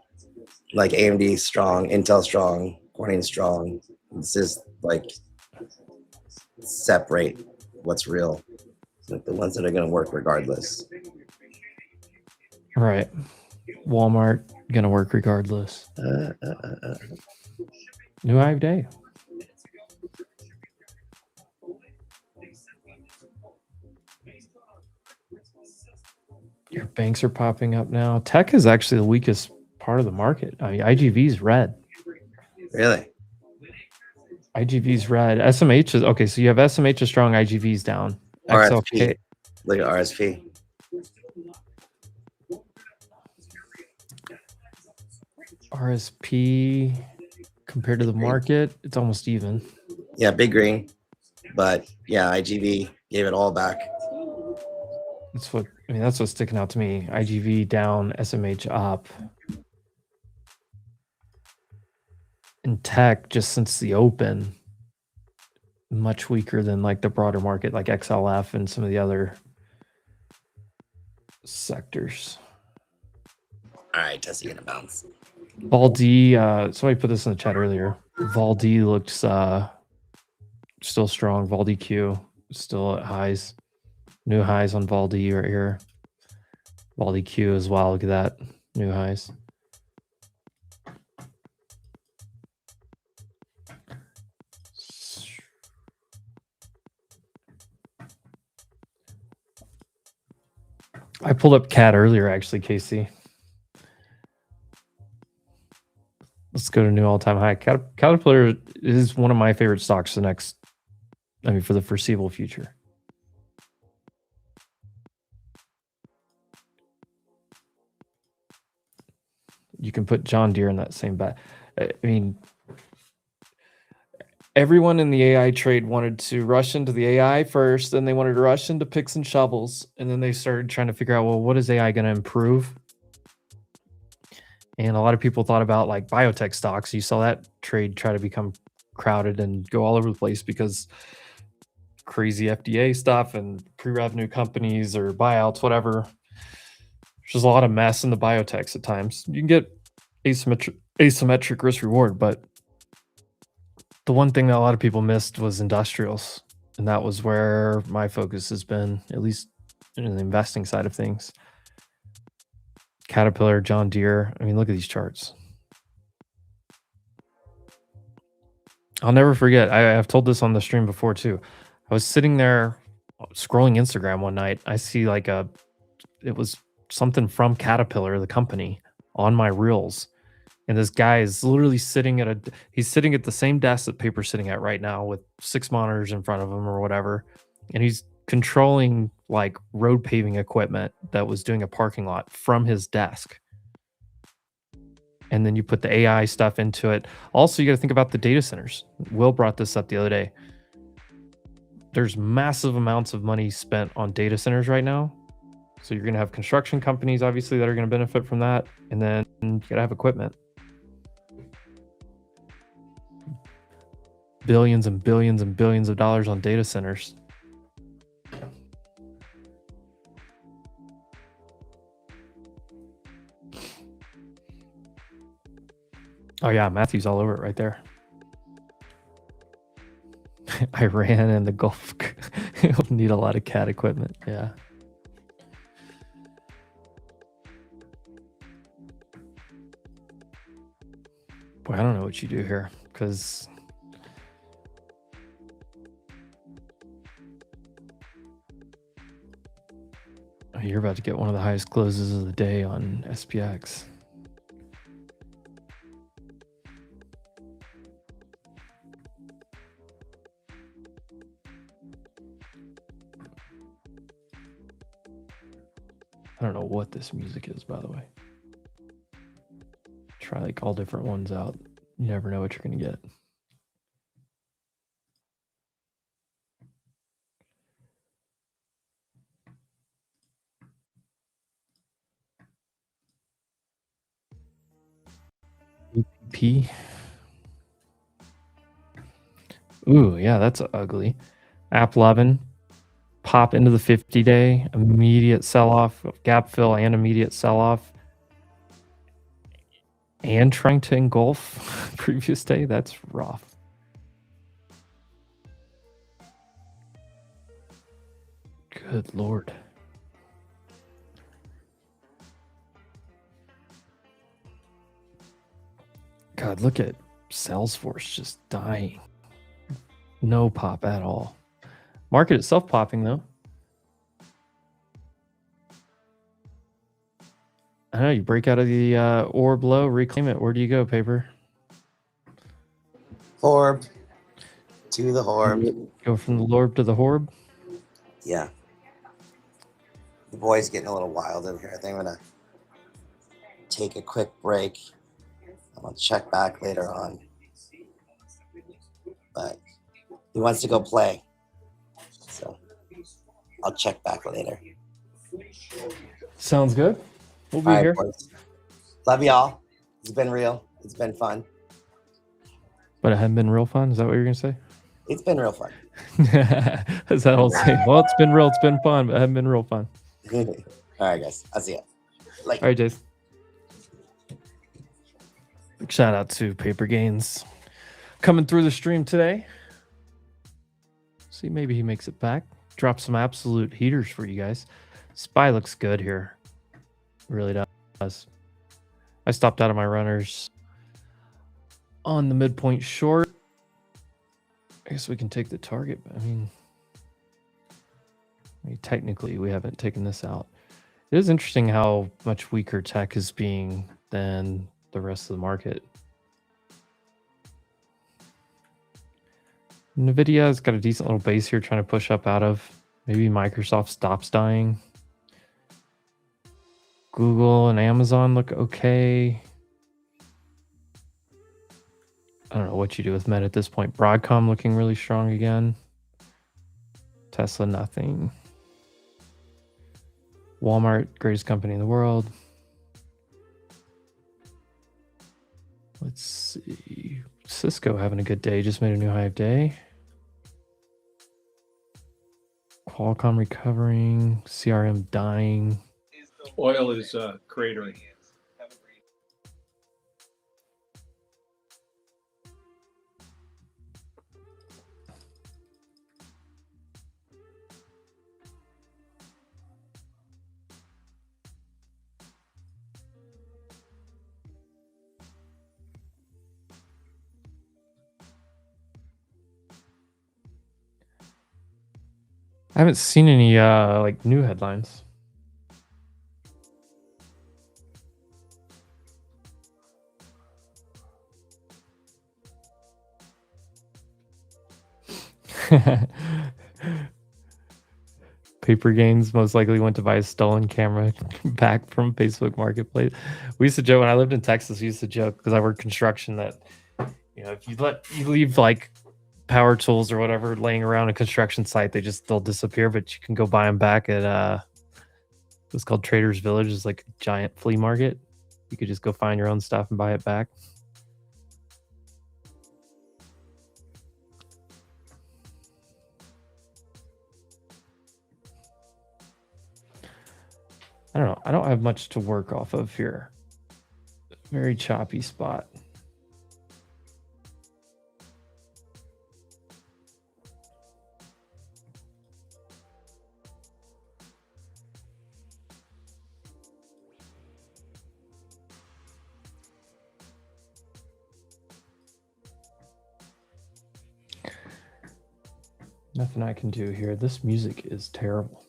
like AMD strong, Intel strong, Corning strong. This is like separate what's real, like the ones that are going to work regardless. Right. Walmart gonna work regardless. New high of day. Your banks are popping up now. Tech is actually the weakest part of the market. I mean, IGV's red. Really? IGV's red. SMH is okay. So you have SMH is strong. IGV's down. RSP. Look at RSP. RSP compared to the market, it's almost even. Yeah, big green, but yeah, IGV gave it all back. That's what's sticking out to me. IGV down, SMH up. And tech, just since the open, much weaker than like the broader market, like XLF and some of the other sectors. All right, Tessie gonna bounce. Vol D, somebody put this in the chat earlier. Vol D looks still strong. Vol DQ still at highs. New highs on Vol D right here. Vol DQ as well. Look at that. New highs. I pulled up CAT earlier, actually, Casey. Let's go to new all-time high. Caterpillar is one of my favorite stocks for the foreseeable future. You can put John Deere in that same bet. I mean, everyone in the AI trade wanted to rush into the AI first, then they wanted to rush into picks and shovels, and then they started trying to figure out, well, what is AI going to improve? And a lot of people thought about like biotech stocks. You saw that trade try to become crowded and go all over the place because crazy FDA stuff and pre-revenue companies or buyouts, whatever. There's just a lot of mess in the biotechs at times. You can get asymmetric risk reward, but the one thing that a lot of people missed was industrials. And that was where my focus has been, at least in the investing side of things. Caterpillar, John Deere. I mean, look at these charts. I'll never forget. I've told this on the stream before too. I was sitting there scrolling Instagram one night. I see like it was something from Caterpillar, the company, on my reels. And this guy is literally sitting he's sitting at the same desk that Paper's sitting at right now with 6 monitors in front of him or whatever. And he's controlling like road paving equipment that was doing a parking lot from his desk. And then you put the AI stuff into it. Also, you got to think about the data centers. Will brought this up the other day. There's massive amounts of money spent on data centers right now. So you're going to have construction companies, obviously, that are going to benefit from that. And then you got to have equipment. Billions and billions and billions of dollars on data centers. Oh yeah, Matthew's all over it right there. Iran and the Gulf need a lot of CAT equipment. Yeah. Boy, I don't know what you do here because you're about to get one of the highest closes of the day on SPX. I don't know what this music is, by the way. Try like all different ones out. You never know what you're going to get. EP. Ooh, yeah, that's ugly. App 11. Pop into the 50-day, immediate sell-off, gap fill and immediate sell-off. And trying to engulf previous day. That's rough. Good Lord. God, look at Salesforce just dying. No pop at all. Market itself popping though. I know you break out of the orb low, reclaim it. Where do you go, Paper? Horb. To the Horb. Go from the Lorb to the Horb? Yeah. The boy's getting a little wild over here. I think I'm going to take a quick break. I'm going to check back later on. But he wants to go play. So I'll check back later. Sounds good. We'll be here. Boys. Love y'all. It's been real. It's been fun. But it hadn't been real fun? Is that what you're going to say? It's been real fun. Is that all saying? Well, it's been real, it's been fun, but it hasn't been real fun. All right, guys. I'll see you. All right, Jace. Big shout out to Paper Gains coming through the stream today. See, maybe he makes it back. Drop some absolute heaters for you guys. SPY looks good here. Really does. I stopped out of my runners on the midpoint short. I guess we can take the target. I mean, technically we haven't taken this out. It is interesting how much weaker tech is being than the rest of the market. Nvidia has got a decent little base here trying to push up out of. Maybe Microsoft stops dying. Google and Amazon look okay. I don't know what you do with Meta at this point. Broadcom looking really strong again. Tesla, nothing. Walmart, greatest company in the world. Let's see. Cisco having a good day. Just made a new high of day. Qualcomm recovering. CRM dying. Oil is cratering. I haven't seen any like new headlines. Paper Gains most likely went to buy a stolen camera back from Facebook Marketplace. We used to joke when I lived in Texas. We used to joke because I worked construction that, you know, if you leave like power tools or whatever laying around a construction site, they'll disappear. But you can go buy them back at it was called Traders Village. It's like a giant flea market. You could just go find your own stuff and buy it back. I don't know. I don't have much to work off of here. Very choppy spot. Nothing I can do here. This music is terrible.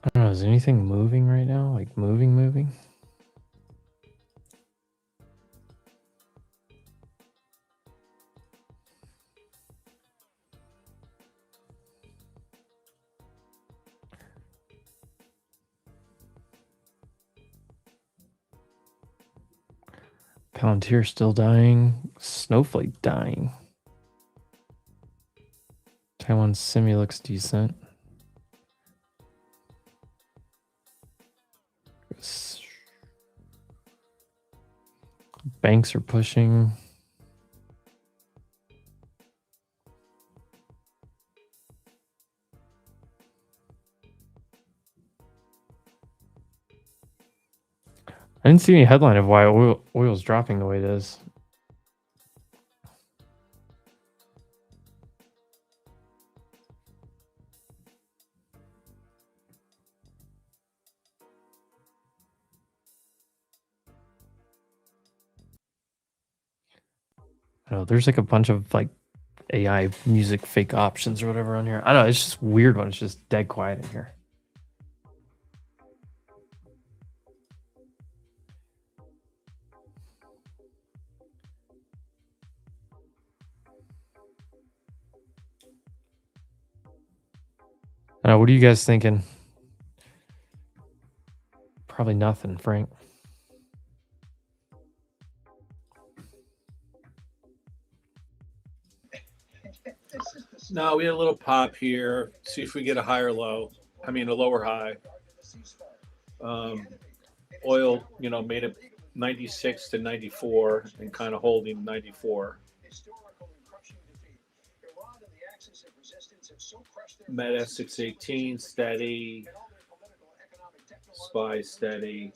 I don't know, is anything moving right now? Like moving? Palantir still dying. Snowflake dying. Taiwan Semi looks decent. Banks are pushing. I didn't see any headline of why oil's dropping the way it is. I don't know, there's like a bunch of like AI music fake options or whatever on here. I don't know, it's just weird when it's just dead quiet in here. I don't know, what are you guys thinking? Probably nothing, Frank. No, we had a little pop here. See if we get a higher low. I mean, a lower high. Oil, you know, made it 96 to 94 and kind of holding 94. Meta 618 steady. SPY steady.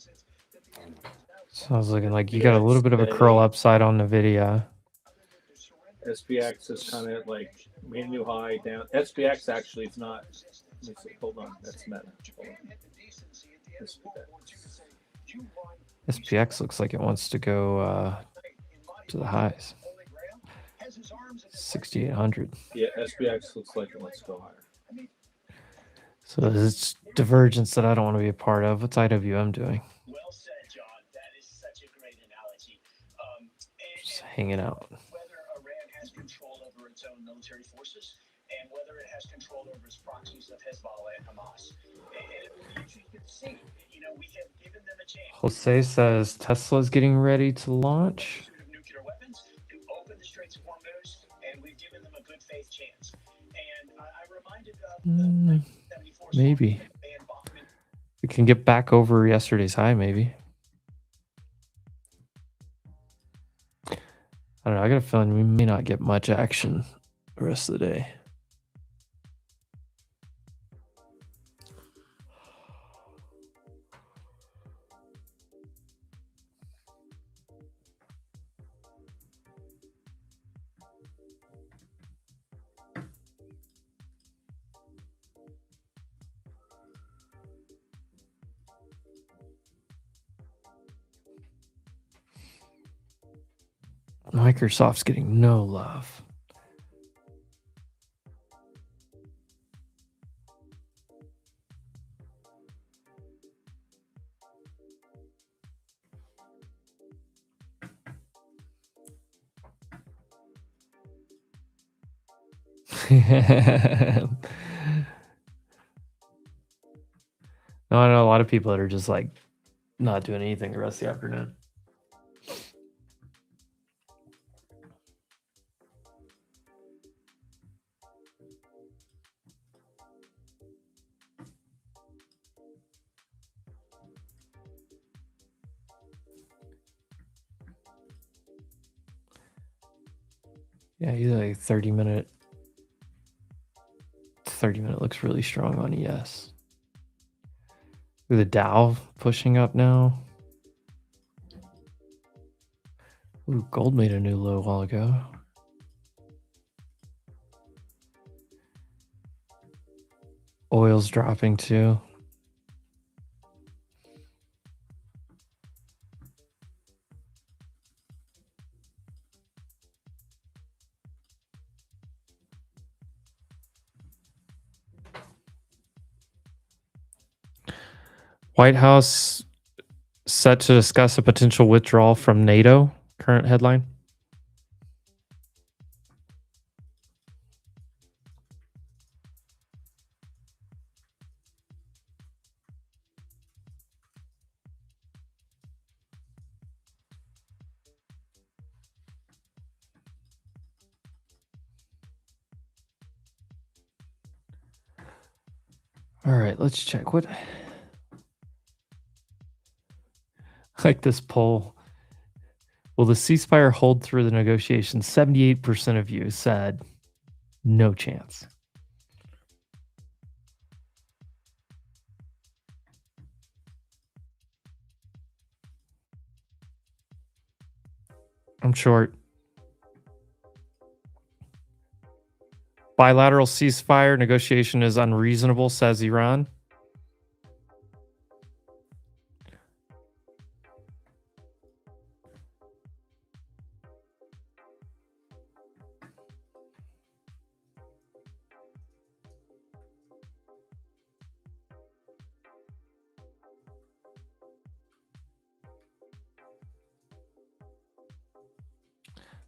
So I was looking like you got a little bit of a curl upside on Nvidia. SPX is kind of like made a new high down. SPX actually it's not. Let me see. Hold on. That's Meta. Hold on. SPX looks like it wants to go to the highs. 6,800. Yeah, SPX looks like it wants to go higher. So it's divergence that I don't want to be a part of. What's IWM doing? Just hanging out. Jose says Tesla's getting ready to launch. Maybe. We can get back over yesterday's high, maybe. I don't know. I got a feeling we may not get much action the rest of the day. Microsoft's getting no love. No, I know a lot of people that are just like not doing anything the rest of the afternoon. Yeah, he's like 30-minute. 30-minute looks really strong on ES. The Dow pushing up now. Ooh, gold made a new low a while ago. Oil's dropping too. White House set to discuss a potential withdrawal from NATO. Current headline. All right, let's check. What? Like this poll. Will the ceasefire hold through the negotiations? 78% of you said no chance. I'm short. Bilateral ceasefire negotiation is unreasonable, says Iran.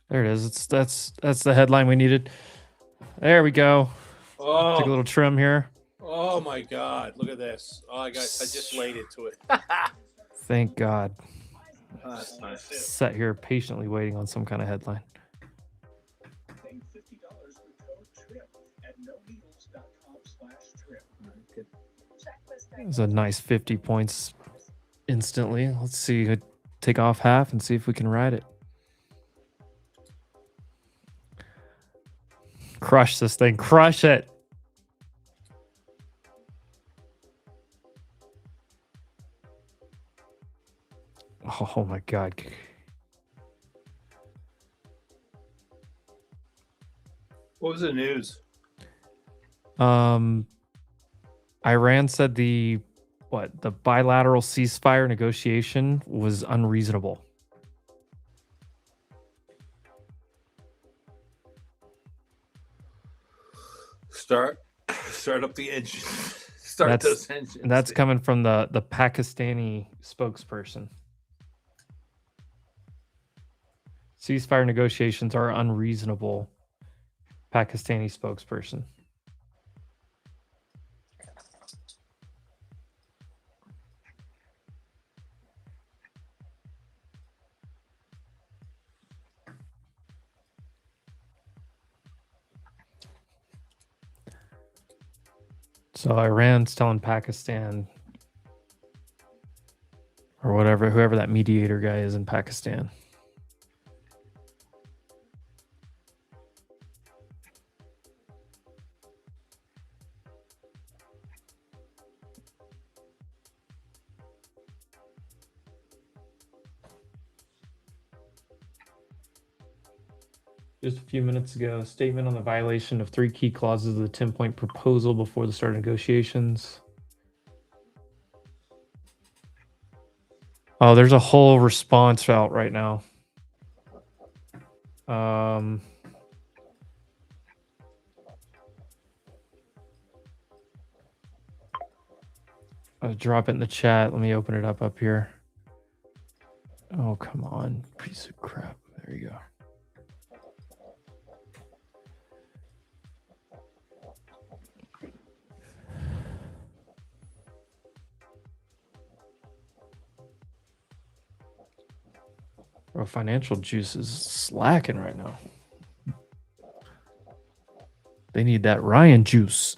There it is. That's the headline we needed. There we go. Oh. Take a little trim here. Oh my God! Look at this. Oh, I just laid into it. Thank God. Oh, that's nice. Sat here patiently waiting on some kind of headline. It was a nice 50 points instantly. Let's see. Take off half and see if we can ride it. Crush this thing. Crush it. Oh my God. What was the news? Iran said the bilateral ceasefire negotiation was unreasonable. Start up the engine. Start those engines. That's coming from the Pakistani spokesperson. Ceasefire negotiations are unreasonable. Pakistani spokesperson. So Iran's telling Pakistan, or whoever that mediator guy is in Pakistan. Just a few minutes ago, a statement on the violation of 3 key clauses of the 10-point proposal before the start of negotiations. Oh, there's a whole response out right now. I'll drop it in the chat. Let me open it up here. Oh, come on. Piece of crap. There you go. Bro, financial juice is slacking right now. They need that Ryan juice.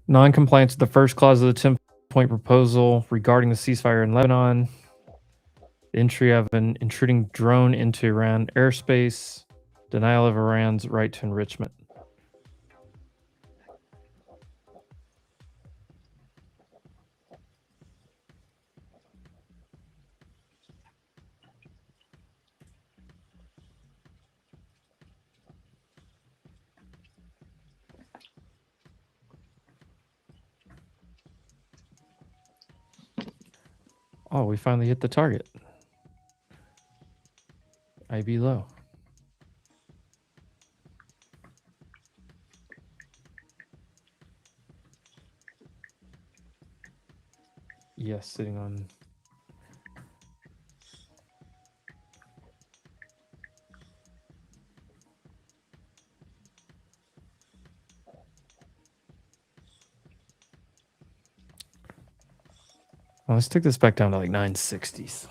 Non-compliance with the first clause of the 10-point proposal regarding the ceasefire in Lebanon. The entry of an intruding drone into Iran airspace. Denial of Iran's right to enrichment. Oh, we finally hit the target. IB low. Yes, sitting on. Well, let's take this back down to like 960s.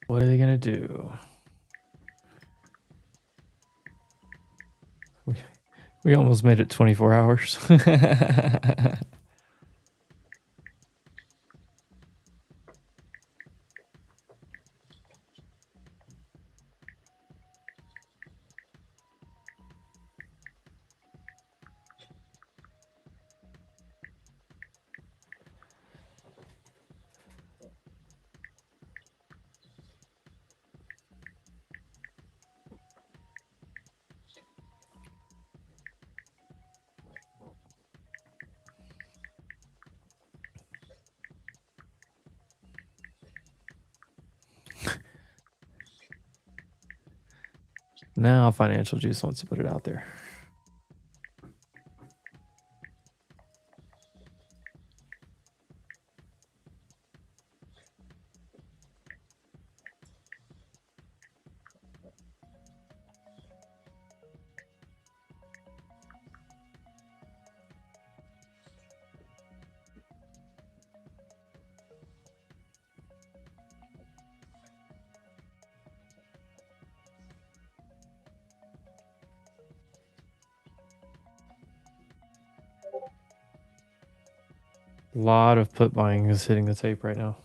What are they going to do? We almost made it 24 hours. Now Financial Juice wants to put it out there. A lot of put buying is hitting the tape right now.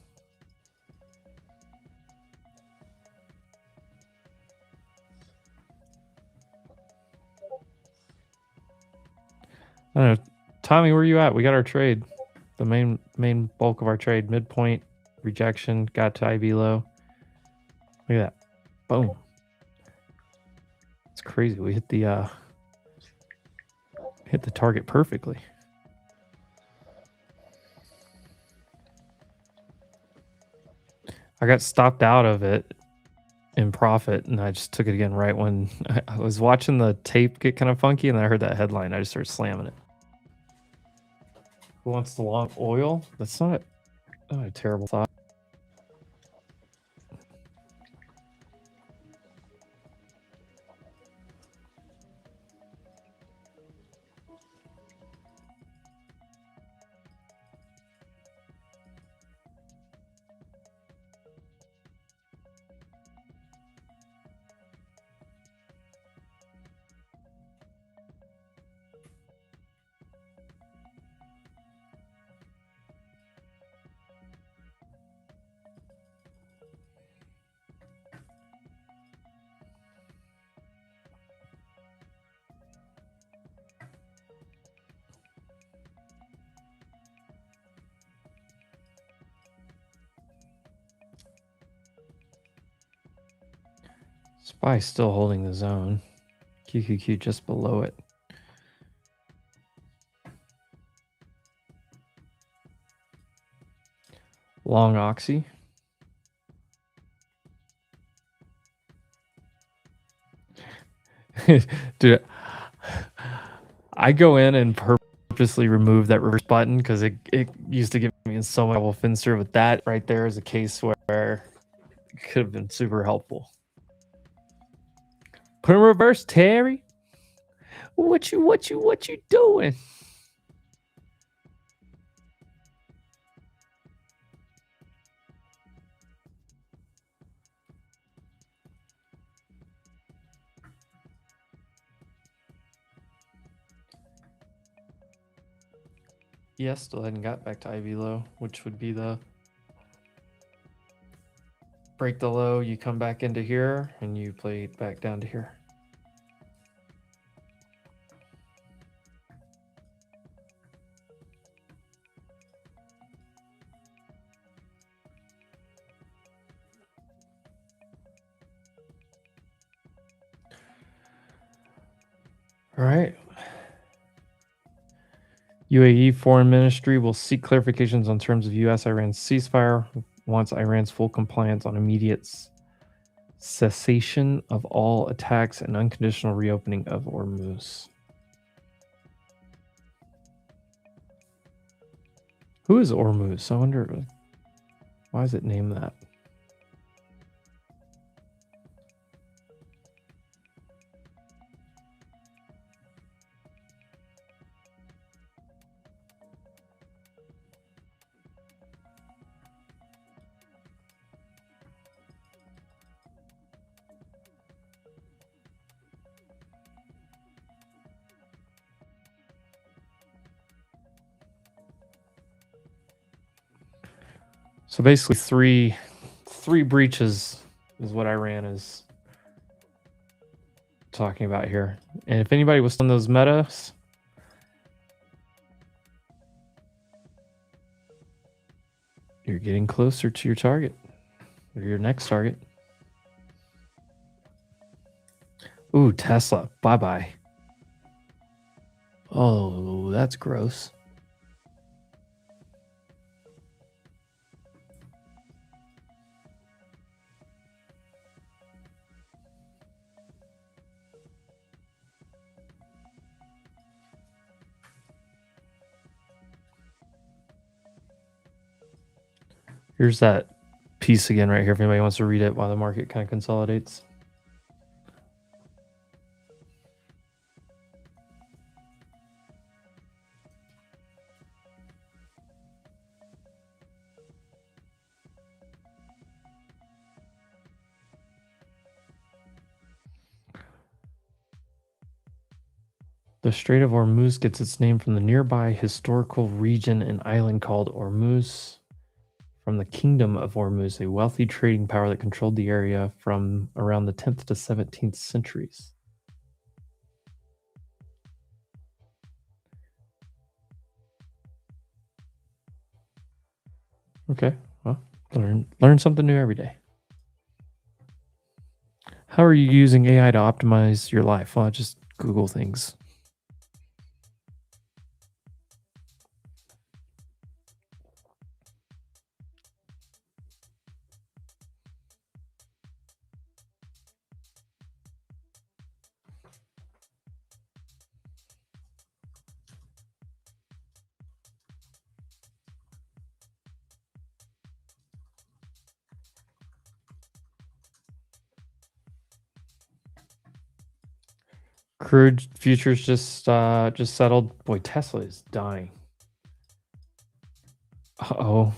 I don't know. Tommy, where you at? We got our trade. The main bulk of our trade. Midpoint, rejection, got to IB low. Look at that. Boom. It's crazy. We hit the target perfectly. I got stopped out of it in profit, and I just took it again right when I was watching the tape get kind of funky, and then I heard that headline. I just started slamming it. Who wants the long oil? That's not a terrible thought. SPY still holding the zone. QQQ just below it. Long Oxy. Dude, I go in and purposely remove that reverse button because it used to give me in so much trouble. Finster with that right there is a case where it could have been super helpful. Put in reverse, Terry. What you doing? Yes, still hadn't got back to IV low, which would be the break the low, you come back into here, and you play back down to here. All right. UAE Foreign Ministry will seek clarifications on terms of U.S.-Iran ceasefire once Iran's full compliance on immediate cessation of all attacks and unconditional reopening of Hormuz. Who is Hormuz? I wonder, why is it named that? So basically three breaches is what Iran is talking about here. And if anybody was on those metas, you're getting closer to your target or your next target. Ooh, Tesla, bye-bye. Oh, that's gross. Here's that piece again right here if anybody wants to read it while the market kind of consolidates. The Strait of Hormuz gets its name from the nearby historical region and island called Hormuz, from the Kingdom of Hormuz, a wealthy trading power that controlled the area from around the 10th to 17th centuries. Okay, well, learn something new every day. How are you using AI to optimize your life? Well, just Google things. Crude futures just settled. Boy, Tesla is dying. Uh-oh.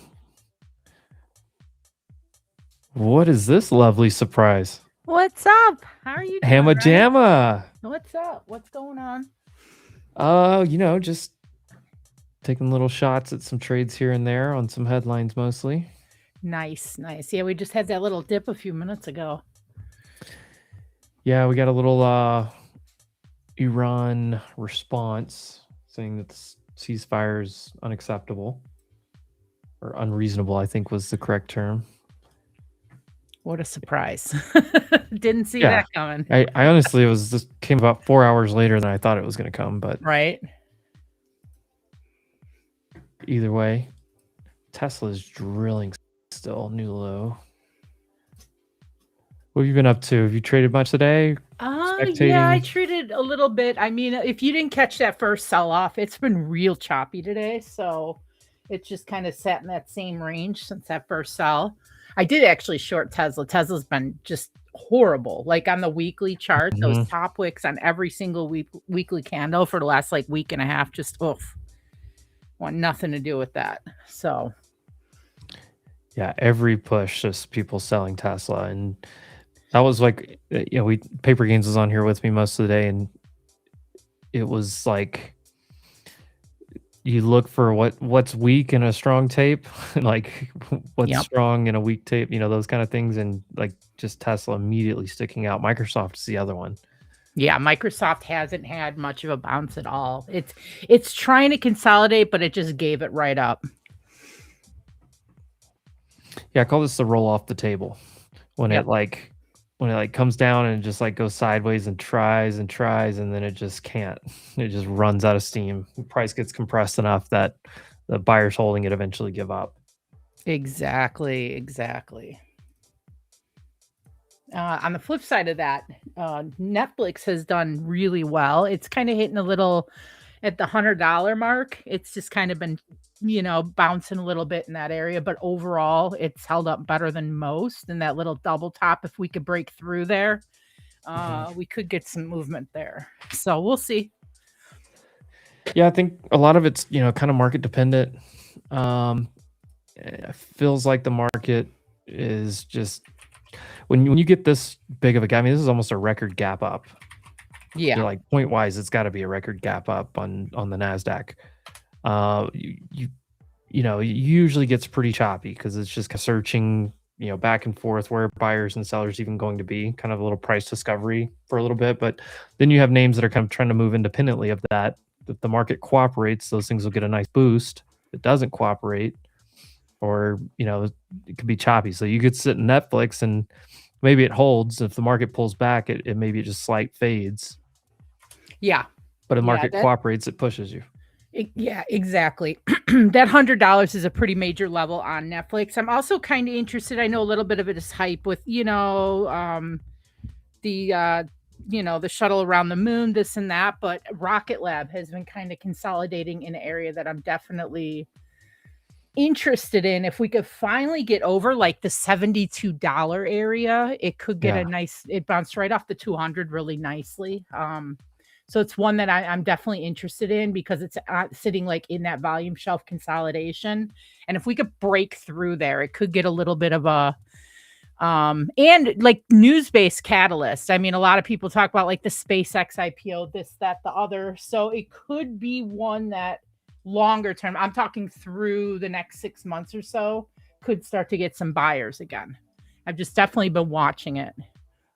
What is this lovely surprise? What's up? How are you doing? Hamma right? Jamma. What's up? What's going on? Just taking little shots at some trades here and there on some headlines mostly. Nice. Yeah, we just had that little dip a few minutes ago. Yeah, we got a little Iran response saying that the ceasefire is unacceptable or unreasonable, I think was the correct term. What a surprise. Didn't see Yeah. that coming. I honestly, this came about 4 hours later than I thought it was going to come, but right. Either way, Tesla's drilling still, new low. What have you been up to? Have you traded much today? Yeah, I traded a little bit. I mean, if you didn't catch that first sell-off, it's been real choppy today. So it's just kind of sat in that same range since that first sell. I did actually short Tesla. Tesla's been just horrible. Like on the weekly chart, those top wicks on every single weekly candle for the last like week and a half, just want nothing to do with that. So yeah, every push, just people selling Tesla. And that was like, Paper Gains was on here with me most of the day, and it was like, you look for what's weak in a strong tape, like what's strong in a weak tape, those kind of things. And like just Tesla immediately sticking out. Microsoft is the other one. Yeah, Microsoft hasn't had much of a bounce at all. It's trying to consolidate, but it just gave it right up. Yeah, I call this the roll off the table. When it comes down and it just like goes sideways and tries, and then it just can't. It just runs out of steam. The price gets compressed enough that the buyers holding it eventually give up. Exactly. On the flip side of that, Netflix has done really well. It's kind of hitting a little at the $100 mark. It's just kind of been, bouncing a little bit in that area, but overall it's held up better than most. And that little double top, if we could break through there, we could get some movement there. So we'll see. Yeah, I think a lot of it's, kind of market dependent. It feels like the market is just, when you get this big of a gap, I mean, this is almost a record gap up. Yeah. Like point wise, it's got to be a record gap up on the NASDAQ. It usually gets pretty choppy because it's just searching, back and forth where buyers and sellers even going to be, kind of a little price discovery for a little bit. But then you have names that are kind of trying to move independently of that. If the market cooperates, those things will get a nice boost. If it doesn't cooperate, or, it could be choppy. So you could sit in Netflix and maybe it holds. If the market pulls back, it maybe just slight fades. Yeah. But if the market cooperates, it pushes you. Yeah, exactly. That $100 is a pretty major level on Netflix. I'm also kind of interested. I know a little bit of it is hype with, the shuttle around the moon, this and that. But Rocket Lab has been kind of consolidating in an area that I'm definitely interested in if we could finally get over like the $72 area, it could get a nice, it bounced right off the 200 really nicely. So it's one that I'm definitely interested in because it's sitting like in that volume shelf consolidation. And if we could break through there, it could get a little bit of a, and like news-based catalyst. I mean, a lot of people talk about like the SpaceX IPO, this, that, the other. So it could be one that longer term, I'm talking through the next 6 months or so, could start to get some buyers again. I've just definitely been watching it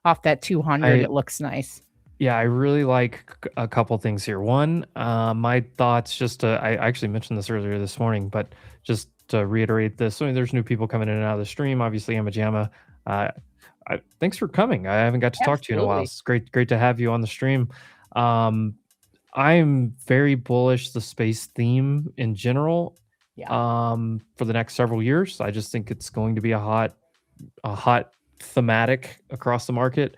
off that 200. It looks nice. Yeah, I really like a couple things here. One, my thoughts, I actually mentioned this earlier this morning, but just to reiterate this, I mean, there's new people coming in and out of the stream. Obviously, Emma Jamma, thanks for coming. I haven't got to talk to you in a while. It's great to have you on the stream. I'm very bullish the space theme in general. For the next several years. I just think it's going to be a hot thematic across the market.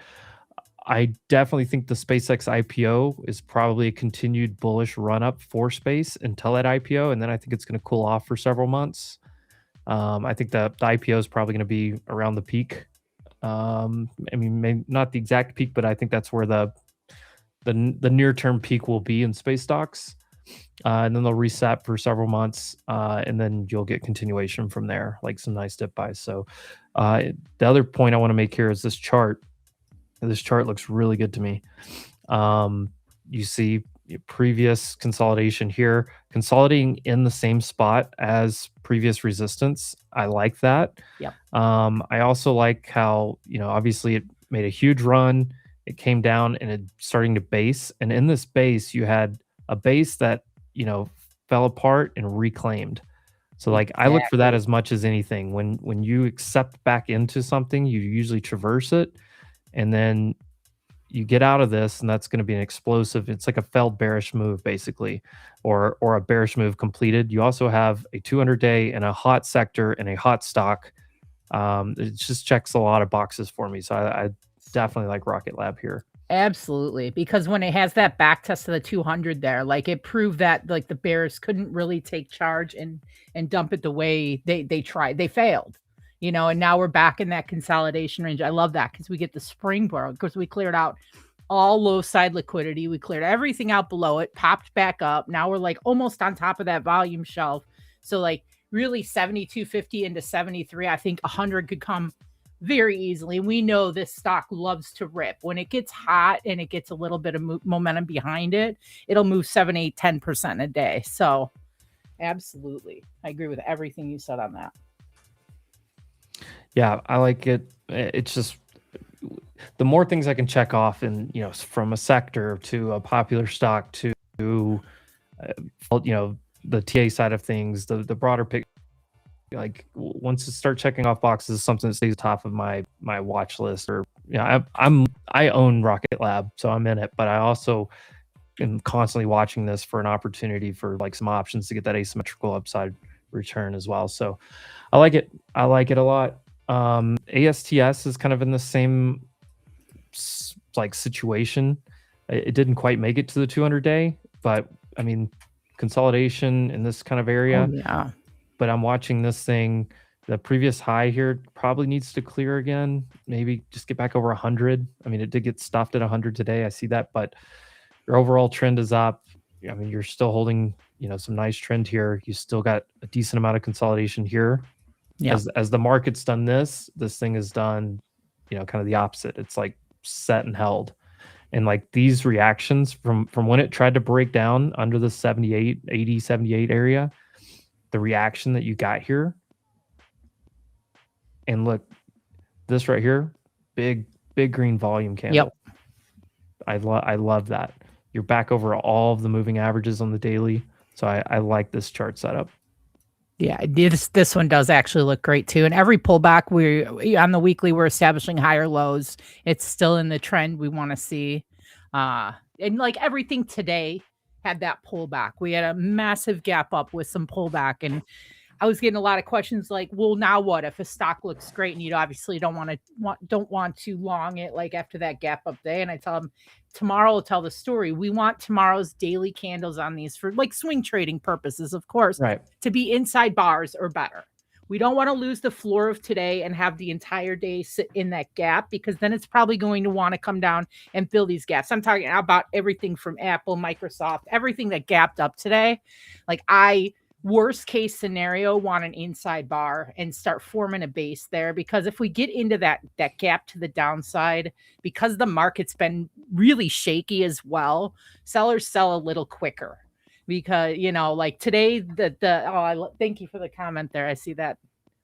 I definitely think the SpaceX IPO is probably a continued bullish run up for space until that IPO, and then I think it's going to cool off for several months. I think the IPO is probably going to be around the peak. I mean, maybe not the exact peak, but I think that's where the near term peak will be in space stocks, and then they'll reset for several months, and then you'll get continuation from there, like some nice dip buys. So the other point I want to make here is this chart. This chart looks really good to me. You see previous consolidation here, consolidating in the same spot as previous resistance. I like that. Yep. I also like how, obviously it made a huge run. It came down and it's starting to base. And in this base, you had a base that, fell apart and reclaimed. So like I look for that as much as anything. When you accept back into something, you usually traverse it. And then you get out of this, and that's going to be an explosive. It's like a failed bearish move, basically, or a bearish move completed. You also have a 200-day and a hot sector and a hot stock. It just checks a lot of boxes for me. So I definitely like Rocket Lab here. Absolutely, because when it has that back test of the 200 there, like it proved that like the bears couldn't really take charge and dump it the way they tried. They failed. And now we're back in that consolidation range. I love that because we get the springboard because we cleared out all low side liquidity. We cleared everything out below it, popped back up. Now we're like almost on top of that volume shelf. So like really 72.50 into 73, I think 100 could come very easily. We know this stock loves to rip. When it gets hot and it gets a little bit of momentum behind it, it'll move 7, 8, 10% a day. So absolutely. I agree with everything you said on that. Yeah, I like it. It's just the more things I can check off, and from a sector to a popular stock to the TA side of things, the broader pick. Like once it start checking off boxes, something that stays top of my watch list, or I own Rocket Lab, so I'm in it, but I also am constantly watching this for an opportunity for like some options to get that asymmetrical upside return as well. So I like it a lot. ASTS is kind of in the same like situation. It didn't quite make it to the 200-day, but I mean consolidation in this kind of area. Oh, yeah. But I'm watching this thing. The previous high here probably needs to clear again. Maybe just get back over 100. I mean, it did get stuffed at 100 today. I see that, but your overall trend is up. I mean, you're still holding, some nice trend here. You still got a decent amount of consolidation here. Yeah. As the market's done this thing is done, kind of the opposite. It's like set and held. And like these reactions from when it tried to break down under the 80, 78 area, the reaction that you got here, and look, this right here, big green volume candle. Yep. I love that. You're back over all of the moving averages on the daily. So I like this chart setup. Yeah, this one does actually look great too. And every pullback, on the weekly, we're establishing higher lows. It's still in the trend we want to see. And like everything today had that pullback. We had a massive gap up with some pullback. And I was getting a lot of questions like, well, now what if a stock looks great and you obviously don't want to long it like after that gap up day? And I tell them tomorrow will tell the story. We want tomorrow's daily candles on these for like swing trading purposes, of course, Right. to be inside bars or better. We don't want to lose the floor of today and have the entire day sit in that gap, because then it's probably going to want to come down and fill these gaps. I'm talking about everything from Apple, Microsoft, everything that gapped up today. Like worst case scenario, want an inside bar and start forming a base there, because if we get into that gap to the downside, because the market's been really shaky as well, sellers sell a little quicker. Because, like today, thank you for the comment there. I see that.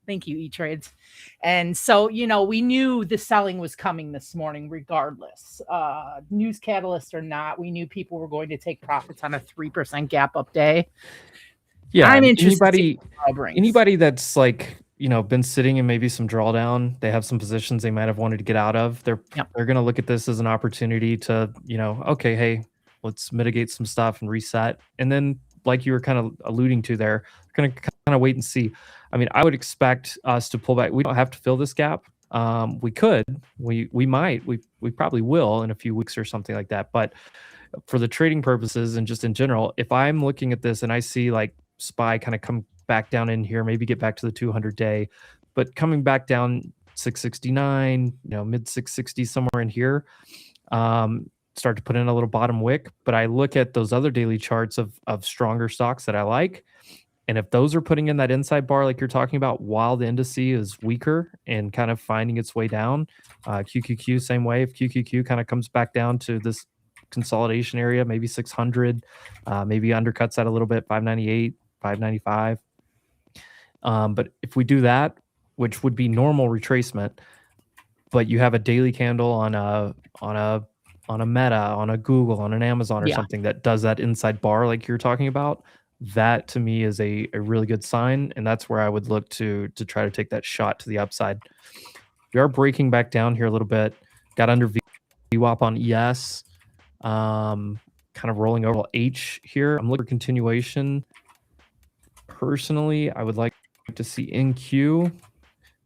Thank you, E-Trades. And so, we knew the selling was coming this morning, regardless. News catalyst or not, we knew people were going to take profits on a 3% gap up day. Yeah. I'm interested. Anybody that's like, been sitting in maybe some drawdown, they have some positions they might have wanted to get out of. They're going to look at this as an opportunity to, okay, hey, let's mitigate some stuff and reset. And then, like you were kind of alluding to there, we're going to kind of wait and see. I mean, I would expect us to pull back. We don't have to fill this gap. We could, we might, we probably will in a few weeks or something like that. But for the trading purposes and just in general, if I'm looking at this and I see like SPY kind of come back down in here, maybe get back to the 200-day, but coming back down 669, mid 660 somewhere in here, start to put in a little bottom wick. But I look at those other daily charts of stronger stocks that I like. And if those are putting in that inside bar, like you're talking about, while the indice is weaker and kind of finding its way down, QQQ, same way. If QQQ kind of comes back down to this consolidation area, maybe 600, maybe undercuts that a little bit, 598, 595. But if we do that, which would be normal retracement, but you have a daily candle on a Meta, on a Google, on an Amazon or something that does that inside bar like you're talking about, that to me is a really good sign. And that's where I would look to try to take that shot to the upside. We are breaking back down here a little bit. Got under VWAP on ES. Kind of rolling over H here. I'm looking for continuation. Personally, I would like to see NQ.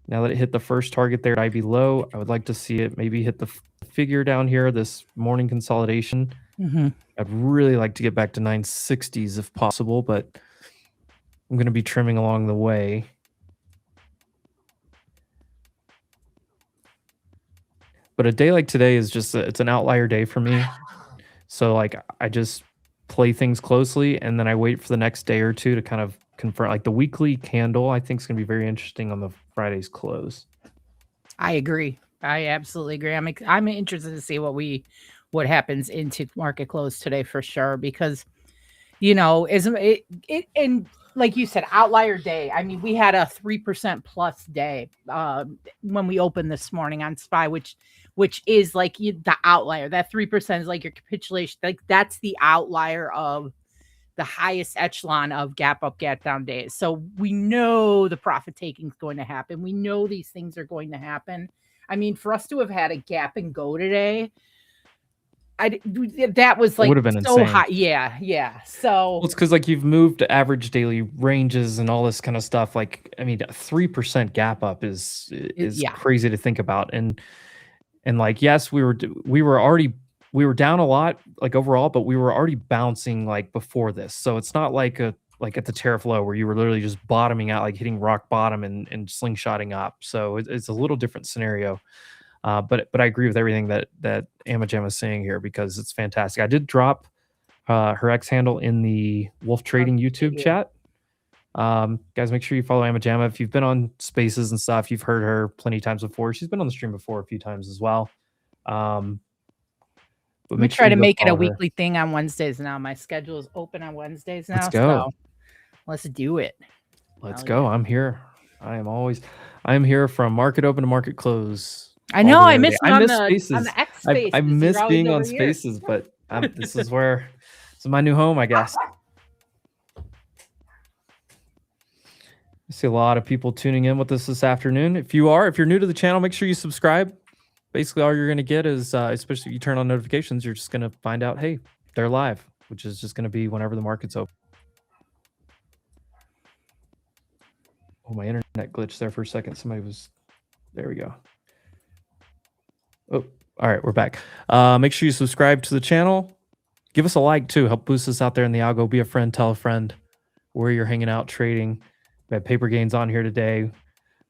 Now that it hit the first target there at IB low, I would like to see it maybe hit the figure down here, this morning consolidation. I'd really like to get back to 960s if possible, but I'm going to be trimming along the way. But a day like today is just, it's an outlier day for me. So like I just play things closely and then I wait for the next day or two to kind of confirm. Like the weekly candle, I think is going to be very interesting on the Friday's close. I agree. I absolutely agree. I'm interested to see what happens into market close today for sure, because and like you said, outlier day. I mean, we had a 3% plus day when we opened this morning on SPY, which is like the outlier. That 3% is like your capitulation. Like that's the outlier of the highest echelon of gap up, gap down days. So we know the profit taking is going to happen. We know these things are going to happen. I mean, for us to have had a gap and go today, that was like would have been so insane. high. Yeah. So well, it's because like you've moved average daily ranges and all this kind of stuff. Like, I mean, a 3% gap up is crazy to think about. And like, yes, we were down a lot, like overall, but we were already bouncing like before this. So it's not like at the tariff low where you were literally just bottoming out, like hitting rock bottom and slingshotting up. So it's a little different scenario. But I agree with everything that Amajam is saying here, because it's fantastic. I did drop her X handle in the Wolf Trading YouTube chat. Guys, make sure you follow Amajama. If you've been on Spaces and stuff, you've heard her plenty of times before. She's been on the stream before a few times as well. But we try to make it a weekly thing on Wednesdays now. My schedule is open on Wednesdays now. Let's go. So let's do it. Let's go. I'm here. I'm here from market open to market close. I know. I miss Spaces. on the X Spaces. I miss being on Spaces, but this is my new home, I guess. I see a lot of people tuning in with us this afternoon. If you're new to the channel, make sure you subscribe. Basically, all you're going to get is, especially if you turn on notifications, you're just going to find out, hey, they're live, which is just going to be whenever the market's open. Oh, my internet glitched there for a second. There we go. Oh, all right, we're back. Make sure you subscribe to the channel. Give us a like too. Help boost us out there in the algo. Be a friend, tell a friend where you're hanging out trading. We had Paper Gains on here today.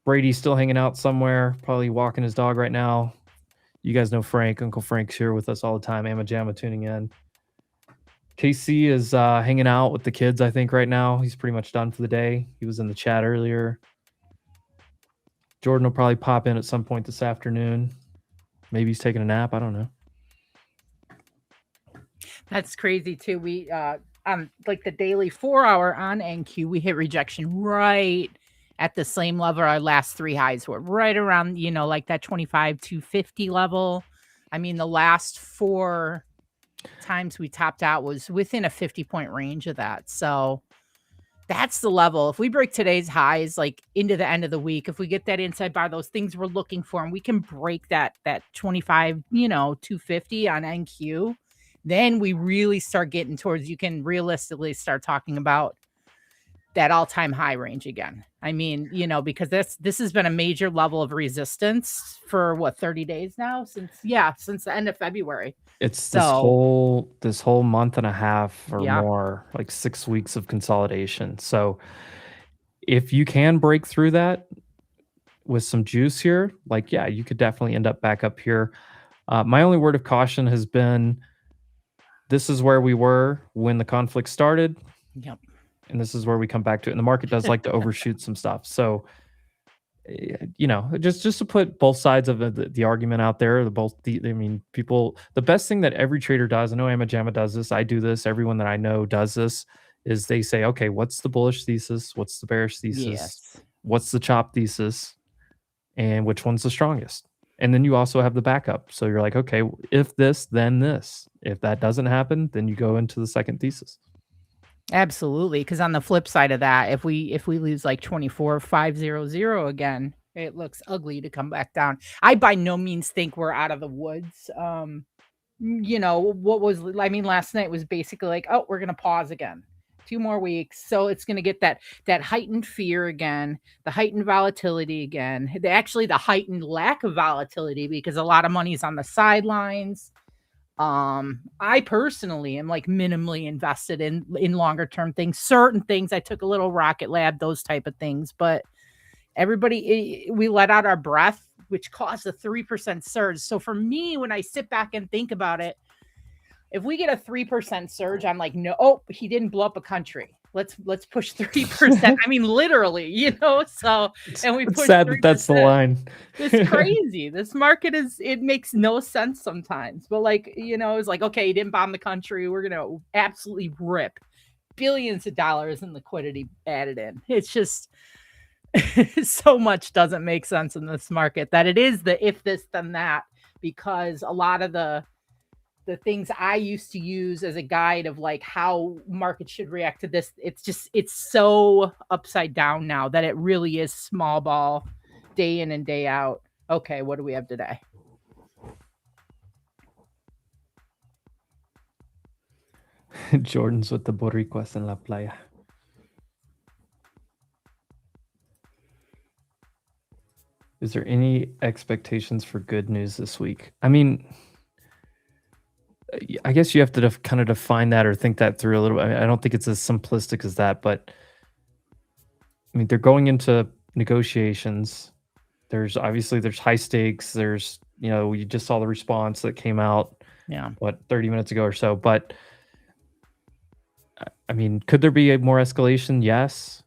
Brady's still hanging out somewhere, probably walking his dog right now. You guys know Frank. Uncle Frank's here with us all the time. Amma Jamma tuning in. KC is hanging out with the kids, I think, right now. He's pretty much done for the day. He was in the chat earlier. Jordan will probably pop in at some point this afternoon. Maybe he's taking a nap. I don't know. That's crazy too. We on like the daily 4-hour on NQ, we hit rejection right at the same level our last 3 highs were, right around, you know, like that 25,250 level. I mean, the last 4 times we topped out was within a 50-point range of that. So that's the level. If we break today's highs like into the end of the week, if we get that inside bar, those things we're looking for, and we can break that 25, 250 on NQ, then we really start getting towards, you can realistically start talking about that all-time high range again. I mean, because this has been a major level of resistance for 30 days now, since the end of February. It's this whole month and a half or more, like 6 weeks of consolidation. So if you can break through that with some juice here, you could definitely end up back up here. My only word of caution has been, this is where we were when the conflict started. Yep. And this is where we come back to it. And the market does like to overshoot some stuff. So, just to put both sides of the argument out there, people, the best thing that every trader does, I know Amma Jamma does this, I do this, everyone that I know does this, is they say, okay, what's the bullish thesis? What's the bearish thesis? Yes. What's the chop thesis? And which one's the strongest? And then you also have the backup. So you're like, okay, if this, then this. If that doesn't happen, then you go into the second thesis. Absolutely, because on the flip side of that, if we lose like 24,500 again, it looks ugly to come back down. I by no means think we're out of the woods. Last night was basically like, oh, we're gonna pause again. 2 more weeks, so it's gonna get that heightened fear again, the heightened volatility again, the heightened lack of volatility because a lot of money's on the sidelines. I personally am like minimally invested in longer term things, certain things. I took a little Rocket Lab, those type of things, but we let out our breath, which caused a 3% surge. So for me, when I sit back and think about it, if we get a 3% surge, I'm like, no, he didn't blow up a country. Let's push 3%. I mean, literally, so, and we push sad 3%. That that's the line. It's crazy. This market it makes no sense sometimes, but it's like, okay, he didn't bomb the country. We're going to absolutely rip billions of dollars in liquidity added in. It's just so much doesn't make sense in this market that it is the if this then that, because a lot of the things I used to use as a guide of like how markets should react to this, it's so upside down now that it really is small ball day in and day out. Okay, what do we have today? Jordan's with the Boricuas en la playa. Is there any expectations for good news this week? I mean, I guess you have to kind of define that or think that through a little bit. I don't think it's as simplistic as that, but I mean, they're going into negotiations. There's high stakes. There's, we just saw the response that came out, 30 minutes ago or so. But I mean, could there be more escalation? Yes.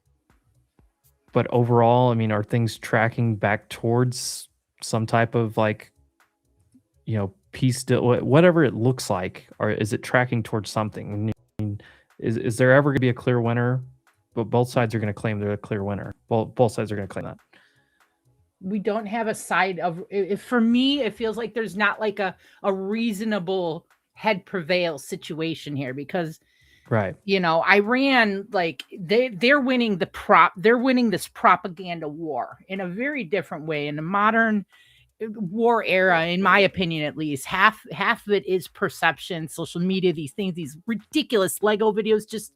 But overall, I mean, are things tracking back towards some type of peace deal, whatever it looks like, or is it tracking towards something? I mean, is there ever going to be a clear winner? But both sides are going to claim they're a clear winner. Both sides are going to claim that. We don't have a side of it. For me, it feels like there's not like a reasonable head prevail situation here, because right, Iran, like they're winning they're winning this propaganda war in a very different way. In the modern war era, in my opinion, at least half of it is perception, social media, these things, these ridiculous Lego videos, just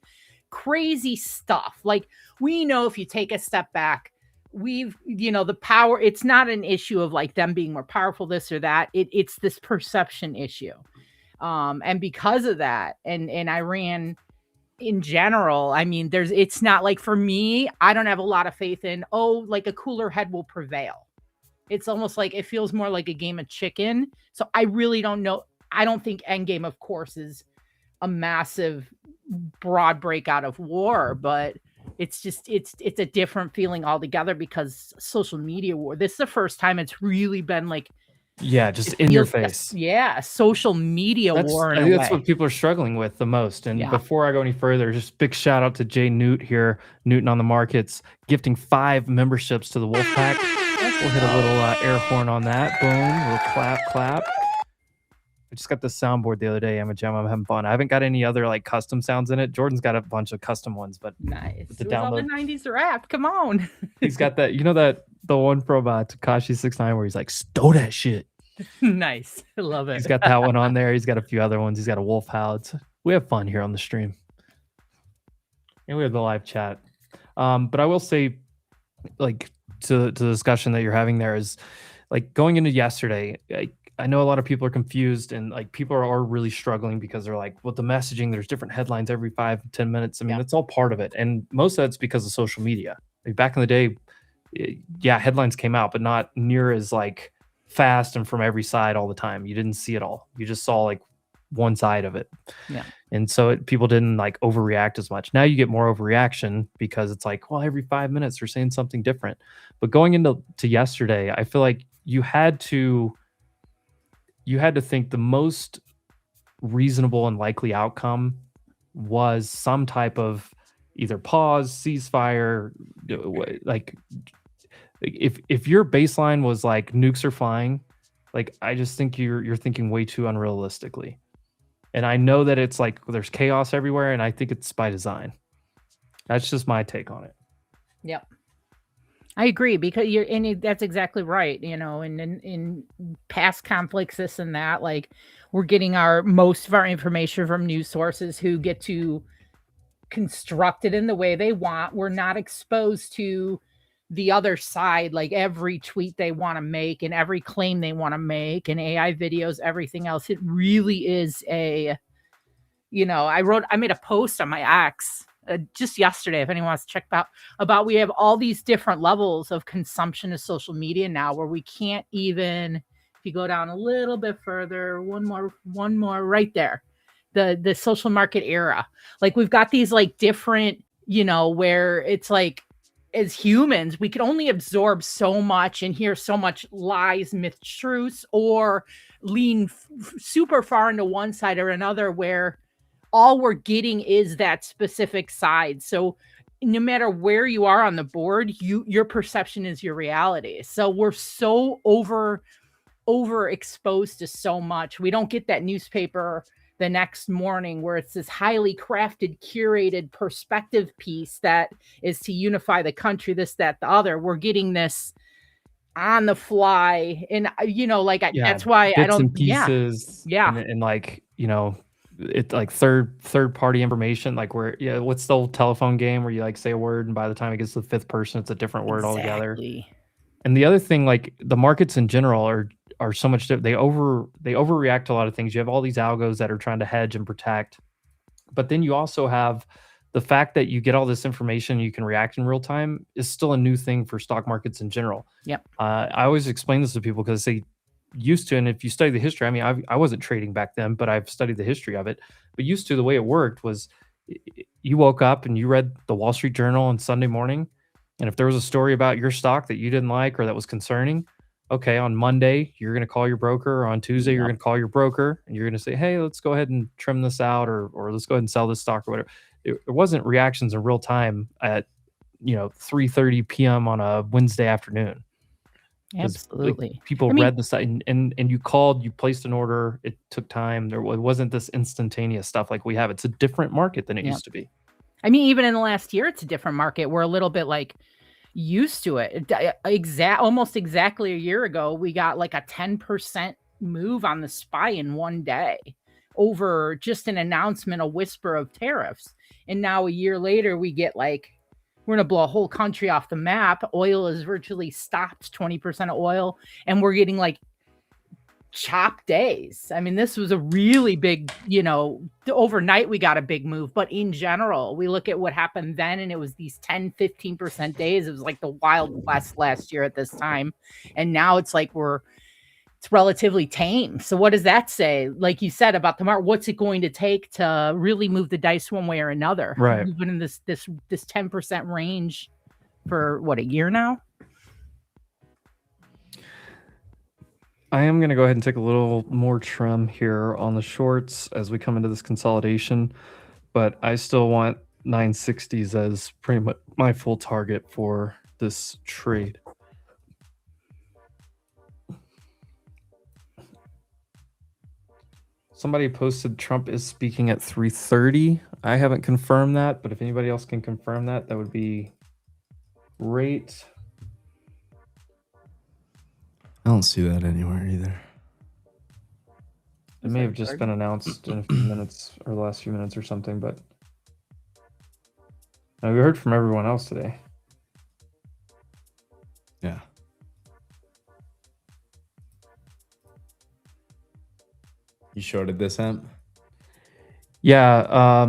crazy stuff. Like, we know if you take a step back, the power, it's not an issue of like them being more powerful, this or that. It's this perception issue. And because of that, and Iran in general, I mean, it's not like, for me, I don't have a lot of faith in, like a cooler head will prevail. It's almost like it feels more like a game of chicken. So I really don't know. I don't think Endgame, of course, is a massive broad breakout of war, but it's just it's a different feeling altogether because social media war. This is the first time it's really been like, yeah, just in your face. Yeah, social media war. I think that's what people are struggling with the most. And before I go any further, just big shout out to Jay Newt here, Newton on the Markets, gifting 5 memberships to the Wolfpack. We'll hit a little air horn on that. Boom, a little clap. I just got the soundboard the other day. I'm having fun. I haven't got any other like custom sounds in it. Jordan's got a bunch of custom ones, but nice. The It was all the 90s rap. Come on. He's got that. You know that the one from Tekashi 6ix9ine where he's like, "Stow that shit." Nice. I love it. He's got that one on there. He's got a few other ones. He's got a wolf howl. We have fun here on the stream, and we have the live chat. But I will say, like to the discussion that you're having there is like going into yesterday. I know a lot of people are confused and like people are really struggling because they're like, well, the messaging, there's different headlines every 5-10 minutes. I mean, that's all part of it. And most of that's because of social media. Like back in the day, headlines came out, but not near as like fast and from every side all the time. You didn't see it all. You just saw like one side of it. Yeah. And so people didn't like overreact as much. Now you get more overreaction because it's like, well, every 5 minutes they're saying something different. But going into yesterday, I feel like you had to think the most reasonable and likely outcome was some type of either pause, ceasefire. Like if your baseline was like nukes are flying, like I just think you're thinking way too unrealistically. And I know that it's like there's chaos everywhere, and I think it's by design. That's just my take on it. Yep. I agree because that's exactly right. In past conflicts, this and that, like we're getting most of our information from news sources who get to construct it in the way they want. We're not exposed to the other side, like every tweet they want to make and every claim they want to make and AI videos, everything else. It really is I made a post on my X just yesterday, if anyone wants to check about we have all these different levels of consumption of social media now where we can't even, if you go down a little bit further, one more right there, the social market era. Like we've got these like different, where it's like, as humans, we can only absorb so much and hear so much lies, myth, truths, or lean super far into one side or another where all we're getting is that specific side. So no matter where you are on the board, your perception is your reality. So we're so overexposed to so much. We don't get that newspaper the next morning where it's this highly crafted, curated perspective piece that is to unify the country, this, that, the other. We're getting this on the fly. And, that's why bits I don't, and pieces. Yeah. And like, it's like third party information, like where, what's the old telephone game where you like say a word and by the time it gets to the 5th person, it's a different word altogether. And the other thing, like the markets in general are so much different. They overreact to a lot of things. You have all these algos that are trying to hedge and protect, but then you also have the fact that you get all this information, you can react in real time is still a new thing for stock markets in general. Yep. I always explain this to people because they used to, and if you study the history, I mean, I wasn't trading back then, but I've studied the history of it. But used to, the way it worked was you woke up and you read the Wall Street Journal on Sunday morning, and if there was a story about your stock that you didn't like or that was concerning, okay, on Monday, you're going to call your broker, or on Tuesday, you're going to call your broker, and you're going to say, hey, let's go ahead and trim this out, or let's go ahead and sell this stock or whatever. It wasn't reactions in real time at 3:30 p.m. on a Wednesday afternoon. Absolutely. Like, people read the site and you called, you placed an order. It took time. It wasn't this instantaneous stuff like we have. It's a different market than it used to be. I mean, even in the last year, it's a different market. We're a little bit like used to it. Almost exactly a year ago, we got like a 10% move on the SPY in one day over just an announcement, a whisper of tariffs. And now a year later, we get like we're going to blow a whole country off the map. Oil is virtually stopped, 20% of oil, and we're getting like chop days. I mean, this was a really big, overnight we got a big move, but in general, we look at what happened then, and it was these 10, 15% days. It was like the Wild West last year at this time. And now it's like it's relatively tame. So what does that say? Like you said about the market, what's it going to take to really move the dice one way or another? Right. We've been in this 10% range for what, a year now? I am going to go ahead and take a little more trim here on the shorts as we come into this consolidation, but I still want 960s as pretty much my full target for this trade. Somebody posted Trump is speaking at 3:30. I haven't confirmed that, but if anybody else can confirm that, that would be great. I don't see that anywhere either. It may have just been announced in a few minutes or the last few minutes or something, but we heard from everyone else today. Yeah. You shorted this hemp? Yeah,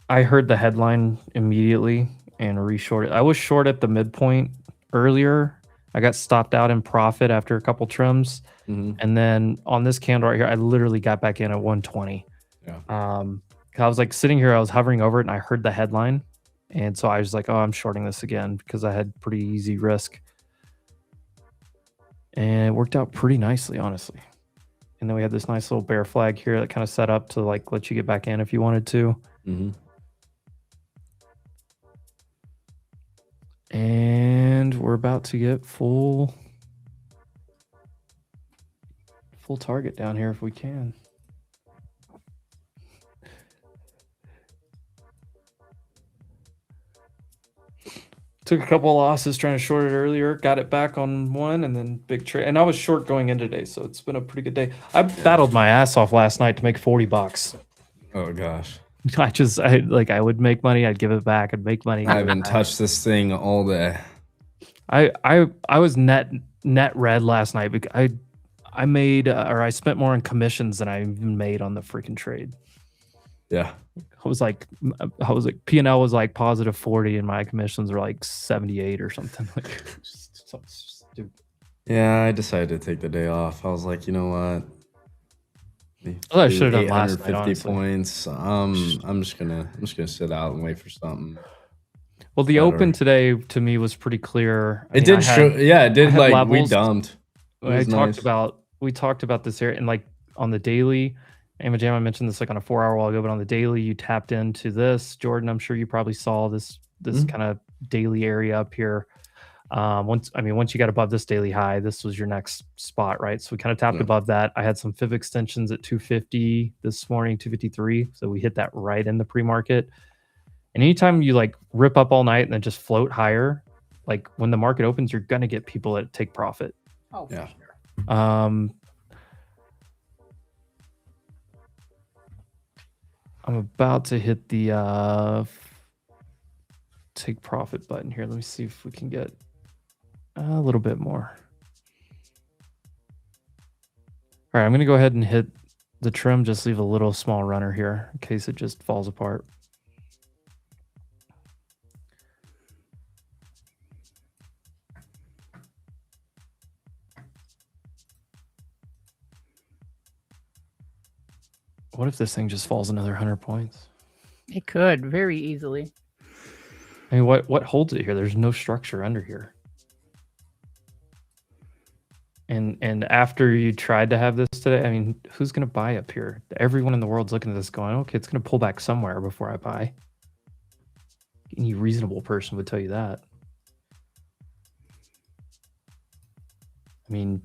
I heard the headline immediately and reshorted. I was short at the midpoint earlier. I got stopped out in profit after a couple trims. And then on this candle right here, I literally got back in at 120. Yeah. I was like sitting here, I was hovering over it and I heard the headline. And so I was like, oh, I'm shorting this again because I had pretty easy risk. And it worked out pretty nicely, honestly. And then we had this nice little bear flag here that kind of set up to like let you get back in if you wanted to. And we're about to get full target down here if we can. Took a couple of losses trying to short it earlier, got it back on one, and then big trade. And I was short going in today, so it's been a pretty good day. I battled my ass off last night to make $40. Oh gosh. I would make money, I'd give it back, I'd make money. I haven't touched this thing all day. I was net red last night because I made or I spent more on commissions than I even made on the freaking trade. Yeah. I was like P&L was like positive 40 and my commissions were like 78 or something. Like just stupid. Yeah, I decided to take the day off. I was like, you know what? I should have done last night, 850 points. I'm just gonna sit out and wait for something. Well, the open today to me was pretty clear. It did show, yeah, it did. Like we dumped. We talked about this here, and like on the daily, Jam, I mentioned this like on a 4 hour while ago, but on the daily, you tapped into this. Jordan, I'm sure you probably saw this kind of daily area up here. Once you got above this daily high, this was your next spot, right? So we kind of tapped above that. I had some fib extensions at 250 this morning, 253. So we hit that right in the pre-market. And anytime you like rip up all night and then just float higher, like when the market opens, you're gonna get people that take profit. Oh, yeah. For sure. I'm about to hit the take profit button here. Let me see if we can get a little bit more. All right, I'm going to go ahead and hit the trim, just leave a little small runner here in case it just falls apart. What if this thing just falls another 100 points? It could very easily. I mean, what holds it here? There's no structure under here. And after you tried to have this today, I mean, who's going to buy up here? Everyone in the world's looking at this going, okay, it's going to pull back somewhere before I buy. Any reasonable person would tell you that. I mean,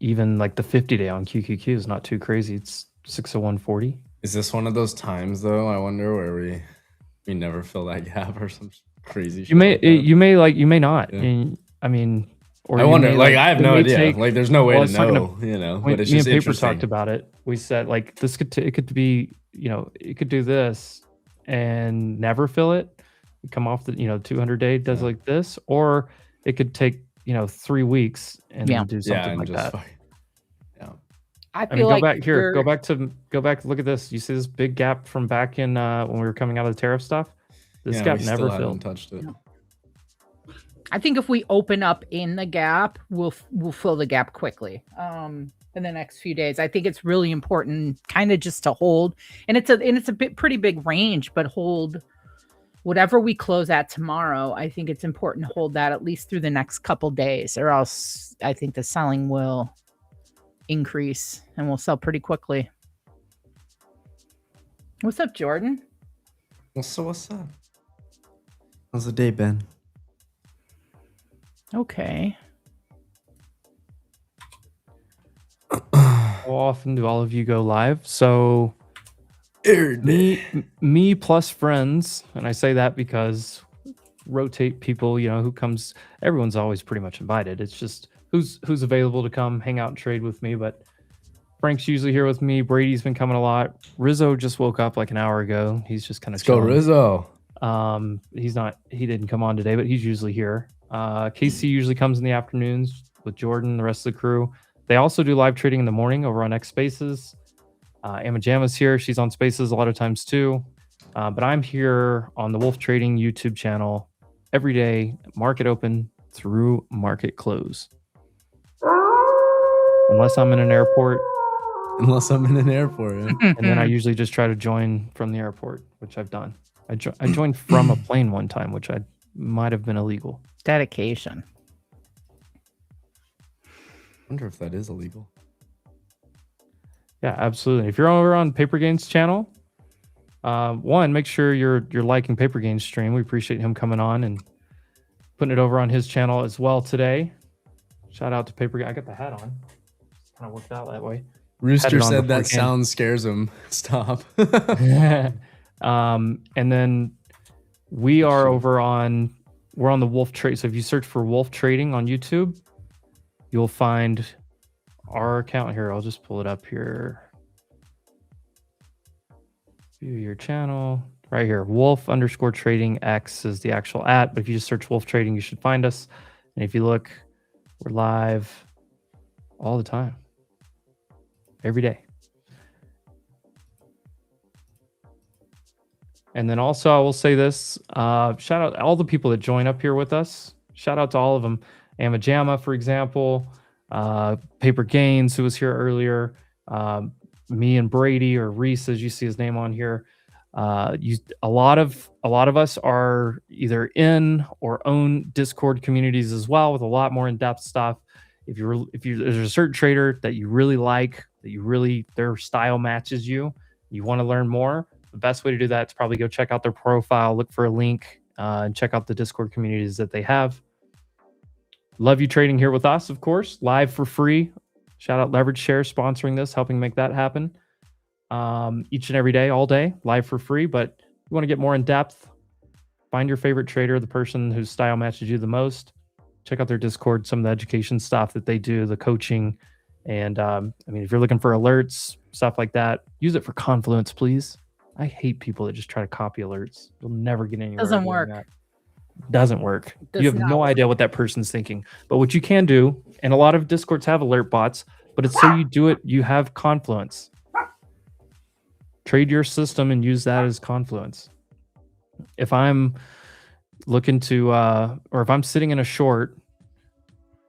even like the 50-day on QQQ is not too crazy. It's 601.40. Is this one of those times though? I wonder where we never fill that gap or some crazy shit. You may not. Yeah. And, I mean, or I wonder. Like I have no idea. Like there's no way to know. You know. But it's me just and Paper interesting. talked about it. We said like this it could be, you know, it could do this and never fill it, come off the 200-day, does like this, or it could take 3 weeks and Yeah. then do something like that. I I feel mean, like go back, look at this. You see this big gap from back in when we were coming out of the tariff stuff? This gap we never still haven't filled. touched it. I think if we open up in the gap, we'll fill the gap quickly. In the next few days, I think it's really important, kind of just to hold, and it's a pretty big range, but hold whatever we close at tomorrow. I think it's important to hold that at least through the next couple days, or else I think the selling will increase and we'll sell pretty quickly. What's up, Jordan? What's up? How's the day been? Okay. How often do all of you go live? So me plus friends, and I say that because rotate people, who comes. Everyone's always pretty much invited. It's just who's available to come hang out and trade with me. But Frank's usually here with me. Brady's been coming a lot. Rizzo just woke up like an hour ago. He's just kind of Go Rizzo. He didn't come on today, but he's usually here. Casey usually comes in the afternoons with Jordan, the rest of the crew. They also do live trading in the morning over on X Spaces. Amajama's here. She's on Spaces a lot of times too. But I'm here on the Wolf Trading YouTube channel every day, market open through market close. Unless I'm in an airport. Yeah. And then I usually just try to join from the airport, which I've done. I joined from a plane one time, which I might have been illegal. Dedication. I wonder if that is illegal. Yeah, absolutely. If you're over on Paper Gains channel, one, make sure you're liking Paper Gains stream. We appreciate him coming on and putting it over on his channel as well today. Shout out to Paper Gains. I got the hat on. Kind of worked out that way. Rooster said that sound scares him. Stop. And then we're on the Wolf Trade. So if you search for Wolf Trading on YouTube, you'll find our account here. I'll just pull it up here. View your channel right here. Wolf_trading X is the actual @ but if you just search Wolf Trading, you should find us. And if you look, we're live all the time, every day. And then also I will say this, shout out all the people that join up here with us. Shout out to all of them. Amajama, for example, Paper Gains, who was here earlier, me and Brady, or Reese, as you see his name on here. A lot of us are either in or own Discord communities as well, with a lot more in-depth stuff. If there's a certain trader that you really like, their style matches you want to learn more, the best way to do that is probably go check out their profile, look for a link, and check out the Discord communities that they have. Love you trading here with us, of course, live for free. Shout out Leverage Share sponsoring this, helping make that happen. Each and every day, all day, live for free. But you want to get more in depth, find your favorite trader, the person whose style matches you the most. Check out their Discord, some of the education stuff that they do, the coaching. And if you're looking for alerts, stuff like that, use it for Confluence, please. I hate people that just try to copy alerts. You'll never get anywhere. Doesn't work. Doesn't work. Does You have not no work. idea what that person's thinking. But what you can do, and a lot of Discords have alert bots, but it's so you do it, you have Confluence. Trade your system and use that as Confluence. If I'm looking to, or if I'm sitting in a short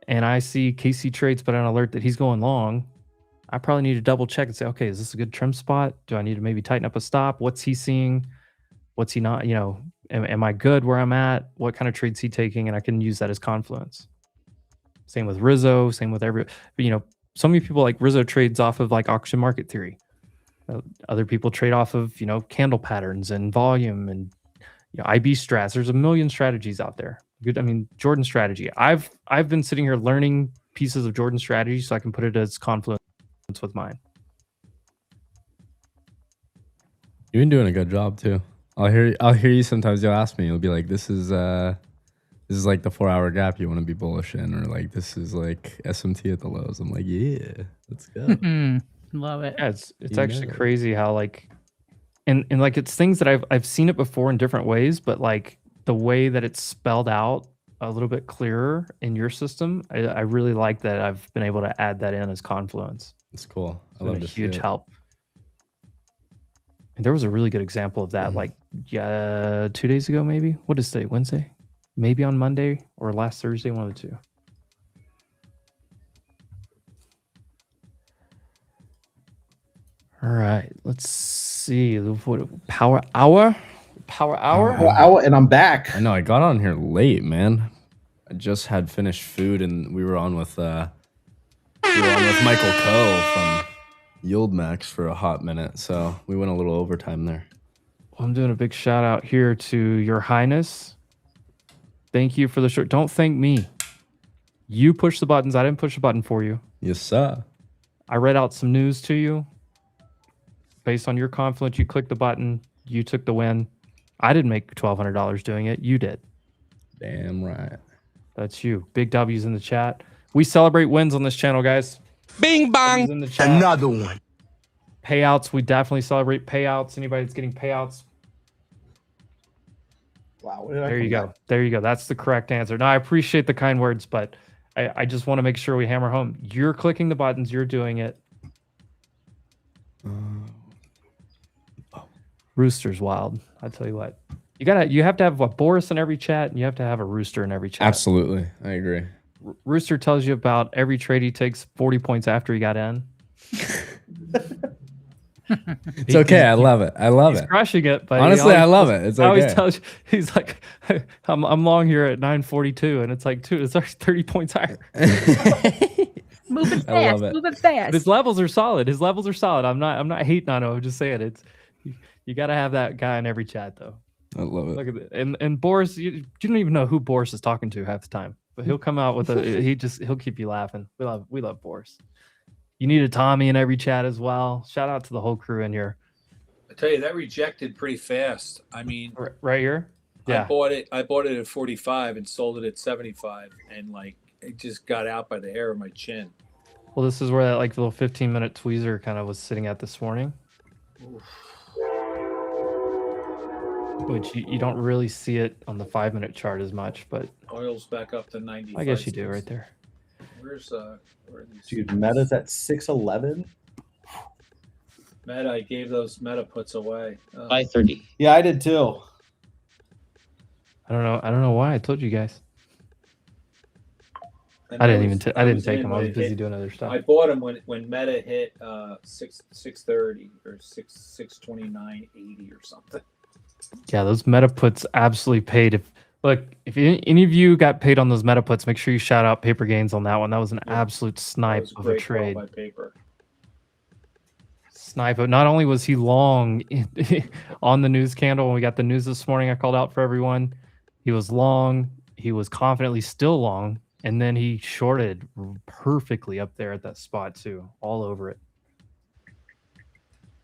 and I see Casey Trades put an alert that he's going long, I probably need to double check and say, okay, is this a good trim spot? Do I need to maybe tighten up a stop? What's he seeing? What's he not? Am I good where I'm at? What kind of trades he taking? And I can use that as Confluence. Same with Rizzo, same with so many people like Rizzo trades off of like auction market theory. Other people trade off of, candle patterns and volume and IB strats. There's a million strategies out there. Jordan strategy. I've been sitting here learning pieces of Jordan strategy so I can put it as Confluence with mine. You've been doing a good job too. I'll hear you sometimes. You'll ask me. You'll be like, "This is like the 4-hour gap you want to be bullish in," or like, "This is like SMT at the lows." I'm like, "Yeah, let's go." Love it. Yeah, it's actually crazy how and it's things that I've seen it before in different ways, but like the way that it's spelled out a little bit clearer in your system, I really like that I've been able to add that in as Confluence. It's cool. It's been a huge help. And there was a really good example of that, like 2 days ago, maybe. What is today? Wednesday? Maybe on Monday or last Thursday, one of the two. All right, let's see. What, power hour? Power hour? And I'm back. I know. I got on here late, man. I just had finished food, and we were on with Michael Coe from Yield Max for a hot minute, so we went a little overtime there. Well, I'm doing a big shout out here to Your Highness. Thank you for the short. Don't thank me. You push the buttons. I didn't push the button for you. Yes, sir. I read out some news to you. Based on your confluence, you clicked the button. You took the win. I didn't make $1,200 doing it. You did. Damn right. That's you. Big W's in the chat. We celebrate wins on this channel, guys. Bing bang. In the chat. Another one. Payouts. We definitely celebrate payouts. Anybody that's getting payouts. Wow. There you go. There you go. That's the correct answer. Now, I appreciate the kind words, but I just want to make sure we hammer home. You're clicking the buttons. You're doing it. Rooster's wild. I tell you what. You have to have a Boris in every chat, and you have to have a Rooster in every chat. Absolutely. I agree. Rooster tells you about every trade he takes 40 points after he got in. It's okay. I love it. I love He's it. crushing it. But honestly, I love it. It's he always okay. tells you, he's like, I'm long here at 942, and it's like, dude, it's already 30 points higher. Moving I love fast, it. moving fast. But his levels are solid. His levels are solid. I'm not hating on him. I'm just saying you got to have that guy in every chat though. I love it. Look at it. And Boris, you don't even know who Boris is talking to half the time, but he'll come out with he'll keep you laughing. We love Boris. You need a Tommy in every chat as well. Shout out to the whole crew in here. I tell you, that rejected pretty fast. I mean, right here. Yeah. I bought it at 45 and sold it at 75, and like it just got out by the hair of my chin. Well, this is where that like little 15-minute tweezer kind of was sitting at this morning. Oof. Which you don't really see it on the 5-minute chart as much, but Oil's back up to 90. I guess you do right there. Where's where are these? Dude, Meta's at 611. Meta? I gave those Meta puts away. 530. Yeah, I did too. I don't know why I told you guys. I didn't take them. I was busy doing other stuff. I bought them when Meta hit 630 or 629.80 or something. Yeah, those meta puts absolutely paid. If any of you got paid on those meta puts, make sure you shout out Paper Gains on that one. That was an absolute snipe of a trade. By paper. Snipe. But not only was he long on the news candle when we got the news this morning, I called out for everyone. He was long. He was confidently still long, and then he shorted perfectly up there at that spot too, all over it.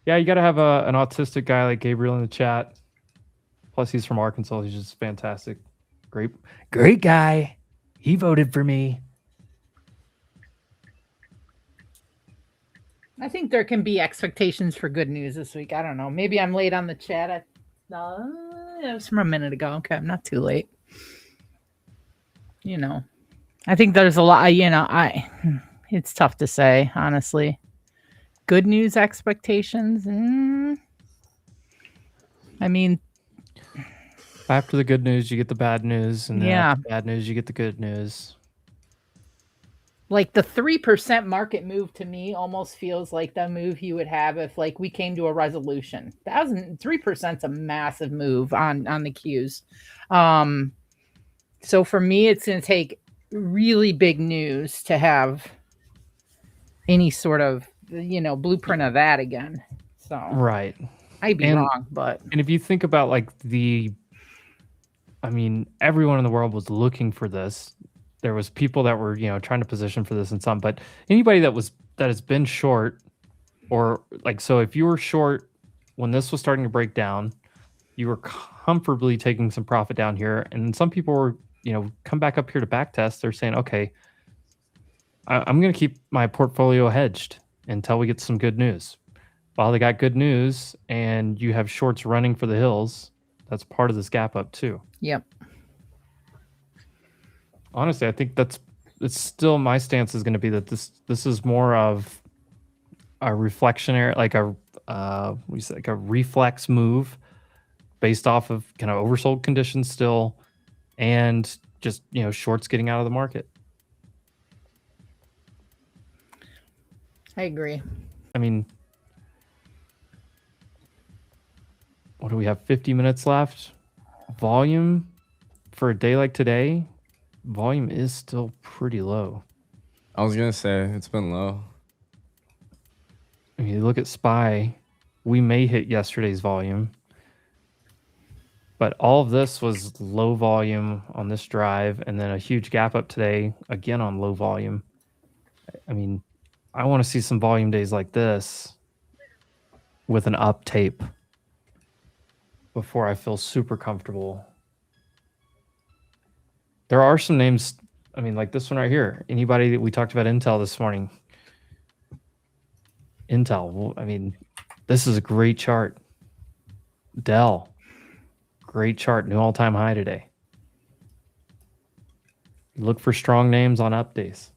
Yeah, you got to have an autistic guy like Gabriel in the chat. Plus, he's from Arkansas. He's just fantastic. Great guy. He voted for me. I think there can be expectations for good news this week. I don't know. Maybe I'm late on the chat. It was from a minute ago. Okay, I'm not too late. I think there's a lot. It's tough to say, honestly. Good news expectations. I mean, after the good news, you get the bad news, and then after the bad news, you get the good news. Like the 3% market move to me almost feels like the move you would have if like we came to a resolution. 3% is a massive move on the Qs. So for me, it's going to take really big news to have any sort of blueprint of that again. So right, I'd be wrong, but if you think about like everyone in the world was looking for this. There was people that were, trying to position for this and some, but anybody that has been short or like, so if you were short when this was starting to break down, you were comfortably taking some profit down here. And some people were, come back up here to back test. They're saying, okay, I'm going to keep my portfolio hedged until we get some good news. Well, they got good news and you have shorts running for the hills. That's part of this gap up too. Yep. Honestly, I think it's still my stance is going to be that this is more of a reflectionary, like a we say like a reflex move based off of kind of oversold conditions still, and just shorts getting out of the market. I agree. I mean, what do we have? 50 minutes left. Volume for a day like today, volume is still pretty low. I was gonna say it's been low. I mean, you look at SPY, we may hit yesterday's volume, but all of this was low volume on this drive, and then a huge gap up today, again on low volume. I mean, I want to see some volume days like this with an up tape before I feel super comfortable. There are some names, I mean, like this one right here. Anybody that we talked about Intel this morning. Intel, well, I mean, this is a great chart. Dell, great chart, new all-time high today. Look for strong names on up days.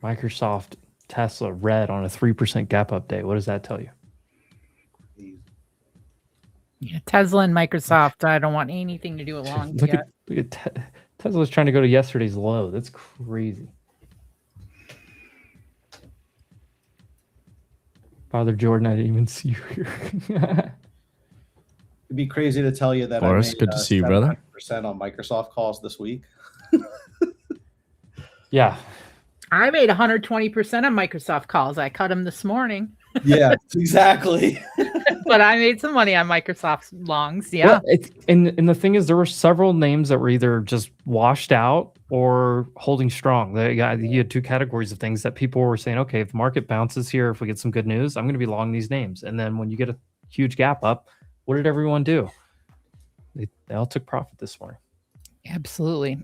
Microsoft, Tesla, red on a 3% gap up day. What does that tell you? Yeah, Tesla and Microsoft, I don't want anything to do with long Look yet. at Tesla's trying to go to yesterday's low. That's crazy. Father Jordan, I didn't even see you here. It'd be crazy to tell you that Boris, I made good to see you, brother. 700% on Microsoft calls this week. Yeah. I made 120% on Microsoft calls. I cut them this morning. Yeah, exactly. But I made some money on Microsoft longs. Yeah. Well, and the thing is, there were several names that were either just washed out or holding strong. You had two categories of things that people were saying, okay, if the market bounces here, if we get some good news, I'm going to be long these names. And then when you get a huge gap up, what did everyone do? They all took profit this morning. Absolutely.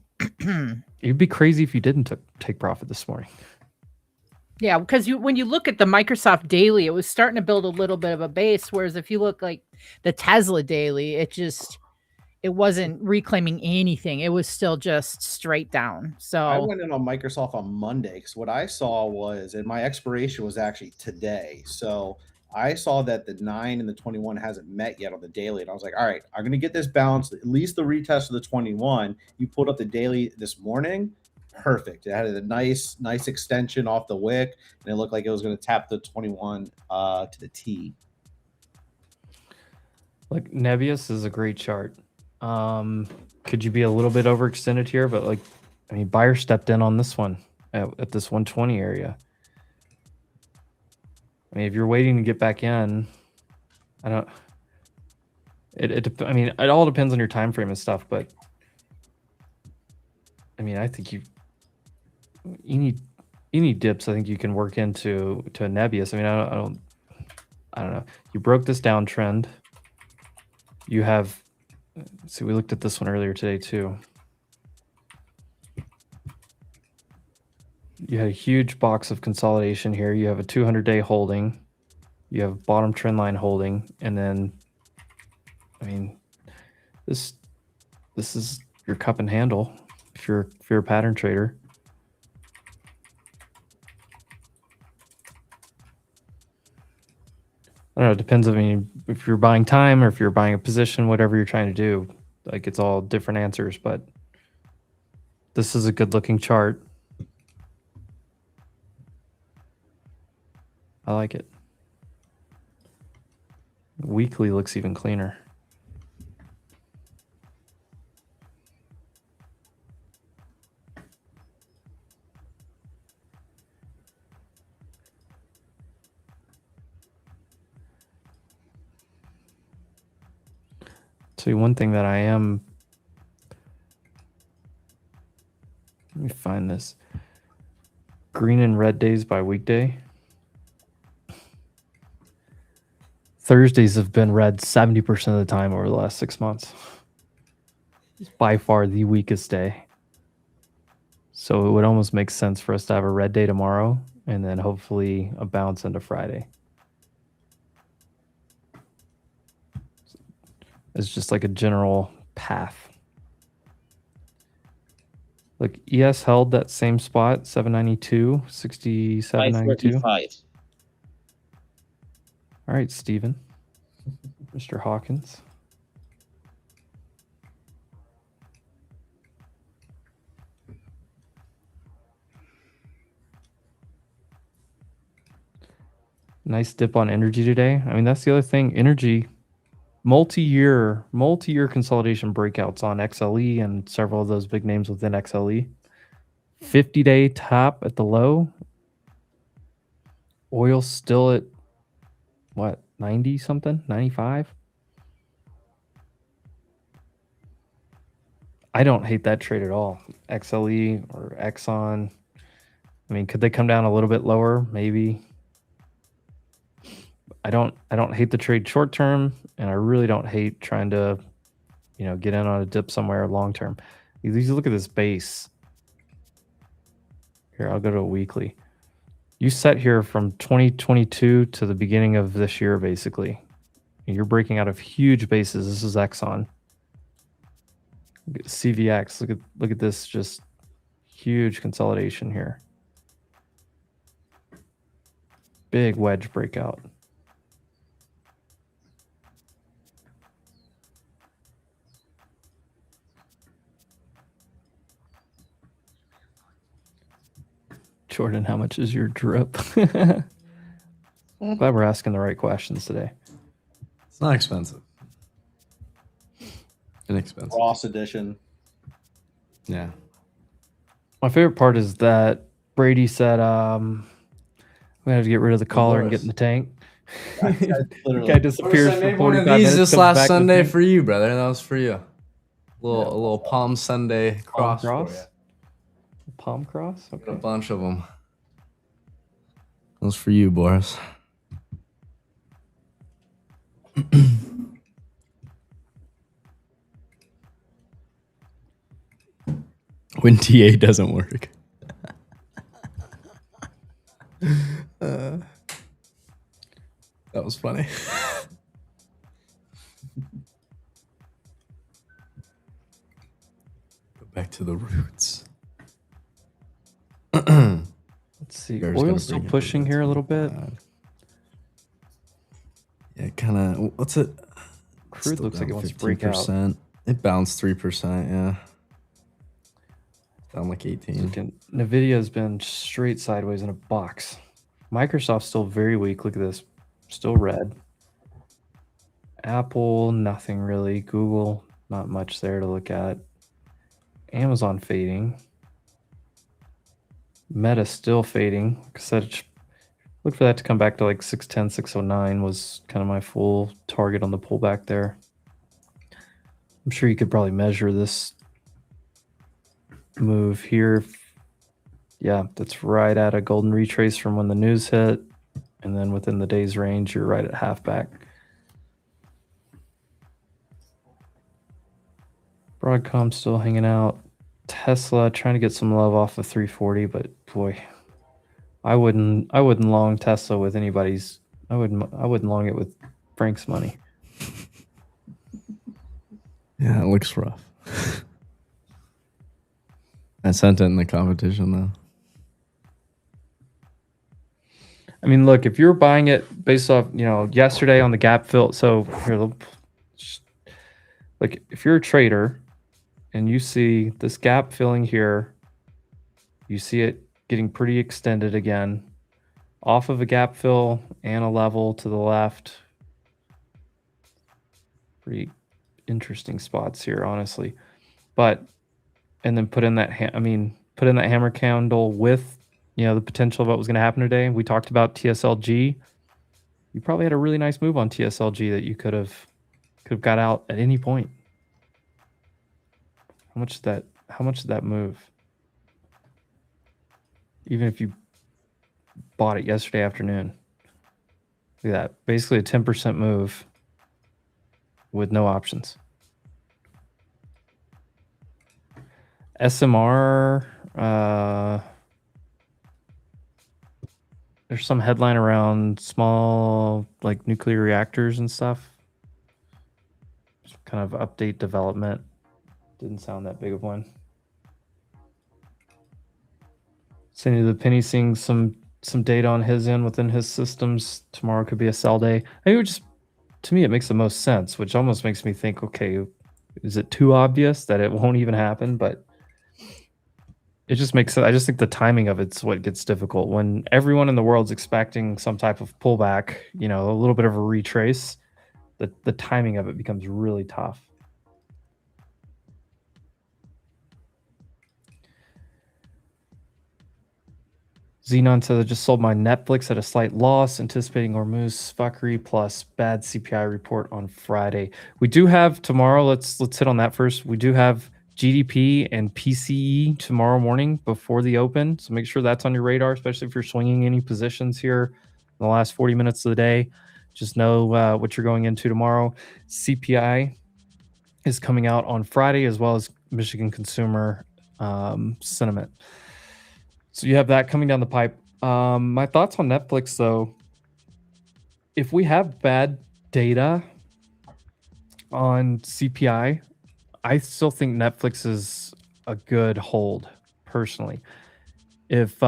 You'd be crazy if you didn't take profit this morning. Yeah, because when you look at the Microsoft daily, it was starting to build a little bit of a base. Whereas if you look like the Tesla daily, it wasn't reclaiming anything. It was still just straight down. So I went in on Microsoft on Monday because what I saw was, and my expiration was actually today. So I saw that the 9 and the 21 hasn't met yet on the daily. And I was like, all right, I'm going to get this balance, at least the retest of the 21. You pulled up the daily this morning. Perfect. It had a nice extension off the wick, and it looked like it was going to tap the 21 to the T. Like Nebius is a great chart. Could you be a little bit overextended here? But like, I mean, buyer stepped in on this one at this 120 area. I mean, if you're waiting to get back in, I don't. I mean, it all depends on your time frame and stuff. But I mean, I think any dips, I think you can work into a Nebius. I mean, I don't know. You broke this downtrend. You have. See, we looked at this one earlier today too. You had a huge box of consolidation here. You have a 200-day holding. You have bottom trend line holding, and then, I mean, this is your cup and handle if you're a pattern trader. I don't know. It depends. I mean, if you're buying time or if you're buying a position, whatever you're trying to do, like it's all different answers. But this is a good-looking chart. I like it. Weekly looks even cleaner. Tell you one thing that I am. Let me find this. Green and red days by weekday. Thursdays have been red 70% of the time over the last 6 months. It's by far the weakest day. So it would almost make sense for us to have a red day tomorrow and then hopefully a bounce into Friday. as just like a general path. Look, ES held that same spot, 792, 6792. 545. All right, Steven. Mr. Hawkins. Nice dip on energy today. I mean, that's the other thing. Energy, multi-year consolidation breakouts on XLE and several of those big names within XLE. 50-day top at the low. Oil still at what, 90 something, 95? I don't hate that trade at all. XLE or Exxon. I mean, could they come down a little bit lower? Maybe. I don't hate the trade short term, and I really don't hate trying to, get in on a dip somewhere long term. You look at this base. Here, I'll go to a weekly. You set here from 2022 to the beginning of this year, basically. You're breaking out of huge bases. This is Exxon. Look at CVX. Look at this, just huge consolidation here. Big wedge breakout. Jordan, how much is your drip? Glad we're asking the right questions today. It's not expensive. Inexpensive. Ross edition. Yeah. My favorite part is that Brady said, we have to get rid of the collar and get in the tank. Guy disappears for 45 minutes. This comes last back with Sunday me. for you, brother. That was for you. A little Palm Sunday Palm cross. For cross? you. Palm cross? Okay. A bunch of them. That was for you, Boris. When TA doesn't work. That was funny. Go back to the roots. Let's see. Oil's still pushing here a little bit. Yeah, kind of. What's it? Crude Still looks like it down wants to break out. 15%. It bounced 3%. Yeah. Down like 18. Nvidia has been straight sideways in a box. Microsoft's still very weak. Look at this. Still red. Apple, nothing really. Google, not much there to look at. Amazon fading. Meta still fading. Like I said, look for that to come back to like 610, 609 was kind of my full target on the pullback there. I'm sure you could probably measure this move here. Yeah, that's right at a golden retrace from when the news hit. And then within the day's range, you're right at half back. Broadcom still hanging out. Tesla trying to get some love off of 340, but boy, I wouldn't long Tesla with anybody's. I wouldn't long it with Frank's money. Yeah, it looks rough. I sent it in the competition though. I mean, look, if you're buying it based off, yesterday on the gap fill. So here, like if you're a trader and you see this gap filling here, you see it getting pretty extended again off of a gap fill and a level to the left. Pretty interesting spots here, honestly. But, and then put in that hammer candle with, the potential of what was going to happen today. We talked about TSLG. You probably had a really nice move on TSLG that you could have got out at any point. How much did that move? Even if you bought it yesterday afternoon. Look at that. Basically a 10% move with no options. SMR, there's some headline around small like nuclear reactors and stuff. kind of update development. Didn't sound that big of one. Cindy the Penny seeing some data on his end within his systems. Tomorrow could be a sell day. I mean, to me, it makes the most sense, which almost makes me think, okay, is it too obvious that it won't even happen? But it just makes sense. I just think the timing of it's what gets difficult when everyone in the world's expecting some type of pullback, a little bit of a retrace. The timing of it becomes really tough. Xenon says I just sold my Netflix at a slight loss, anticipating Hormuz fuckery plus bad CPI report on Friday. We do have tomorrow. Let's hit on that first. We do have GDP and PCE tomorrow morning before the open, so make sure that's on your radar, especially if you're swinging any positions here in the last 40 minutes of the day. Just know what you're going into tomorrow. CPI is coming out on Friday, as well as Michigan consumer sentiment. So you have that coming down the pipe. My thoughts on Netflix, though, if we have bad data on CPI, I still think Netflix is a good hold, personally. If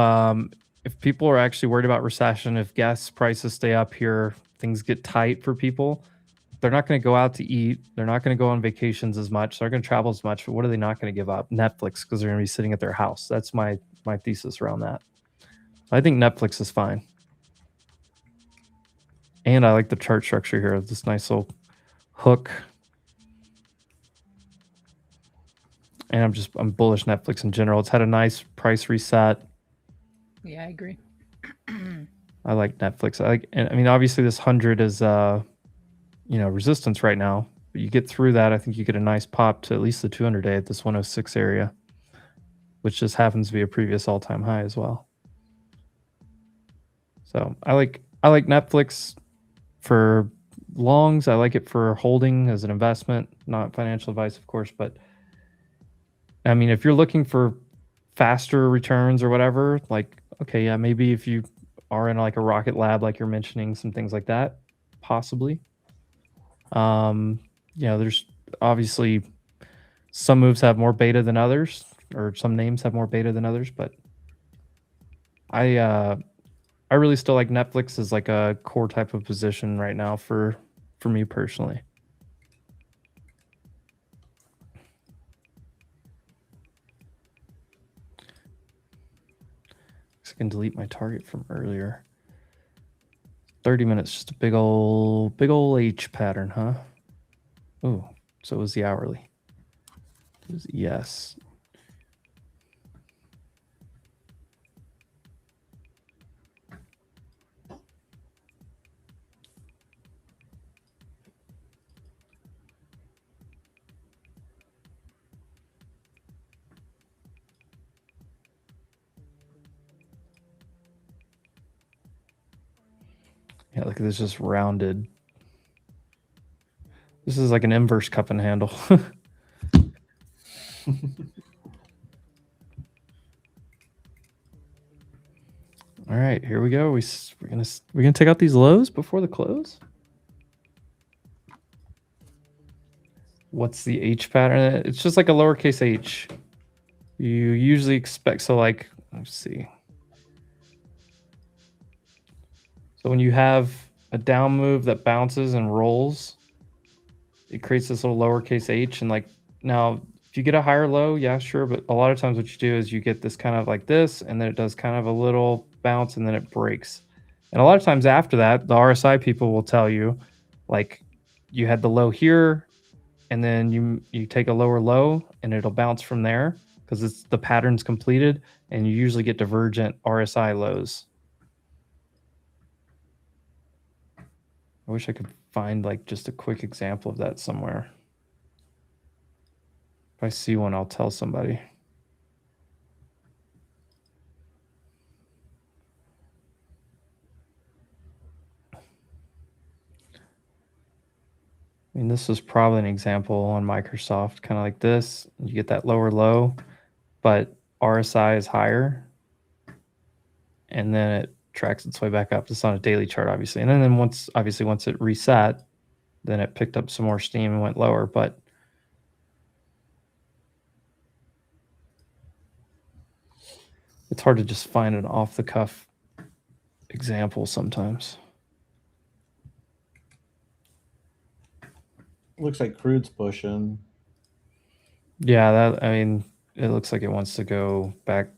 people are actually worried about recession, if gas prices stay up here, things get tight for people, they're not going to go out to eat. They're not going to go on vacations as much. They're going to travel as much. But what are they not going to give up? Netflix, because they're going to be sitting at their house. That's my thesis around that. I think Netflix is fine. And I like the chart structure here. This nice little hook. And I'm bullish Netflix in general. It's had a nice price reset. Yeah, I agree. I like Netflix. I mean, obviously this 100 is resistance right now. But you get through that, I think you get a nice pop to at least the 200 day at this 106 area, which just happens to be a previous all-time high as well. So I like Netflix for longs. I like it for holding as an investment, not financial advice, of course. But I mean, if you're looking for faster returns or whatever, like, okay, yeah, maybe if you are in like a rocket lab, like you're mentioning, some things like that, possibly. There's obviously some moves have more beta than others, or some names have more beta than others, but I really still like Netflix as like a core type of position right now for me personally. I can delete my target from earlier. 30 minutes, just a big old H pattern, huh? Ooh, so it was the hourly. It was yes. Yeah, look at this, just rounded. This is like an inverse cup and handle. All right, here we go. We're gonna take out these lows before the close. What's the H pattern? It's just like a lowercase h. You usually expect, so like, let's see. So when you have a down move that bounces and rolls, it creates this little lowercase h. And like, now if you get a higher low, yeah, sure. But a lot of times what you do is you get this kind of like this, and then it does kind of a little bounce, and then it breaks. And a lot of times after that, the RSI people will tell you, like, you had the low here, and then you take a lower low, and it'll bounce from there because it's the pattern's completed, and you usually get divergent RSI lows. I wish I could find like just a quick example of that somewhere. If I see one, I'll tell somebody. I mean, this was probably an example on Microsoft, kind of like this. You get that lower low, but RSI is higher. And then it tracks its way back up. It's on a daily chart, obviously. And then once it reset, Then it picked up some more steam and went lower, but it's hard to just find an off-the-cuff example sometimes. Looks like crude's pushing. Yeah, that, I mean, it looks like it wants to go back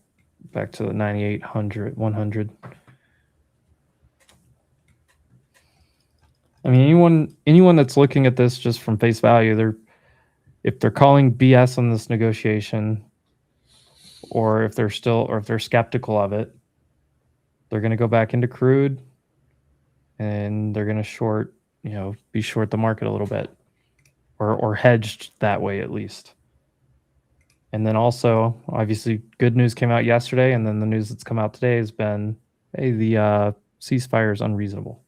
to the 9,800, 100. I mean, anyone that's looking at this just from face value, if they're calling BS on this negotiation, or if they're skeptical of it, they're going to go back into crude, and they're going to be short the market a little bit, or hedged that way at least. And then also, obviously, good news came out yesterday, and then the news that's come out today has been, hey, the ceasefire is unreasonable.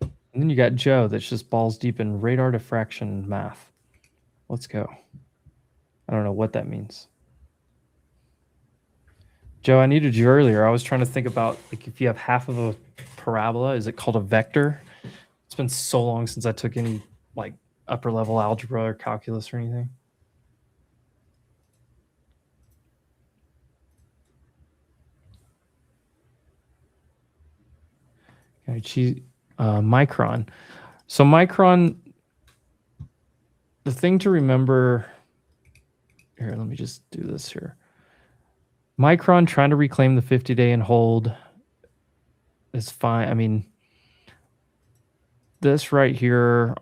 And then you got Joe that's just balls deep in radar diffraction math. Let's go. I don't know what that means. Joe, I needed you earlier. I was trying to think about, like, if you have half of a parabola, is it called a vector? It's been so long since I took any, like, upper level algebra or calculus or anything. Okay, Micron. So Micron, the thing to remember here, let me just do this here. Micron trying to reclaim the 50-day and hold is fine. I mean, this right here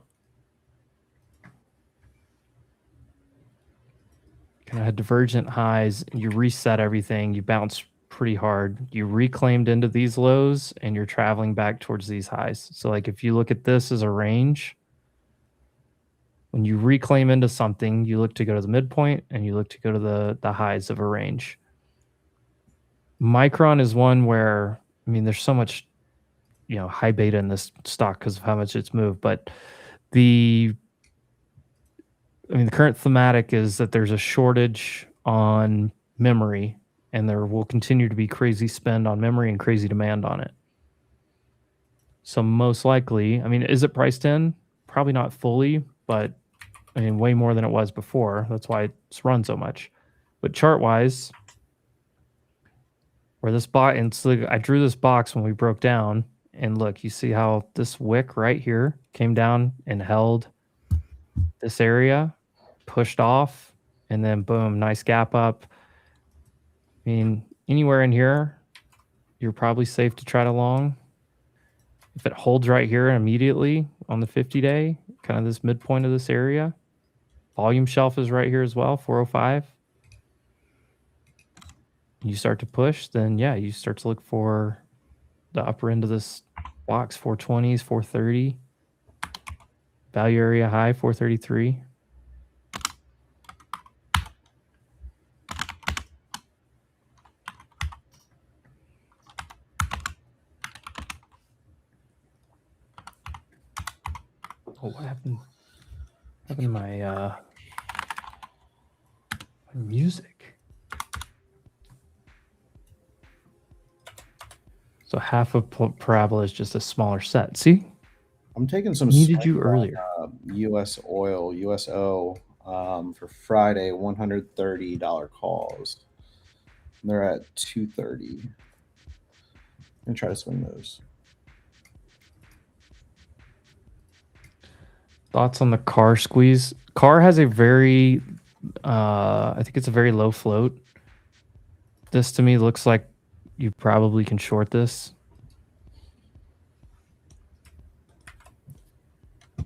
kind of had divergent highs. You reset everything. You bounce pretty hard. You reclaimed into these lows, and you're traveling back towards these highs. So, like, if you look at this as a range, when you reclaim into something, you look to go to the midpoint, and you look to go to the highs of a range. Micron is one where, I mean, there's so much, high beta in this stock because of how much it's moved, but the current thematic is that there's a shortage on memory, and there will continue to be crazy spend on memory and crazy demand on it. So most likely, I mean, is it priced in? Probably not fully, but I mean, way more than it was before. That's why it's run so much. But chart-wise, where this box, and so I drew this box when we broke down, and look, you see how this wick right here came down and held this area, pushed off, and then boom, nice gap up. I mean, anywhere in here, you're probably safe to try to long. If it holds right here immediately on the 50-day, kind of this midpoint of this area, volume shelf is right here as well, 405. You start to push, then yeah, you start to look for the upper end of this box, 420s, 430. Value area high, 433. Oh, what happened? What happened to my music? So half of parabola is just a smaller set. See? I'm taking some needed you earlier. U.S. oil, USO, for Friday, $130 calls. They're at 230. I'm gonna try to swing those. Thoughts on the car squeeze? Car has a very, I think it's a very low float. This to me looks like you probably can short this.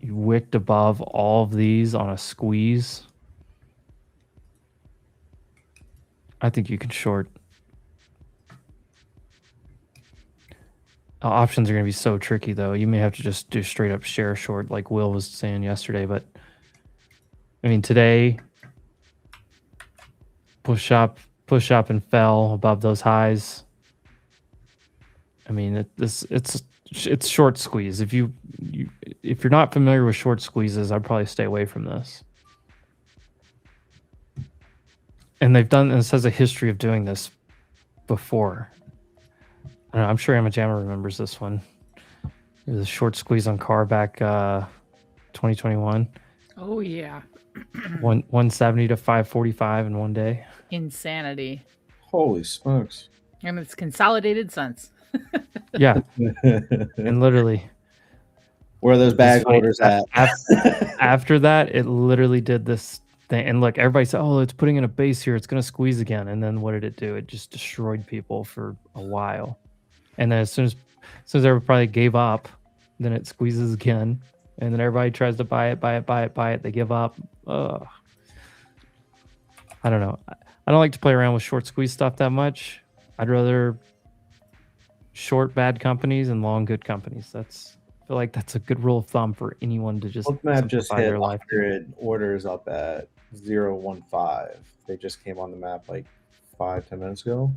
You wicked above all of these on a squeeze. I think you can short. Options are going to be so tricky, though. You may have to just do straight up share short, like Will was saying yesterday. But I mean, today, push up and fell above those highs. I mean, it's short squeeze. If you're not familiar with short squeezes, I'd probably stay away from this. And this has a history of doing this before. I don't know, I'm sure Emma Jammer remembers this one. There was a short squeeze on car back 2021. Oh yeah. 170 to 545 in one day. Insanity. Holy smokes. And it's consolidated since. Yeah. And literally. Where are those bag holders at? After that, it literally did this thing. And look, everybody said, oh, it's putting in a base here. It's going to squeeze again. And then what did it do? It just destroyed people for a while. And then as soon as everybody gave up, then it squeezes again. And then everybody tries to buy it. They give up. Ugh. I don't know. I don't like to play around with short squeeze stuff that much. I'd rather short bad companies and long good companies. I feel like that's a good rule of thumb for anyone to just Bookmap just simplify hit their life. 100 orders up at 015. They just came on the map like 5-10 minutes ago.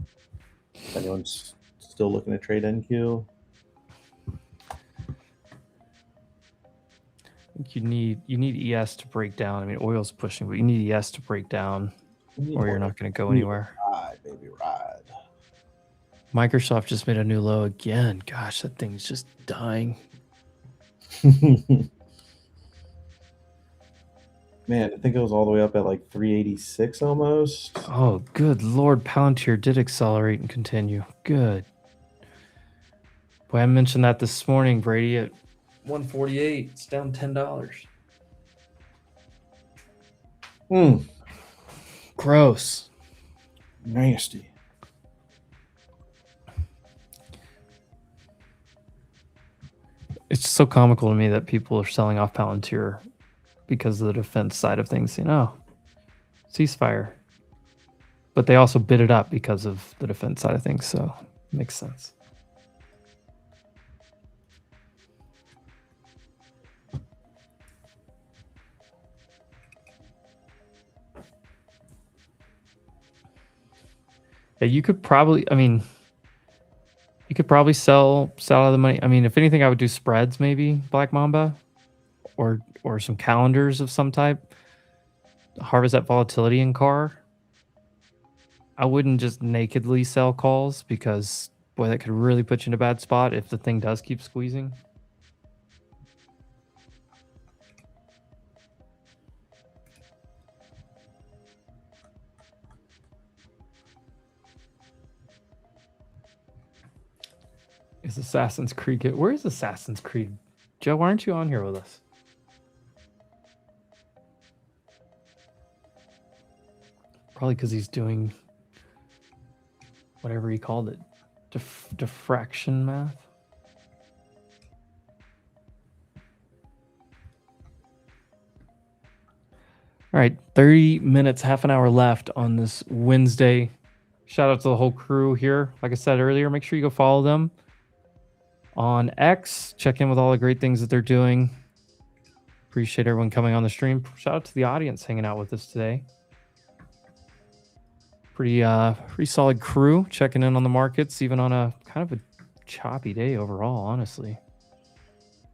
If anyone's still looking to trade NQ, I think you need ES to break down. I mean, oil's pushing, but you need ES to break down, or you're not going to go anywhere. Ride, baby, ride. Microsoft just made a new low again. Gosh, that thing's just dying. Man, I think it was all the way up at like 386 almost. Oh, good Lord. Palantir did accelerate and continue. Good. Boy, I mentioned that this morning, Brady, at 148. It's down $10. Gross. Nasty. It's so comical to me that people are selling off Palantir because of the defense side of things, ceasefire. But they also bid it up because of the defense side of things, so it makes sense. Yeah, you could probably sell out of the money. I mean, if anything, I would do spreads, maybe Black Mamba, or some calendars of some type. Harvest that volatility in car. I wouldn't just nakedly sell calls because, boy, that could really put you in a bad spot if the thing does keep squeezing. Is Assassin's Creed good? Where is Assassin's Creed? Joe, why aren't you on here with us? Probably because he's doing whatever he called it. Diffraction math. All right, 30 minutes, half an hour left on this Wednesday. Shout out to the whole crew here. Like I said earlier, make sure you go follow them on X. Check in with all the great things that they're doing. Appreciate everyone coming on the stream. Shout out to the audience hanging out with us today. Pretty solid crew checking in on the markets, even on a kind of a choppy day overall, honestly.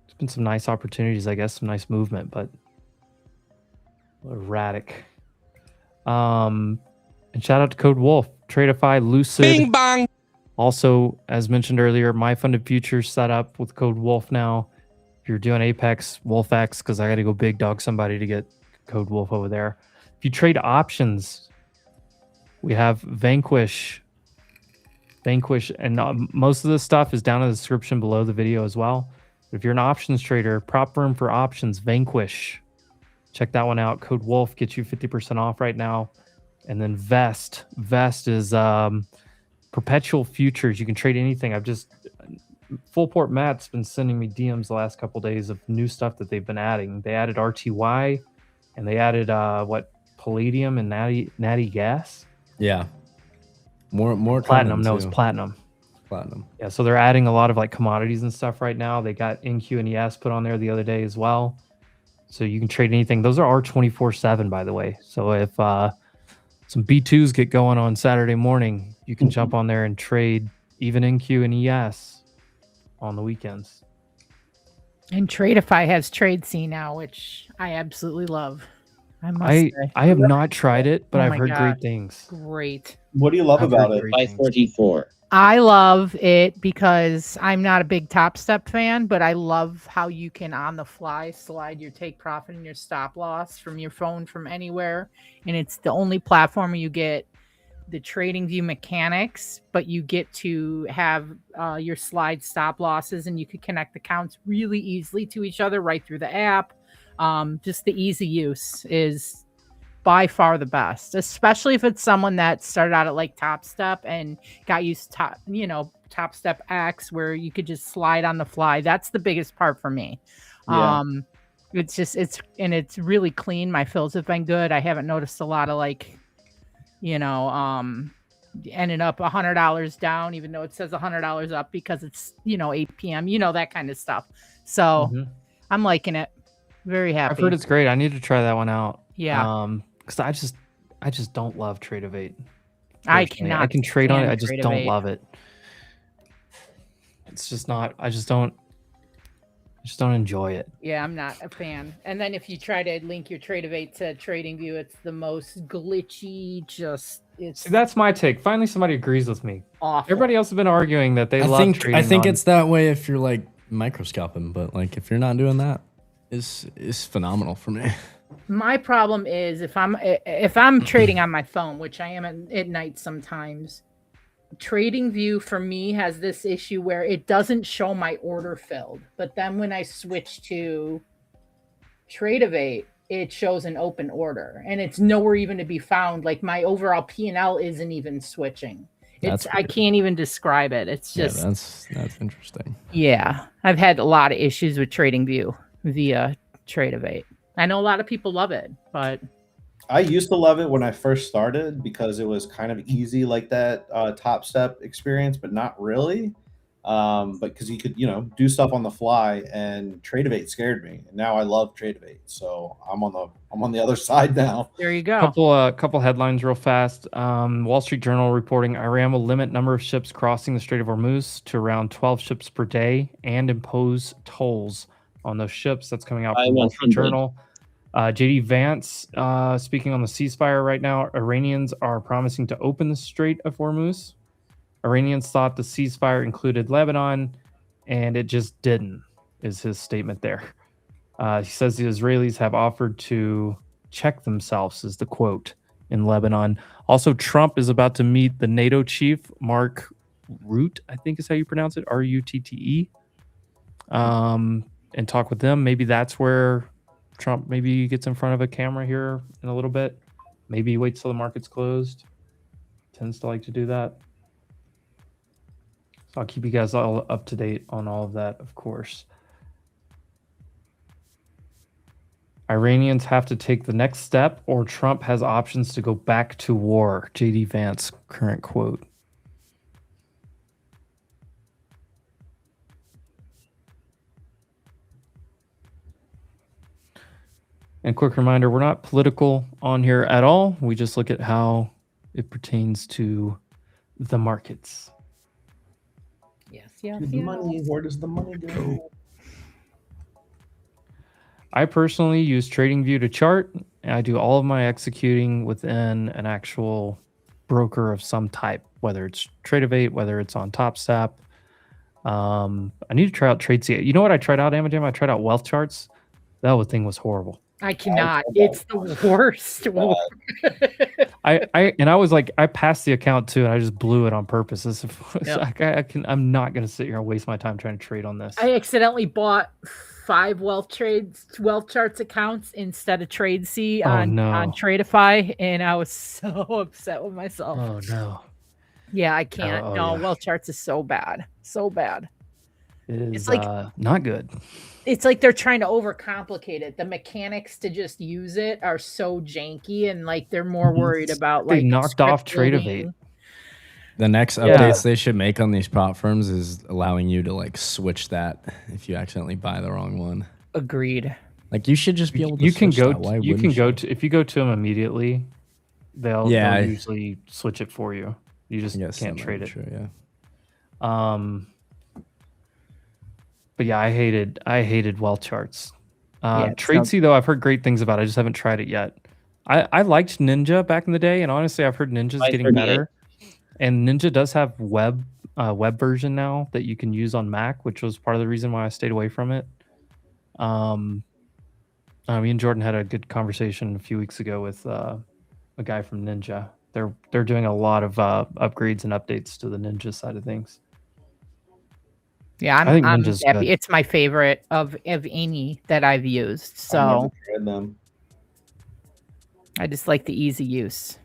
There's been some nice opportunities, I guess, some nice movement, but a little erratic. And shout out to Code Wolf, Tradify, Lucid. Bing bang. Also, as mentioned earlier, my funded futures set up with Code Wolf now. If you're doing Apex, WolfX, because I got to go big dog somebody to get Code Wolf over there. If you trade options, we have Vanquish, and most of this stuff is down in the description below the video as well. If you're an options trader, prop firm for options, Vanquish. Check that one out. Code Wolf gets you 50% off right now. And then Vest. Vest is perpetual futures. You can trade anything. Fullport Matt's been sending me DMs the last couple days of new stuff that they've been adding. They added RTY, and they added palladium and natty gas. Yeah, more platinum. No, it's platinum. Platinum. Yeah, so they're adding a lot of commodities and stuff right now. They got NQ and ES put on there the other day as well. So you can trade anything. Those are R24/7, by the way. So if some B2s get going on Saturday morning, you can jump on there and trade even NQ and ES on the weekends. And Tradify has Trade C now, which I absolutely love. I have not tried it, but I've heard great things. Great. What do you love about it? 544. I love it because I'm not a big Top Step fan, but I love how you can on the fly slide your take profit and your stop loss from your phone from anywhere. And it's the only platform where you get the trading view mechanics, but you get to have your slide stop losses, and you could connect accounts really easily to each other right through the app. Just the easy use is by far the best, especially if it's someone that started out at like Top Step and got used to, Top Step X, where you could just slide on the fly. That's the biggest part for me. Yeah. It's really clean. My fills have been good. I haven't noticed a lot of ending up $100 down, even though it says $100 up because it's 8 p.m. That kind of stuff. So I'm liking it. Very happy. I've heard it's great. I need to try that one out. Yeah. Because I just don't love Tradify. I Personally. I can trade on it. I just don't Tradify. love it. It's just not. I just don't enjoy it. Yeah, I'm not a fan. And then if you try to link your Tradify to TradingView, it's the most glitchy. See, that's my take. Finally, somebody agrees with me. Awful. Everybody else has been arguing that they love trading. I think on- it's that way if you're like micro scalping, but like if you're not doing that, is phenomenal for me. My problem is if I'm trading on my phone, which I am at night sometimes, TradingView for me has this issue where it doesn't show my order filled. But then when I switch to Tradify, it shows an open order, and it's nowhere even to be found. Like my overall P&L isn't even switching. I can't even describe it. It's just that's interesting. Yeah, I've had a lot of issues with TradingView via Tradify. I know a lot of people love it, but I used to love it when I first started because it was kind of easy like that Top Step experience, but not really. But because you could, do stuff on the fly, and Tradify scared me. And now I love Tradify, so I'm on the other side now. There you go. Couple headlines real fast. Wall Street Journal reporting Iran will limit number of ships crossing the Strait of Hormuz to around 12 ships per day and impose tolls on those ships. That's coming out from Wall Street Journal. JD Vance speaking on the ceasefire right now. Iranians are promising to open the Strait of Hormuz. Iranians thought the ceasefire included Lebanon, and it just didn't, is his statement there. He says the Israelis have offered to check themselves, is the quote, in Lebanon. Also, Trump is about to meet the NATO chief, Mark Rutte, I think is how you pronounce it, Rutte, and talk with them. Maybe that's where Trump maybe gets in front of a camera here in a little bit. Maybe he waits till the market's closed. Tends to like to do that. So I'll keep you guys all up to date on all of that, of course. Iranians have to take the next step, or Trump has options to go back to war. JD Vance, current quote. And quick reminder, we're not political on here at all. We just look at how it pertains to the markets. Yes. The money, where does the money go? I personally use TradingView to chart, and I do all of my executing within an actual broker of some type, whether it's Tradify, whether it's on TopStep. I need to try out TradeC. You know what I tried out, Amajam? I tried out Wealth Charts. That thing was horrible. I cannot. It's the worst. I was like, I passed the account too, and I just blew it on purpose. I'm not gonna sit here and waste my time trying to trade on this. I accidentally bought 5 wealth charts accounts instead of TradeC on Tradify, and I was so upset with myself. Oh no. Yeah, I can't. Yeah. Wealth charts is so bad. So bad. It's like not good. It's like they're trying to overcomplicate it. The mechanics to just use it are so janky, and like they're more worried about They like knocked off script Tradify. building. The next updates they should make on these prop firms is allowing you to like switch that if you accidentally buy the wrong one. Agreed. Like you should just be able to. You can switch go. that. Why You can wouldn't go to if you go to them immediately. They'll usually switch it for you. You just can't trade it. True, yeah. But yeah, I hated Wealth Charts. Yeah, TradeC though, I've heard great things about. I just haven't tried it yet. I liked Ninja back in the day, and honestly, I've heard Ninja's getting better. And Ninja does have web web version now that you can use on Mac, which was part of the reason why I stayed away from it. Me and Jordan had a good conversation a few weeks ago with a guy from Ninja. They're doing a lot of upgrades and updates to the Ninja side of things. Yeah, I think I'm Ninja's happy. good. It's my favorite of any that I've used. I've never So tried them. I just like the easy use.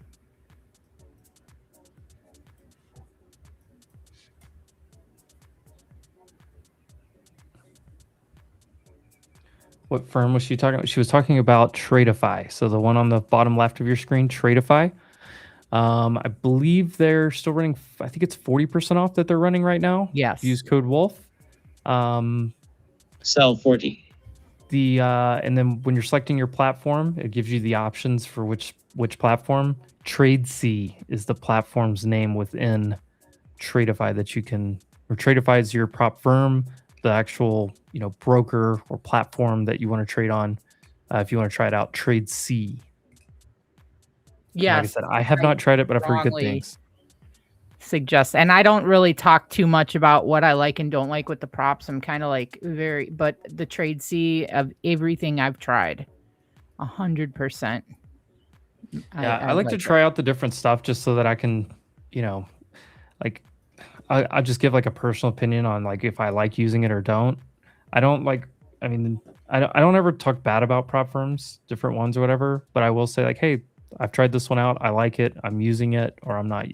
What firm was she talking about? She was talking about Tradify. So the one on the bottom left of your screen, Tradify. I believe they're still running. I think it's 40% off that they're running right now. Yes. Use code Wolf. Sell 40. And then when you're selecting your platform, it gives you the options for which platform. TradeC is the platform's name within Tradify that you can. Or Tradify is your prop firm, the actual broker or platform that you want to trade on. If you want to try it out, TradeC. Yes. Like I said, I have not tried it, but I've heard good strongly things. Suggest, and I don't really talk too much about what I like and don't like with the props. I'm kind of like but the trade C of everything I've tried, 100%. Yeah, I like to try out the different stuff just so that I can, like, I just give like a personal opinion on like if I like using it or don't. I don't like. I mean, I don't ever talk bad about prop firms, different ones or whatever. But I will say like, hey, I've tried this one out. I like it. I'm using it, or I'm not.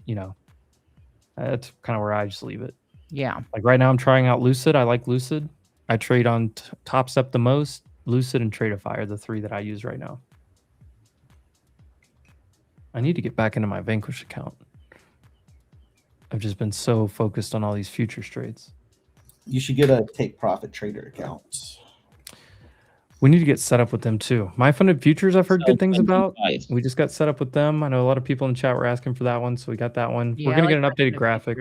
That's kind of where I just leave it. Yeah. Like right now, I'm trying out Lucid. I like Lucid. I trade on Top Step the most. Lucid and Tradify are the three that I use right now. I need to get back into my Vanquish account. I've just been so focused on all these futures trades. You should get a take profit trader account. We need to get set up with them too. My Funded Futures, I've heard good things about. We just got set up with them. I know a lot of people in the chat were asking for that one, so we got that one. Yeah, We're going to I get an like updated graphic.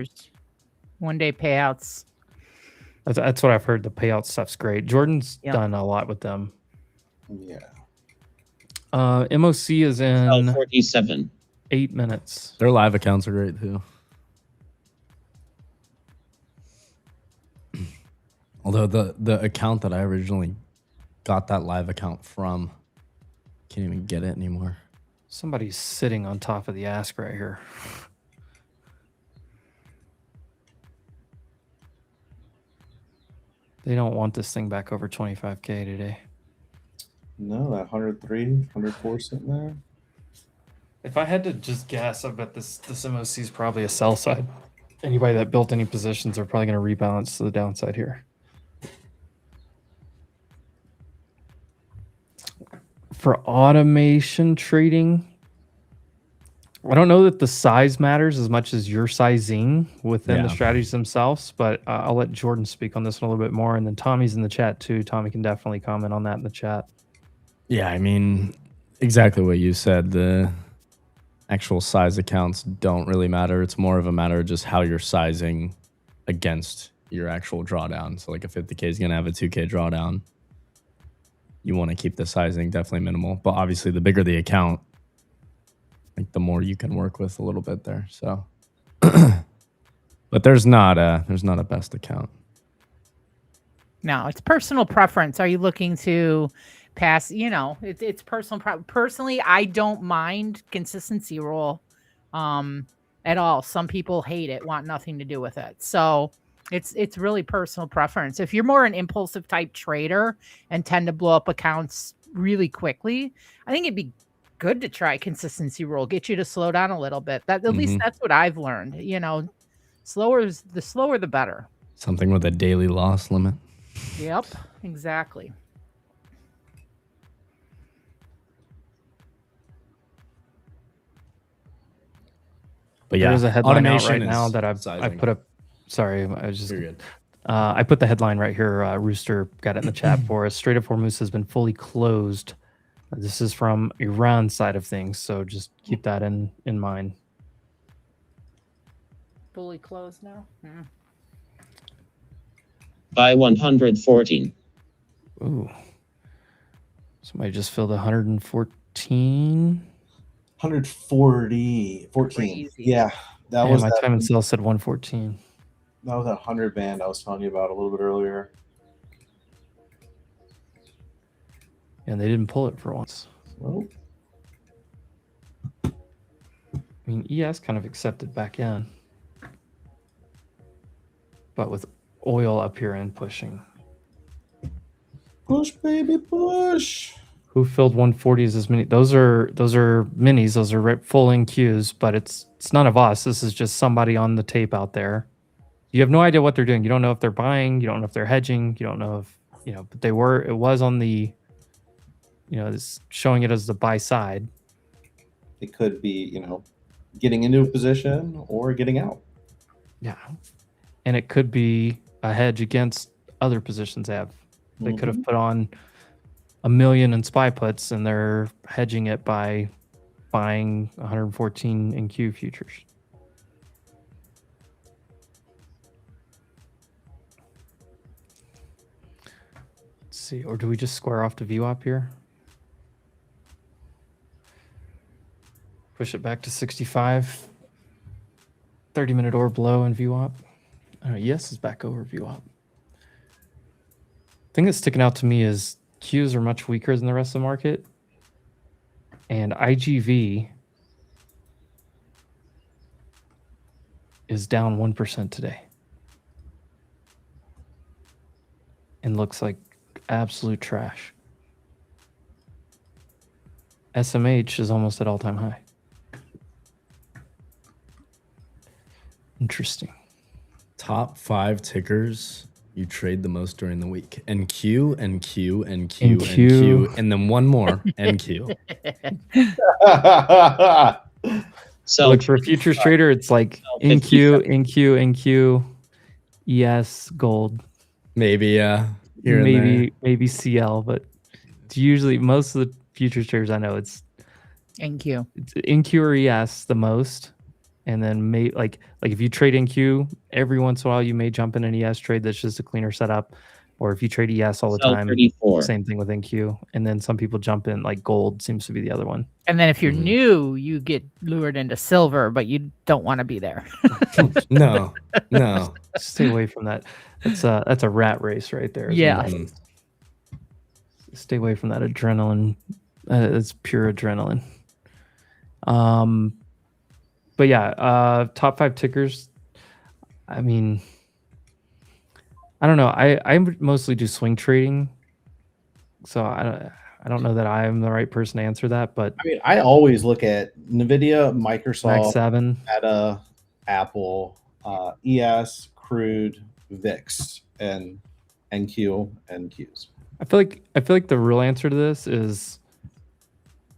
One-day payouts. That's what I've heard. The payout stuff's great. Jordan's Yep. done a lot with them. Yeah. MOC is in 47. 8 minutes. Their live accounts are great too. Although the account that I originally got that live account from, can't even get it anymore. Somebody's sitting on top of the ask right here. They don't want this thing back over 25K today. No, that 103, 104 sitting there. If I had to just guess, I bet this MOC is probably a sell side. Anybody that built any positions are probably going to rebalance to the downside here. For automation trading, I don't know that the size matters as much as your sizing within the strategies themselves, but I'll let Jordan speak on this one a little bit more. And then Tommy's in the chat too. Tommy can definitely comment on that in the chat. Yeah, I mean, exactly what you said. The actual size accounts don't really matter. It's more of a matter of just how you're sizing against your actual drawdown. So like a 50K is going to have a 2K drawdown. You want to keep the sizing definitely minimal, but obviously the bigger the account, like the more you can work with a little bit there. So, but there's not a best account. No, it's personal preference. Are you looking to pass? It's personal. Personally, I don't mind consistency rule at all. Some people hate it, want nothing to do with it. So it's really personal preference. If you're more an impulsive type trader and tend to blow up accounts really quickly, I think it'd be good to try consistency rule, get you to slow down a little bit. At least that's what I've learned. The slower the better. Something with a daily loss limit. Yep, exactly. But yeah, there's a headline out automation right now that I put up. Sorry, I was just. I put the headline right here. Rooster got it in the chat for us. Strait of Hormuz has been fully closed. This is from Iran side of things, so just keep that in mind. Fully closed now. Buy 114. Ooh. Somebody just filled 114. 140, 14. Yeah, that was my that. time and sell said 114. That was that 100 band I was telling you about a little bit earlier. And they didn't pull it for once. Well, I mean, ES kind of accepted back in. But with oil up here and pushing. push, baby, push. Who filled 140s as many? Those are minis. Those are full NQs, but it's none of us. This is just somebody on the tape out there. You have no idea what they're doing. You don't know if they're buying. You don't know if they're hedging. You don't know if, but they were. It was on the, it's showing it as the buy side. It could be, getting into a position or getting out. Yeah. And it could be a hedge against other positions they have. They could have put on 1 million in SPY puts and they're hedging it by buying 114 NQ futures. Let's see, or do we just square off to VWAP here? Push it back to 65. 30-minute or below in VWAP. ES is back over VWAP. Thing that's sticking out to me is Qs are much weaker than the rest of the market. And IGV is down 1% today. And looks like absolute trash. SMH is almost at all-time high. Interesting. Top 5 tickers you trade the most during the week. NQ, NQ, NQ, NQ, and then one more, NQ. So look, for a futures trader, it's like NQ, NQ, NQ, ES, gold. Maybe, maybe CL, but it's usually most of the futures traders I know it's NQ. It's NQ or ES the most. And then like if you trade NQ, every once in a while you may jump in an ES trade that's just a cleaner setup. Or if you trade ES all the time, 34. Same thing with NQ. And then some people jump in, like gold seems to be the other one. And then if you're new, you get lured into silver, but you don't want to be there. No. Stay away from that. That's a rat race right there. Yeah. Stay away from that adrenaline. It's pure adrenaline. But yeah, top 5 tickers. I mean, I don't know. I mostly do swing trading, so I don't know that I'm the right person to answer that. But I mean, I always look at Nvidia, Microsoft, 7, Meta, Apple, ES, crude, VIX, and NQ and Qs. I feel like the real answer to this is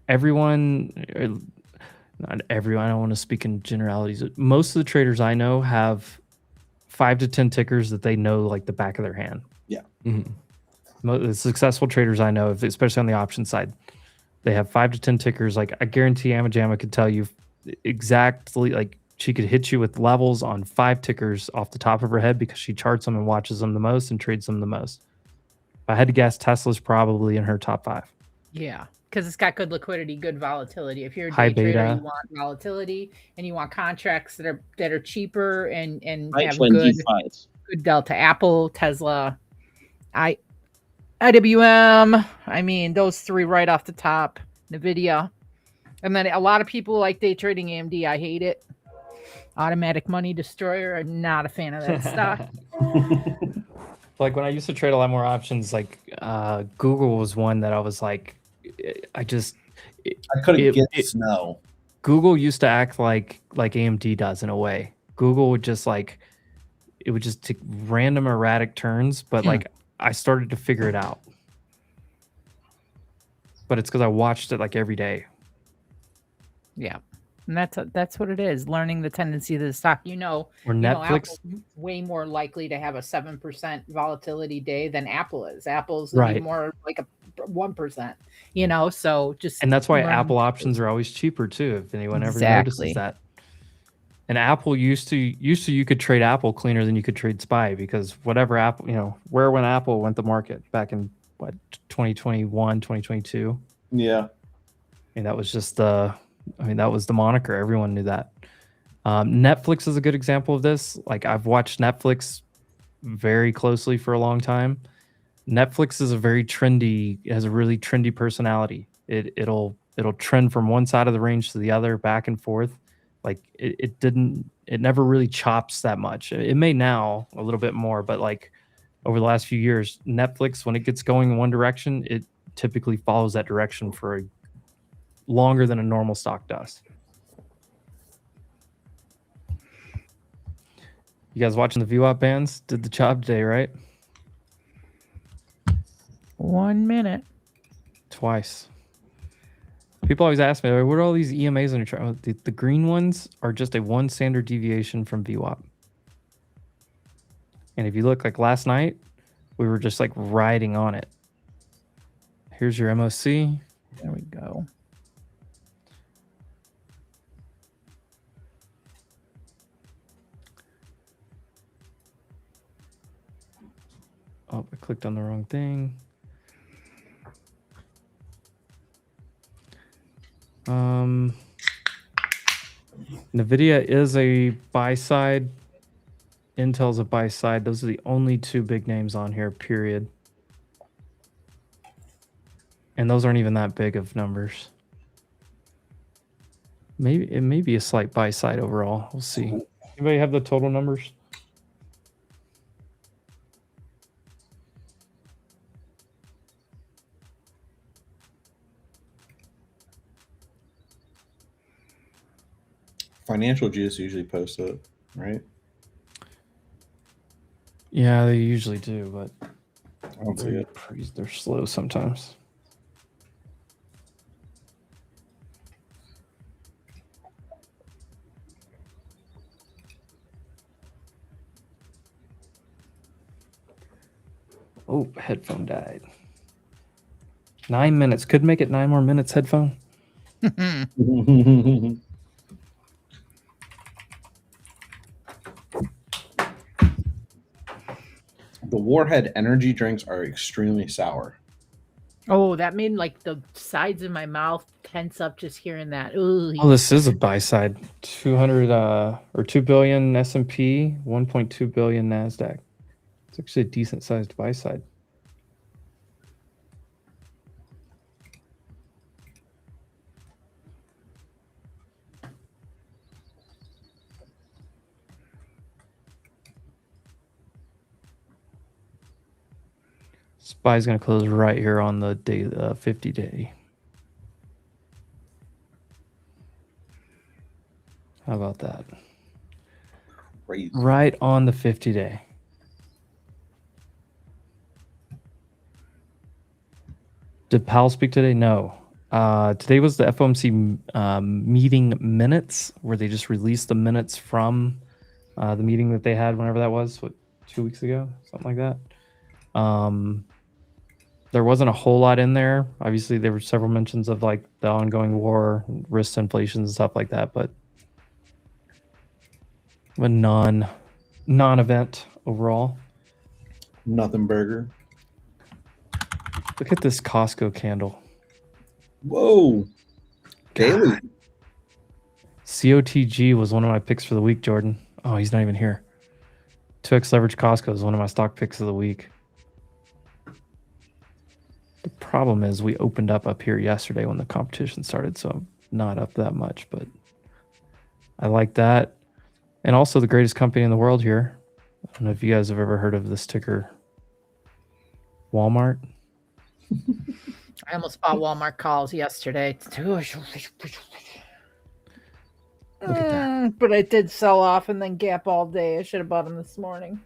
everyone. Not everyone. I don't want to speak in generalities. Most of the traders I know have 5 to 10 tickers that they know like the back of their hand. Yeah. The successful traders I know, especially on the option side, they have 5 to 10 tickers. Like I guarantee Amajama could tell you exactly, like she could hit you with levels on 5 tickers off the top of her head because she charts them and watches them the most and trades them the most. If I had to guess, Tesla's probably in her top 5. Yeah, because it's got good liquidity, good volatility. If you're a High day trader, beta. you want volatility and you want contracts that are cheaper and High have 25. good delta. Apple, Tesla, IWM. I mean, those 3 right off the top. Nvidia, and then a lot of people like day trading AMD. I hate it. Automatic money destroyer. I'm not a fan of that stock. Like when I used to trade a lot more options, like Google was one that I was like, I couldn't get snow. Google used to act like AMD does in a way. Google would just take random erratic turns, but like I started to figure it out. But it's because I watched it like every day. Yeah. And that's what it is. Learning the tendency of the stock. Or Netflix Netflix. Way more likely to have a 7% volatility day than Apple is. Apple's Right. more like a 1%. So just And that's why learn- Apple options are always cheaper too. If anyone ever Exactly. notices that. And Apple used to you could trade Apple cleaner than you could trade SPY because whatever Apple, when Apple went to market back in 2021, 2022. Yeah. And that was just that was the moniker. Everyone knew that. Netflix is a good example of this. Like I've watched Netflix very closely for a long time. Netflix is a very trendy, has a really trendy personality. It'll trend from one side of the range to the other, back and forth. Like it never really chops that much. It may now a little bit more, but like over the last few years, Netflix, when it gets going in one direction, it typically follows that direction for longer than a normal stock does. You guys watching the VWAP bands? Did the job today, right? 1 minute. Twice. People always ask me, like, what are all these EMAs on your chart? The green ones are just a 1 standard deviation from VWAP. And if you look, like last night, we were just like riding on it. Here's your MOC. There we go. Oh, I clicked on the wrong thing. Nvidia is a buy side. Intel's a buy side. Those are the only 2 big names on here, period. And those aren't even that big of numbers. Maybe it may be a slight buy side overall. We'll see. Anybody have the total numbers? Financial Juice usually posts it, right? Yeah, they usually do, but I don't see it. They're slow sometimes. Oh, headphone died. 9 minutes. Could make it 9 more minutes, headphone. The Warhead energy drinks are extremely sour. Oh, that made like the sides of my mouth tense up just hearing that. Ooh. Oh, this is a buy side. 200 or 2 billion S&P, 1.2 billion Nasdaq. It's actually a decent sized buy side. SPY's going to close right here on the day, 50 day. How about that? Crazy. Right on the 50 day. Did Powell speak today? No. Today was the FOMC meeting minutes, where they just released the minutes from the meeting that they had, whenever that was, 2 weeks ago, something like that. There wasn't a whole lot in there. Obviously, there were several mentions of like the ongoing war, risk to inflation, and stuff like that, but a non-event overall. Nothing burger. Look at this Costco candle. Whoa. Daily. COTG was one of my picks for the week, Jordan. Oh, he's not even here. 2x leverage Costco is one of my stock picks of the week. The problem is we opened up here yesterday when the competition started, so I'm not up that much, but I like that. And also the greatest company in the world here. I don't know if you guys have ever heard of this ticker, Walmart. I almost bought Walmart calls yesterday. Look at that. But I did sell off and then gap all day. I should have bought them this morning.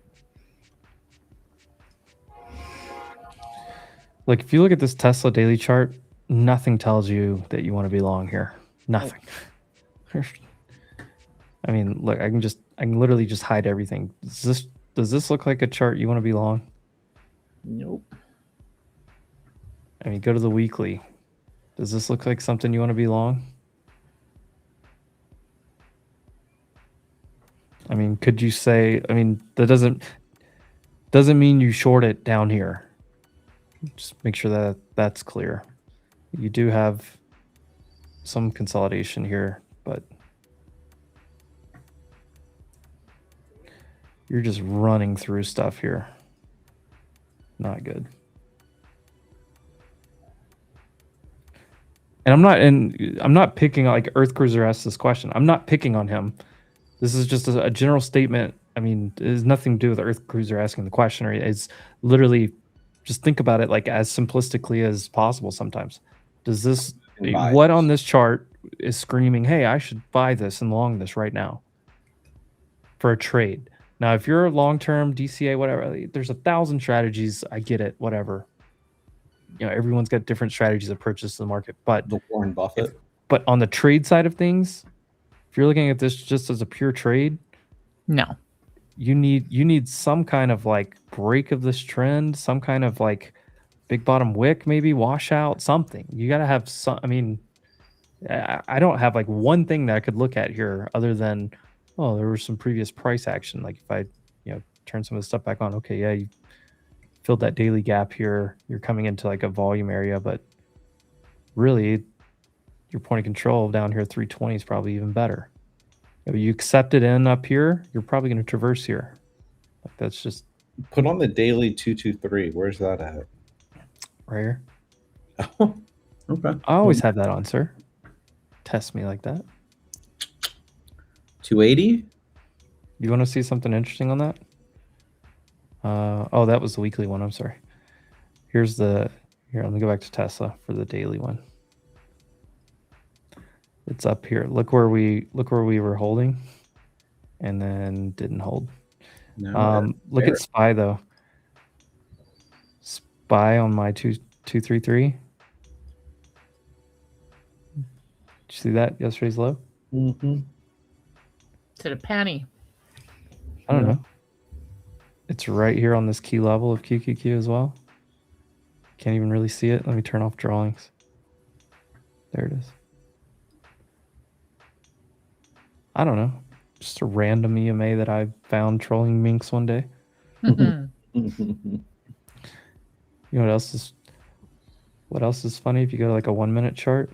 Like, if you look at this Tesla daily chart, nothing tells you that you want to be long here. Nothing. I mean, look, I can literally just hide everything. Does this look like a chart you want to be long? Nope. I mean, go to the weekly. Does this look like something you want to be long? I mean, could you say, I mean, that doesn't mean you short it down here. Just make sure that that's clear. You do have some consolidation here, but You're just running through stuff here. Not good. And I'm not picking, like, Earth Cruiser asked this question. I'm not picking on him. This is just a general statement. I mean, it has nothing to do with Earth Cruiser asking the question. Or it's literally just think about it like as simplistically as possible sometimes. Does this, what on this chart is screaming, hey, I should buy this and long this right now for a trade? Now, if you're a long-term DCA, whatever, there's 1,000 strategies. I get it, whatever. You know, everyone's got different strategies approaches to the market. But the Warren Buffett. But on the trade side of things, if you're looking at this just as a pure trade, no. You need some kind of like break of this trend, some kind of like big bottom wick, maybe washout, something. You got to have some. I mean, I don't have like one thing that I could look at here other than, oh, there was some previous price action. Like if I, turn some of the stuff back on, okay, yeah, you filled that daily gap here. You're coming into like a volume area, but really, your point of control down here, 320 is probably even better. If you accept it in up here, you're probably going to traverse here. Like that's just put on the daily 223. Where's that at? Right here. Oh, okay. I always have that on, sir. Test me like that. 280. You want to see something interesting on that? Oh, that was the weekly one. I'm sorry. Here, let me go back to Tesla for the daily one. It's up here. Look where we were holding, and then didn't hold. No, look at SPY though. SPY on my 233. Did you see that yesterday's low? Mm-hmm. To the penny. I don't know. It's right here on this key level of QQQ as well. Can't even really see it. Let me turn off drawings. There it is. I don't know. Just a random EMA that I found trolling minks one day. You know what else is funny if you go to like a 1 minute chart?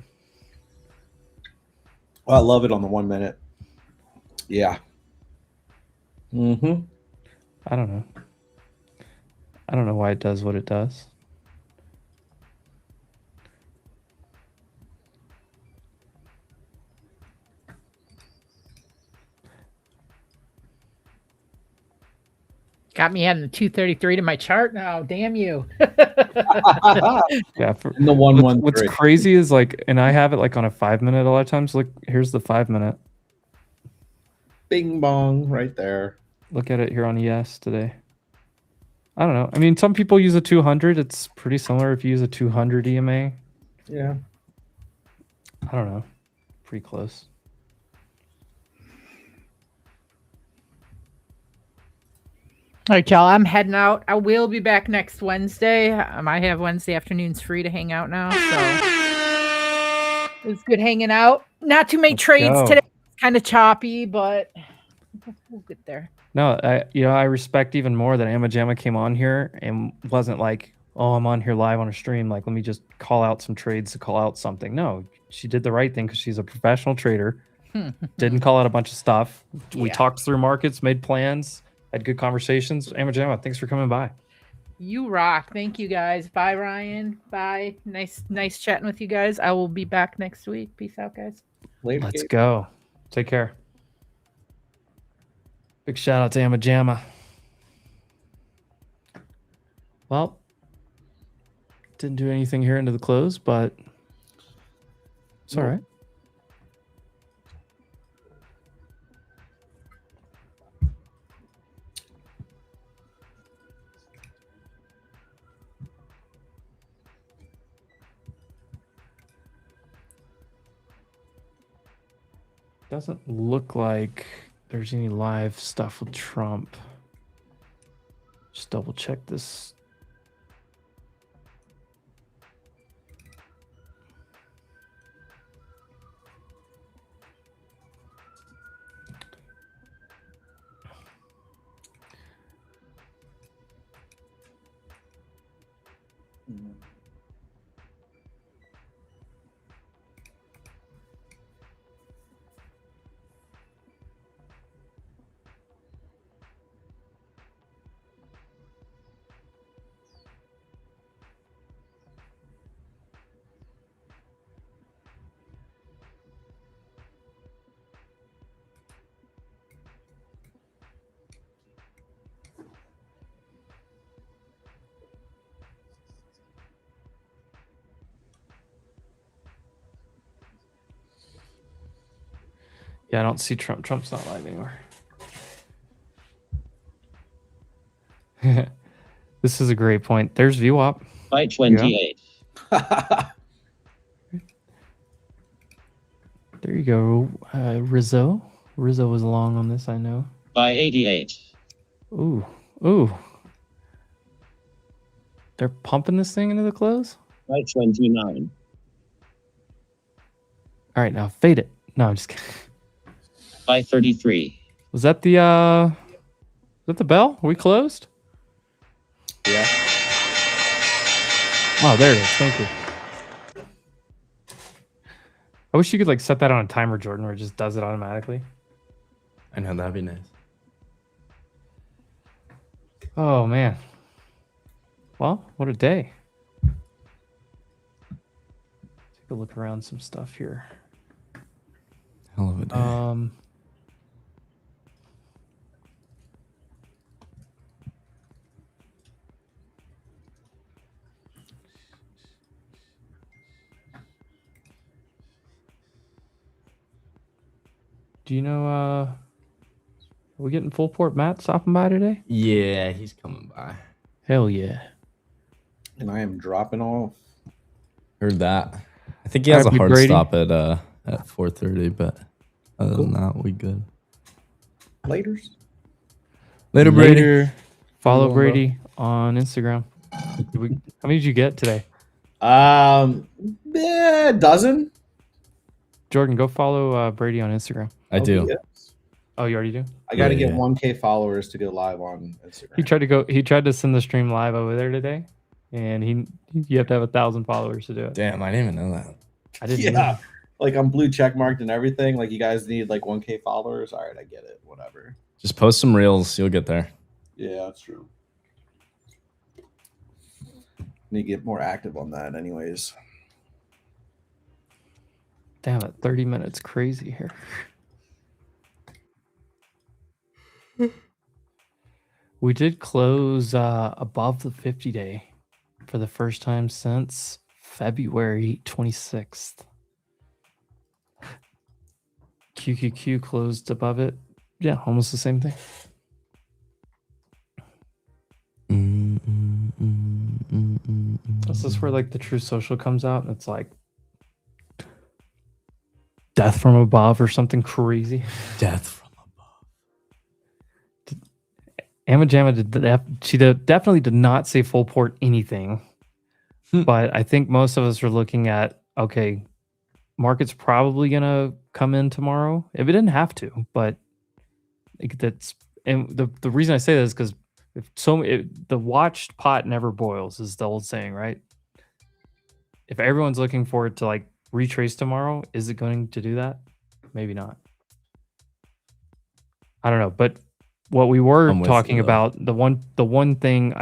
Oh, I love it on the 1 minute. Yeah. Mm-hmm. I don't know. I don't know why it does what it does. Got me adding the 233 to my chart now. Damn you. Yeah. The 113. What's crazy is like, and I have it like on a 5 minute a lot of times. Look, here's the 5 minute. Bing bong right there. Look at it here on ES today. I don't know. I mean, some people use a 200. It's pretty similar if you use a 200 EMA. Yeah. I don't know. Pretty close. All right, y'all. I'm heading out. I will be back next Wednesday. I have Wednesday afternoons free to hang out now. So it's good hanging out. Not too many trades today. It's kind of choppy, but we'll get there. No, I respect even more that Amajama came on here and wasn't like, oh, I'm on here live on a stream. Like, let me just call out some trades to call out something. No, she did the right thing because she's a professional trader. Didn't call out a bunch of stuff. We talked through markets, made plans, had good conversations. Amajama, thanks for coming by. You rock. Thank you, guys. Bye, Ryan. Bye. Nice chatting with you guys. I will be back next week. Peace out, guys. Later. Let's go. Take care. Big shout out to Amajama. Well, didn't do anything here into the close, but it's all right. Doesn't look like there's any live stuff with Trump. Just double check this. Yeah, I don't see Trump. Trump's not live anymore. This is a great point. There's VWAP. By 28. There you go. Rizzo. Rizzo was long on this, I know. By 88. Ooh. Ooh. They're pumping this thing into the close? By 29. All right, now fade it. No, I'm just kidding. By 33. Was that the bell? Are we closed? Yeah. Oh, there it is. Thank you. I wish you could like set that on a timer, Jordan, where it just does it automatically. I know, that'd be nice. Oh man. Well, what a day. Take a look around some stuff here. Hell of a day. Do you know are we getting full port Matt stopping by today? Yeah, he's coming by. Hell yeah. And I am dropping off. Heard that. I think he has a Happy hard Brady. stop at 4:30, but other than that, we good. Laters. Later, Brady. Follow Hello, Brady on Instagram. How many did you get today? A dozen. Jordan, go follow Brady on Instagram. I do. Yes. Oh, you already do? I got to Yeah, get 1K followers to go live on Instagram. He tried to send the stream live over there today, and you have to have 1,000 followers to do it. Damn, I didn't even know that. I didn't know. Yeah. Like I'm blue check marked and everything. Like you guys need like 1K followers. All right, I get it. Whatever. Just post some reels, you'll get there. Yeah, that's true. Need to get more active on that, anyways. Damn it, 30 minutes crazy here. We did close above the 50-day for the first time since February 26th. QQQ closed above it. Yeah, almost the same thing. This is where like the True Social comes out, and it's like death from above or something crazy. Death from above. Amajama she definitely did not say full port anything, but I think most of us are looking at, okay, market's probably gonna come in tomorrow. If it didn't have to, but that's, and the reason I say that is because the watched pot never boils is the old saying, right? If everyone's looking for it to like retrace tomorrow, is it going to do that? Maybe not. I don't know, but what we were talking about, the one thing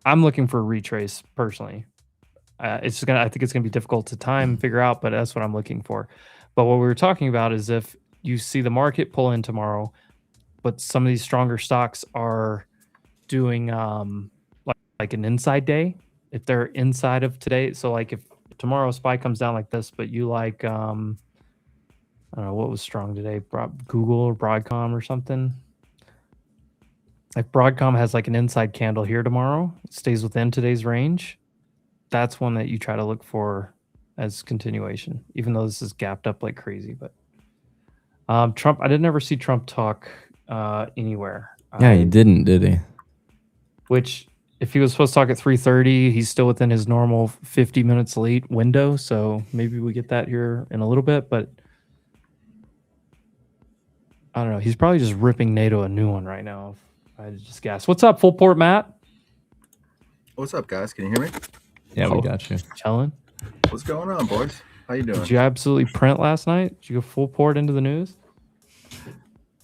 I'm looking for a retrace personally. It's just I think it's gonna be difficult to figure out, but that's what I'm looking for. But what we were talking about is if you see the market pull in tomorrow, but some of these stronger stocks are doing like an inside day, if they're inside of today. So like if tomorrow SPY comes down like this, but you like I don't know what was strong today, Google or Broadcom or something. If Broadcom has like an inside candle here tomorrow, it stays within today's range, that's one that you try to look for as continuation, even though this is gapped up like crazy. But Trump, I didn't ever see Trump talk anywhere. Yeah, he didn't, did he? Which, if he was supposed to talk at 3:30, he's still within his normal 50 minutes late window. So maybe we get that here in a little bit, but I don't know. He's probably just ripping NATO a new one right now. I just guess. What's up, full port Matt? What's up, guys? Can you hear me? Yeah, we got you. Chilling. What's going on, boys? How you doing? Did you absolutely print last night? Did you go full port into the news?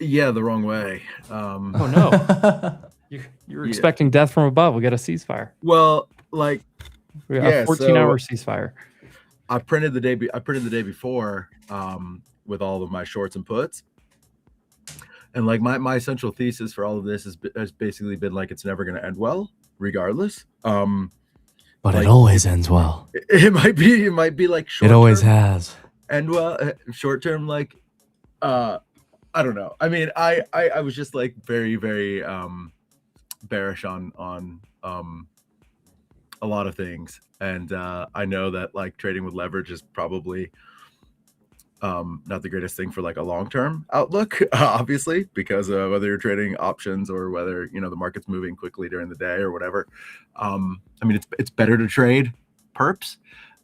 Yeah, the wrong way. Oh no! You're expecting death from above. We got a ceasefire. Well, like we got a 14-hour ceasefire. I printed the day before with all of my shorts and puts, and like my central thesis for all of this has basically been like it's never going to end well, regardless. But like, it always ends well. It might be like short. It always has. And well, short term, like I don't know. I mean, I was just like very, very bearish on a lot of things, and I know that like trading with leverage is probably not the greatest thing for like a long-term outlook, obviously, because whether you're trading options or whether the market's moving quickly during the day or whatever. I mean, it's better to trade perps,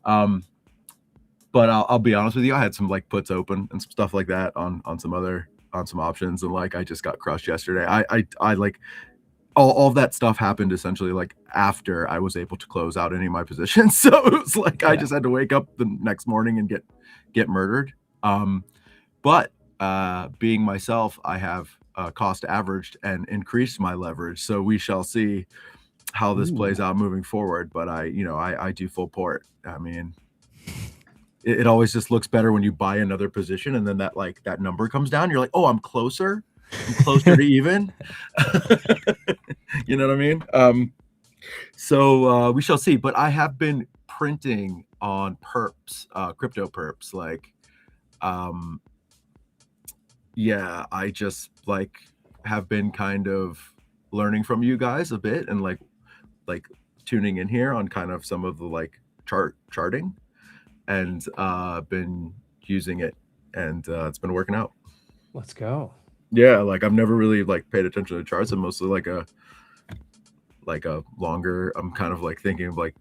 but I'll be honest with you, I had some like puts open and some stuff like that on some options, and like I just got crushed yesterday. I like all of that stuff happened essentially like after I was able to close out any of my positions, so it was like I just had to wake up the next morning and get murdered. But being myself, I have cost averaged and increased my leverage, so we shall see how this plays out moving forward. But I do full port. I mean, it always just looks better when you buy another position and then that number comes down. You're like, oh, I'm closer to even. You know what I mean? So we shall see. But I have been printing on perps, crypto perps, like yeah, I just like have been kind of learning from you guys a bit and like tuning in here on kind of some of the like charting, and been using it, and it's been working out. Let's go. Yeah, like I've never really like paid attention to charts. I'm mostly like a longer, I'm kind of like thinking of like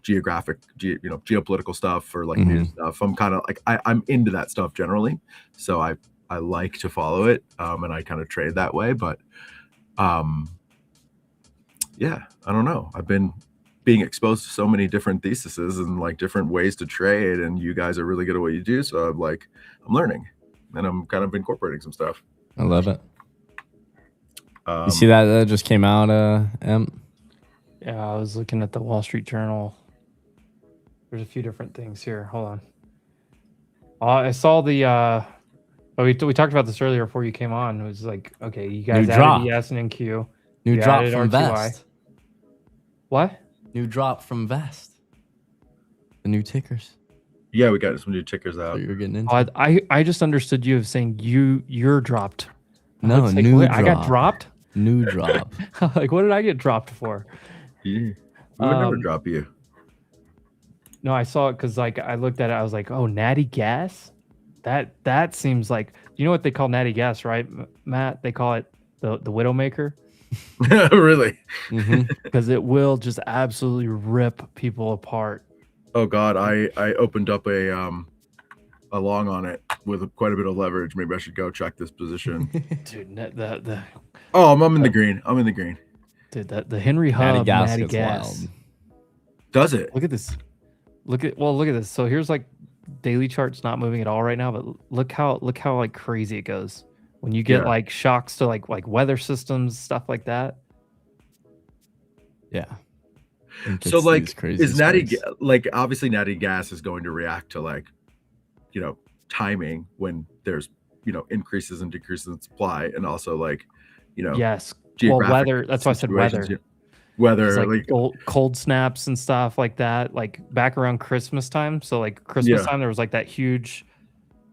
geopolitical stuff or like news stuff. I'm kind of like I'm into that stuff generally, so I like to follow it, and I kind of trade that way. But yeah, I don't know. I've been being exposed to so many different theses and like different ways to trade, and you guys are really good at what you do. So I'm learning, and I'm kind of incorporating some stuff. I love it. You see that just came out, Yeah, I was looking at the Wall Street Journal. There's a few different things here. Hold on. I saw the we talked about this earlier before you came on. It was like, okay, you guys added ES and NQ. New You drop added from R2I. Vest. What? New drop from Vest. The new tickers. Yeah, we got some new tickers out. You're getting into. I just understood you of saying you're dropped. No, like, new wait, drop. I got dropped? New drop. Like, what did I get dropped for? Yeah. We would never drop you. No, I saw it because like I looked at it. I was like, oh, Natty Gas? That seems like, you know what they call Natty Gas, right, Matt? They call it the Widowmaker. Really? Because it will just absolutely rip people apart. Oh God, I opened up a long on it with quite a bit of leverage. Maybe I should go check this position. Dude, the oh, I'm in the green. I'm in the green. Dude, the Henry Hub Natty Gas. Wild. Does it? Look at this. Look at this. So here's like daily chart's not moving at all right now, but look how like crazy it goes when you get like shocks to like weather systems, stuff like that. Yeah. So like, is Natty like, obviously Natty Gas is going to react to like, timing when there's increases and decreases in supply, and also like, yes, well, weather. That's why I said weather. Weather, like cold snaps and stuff like that, like back around Christmas time. So like Christmas time, there was like that huge,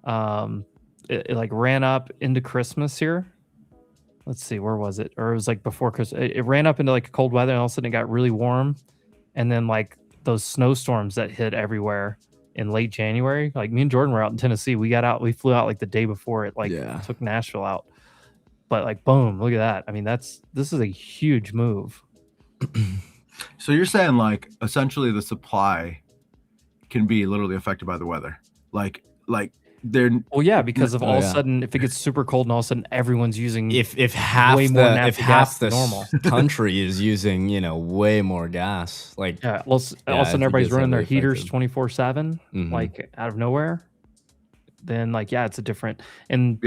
it like ran up into Christmas here. Let's see, where was it? Or it was like before Christmas. It ran up into like cold weather, and all of a sudden it got really warm, and then like those snowstorms that hit everywhere in late January. Like me and Jordan were out in Tennessee. We flew out like the day before it took Nashville out. But like boom, look at that. I mean, this is a huge move. So you're saying like essentially the supply can be literally affected by the weather, like they're because of all of a sudden if it gets super cold and all of a sudden everyone's using if half way more natural gas than normal. Country is using way more gas, like all of a sudden everybody's running their heaters 24/7 like out of nowhere, then like it's a different, and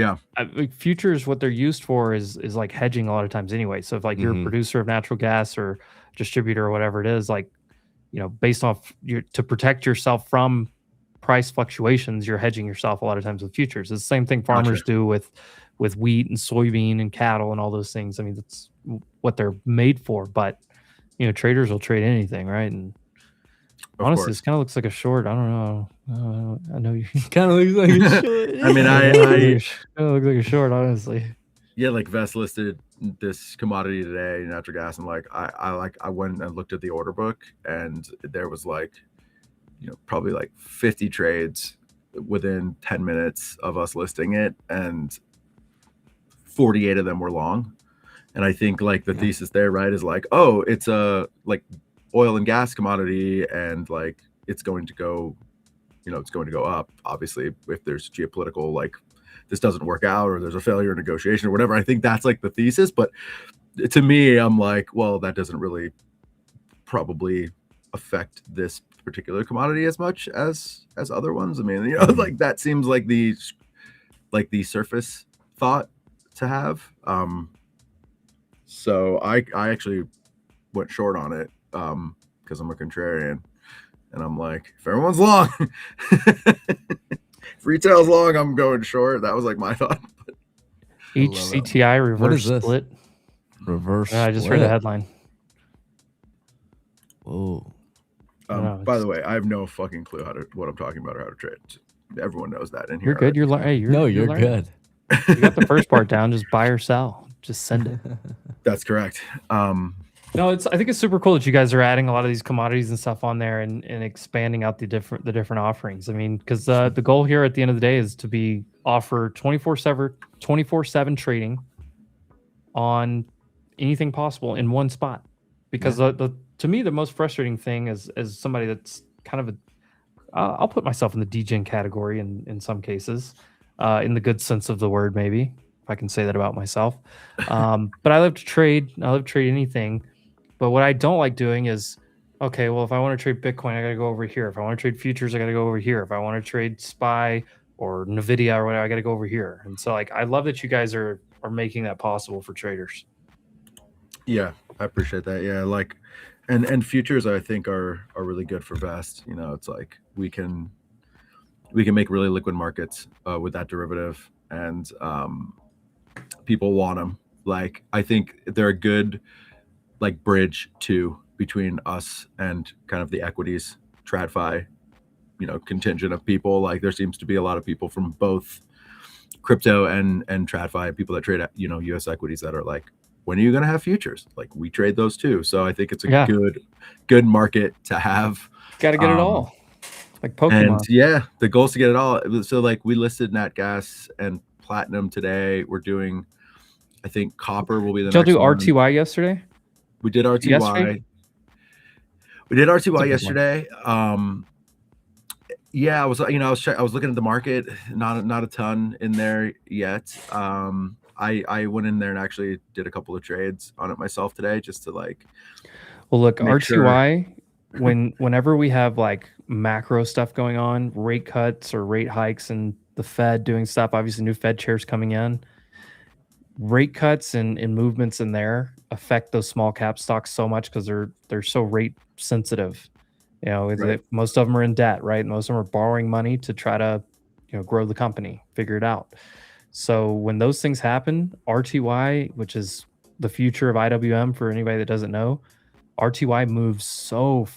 like futures, what they're used for is like hedging a lot of times anyway. So if like you're a producer of natural gas or distributor or whatever it is, like based off to protect yourself from price fluctuations, you're hedging yourself a lot of times with futures. It's the same thing farmers do with wheat and soybean and cattle and all those things. I mean, that's what they're made for. But traders will trade anything, right? And Honestly, course. this kind of looks like a short. I don't know. I know you kind of looks like a short. I mean, kind of looks like a short, honestly. Yeah, like Vest listed this commodity today, natural gas, and like I went and looked at the order book, and there was like, probably like 50 trades within 10 minutes of us listing it, and 48 of them were long. And I think like the thesis there, right, is like, oh, it's a like oil and gas commodity, and like it's going to go, it's going to go up. Obviously, if there's geopolitical, like this doesn't work out, or there's a failure in negotiation or whatever. I think that's like the thesis. But to me, I'm like, well, that doesn't really probably affect this particular commodity as much as other ones. I mean, like that seems like the surface thought to have. So I actually went short on it because I'm a contrarian, and I'm like, if everyone's long, if retail's long, I'm going short. That was like my thought. HCTI reverse What is this? split. Reverse. I just read the headline. Whoa. By the way, I have no fucking clue what I'm talking about or how to trade. Everyone knows that in here. You're good. You're you're learning. good. You got the first part down. Just buy or sell. Just send it. That's correct. No, I think it's super cool that you guys are adding a lot of these commodities and stuff on there and expanding out the different offerings. I mean, because the goal here at the end of the day is to offer 24/7 trading on anything possible in one spot. Because to me, the most frustrating thing as somebody that's kind of I'll put myself in the degen category in some cases, in the good sense of the word, maybe, if I can say that about myself. But I love to trade. I love to trade anything. But what I don't like doing is, okay, well, if I want to trade Bitcoin, I got to go over here. If I want to trade futures, I got to go over here. If I want to trade SPY or Nvidia or whatever, I got to go over here. And so, like, I love that you guys are making that possible for traders. Yeah, I appreciate that. Yeah, like, and futures I think are really good for Vest. It's like we can make really liquid markets with that derivative, and people want them. Like, I think they're a good like bridge between us and kind of the equities TradFi, contingent of people. Like, there seems to be a lot of people from both crypto and TradFi, people that trade at US equities, that are like, when are you going to have futures? Like, we trade those too. So I think it's a good market to have. Got to get it all, like Pokemon. And yeah, the goal is to get it all. So like, we listed nat gas and platinum today. We're doing, I think copper will be the next Did y'all one. do RTY yesterday? We did RTY. Yesterday? We did RTY yesterday. Yeah, I was looking at the market, not a ton in there yet. I went in there and actually did a couple of trades on it myself today, just to like. Well, look, RTY. Sure. Whenever we have like macro stuff going on, rate cuts or rate hikes, and the Fed doing stuff, obviously new Fed chairs coming in, rate cuts and movements in there affect those small cap stocks so much because they're so rate sensitive. Most of them are in debt, right? Most of them are borrowing money to try to grow the company, figure it out. So when those things happen, RTY, which is the future of IWM for anybody that doesn't know, RTY moves so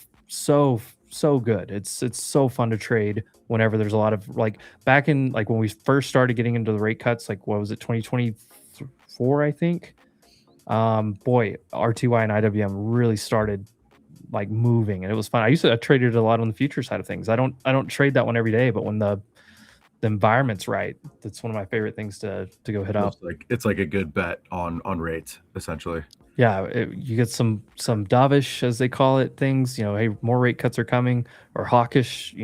good. It's so fun to trade whenever there's a lot of, like, back in, like, when we first started getting into the rate cuts, like, what was it, 2024, I think? Boy, RTY and IWM really started like moving, and it was fun. I traded a lot on the future side of things. I don't trade that one every day, but when the environment's right, that's one of my favorite things to go hit up. It's like a good bet on rates, essentially. Yeah, you get some dovish, as they call it, things. Hey, more rate cuts are coming, or hawkish.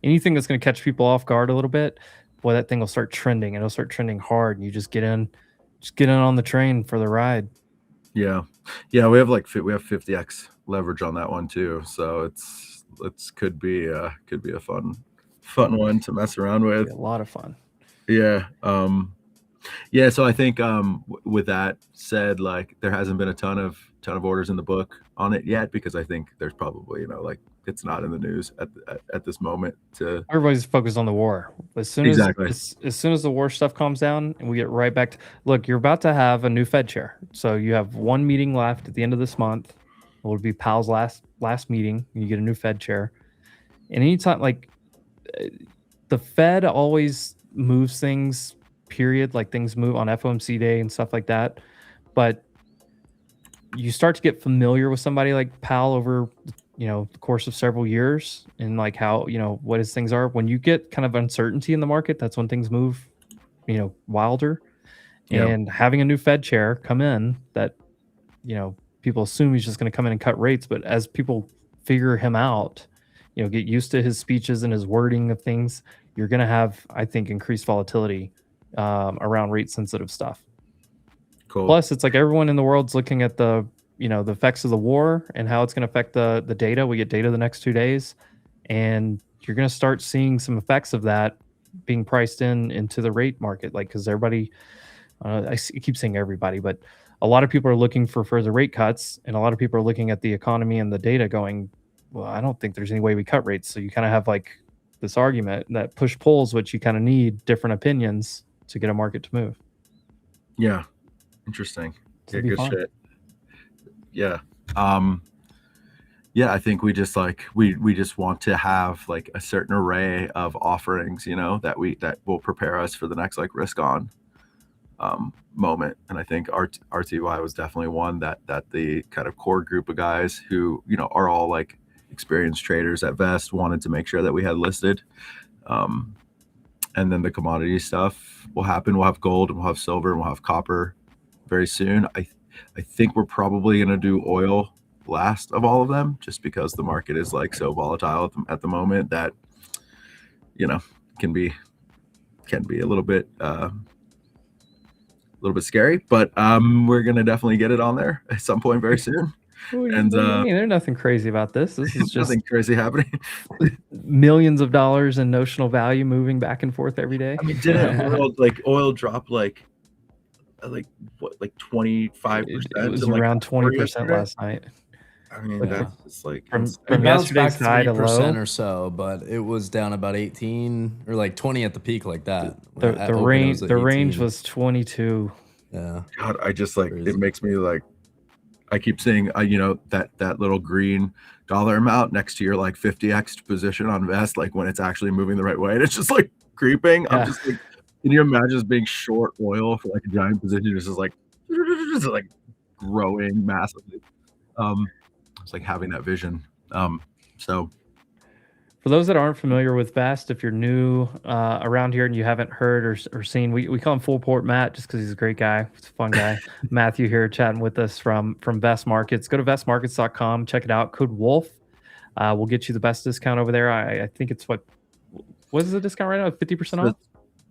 Anything that's going to catch people off guard a little bit. Boy, that thing will start trending, and it'll start trending hard, and you just get in on the train for the ride. Yeah, we have 50x leverage on that one too, so it's could be a fun one to mess around with. A lot of fun. Yeah. Yeah, so I think with that said, like, there hasn't been a ton of orders in the book on it yet, because I think there's probably it's not in the news at this moment. Everybody's focused on the war. As soon as the war stuff calms down and we get right back to, look, you're about to have a new Fed chair. So you have one meeting left at the end of this month. It would be Powell's last meeting. You get a new Fed chair, and anytime the Fed always moves things. Period. Like things move on FOMC day and stuff like that, but you start to get familiar with somebody like Powell over the course of several years, and like how what his things are. When you get kind of uncertainty in the market, that's when things move wilder. Yep. And having a new Fed chair come in that people assume he's just going to come in and cut rates, but as people figure him out, get used to his speeches and his wording of things, you're going to have, I think, increased volatility around rate sensitive stuff. Cool. Plus, it's like everyone in the world's looking at the the effects of the war and how it's going to affect the data. We get data the next 2 days, and you're going to start seeing some effects of that being priced into the rate market. Like, because everybody, I keep saying everybody, but a lot of people are looking for further rate cuts, and a lot of people are looking at the economy and the data going, well, I don't think there's any way we cut rates. So you kind of have like this argument that push pulls, which you kind of need different opinions to get a market to move. Yeah. Interesting. Yeah, good fun. shit. Yeah. Yeah, I think we just we just want to have like a certain array of offerings, that will prepare us for the next like risk on moment. And I think RTY was definitely one that the kind of core group of guys who, are all like experienced traders at Vest wanted to make sure that we had listed. And then the commodity stuff will happen. We'll have gold and we'll have silver and we'll have copper very soon. I think we're probably going to do oil last of all of them, just because the market is like so volatile at the moment that can be a little bit scary. But we're going to definitely get it on there at some point very soon. And there's nothing crazy about this. This is just nothing crazy happening. Millions of dollars in notional value moving back and forth every day. I mean, didn't oil drop like 25%? It was around 20% last night. I mean, Yeah. that's just like From It bounced yesterday's back high to low. 3% or so, but it was down about 18 or like 20 at the peak, like that. The At open, it range was the at range 18. was 22. Yeah. God, I just like Crazy. it makes me like I keep seeing that little green dollar amount next to your like 50x position on Vest, like when it's actually moving the right way, and it's just like creeping. Yeah. I'm just like, can you imagine just being short oil for like a giant position? It's just like growing massively. It's like having that vision. So For those that aren't familiar with Vest, if you're new around here and you haven't heard or seen, we call him Full Port Matt just because he's a great guy. He's a fun guy. Matthew here chatting with us from Vest Markets. Go to vestmarkets.com. Check it out. Code WOLF. We'll get you the best discount over there. I think it's what is the discount right now? 50% off?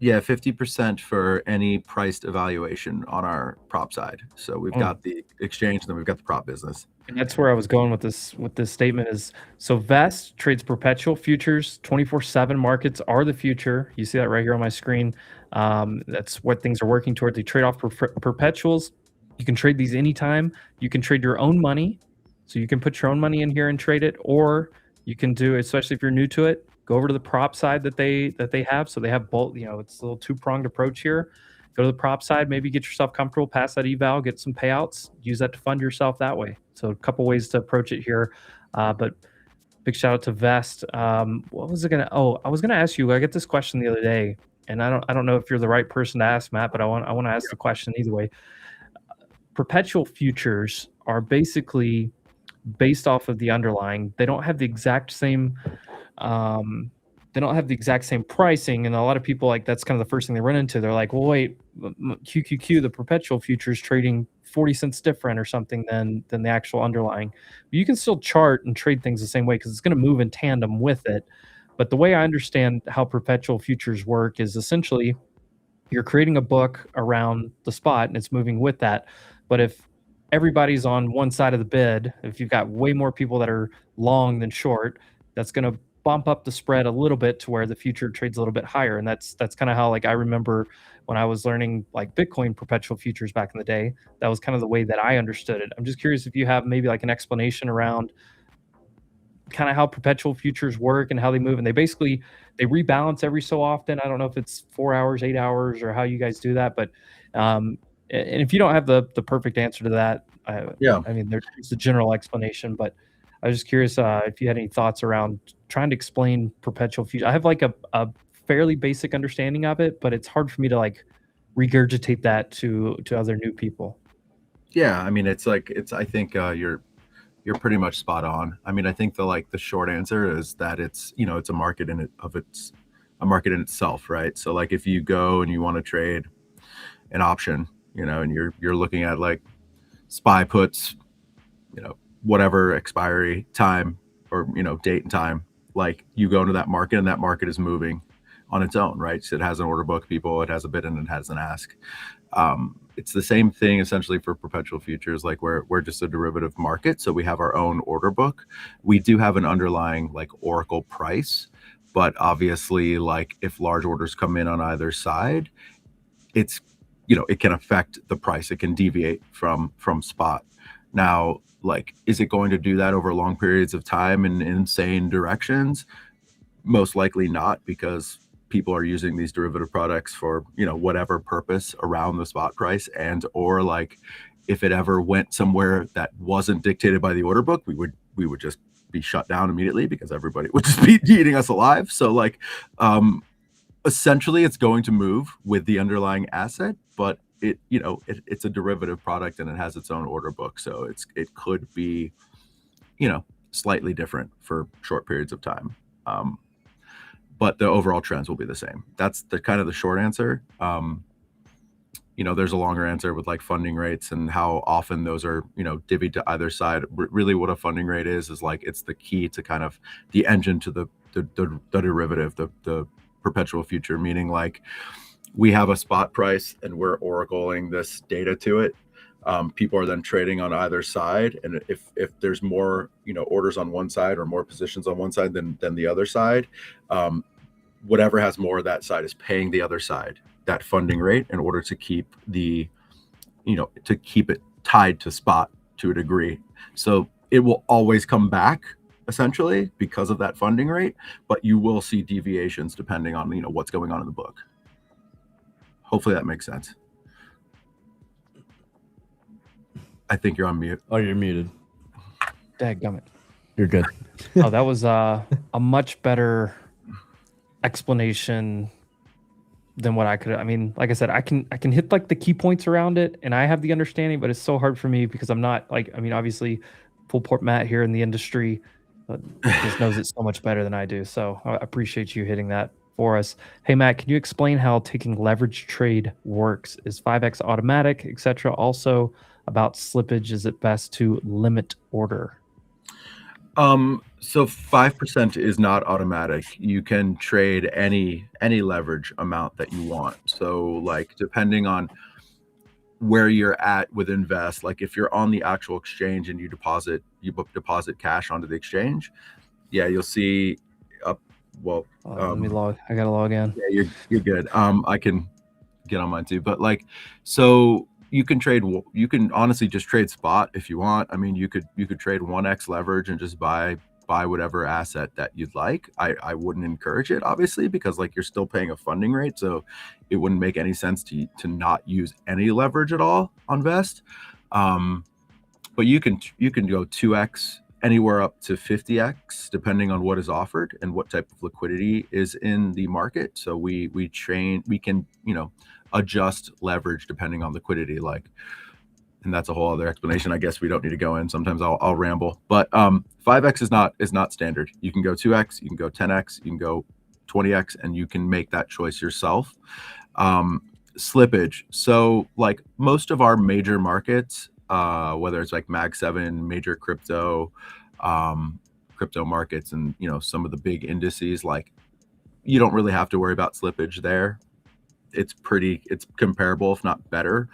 yeah, 50% for any priced evaluation on our prop side. So we've got the exchange, and then we've got the prop business. And that's where I was going with this statement is, so Vest trades perpetual futures, 24/7 markets are the future. You see that right here on my screen. That's what things are working toward. They trade off perpetuals. You can trade these anytime. You can trade your own money. So you can put your own money in here and trade it, or you can do, especially if you're new to it, go over to the prop side that they have. So they have both, it's a little two-pronged approach here. Go to the prop side, maybe get yourself comfortable, pass that eval, get some payouts, use that to fund yourself that way. So a couple ways to approach it here. But big shout out to Vest. What was it gonna? Oh, I was gonna ask you. I get this question the other day, and I don't know if you're the right person to ask, Matt, but I want to ask the question either way. Perpetual futures are basically based off of the underlying. They don't have the exact same. They don't have the exact same pricing, and a lot of people, like, that's kind of the first thing they run into. They're like, well, wait, QQQ, the perpetual futures trading 40 cents different or something than the actual underlying. But you can still chart and trade things the same way because it's going to move in tandem with it. But the way I understand how perpetual futures work is essentially you're creating a book around the spot and it's moving with that. But if everybody's on one side of the bid, if you've got way more people that are long than short, that's going to bump up the spread a little bit to where the future trades a little bit higher. And that's kind of how, like, I remember when I was learning like Bitcoin perpetual futures back in the day, that was kind of the way that I understood it. I'm just curious if you have maybe like an explanation around kind of how perpetual futures work and how they move. And they rebalance every so often. I don't know if it's 4 hours, 8 hours, or how you guys do that. But and if you don't have the perfect answer to that, Yeah. I mean, there's a general explanation, but I was just curious if you had any thoughts around trying to explain perpetual future. I have like a fairly basic understanding of it, but it's hard for me to like regurgitate that to other new people. Yeah, I mean, I think you're pretty much spot on. I mean, I think the short answer is that it's it's a market a market in itself, right? So like if you go and you want to trade an option, and you're looking at like SPY puts, whatever expiry time or date and time, like you go into that market and that market is moving on its own, right? So it has an order book, it has a bid and it has an ask. It's the same thing essentially for perpetual futures. Like we're just a derivative market, so we have our own order book. We do have an underlying like Oracle price, but obviously like if large orders come in on either side, it's it can affect the price. It can deviate from spot. Now, like, is it going to do that over long periods of time in insane directions? Most likely not, because people are using these derivative products for whatever purpose around the spot price, and or like if it ever went somewhere that wasn't dictated by the order book, we would just be shut down immediately because everybody would just be eating us alive. So like essentially it's going to move with the underlying asset, but it's a derivative product and it has its own order book, so it could be slightly different for short periods of time. But the overall trends will be the same. That's the kind of the short answer. There's a longer answer with like funding rates and how often those are, divvied to either side. Really what a funding rate is like, it's the key to kind of the engine to the derivative, the perpetual future, meaning like we have a spot price and we're oracling this data to it. People are then trading on either side, and if there's more orders on one side or more positions on one side than the other side, whatever has more of that side is paying the other side that funding rate in order to keep to keep it tied to spot to a degree. So it will always come back essentially because of that funding rate, but you will see deviations depending on what's going on in the book. Hopefully that makes sense. I think you're on mute. Oh, you're muted. Dadgummit. You're good. Oh, that was a much better explanation than what I could. I mean, like I said, I can hit like the key points around it, and I have the understanding, but it's so hard for me because I'm not like, I mean, obviously, full port Matt here in the industry just knows it so much better than I do. So I appreciate you hitting that for us. Hey Matt, can you explain how taking leverage trade works? Is 5x automatic, etc.? Also about slippage, is it best to limit order? So 5% is not automatic. You can trade any leverage amount that you want. So like depending on where you're at with Invest, like if you're on the actual exchange and you deposit cash onto the exchange, yeah, you'll see let me log. I gotta log in. Yeah, you're good. I can get on mine too, but like, so you can honestly just trade spot if you want. I mean, you could trade 1x leverage and just buy whatever asset that you'd like. I wouldn't encourage it, obviously, because like you're still paying a funding rate, so it wouldn't make any sense to not use any leverage at all on Vest. But you can go 2x anywhere up to 50x depending on what is offered and what type of liquidity is in the market. So we can adjust leverage depending on liquidity, like, and that's a whole other explanation. I guess we don't need to go in. Sometimes I'll ramble, but 5x is not standard. You can go 2x, you can go 10x, you can go 20x, and you can make that choice yourself. Slippage. So like most of our major markets, whether it's like Mag 7, major crypto markets, and some of the big indices, like you don't really have to worry about slippage there. It's comparable, if not better.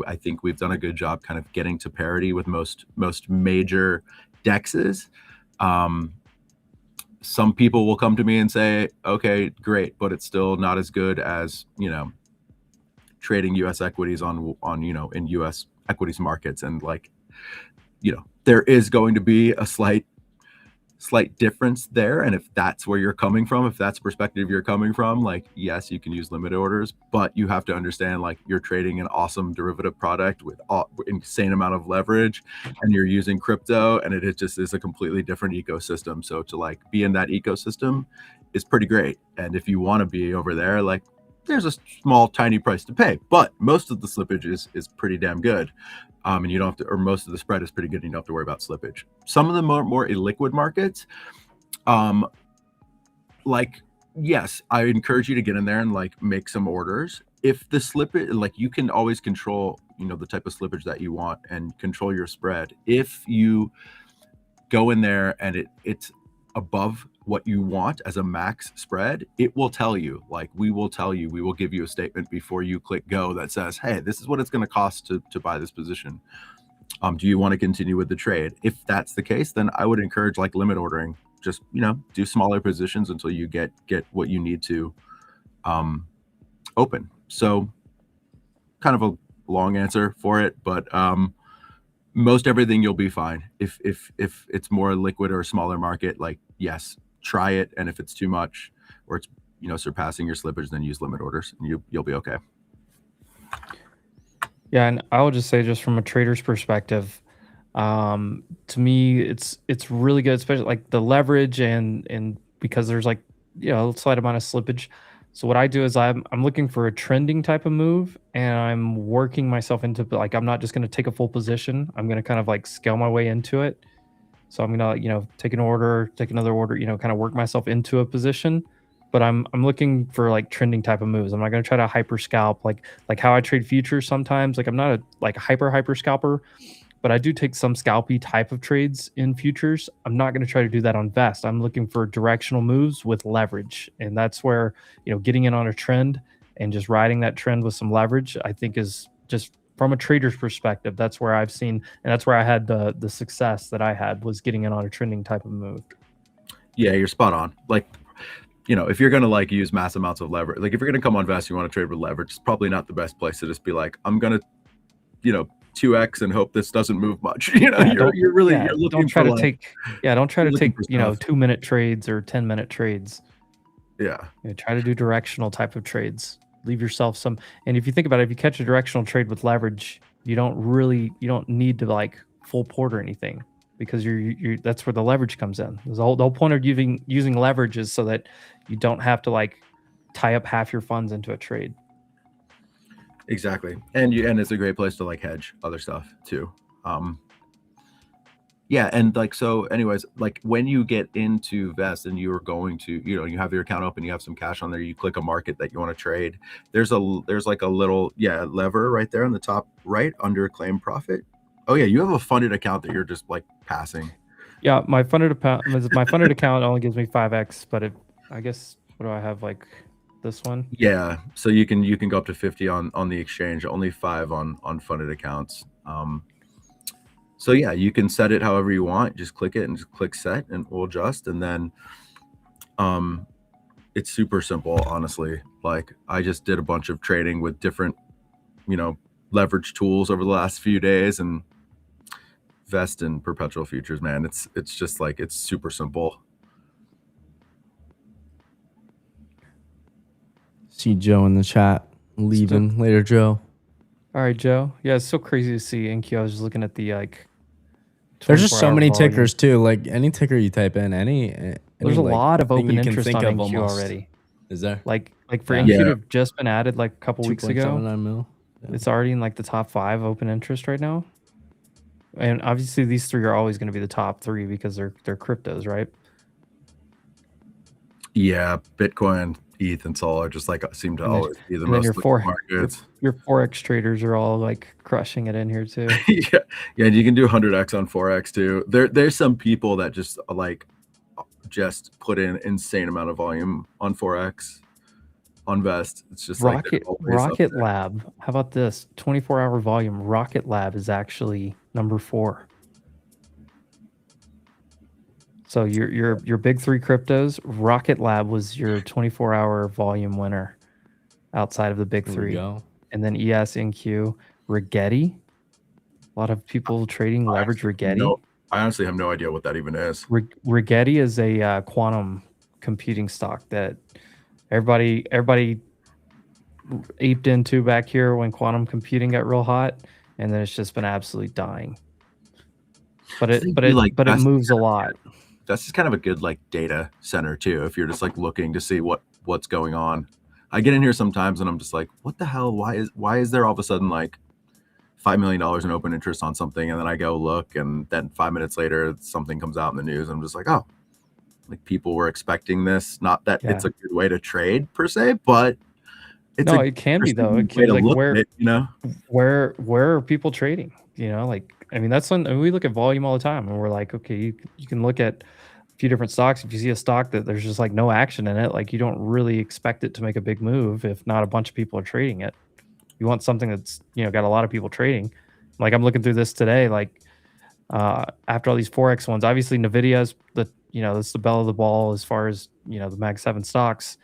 I think we've done a good job kind of getting to parity with most major dexes. Some people will come to me and say, okay, great, but it's still not as good as trading US equities on in US equities markets. And like there is going to be a slight slight difference there. And if that's where you're coming from, if that's the perspective you're coming from, like, yes, you can use limit orders, but you have to understand, like, you're trading an awesome derivative product with insane amount of leverage, and you're using crypto, and it just is a completely different ecosystem. So to like be in that ecosystem is pretty great. And if you want to be over there, like, there's a small, tiny price to pay, but most of the slippage is pretty damn good. And you don't have to, or most of the spread is pretty good. And you don't have to worry about slippage. Some of the more illiquid markets, like, yes, I encourage you to get in there and like make some orders. If the slippage, like, you can always control, you know, the type of slippage that you want and control your spread. If you go in there and it's above what you want as a max spread, it will tell you, like, we will give you a statement before you click go that says, hey, this is what it's going to cost to buy this position. Do you want to continue with the trade? If that's the case, then I would encourage like limit ordering. Just, you know, do smaller positions until you get what you need to open. So kind of a long answer for it, but most everything you'll be fine. If it's more liquid or a smaller market, like, yes, try it. And if it's too much or it's, you know, surpassing your slippage, then use limit orders and you'll be okay. Yeah, and I will just say, just from a trader's perspective, to me, it's really good, especially like the leverage and because there's like, you know, a slight amount of slippage. So what I do is I'm looking for a trending type of move, and I'm working myself into, like, I'm not just going to take a full position. I'm going to kind of like scale my way into it. So I'm going to, you know, take an order, take another order, you know, kind of work myself into a position. But I'm looking for like trending type of moves. I'm not going to try to hyper scalp like how I trade futures sometimes. Like, I'm not a hyper scalper, but I do take some scalpy type of trades in futures. I'm not going to try to do that on Vest. I'm looking for directional moves with leverage. And that's where, you know, getting in on a trend and just riding that trend with some leverage, I think, is just, from a trader's perspective, that's where I've seen, and that's where I had the success that I had, was getting in on a trending type of move. Yeah, you're spot on. Like, you know, if you're going to like use mass amounts of leverage, like if you're going to come on Vest, you want to trade with leverage, it's probably not the best place to just be like, I'm going to, you know, 2x and hope this doesn't move much. You know, Yeah, you're really you're looking don't try for to take you know, stuff. 2-minute trades or 10-minute trades. Yeah. You know, try to do directional type of trades. Leave yourself some, and if you think about it, if you catch a directional trade with leverage, you don't need to like full port or anything, because you're that's where the leverage comes in. The whole point of using leverage is so that you don't have to like tie up half your funds into a trade. Exactly. And it's a great place to like hedge other stuff too. Yeah, and like, so anyways, like when you get into Vest and you're going to, you know, you have your account open, you have some cash on there, you click a market that you want to trade, there's like a little lever right there on the top right under claim profit. Oh yeah, you have a funded account that you're just like passing. Yeah, my funded account only gives me 5x, but I guess, what do I have, like this one? Yeah, so you can go up to 50 on the exchange, only 5 on funded accounts. So yeah, you can set it however you want. Just click it and just click set, and we'll adjust. And then it's super simple, honestly. Like, I just did a bunch of trading with different, you know, leverage tools over the last few days, and Vest and perpetual futures, man, it's just like, it's super simple. See Joe in the chat. Leaving later, Joe. All right, Joe. Yeah, it's so crazy to see NQ. I was just looking at the like. There's just so many volume. tickers too. Like any ticker you type in, there's a like, lot of thing open you can interest think on of NQ almost. already. Is there? Like for Yeah. NQ Yeah. to have just been added like a couple weeks ago. 2.79 mil. Yeah. It's already in like the top 5 open interest right now. And obviously these 3 are always going to be the top 3 because they're cryptos, right? Yeah, Bitcoin, ETH, and Sol are just like seem to always be the most liquid markets. Your Forex traders are all like crushing it in here too. Yeah, and you can do 100x on Forex too. There's some people that just like put in insane amount of volume on Forex, on Vest. It's just Rocket like Lab. How about this? 24-hour volume. Rocket Lab is actually number 4. So your big 3 cryptos, Rocket Lab was your 24-hour volume winner outside of the big 3. And then ES, NQ, Rigetti. A lot of people trading leverage Rigetti. I honestly have no idea what that even is. Rigetti is a quantum computing stock that everybody aped into back here when quantum computing got real hot, and then it's just been absolutely dying. But it moves a lot. That's just kind of a good like data center too. If you're just like looking to see what's going on, I get in here sometimes and I'm just like, what the hell? Why is there all of a sudden like $5 million in open interest on something, and then I go look, and then 5 minutes later something comes out in the news. I'm just like, oh, like people were expecting this. Not that it's a good way to trade per se, but it can be though. It can, like where are people trading? You know, like I mean that's when we look at volume all the time, and we're like, okay, you can look at a few different stocks. If you see a stock that there's just like no action in it, like you don't really expect it to make a big move if not a bunch of people are trading it. You want something that's, you know, got a lot of people trading. Like I'm looking through this today, like after all these Forex ones, obviously Nvidia is that's the bell of the ball as far as, you know, the Mag 7 stocks,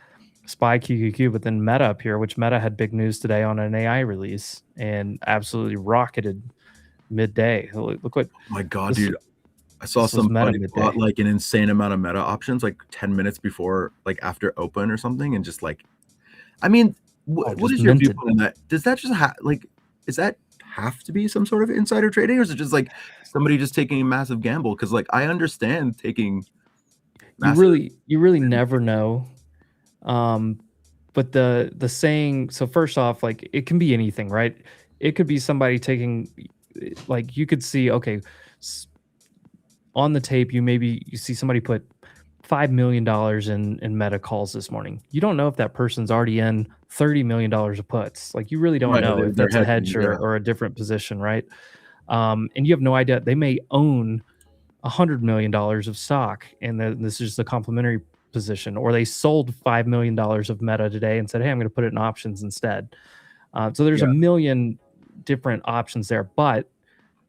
SPY, QQQ, but then Meta up here, which Meta had big news today on an AI release and absolutely rocketed midday. Look what, oh my God, dude. I saw somebody bought like an insane amount of Meta options like 10 minutes before, like after open or something. And just like, I mean, what is your viewpoint on that? Does that just is that have to be some sort of insider trading, or is it just like somebody just taking a massive gamble? Because like I understand taking you really never know. But the saying, so first off, like it can be anything, right? It could be somebody taking, like you could see, okay, on the tape, you see somebody put $5 million in Meta calls this morning. You don't know if that person's already in $30 million of puts. Like you really don't know if that's a hedge or a different position, right? And you have no idea. They may own $100 million of stock, and this is the complementary position, or they sold $5 million of Meta today and said, hey, I'm going to put it in options instead. So there's a million different options there, but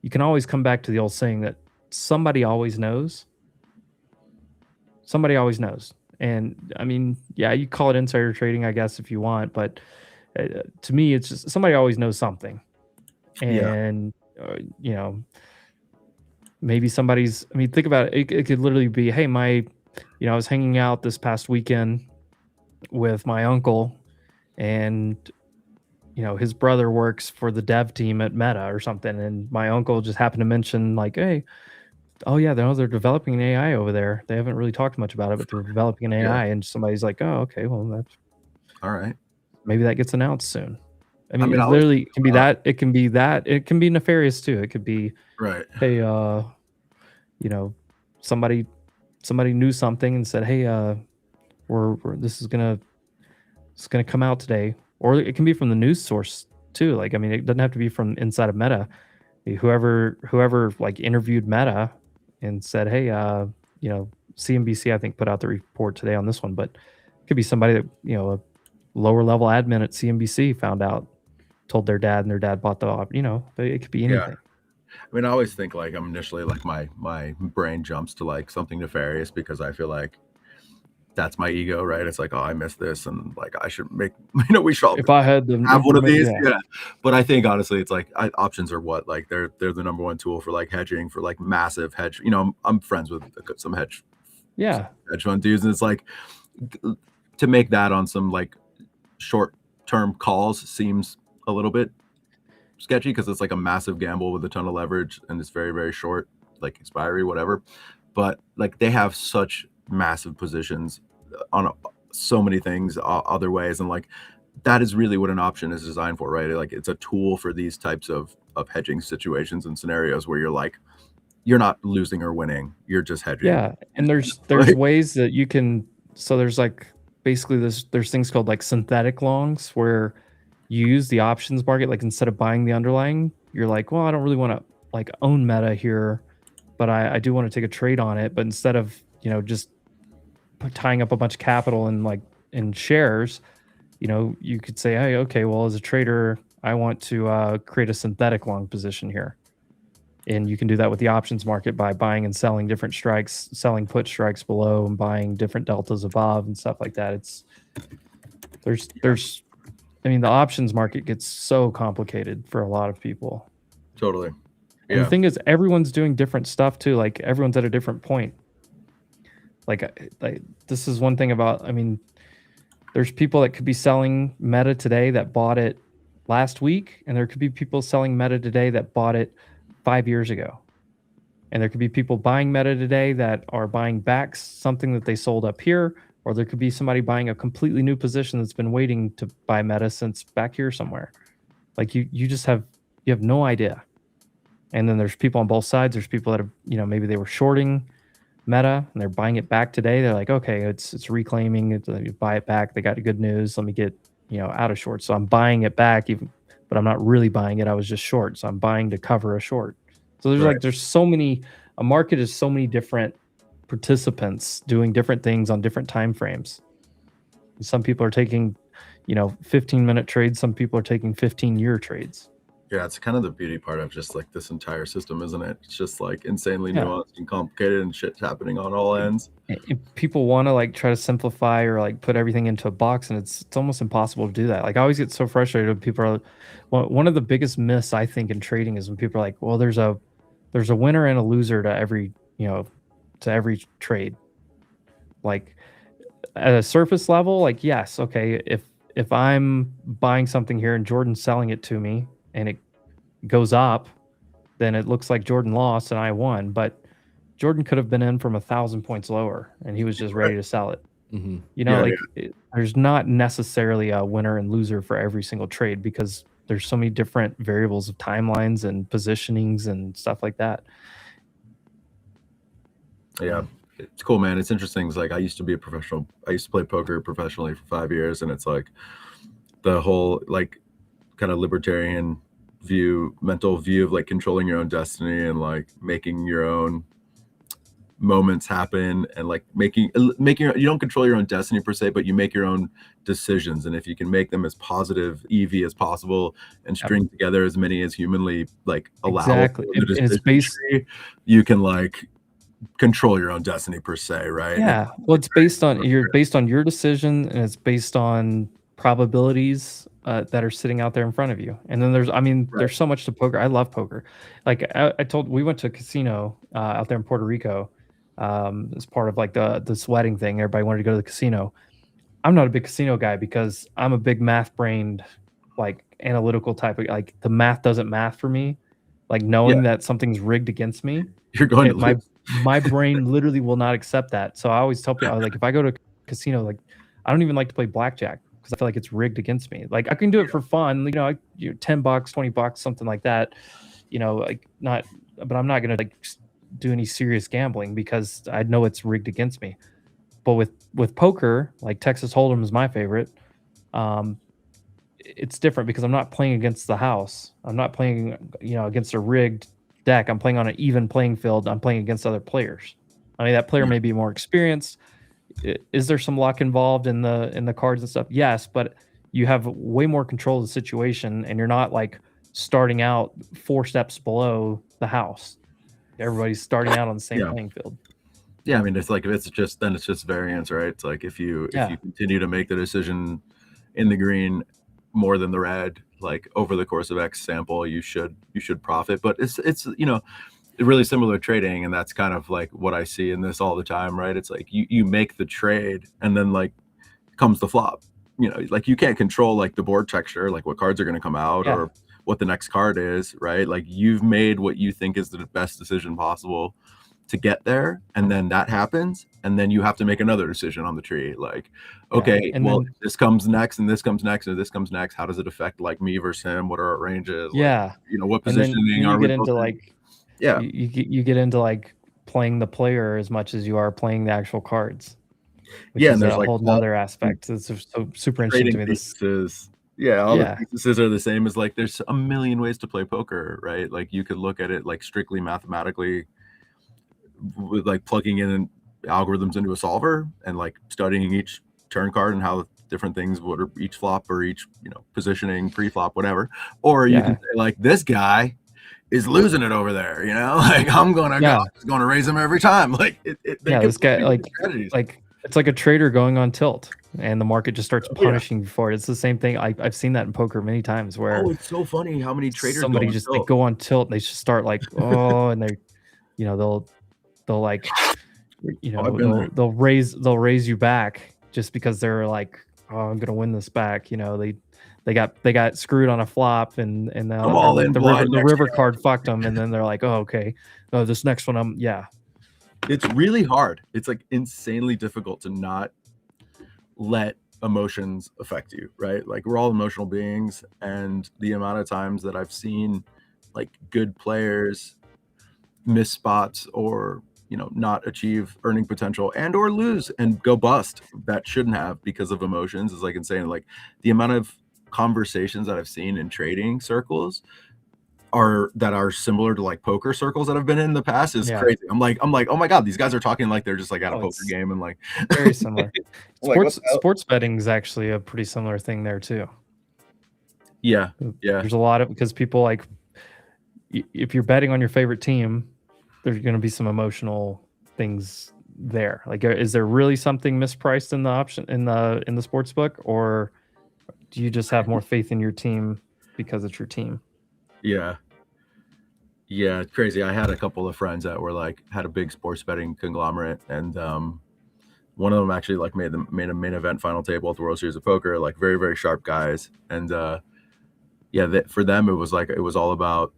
you can always come back to the old saying that somebody always knows. Somebody always knows. And I mean, yeah, you call it insider trading, I guess, if you want, but to me, it's just somebody always knows something. And, you know, maybe somebody's, I mean, think about it. It could literally be, hey, I was hanging out this past weekend with my uncle, and, you know, his brother works for the dev team at Meta or something. And my uncle just happened to mention like, hey, oh yeah, they're developing an AI over there. They haven't really talked much about it, but they're developing an AI. And somebody's like, oh, okay, well, that's all right. Maybe that gets announced soon. I mean, it literally can be that. It can be that. It can be nefarious too. It could be, hey, you know, somebody knew something and said, hey, this is gonna come out today. Or it can be from the news source too. Like, I mean, it doesn't have to be from inside of Meta. Whoever like interviewed Meta and said, hey, you know, CNBC, I think, put out the report today on this one, but it could be somebody that, you know, a lower level admin at CNBC found out, told their dad, and their dad bought the, you know, it could be anything. I mean, I always think like I'm initially like my brain jumps to like something nefarious because I feel like that's my ego, right? It's like, oh, I missed this, and like I should make, you know, we should if I had them have one of these, But I think honestly, it's like options are what, like they're the number one tool for like hedging, for like massive hedge. You know, I'm friends with some hedge fund dudes, and it's like to make that on some like short-term calls seems a little bit sketchy because it's like a massive gamble with a ton of leverage, and it's very, very short, like expiry, whatever. But like they have such massive positions on so many things other ways, and like that is really what an option is designed for, right? Like it's a tool for these types of hedging situations and scenarios where you're like, you're not losing or winning, you're just hedging. And there's ways that you can, so there's like basically there's things called like synthetic longs where you use the options market, like instead of buying the underlying, you're like, well, I don't really want to like own Meta here, but I do want to take a trade on it. But instead of, you know, just tying up a bunch of capital in shares, you know, you could say, hey, okay, well, as a trader, I want to create a synthetic long position here. And you can do that with the options market by buying and selling different strikes, selling put strikes below and buying different deltas above and stuff like that. I mean, the options market gets so complicated for a lot of people. Totally. And the thing is, everyone's doing different stuff too. Like everyone's at a different point. Like this is one thing about, I mean, there's people that could be selling Meta today that bought it last week, and there could be people selling Meta today that bought it 5 years ago. And there could be people buying Meta today that are buying back something that they sold up here, or there could be somebody buying a completely new position that's been waiting to buy Meta since back here somewhere. Like you just have no idea. And then there's people on both sides. There's people that have, maybe they were shorting Meta and they're buying it back today. They're like, okay, it's reclaiming it. Let me buy it back. They got good news. Let me get, out of short. So I'm buying it back, but I'm not really buying it. I was just short. So I'm buying to cover a short. So there's so many, a market is so many different participants doing different things on different time frames. Some people are taking, 15-minute trades. Some people are taking 15-year trades. Yeah, it's kind of the beauty part of just like this entire system, isn't it? It's just like insanely nuanced and complicated, and shit's happening on all ends. People want to like try to simplify or like put everything into a box, and it's almost impossible to do that. Like I always get so frustrated when people are, one of the biggest myths I think in trading is when people are like, well, there's a winner and a loser to every trade. Like at a surface level, like yes, okay, if I'm buying something here and Jordan's selling it to me and it goes up, then it looks like Jordan lost and I won. But Jordan could have been in from 1,000 points lower and he was just ready to sell it. Mm-hmm. There's not necessarily a winner and loser for every single trade because there's so many different variables of timelines and positionings and stuff like that. Yeah, it's cool, man. It's interesting. It's like I used to be a professional. I used to play poker professionally for 5 years, and it's like the whole like kind of libertarian mental view of like controlling your own destiny and like making your own moments happen, and like making you don't control your own destiny per se, but you make your own decisions. And if you can make them as positive EV as possible and string together as many as humanly like allowable, you can like control your own destiny per se, right? Yeah. Well, it's based on your decision, and it's based on probabilities that are sitting out there in front of you. And then there's so much to poker. I love poker. Like we went to a casino out there in Puerto Rico as part of like this wedding thing. Everybody wanted to go to the casino. I'm not a big casino guy because I'm a big math brained, like analytical type of, like the math doesn't math for me. Like knowing that something's rigged against me, you're going to my brain literally will not accept that. So I always tell people, like, if I go to a casino, like I don't even like to play blackjack because I feel like it's rigged against me. Like I can do it for fun, $10, $20, something like that, but I'm not gonna like do any serious gambling because I know it's rigged against me. But with poker, like Texas Hold'em is my favorite. It's different because I'm not playing against the house. I'm not playing, against a rigged deck. I'm playing on an even playing field. I'm playing against other players. I mean, that player may be more experienced. Is there some luck involved in the cards and stuff? Yes, but you have way more control of the situation, and you're not like starting out 4 steps below the house. Everybody's starting out on the same playing field. Yeah, I mean, it's like if it's just variance, right? It's like if you continue to make the decision in the green more than the red, like over the course of X sample, you should profit. But it's really similar to trading, and that's kind of like what I see in this all the time, right? It's like you make the trade, and then like comes the flop. Like you can't control like the board texture, like what cards are going to come out or what the next card is, right? Like you've made what you think is the best decision possible to get there, and then that happens, and then you have to make another decision on the tree. Like, okay, well, then, this comes next, and this comes next, and this comes next. How does it affect like me versus him? What are our ranges? Yeah, like, what positioning are we? You get into like playing the player as much as you are playing the actual cards. Which is there's a like whole other aspect. It's so super interesting to me. The pieces are the same as like there's a million ways to play poker, right? Like you could look at it like strictly mathematically, with like plugging in algorithms into a solver and like studying each turn card and how different things would, or each flop or each positioning pre-flop, whatever. Or you can say like this guy is losing it over there, like I'm gonna raise him every time. Like this guy, like It's like a trader going on tilt, and the market just starts Oh, yeah. punishing you for it. It's the same thing. I've seen that in poker many times where Oh, it's so funny how many traders go somebody on just they tilt. go on tilt and they just start like, oh, and they, they'll like, I've been there. they'll raise you back just because they're like, oh, I'm gonna win this back. They got screwed on a flop, and I'm all in the blind next river card fucked them, and then they're like, oh, okay, oh, this next one, It's really hard. It's like insanely difficult to not let emotions affect you, right? Like we're all emotional beings, and the amount of times that I've seen like good players miss spots or not achieve earning potential and or lose and go bust that shouldn't have because of emotions is like insane. Like the amount of conversations that I've seen in trading circles are similar to like poker circles that I've been in the past is crazy. I'm like, oh my God, these guys are talking like they're just like at a poker game and like very similar. Like, Sports betting is actually a pretty similar thing there too. Yeah. There's a lot of, because people like, if you're betting on your favorite team, there's going to be some emotional things there. Like, is there really something mispriced in the option in the sports book, or do you just have more faith in your team because it's your team? Yeah, it's crazy. I had a couple of friends that were like had a big sports betting conglomerate, and one of them actually like made a main event final table at the World Series of Poker. Like very, very sharp guys, and for them it was all about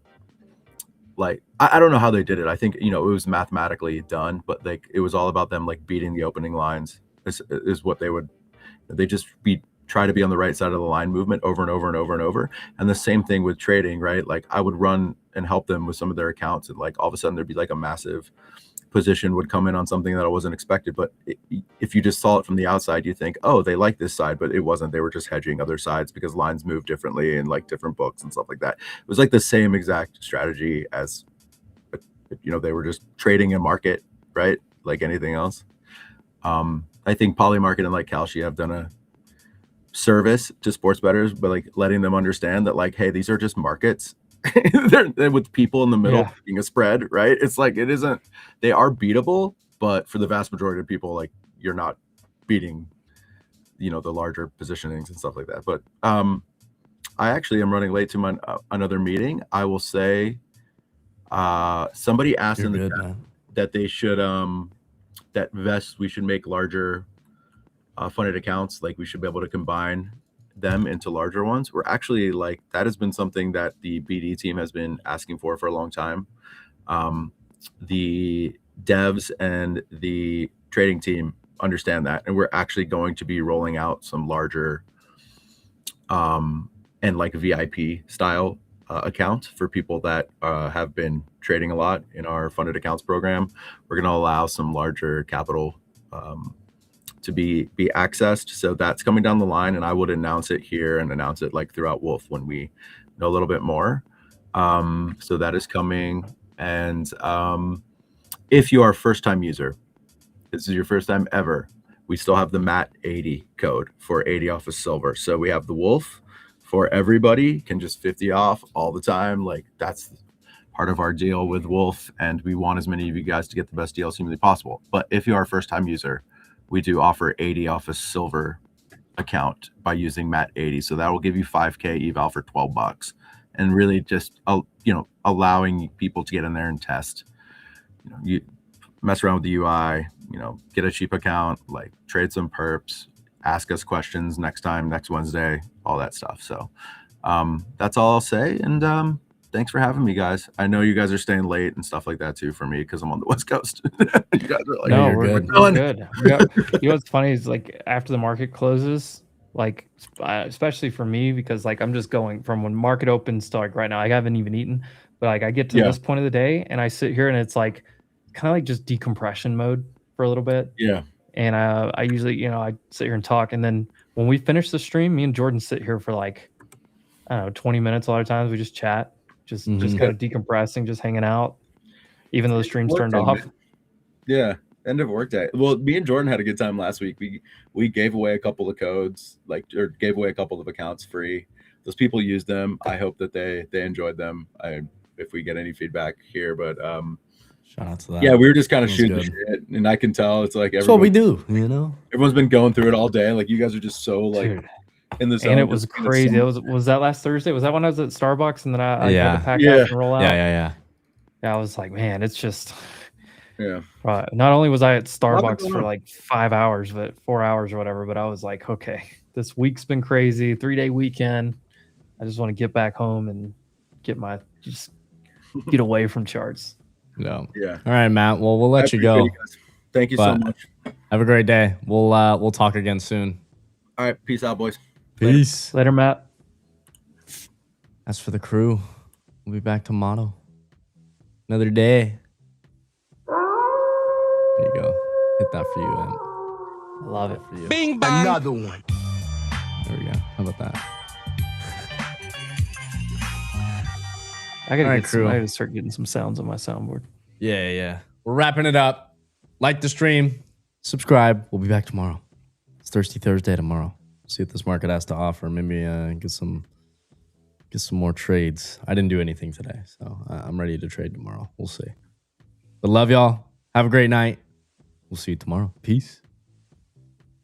like I don't know how they did it. I think it was mathematically done, but like it was all about them like beating the opening lines is what they just try to be on the right side of the line movement over and over and over and over. And the same thing with trading, right? Like I would run and help them with some of their accounts, and like all of a sudden there'd be like a massive position would come in on something that I wasn't expected. But if you just saw it from the outside, you think, oh, they like this side, but it wasn't. They were just hedging other sides because lines move differently in like different books and stuff like that. It was like the same exact strategy as, they were just trading a market, right? Like anything else. I think Polymarket and like Kalshi have done a service to sports bettors, but like letting them understand that like, hey, these are just markets. they're with people in the middle making a spread, right? It's like they are beatable, but for the vast majority of people, like you're not beating the larger positionings and stuff like that. But I actually am running late to another meeting. I will say somebody asked in the chat that they should that we should make larger funded accounts. Like we should be able to combine them into larger ones. We're actually like, that has been something that the BD team has been asking for a long time. The devs and the trading team understand that, and we're actually going to be rolling out some larger and like VIP style accounts for people that have been trading a lot in our funded accounts program. We're going to allow some larger capital to be accessed. So that's coming down the line, and I would announce it here and announce it like throughout Wolf when we know a little bit more. So that is coming. And if you are a first-time user, this is your first time ever, we still have the MAT 80 code for 80 off of silver. So we have the Wolf for everybody, can just 50 off all the time. Like that's part of our deal with Wolf, and we want as many of you guys to get the best deal as humanly possible. But if you are a first-time user, we do offer 80 off a silver account by using MAT 80. So that will give you 5K eval for $12, and really just allowing people to get in there and test. You mess around with the UI, get a cheap account, like trade some perps, ask us questions next Wednesday, all that stuff. So that's all I'll say. And thanks for having me, guys. I know you guys are staying late and stuff like that too for me because I'm on the West Coast. You guys are like, no, we're good. What's funny is like after the market closes, like especially for me, because like I'm just going from when market opens to like right now, I haven't even eaten, but like I get to this point of the day and I sit here and it's like kind of like just decompression mode for a little bit. Yeah. And I usually, I sit here and talk, and then when we finish the stream, me and Jordan sit here for like, I don't know, 20 minutes. A lot of times we just chat, just kind of decompressing, just hanging out, even though the stream's turned off. Yeah, end of workday. Well, me and Jordan had a good time last week. We gave away a couple of codes, or gave away a couple of accounts free. Those people used them. I hope that they enjoyed them. If we get any feedback here, but shout out to that. Yeah, we were just kind of shooting the shit, and I can tell it's like That's what we do, you know. Everyone's been going through it all day. Like you guys are just so like Dude. in the zone. And it was just being crazy. so- It was that last Thursday? Was that when I was at Starbucks and then I Yeah. had to pack Yeah. up and roll out? Yeah. Yeah, I was like, man, it's just Yeah. not only was I at Starbucks going for on. like 5 hours, but 4 hours or whatever, but I was like, okay, this week's been crazy, 3-day weekend. I just want to get back home and just get away from charts. No. Yeah. All right, Matt. Well, we'll let you go. appreciate guys. Thank you so But much. Have a great day. We'll talk again soon. All right. Peace out, boys. Peace. Later, Matt. As for the crew, we'll be back tomorrow. Another day. There you go. Hit that for you, man. I love it. For you. Bing bang. Another one. There we go. How about that? I gotta All right, get some, crew. I gotta start getting some sounds on my soundboard. Yeah. We're wrapping it up. Like the stream. Subscribe. We'll be back tomorrow. It's Thirsty Thursday tomorrow. See what this market has to offer. Maybe get some more trades. I didn't do anything today, so I'm ready to trade tomorrow. We'll see. But love y'all. Have a great night. We'll see you tomorrow. Peace.